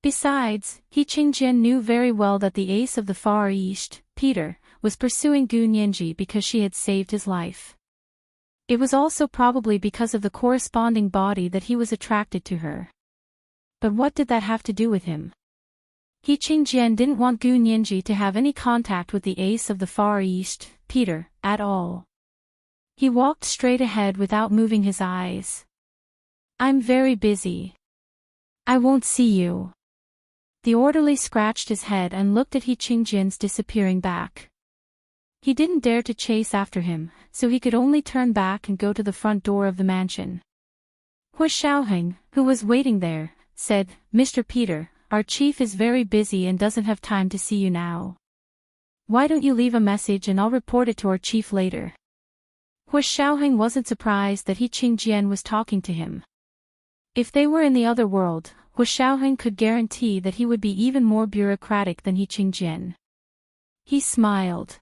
Besides, He Qingjian knew very well that the ace of the Far East, Peter, was pursuing Gu Nianji because she had saved his life. It was also probably because of the corresponding body that he was attracted to her. But what did that have to do with him? He Qingjian didn't want Gu Nianji to have any contact with the ace of the Far East, Peter, at all. He walked straight ahead without moving his eyes. "I'm very busy. I won't see you." The orderly scratched his head and looked at He Qingjian's disappearing back. He didn't dare to chase after him, so he could only turn back and go to the front door of the mansion. Hu Xiaoheng, who was waiting there, said, "Mr. Peter, our chief is very busy and doesn't have time to see you now. Why don't you leave a message and I'll report it to our chief later?" Hu Xiaoheng wasn't surprised that He Qingjian was talking to him. If they were in the other world, Hu Xiaoheng could guarantee that he would be even more bureaucratic than He Qingjian. He smiled.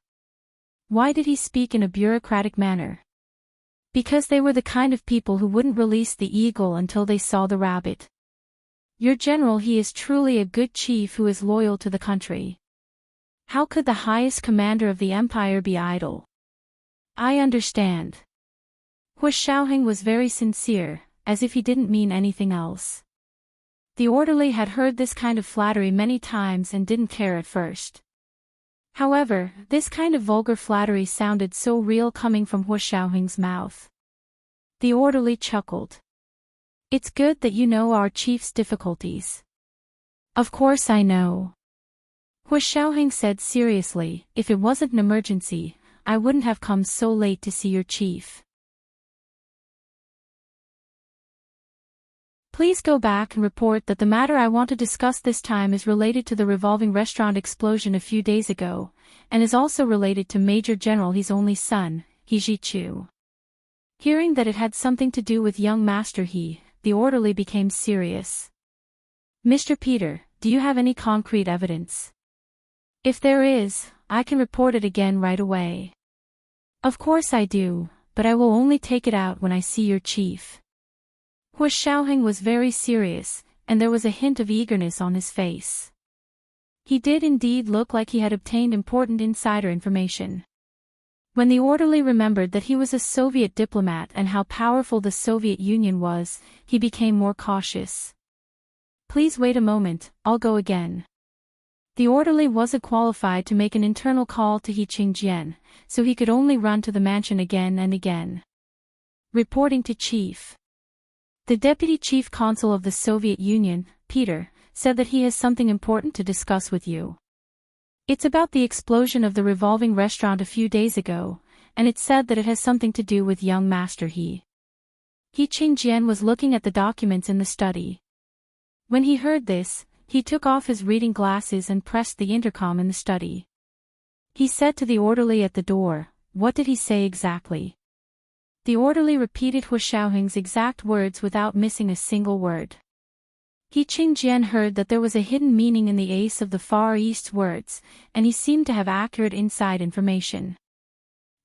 Why did he speak in a bureaucratic manner? Because they were the kind of people who wouldn't release the eagle until they saw the rabbit. Your general, he is truly a good chief who is loyal to the country. How could the highest commander of the empire be idle? I understand. Hu Xiaoheng was very sincere, as if he didn't mean anything else. The orderly had heard this kind of flattery many times and didn't care at first. However, this kind of vulgar flattery sounded so real coming from Hu Xiaoheng's mouth. The orderly chuckled. It's good that you know our chief's difficulties. Of course I know. Hu Xiaoheng said seriously, if it wasn't an emergency, I wouldn't have come so late to see your chief. Please go back and report that the matter I want to discuss this time is related to the revolving restaurant explosion a few days ago, and is also related to Major General He's only son, He Zhichu. Hearing that it had something to do with young Master He, the orderly became serious. Mr. Peter, do you have any concrete evidence? If there is, I can report it again right away. Of course I do, but I will only take it out when I see your chief. Hu Xiaoheng was very serious, and there was a hint of eagerness on his face. He did indeed look like he had obtained important insider information. When the orderly remembered that he was a Soviet diplomat and how powerful the Soviet Union was, he became more cautious. Please wait a moment, I'll go again. The orderly wasn't qualified to make an internal call to He Qingjian, so he could only run to the mansion again and again. Reporting to Chief. The Deputy Chief Consul of the Soviet Union, Peter, said that he has something important to discuss with you. It's about the explosion of the revolving restaurant a few days ago, and it's said that it has something to do with young Master He. He Qingjian was looking at the documents in the study. When he heard this, he took off his reading glasses and pressed the intercom in the study. He said to the orderly at the door, "What did he say exactly?" The orderly repeated Hu Xiaoheng's exact words without missing a single word. He Qingjian heard that there was a hidden meaning in the Ace of the Far East's words, and he seemed to have accurate inside information.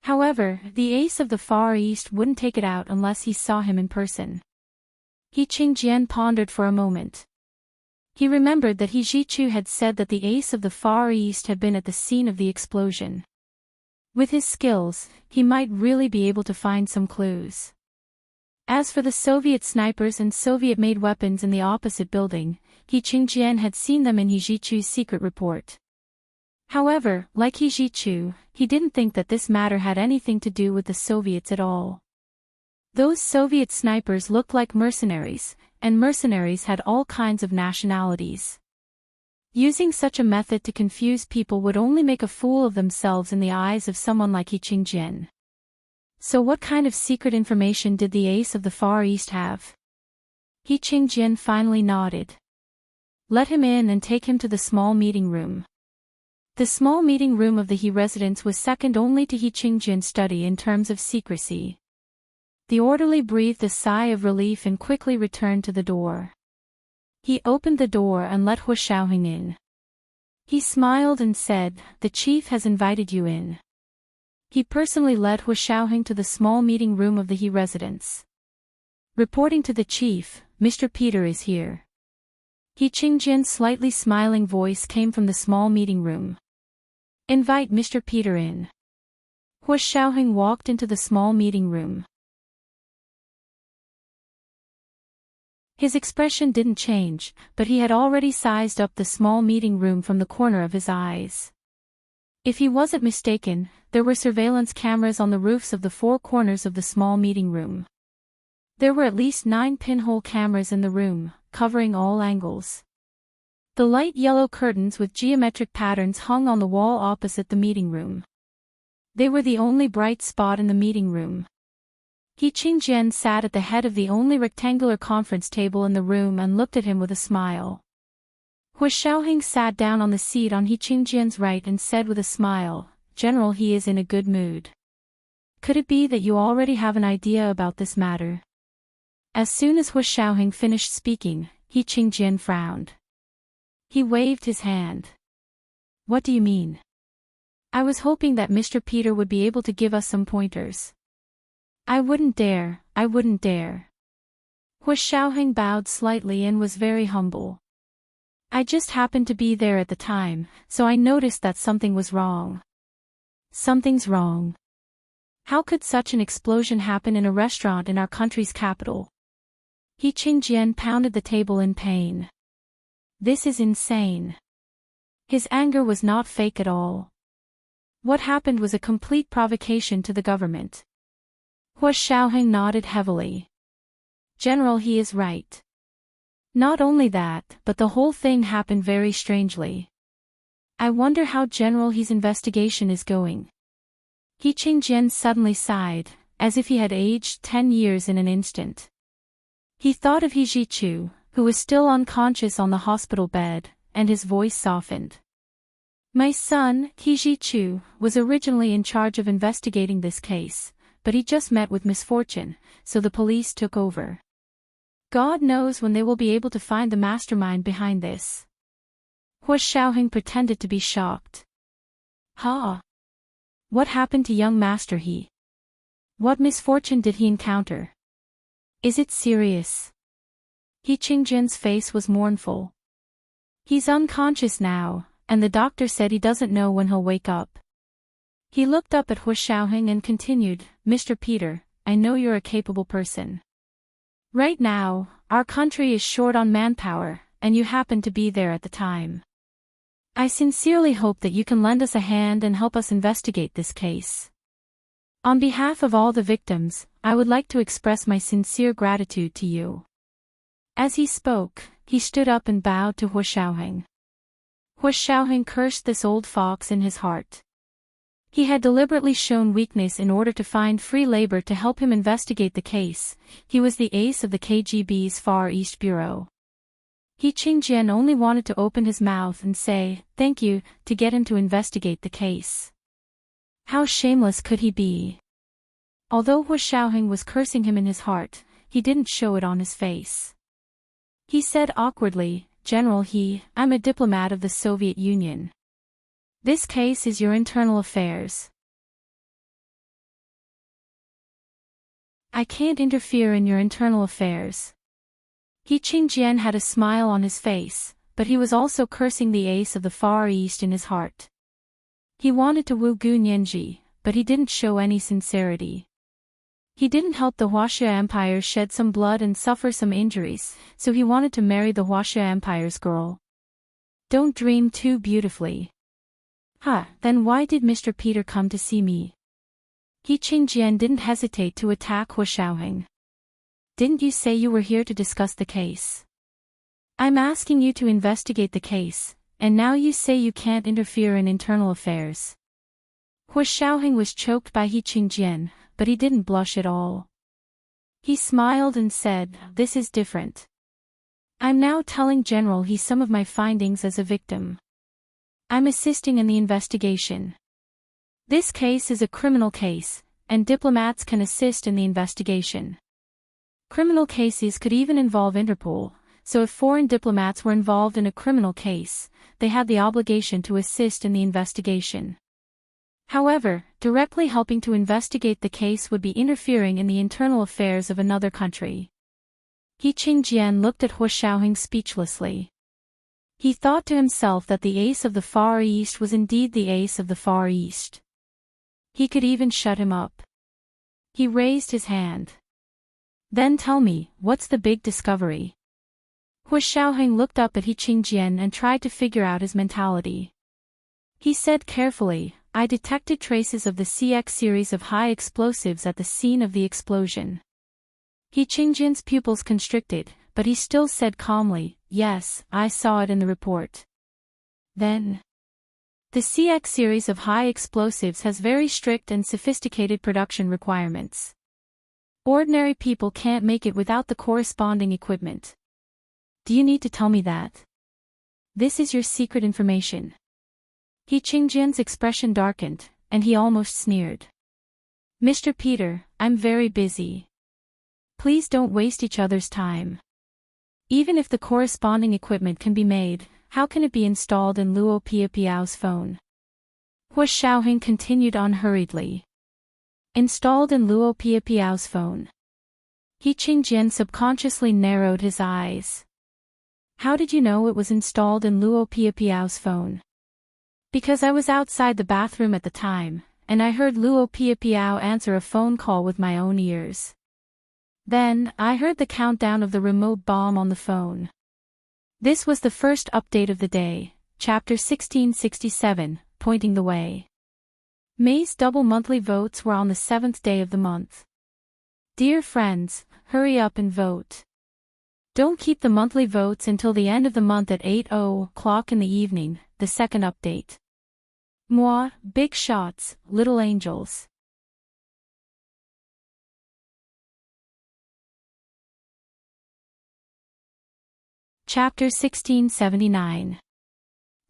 However, the Ace of the Far East wouldn't take it out unless he saw him in person. He Qingjian pondered for a moment. He remembered that He Zhichu had said that the Ace of the Far East had been at the scene of the explosion. With his skills, he might really be able to find some clues. As for the Soviet snipers and Soviet-made weapons in the opposite building, He Qingjian had seen them in He Zhichu's secret report. However, like He Zhichu, he didn't think that this matter had anything to do with the Soviets at all. Those Soviet snipers looked like mercenaries, and mercenaries had all kinds of nationalities. Using such a method to confuse people would only make a fool of themselves in the eyes of someone like He Qingjian. So what kind of secret information did the Ace of the Far East have? He Qingjian finally nodded. Let him in and take him to the small meeting room. The small meeting room of the He residence was second only to He Qingjian's study in terms of secrecy. The orderly breathed a sigh of relief and quickly returned to the door. He opened the door and let Hu Xiaoheng in. He smiled and said, "The chief has invited you in." He personally led Hu Xiaoheng to the small meeting room of the He residence. Reporting to the chief, "Mr. Peter is here." He Qingjian's slightly smiling voice came from the small meeting room. "Invite Mr. Peter in." Hu Xiaoheng walked into the small meeting room. His expression didn't change, but he had already sized up the small meeting room from the corner of his eyes. If he wasn't mistaken, there were surveillance cameras on the roofs of the four corners of the small meeting room. There were at least 9 pinhole cameras in the room, covering all angles. The light yellow curtains with geometric patterns hung on the wall opposite the meeting room. They were the only bright spot in the meeting room. He Qingjian sat at the head of the only rectangular conference table in the room and looked at him with a smile. Hu Xiaoheng sat down on the seat on He Qingjian's right and said with a smile, "General, he is in a good mood. Could it be that you already have an idea about this matter?" As soon as Hu Xiaoheng finished speaking, He Qingjian frowned. He waved his hand. "What do you mean?" "I was hoping that Mr. Peter would be able to give us some pointers." I wouldn't dare. Hu Xiaoheng bowed slightly and was very humble. I just happened to be there at the time, so I noticed that something was wrong. Something's wrong. How could such an explosion happen in a restaurant in our country's capital? He Qingjian pounded the table in pain. This is insane. His anger was not fake at all. What happened was a complete provocation to the government. Hua Xiaoheng nodded heavily. General, he is right. Not only that, but the whole thing happened very strangely. I wonder how General He's investigation is going. He Qingjian suddenly sighed, as if he had aged 10 years in an instant. He thought of He Zhichu, who was still unconscious on the hospital bed, and his voice softened. My son, He Zhichu, was originally in charge of investigating this case, but he just met with misfortune, so the police took over. God knows when they will be able to find the mastermind behind this. Hua Xiaoheng pretended to be shocked. Ha! What happened to young Master He? What misfortune did he encounter? Is it serious? He Qingjian's face was mournful. He's unconscious now, and the doctor said he doesn't know when he'll wake up. He looked up at Hua Xiaoheng and continued, Mr. Peter, I know you're a capable person. Right now, our country is short on manpower, and you happen to be there at the time. I sincerely hope that you can lend us a hand and help us investigate this case. On behalf of all the victims, I would like to express my sincere gratitude to you. As he spoke, he stood up and bowed to Hua Xiaoheng. Hua Xiaoheng cursed this old fox in his heart. He had deliberately shown weakness in order to find free labor to help him investigate the case. He was the ace of the KGB's Far East Bureau. He Qingjian only wanted to open his mouth and say, thank you, to get him to investigate the case. How shameless could he be? Although Hua Xiaoheng was cursing him in his heart, he didn't show it on his face. He said awkwardly, General He, I'm a diplomat of the Soviet Union. This case is your internal affairs. I can't interfere in your internal affairs. He Qingjian had a smile on his face, but he was also cursing the ace of the Far East in his heart. He wanted to woo Gu Nianji, but he didn't show any sincerity. He didn't help the Huaxia Empire shed some blood and suffer some injuries, so he wanted to marry the Huaxia Empire's girl. Don't dream too beautifully. Then why did Mr. Peter come to see me? He Qingjian didn't hesitate to attack Hua Xiaoheng. Didn't you say you were here to discuss the case? I'm asking you to investigate the case, and now you say you can't interfere in internal affairs. Hua Xiaoheng was choked by He Qingjian, but he didn't blush at all. He smiled and said, this is different. I'm now telling General He some of my findings as a victim. I'm assisting in the investigation. This case is a criminal case, and diplomats can assist in the investigation. Criminal cases could even involve Interpol, so if foreign diplomats were involved in a criminal case, they had the obligation to assist in the investigation. However, directly helping to investigate the case would be interfering in the internal affairs of another country. He Qingjian looked at Hua Xiaoheng speechlessly. He thought to himself that the ace of the Far East was indeed the ace of the Far East. He could even shut him up. He raised his hand. Then tell me, what's the big discovery? Hua Xiaoheng looked up at He Qingjian and tried to figure out his mentality. He said carefully, I detected traces of the CX series of high explosives at the scene of the explosion. He Qingjian's pupils constricted, but he still said calmly, yes, I saw it in the report. Then, the CX series of high explosives has very strict and sophisticated production requirements. Ordinary people can't make it without the corresponding equipment. Do you need to tell me that? This is your secret information. He Qingjian's expression darkened, and he almost sneered. Mr. Peter, I'm very busy. Please don't waste each other's time. Even if the corresponding equipment can be made, how can it be installed in Luo Piapiao's phone? Hua Xiaoheng continued on hurriedly. Installed in Luo Piapiao's phone. He Qingjian subconsciously narrowed his eyes. How did you know it was installed in Luo Piapiao's phone? Because I was outside the bathroom at the time, and I heard Luo Piapiao answer a phone call with my own ears. Then, I heard the countdown of the remote bomb on the phone. This was the first update of the day, chapter 1667, pointing the way. May's double monthly votes were on the 7th day of the month. Dear friends, hurry up and vote. Don't keep the monthly votes until the end of the month at 8:00 in the evening, the second update. Moi, big shots, little angels. Chapter 1679.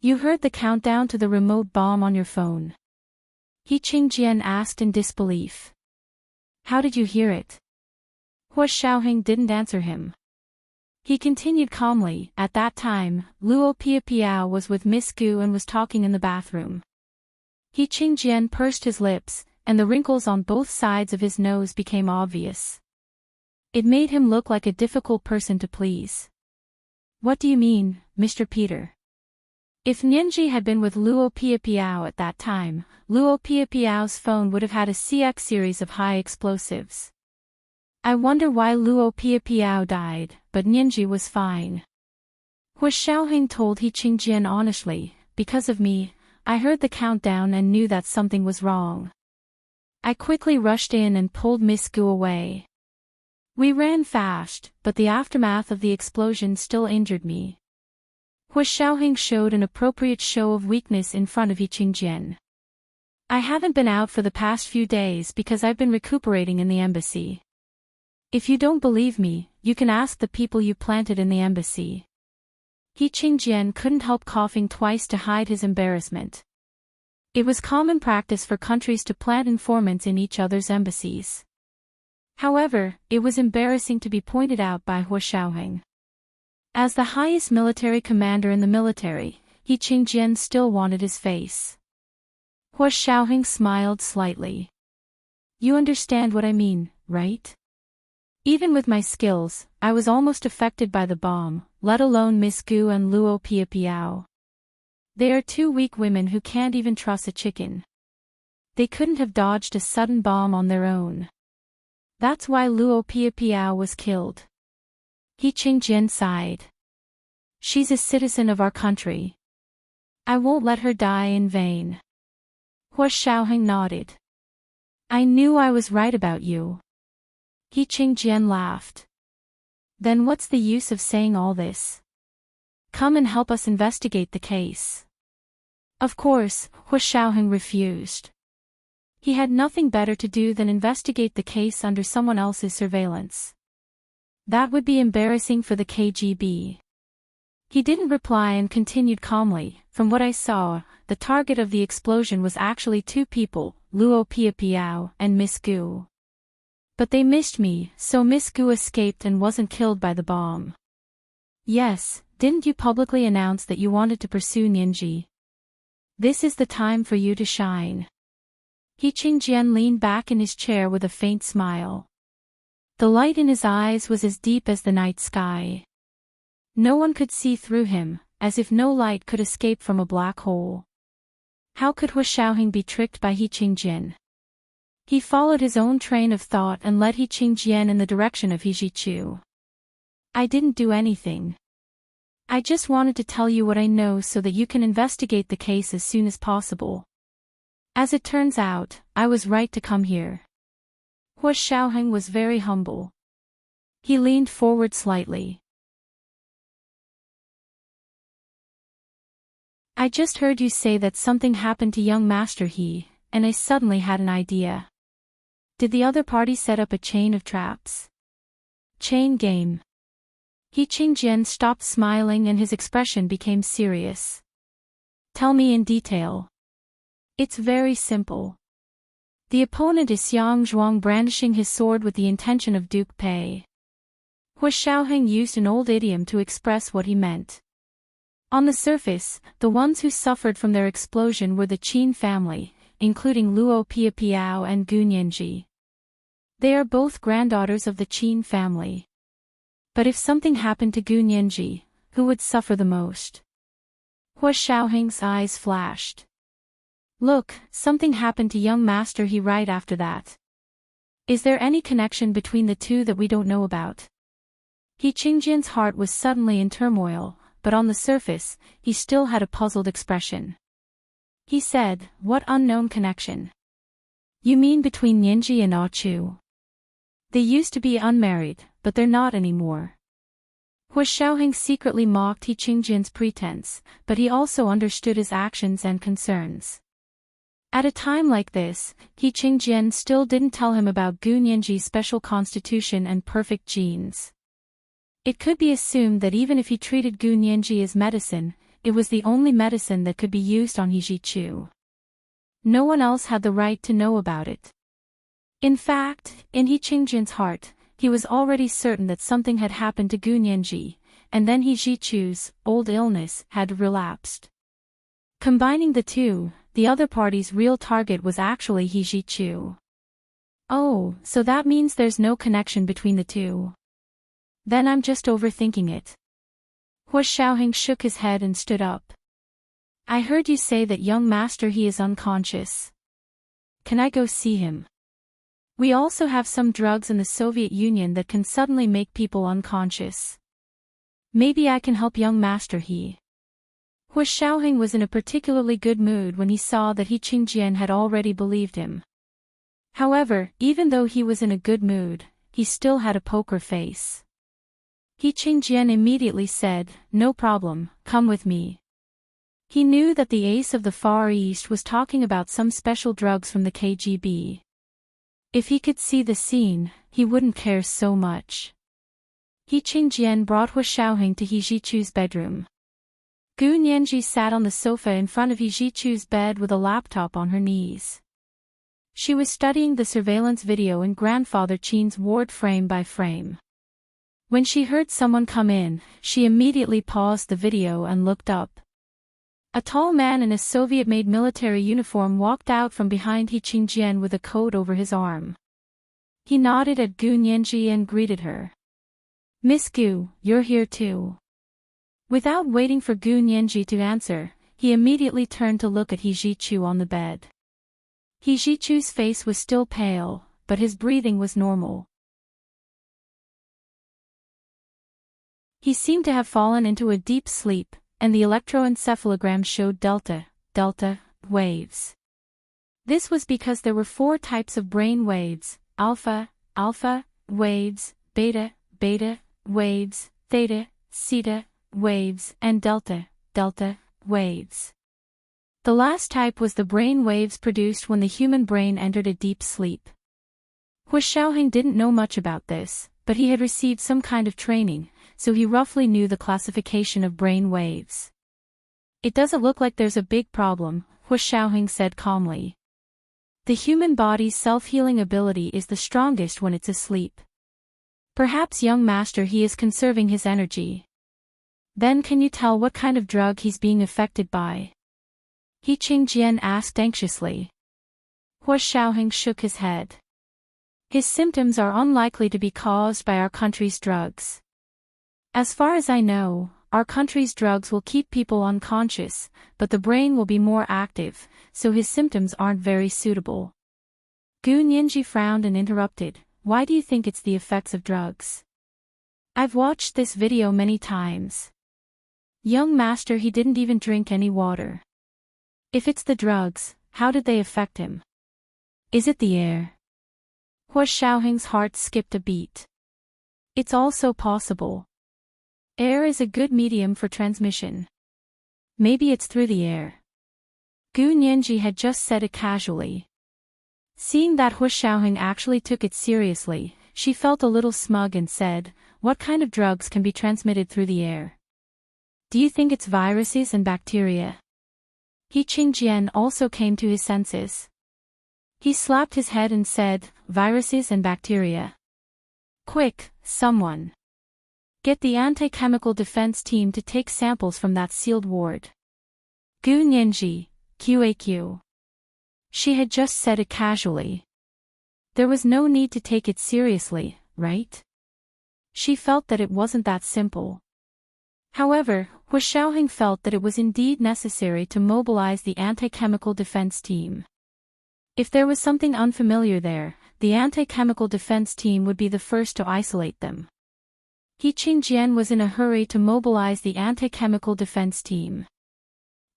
You heard the countdown to the remote bomb on your phone. He Qingjian asked in disbelief. How did you hear it? Hua Xiaoheng didn't answer him. He continued calmly, at that time, Luo Piapiao was with Miss Gu and was talking in the bathroom. He Qingjian pursed his lips, and the wrinkles on both sides of his nose became obvious. It made him look like a difficult person to please. What do you mean, Mr. Peter? If Nianji had been with Luo Piapiao at that time, Luo Piapiao's phone would have had a CX series of high explosives. I wonder why Luo Piapiao died, but Nianji was fine. Hua Xiaoheng told He Qingjian honestly, because of me, I heard the countdown and knew that something was wrong. I quickly rushed in and pulled Miss Gu away. We ran fast, but the aftermath of the explosion still injured me. Hua Xiaoheng showed an appropriate show of weakness in front of He Qingjian. I haven't been out for the past few days because I've been recuperating in the embassy. If you don't believe me, you can ask the people you planted in the embassy. He Qingjian couldn't help coughing twice to hide his embarrassment. It was common practice for countries to plant informants in each other's embassies. However, it was embarrassing to be pointed out by Hua Xiaoheng. As the highest military commander in the military, He Qingjian still wanted his face. Hua Xiaoheng smiled slightly. You understand what I mean, right? Even with my skills, I was almost affected by the bomb, let alone Miss Gu and Luo Piapiao. They are two weak women who can't even trust a chicken. They couldn't have dodged a sudden bomb on their own. That's why Luo Piapiao was killed. He Qingjian sighed. She's a citizen of our country. I won't let her die in vain. Hua Xiaoheng nodded. I knew I was right about you. He Qingjian laughed. Then what's the use of saying all this? Come and help us investigate the case. Of course, Hua Xiaoheng refused. He had nothing better to do than investigate the case under someone else's surveillance. That would be embarrassing for the KGB. He didn't reply and continued calmly. From what I saw, the target of the explosion was actually two people, Luo Piapiao and Miss Gu. But they missed me, so Miss Gu escaped and wasn't killed by the bomb. Yes, didn't you publicly announce that you wanted to pursue Nianji? This is the time for you to shine. He Qingjian leaned back in his chair with a faint smile. The light in his eyes was as deep as the night sky. No one could see through him, as if no light could escape from a black hole. How could Hua Xiaoheng be tricked by He Qingjian? He followed his own train of thought and led He Qingjian in the direction of He Zhichu. I didn't do anything. I just wanted to tell you what I know so that you can investigate the case as soon as possible. As it turns out, I was right to come here. Hua Xiaoheng was very humble. He leaned forward slightly. I just heard you say that something happened to young Master He, and I suddenly had an idea. Did the other party set up a chain of traps? Chain game. He Qingjian stopped smiling and his expression became serious. Tell me in detail. It's very simple. The opponent is Xiang Zhuang brandishing his sword with the intention of Duke Pei. Hua Xiaoheng used an old idiom to express what he meant. On the surface, the ones who suffered from their explosion were the Qin family, including Luo Piapiao and Gu Nianji. They are both granddaughters of the Qin family. But if something happened to Gu Nianji, who would suffer the most? Hua Xiaoheng's eyes flashed. Look, something happened to young master he right after that. Is there any connection between the two that we don't know about? He Qingjian's heart was suddenly in turmoil, but on the surface, he still had a puzzled expression. He said, what unknown connection? You mean between Nianji and Ah Chu? They used to be unmarried, but they're not anymore. Hua Xiaoheng secretly mocked He Qingjian's pretense, but he also understood his actions and concerns. At a time like this, He Qingjian still didn't tell him about Gu Nianji's special constitution and perfect genes. It could be assumed that even if he treated Gu Nianji as medicine, it was the only medicine that could be used on He Jichu. No one else had the right to know about it. In fact, in He Qingjian's heart, he was already certain that something had happened to Gu Nianji, and then He Jichu's old illness had relapsed. Combining the two, the other party's real target was actually He Jichu. Oh, so that means there's no connection between the two. Then I'm just overthinking it. Hua Xiaoheng shook his head and stood up. I heard you say that young master he is unconscious. Can I go see him? We also have some drugs in the Soviet Union that can suddenly make people unconscious. Maybe I can help young master he. Hua Xiaoheng was in a particularly good mood when he saw that He Qingjian had already believed him. However, even though he was in a good mood, he still had a poker face. He Qingjian immediately said, no problem, come with me. He knew that the ace of the Far East was talking about some special drugs from the KGB. If he could see the scene, he wouldn't care so much. He Qingjian brought Hua Xiaoheng to He Jichu's bedroom. Gu Nianji sat on the sofa in front of He Jichu's bed with a laptop on her knees. She was studying the surveillance video in grandfather Qin's ward frame by frame. When she heard someone come in, she immediately paused the video and looked up. A tall man in a Soviet-made military uniform walked out from behind He Qingjian with a coat over his arm. He nodded at Gu Nianji and greeted her. Miss Gu, you're here too. Without waiting for Gu Nianji to answer, he immediately turned to look at He Jichu on the bed. He Jichu's face was still pale, but his breathing was normal. He seemed to have fallen into a deep sleep, and the electroencephalogram showed delta waves. This was because there were 4 types of brain waves: alpha waves, beta waves, theta waves, and delta waves. The last type was the brain waves produced when the human brain entered a deep sleep. Hua Xiaoheng didn't know much about this, but he had received some kind of training, so he roughly knew the classification of brain waves. It doesn't look like there's a big problem, Hua Xiaoheng said calmly. The human body's self-healing ability is the strongest when it's asleep. Perhaps young master he is conserving his energy. Then can you tell what kind of drug he's being affected by? He Qingjian asked anxiously. Hua Xiaoheng shook his head. His symptoms are unlikely to be caused by our country's drugs. As far as I know, our country's drugs will keep people unconscious, but the brain will be more active, so his symptoms aren't very suitable. Gu Nianji frowned and interrupted, why do you think it's the effects of drugs? I've watched this video many times. Young master he didn't even drink any water. If it's the drugs, how did they affect him? Is it the air? Hua Xiaoheng's heart skipped a beat. It's also possible. Air is a good medium for transmission. Maybe it's through the air. Gu Nianji had just said it casually. Seeing that Hua Xiaoheng actually took it seriously, she felt a little smug and said, what kind of drugs can be transmitted through the air? Do you think it's viruses and bacteria? He Qingjian also came to his senses. He slapped his head and said, viruses and bacteria. Quick, someone. Get the anti-chemical defense team to take samples from that sealed ward. Gu Nianji, QAQ. She had just said it casually. There was no need to take it seriously, right? She felt that it wasn't that simple. However, Hu Xiaoheng felt that it was indeed necessary to mobilize the anti-chemical defense team. If there was something unfamiliar there, the anti-chemical defense team would be the first to isolate them. He Qingjian was in a hurry to mobilize the anti-chemical defense team.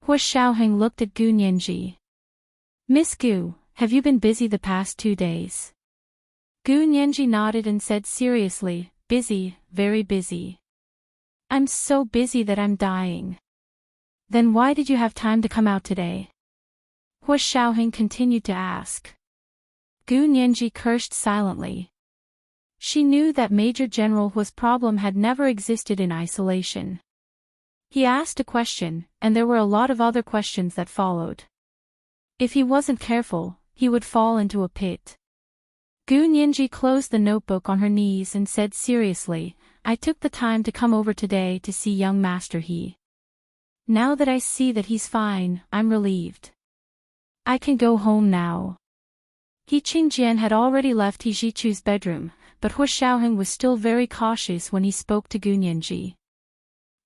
Hu Xiaoheng looked at Gu Nianji. "Miss Gu, have you been busy the past 2 days?" Gu Nianji nodded and said seriously, "Busy, very busy. I'm so busy that I'm dying." "Then why did you have time to come out today?" Hu Xiaoheng continued to ask. Gu Nianji cursed silently. She knew that Major General Hu's problem had never existed in isolation. He asked a question, and there were a lot of other questions that followed. If he wasn't careful, he would fall into a pit. Gu Nianji closed the notebook on her knees and said seriously, "I took the time to come over today to see young Master He. Now that I see that he's fine, I'm relieved. I can go home now." He Qingjian had already left He Jichu's bedroom, but Hu Xiaoheng was still very cautious when he spoke to Gu Nianji.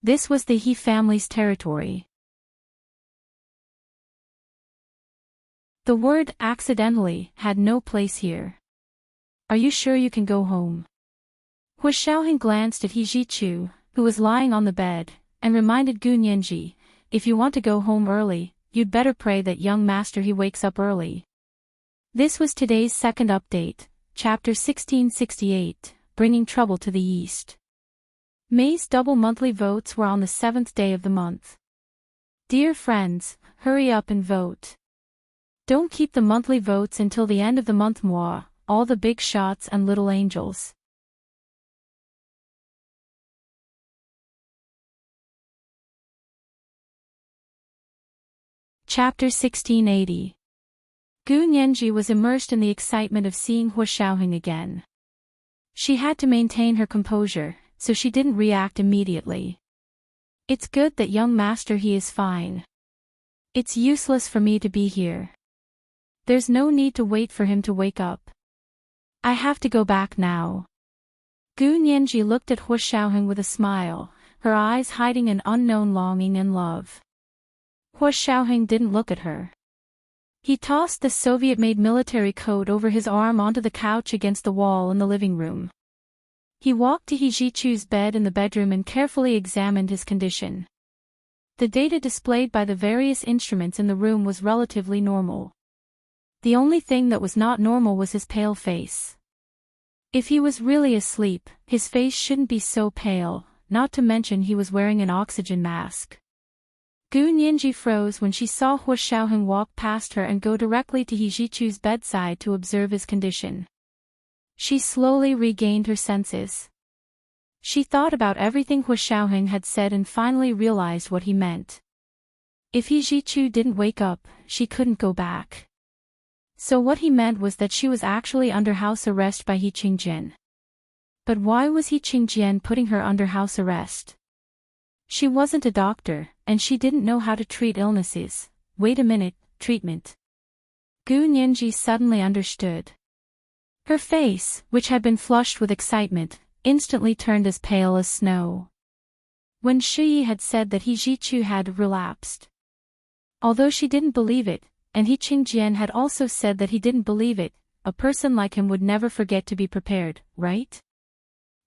This was the He family's territory. The word "accidentally" had no place here. "Are you sure you can go home?" Hu Xiaoheng glanced at He Jichu, who was lying on the bed, and reminded Gu Nianji, "If you want to go home early, you'd better pray that young Master He wakes up early." This was today's second update, Chapter 1668, Bringing Trouble to the East. May's double monthly votes were on the 7th day of the month. Dear friends, hurry up and vote. Don't keep the monthly votes until the end of the month. Moi, all the big shots and little angels. Chapter 1680. Gu Nianji was immersed in the excitement of seeing Hu Xiaoheng again. She had to maintain her composure, so she didn't react immediately. "It's good that young Master He is fine. It's useless for me to be here. There's no need to wait for him to wake up. I have to go back now." Gu Nianji looked at Hu Xiaoheng with a smile, her eyes hiding an unknown longing and love. Hu Xiaoheng didn't look at her. He tossed the Soviet-made military coat over his arm onto the couch against the wall in the living room. He walked to He Jichu's bed in the bedroom and carefully examined his condition. The data displayed by the various instruments in the room was relatively normal. The only thing that was not normal was his pale face. If he was really asleep, his face shouldn't be so pale, not to mention he was wearing an oxygen mask. Gu Nianji froze when she saw Hu Xiaoheng walk past her and go directly to He Jichu's bedside to observe his condition. She slowly regained her senses. She thought about everything Hu Xiaoheng had said and finally realized what he meant. If He Jichu didn't wake up, she couldn't go back. So what he meant was that she was actually under house arrest by He Qingjian. But why was He Qingjian putting her under house arrest? She wasn't a doctor, and she didn't know how to treat illnesses. Wait a minute, treatment. Gu Nianji suddenly understood. Her face, which had been flushed with excitement, instantly turned as pale as snow. When Shi had said that He Jichu had relapsed. Although she didn't believe it, and He Qingjian had also said that he didn't believe it, a person like him would never forget to be prepared, right?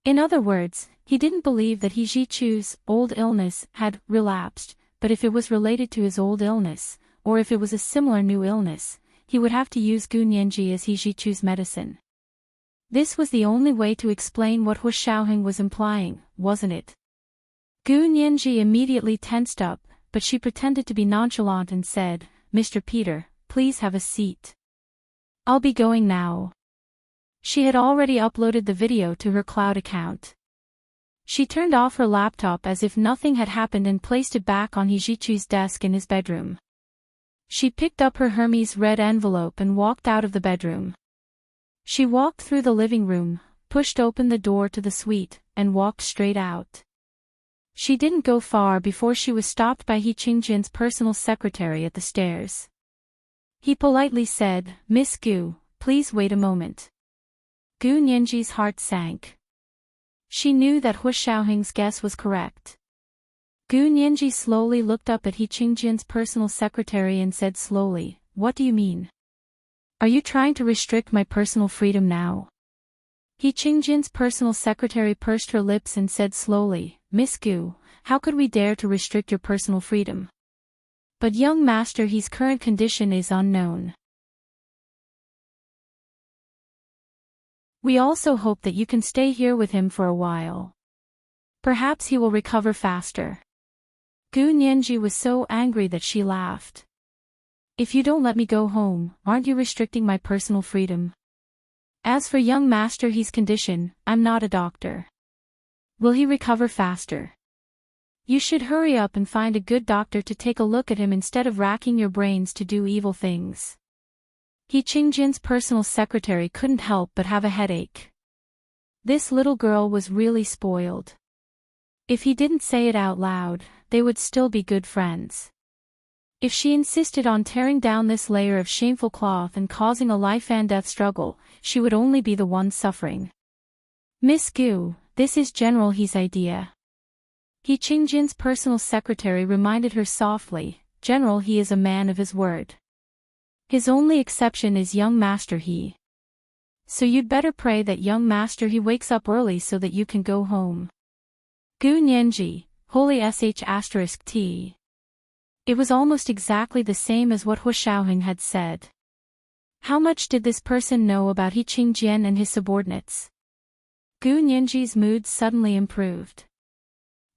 In other words, he didn't believe that He Jichu's old illness had relapsed, but if it was related to his old illness, or if it was a similar new illness, he would have to use Gu Nianji as He Jichu's medicine. This was the only way to explain what Hu Xiaoheng was implying, wasn't it? Gu Nianji immediately tensed up, but she pretended to be nonchalant and said, "Mr. Peter, please have a seat. I'll be going now." She had already uploaded the video to her cloud account. She turned off her laptop as if nothing had happened and placed it back on He Jichu's desk in his bedroom. She picked up her Hermes red envelope and walked out of the bedroom. She walked through the living room, pushed open the door to the suite, and walked straight out. She didn't go far before she was stopped by He Qingjian's personal secretary at the stairs. He politely said, "Miss Gu, please wait a moment." Gu Nianji's heart sank. She knew that Hu Xiaoheng's guess was correct. Gu Nianji slowly looked up at He Qingjian's personal secretary and said slowly, "What do you mean? Are you trying to restrict my personal freedom now?" He Qingjian's personal secretary pursed her lips and said slowly, "Miss Gu, how could we dare to restrict your personal freedom? But young master, his current condition is unknown. We also hope that you can stay here with him for a while. Perhaps he will recover faster." Gu Nianji was so angry that she laughed. "If you don't let me go home, aren't you restricting my personal freedom? As for young master, his condition, I'm not a doctor. Will he recover faster? You should hurry up and find a good doctor to take a look at him instead of racking your brains to do evil things." He Qingjian's personal secretary couldn't help but have a headache. This little girl was really spoiled. If he didn't say it out loud, they would still be good friends. If she insisted on tearing down this layer of shameful cloth and causing a life-and-death struggle, she would only be the one suffering. "Miss Gu, this is General He's idea." He Qingjian's personal secretary reminded her softly, "General He is a man of his word. His only exception is young master He. So you'd better pray that young master He wakes up early so that you can go home." Gu Nianji, holy **T. It was almost exactly the same as what Hu Shaoheng had said. How much did this person know about He Qingjian and his subordinates? Gu Nianji's mood suddenly improved.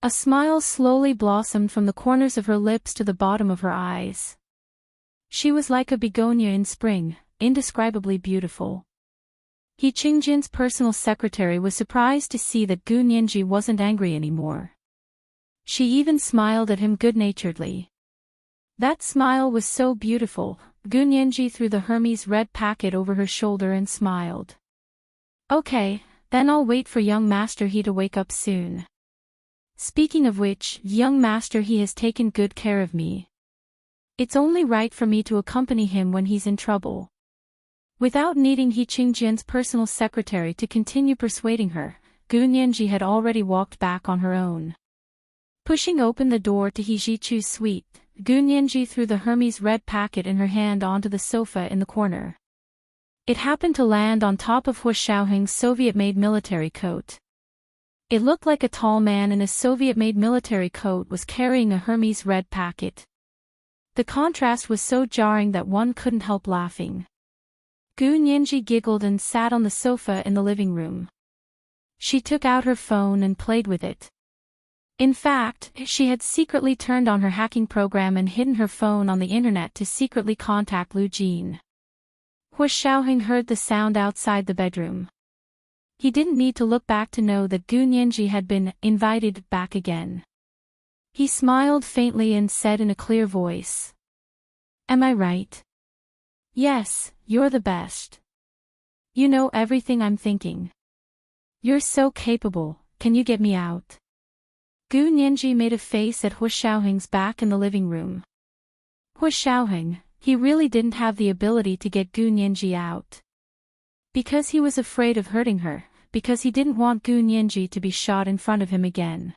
A smile slowly blossomed from the corners of her lips to the bottom of her eyes. She was like a begonia in spring, indescribably beautiful. He Qingjian's personal secretary was surprised to see that Gu Nianji wasn't angry anymore. She even smiled at him good-naturedly. That smile was so beautiful. Gu Nianji threw the Hermes red packet over her shoulder and smiled. "Okay, then I'll wait for young master He to wake up soon. Speaking of which, young master He has taken good care of me. It's only right for me to accompany him when he's in trouble." Without needing He Qingjian's personal secretary to continue persuading her, Gu Nianji had already walked back on her own. Pushing open the door to He Zhichu's suite, Gu Nianji threw the Hermes red packet in her hand onto the sofa in the corner. It happened to land on top of Hu Shaoheng's Soviet-made military coat. It looked like a tall man in a Soviet-made military coat was carrying a Hermes red packet. The contrast was so jarring that one couldn't help laughing. Gu Nianji giggled and sat on the sofa in the living room. She took out her phone and played with it. In fact, she had secretly turned on her hacking program and hidden her phone on the internet to secretly contact Lu Jin. Hu Shaoheng heard the sound outside the bedroom. He didn't need to look back to know that Gu Nianji had been invited back again. He smiled faintly and said in a clear voice, "Am I right?" "Yes, you're the best. You know everything I'm thinking. You're so capable, can you get me out?" Gu Nianji made a face at Hu Shaoheng's back in the living room. Hu Shaoheng, he really didn't have the ability to get Gu Nianji out. Because he was afraid of hurting her, because he didn't want Gu Nianji to be shot in front of him again.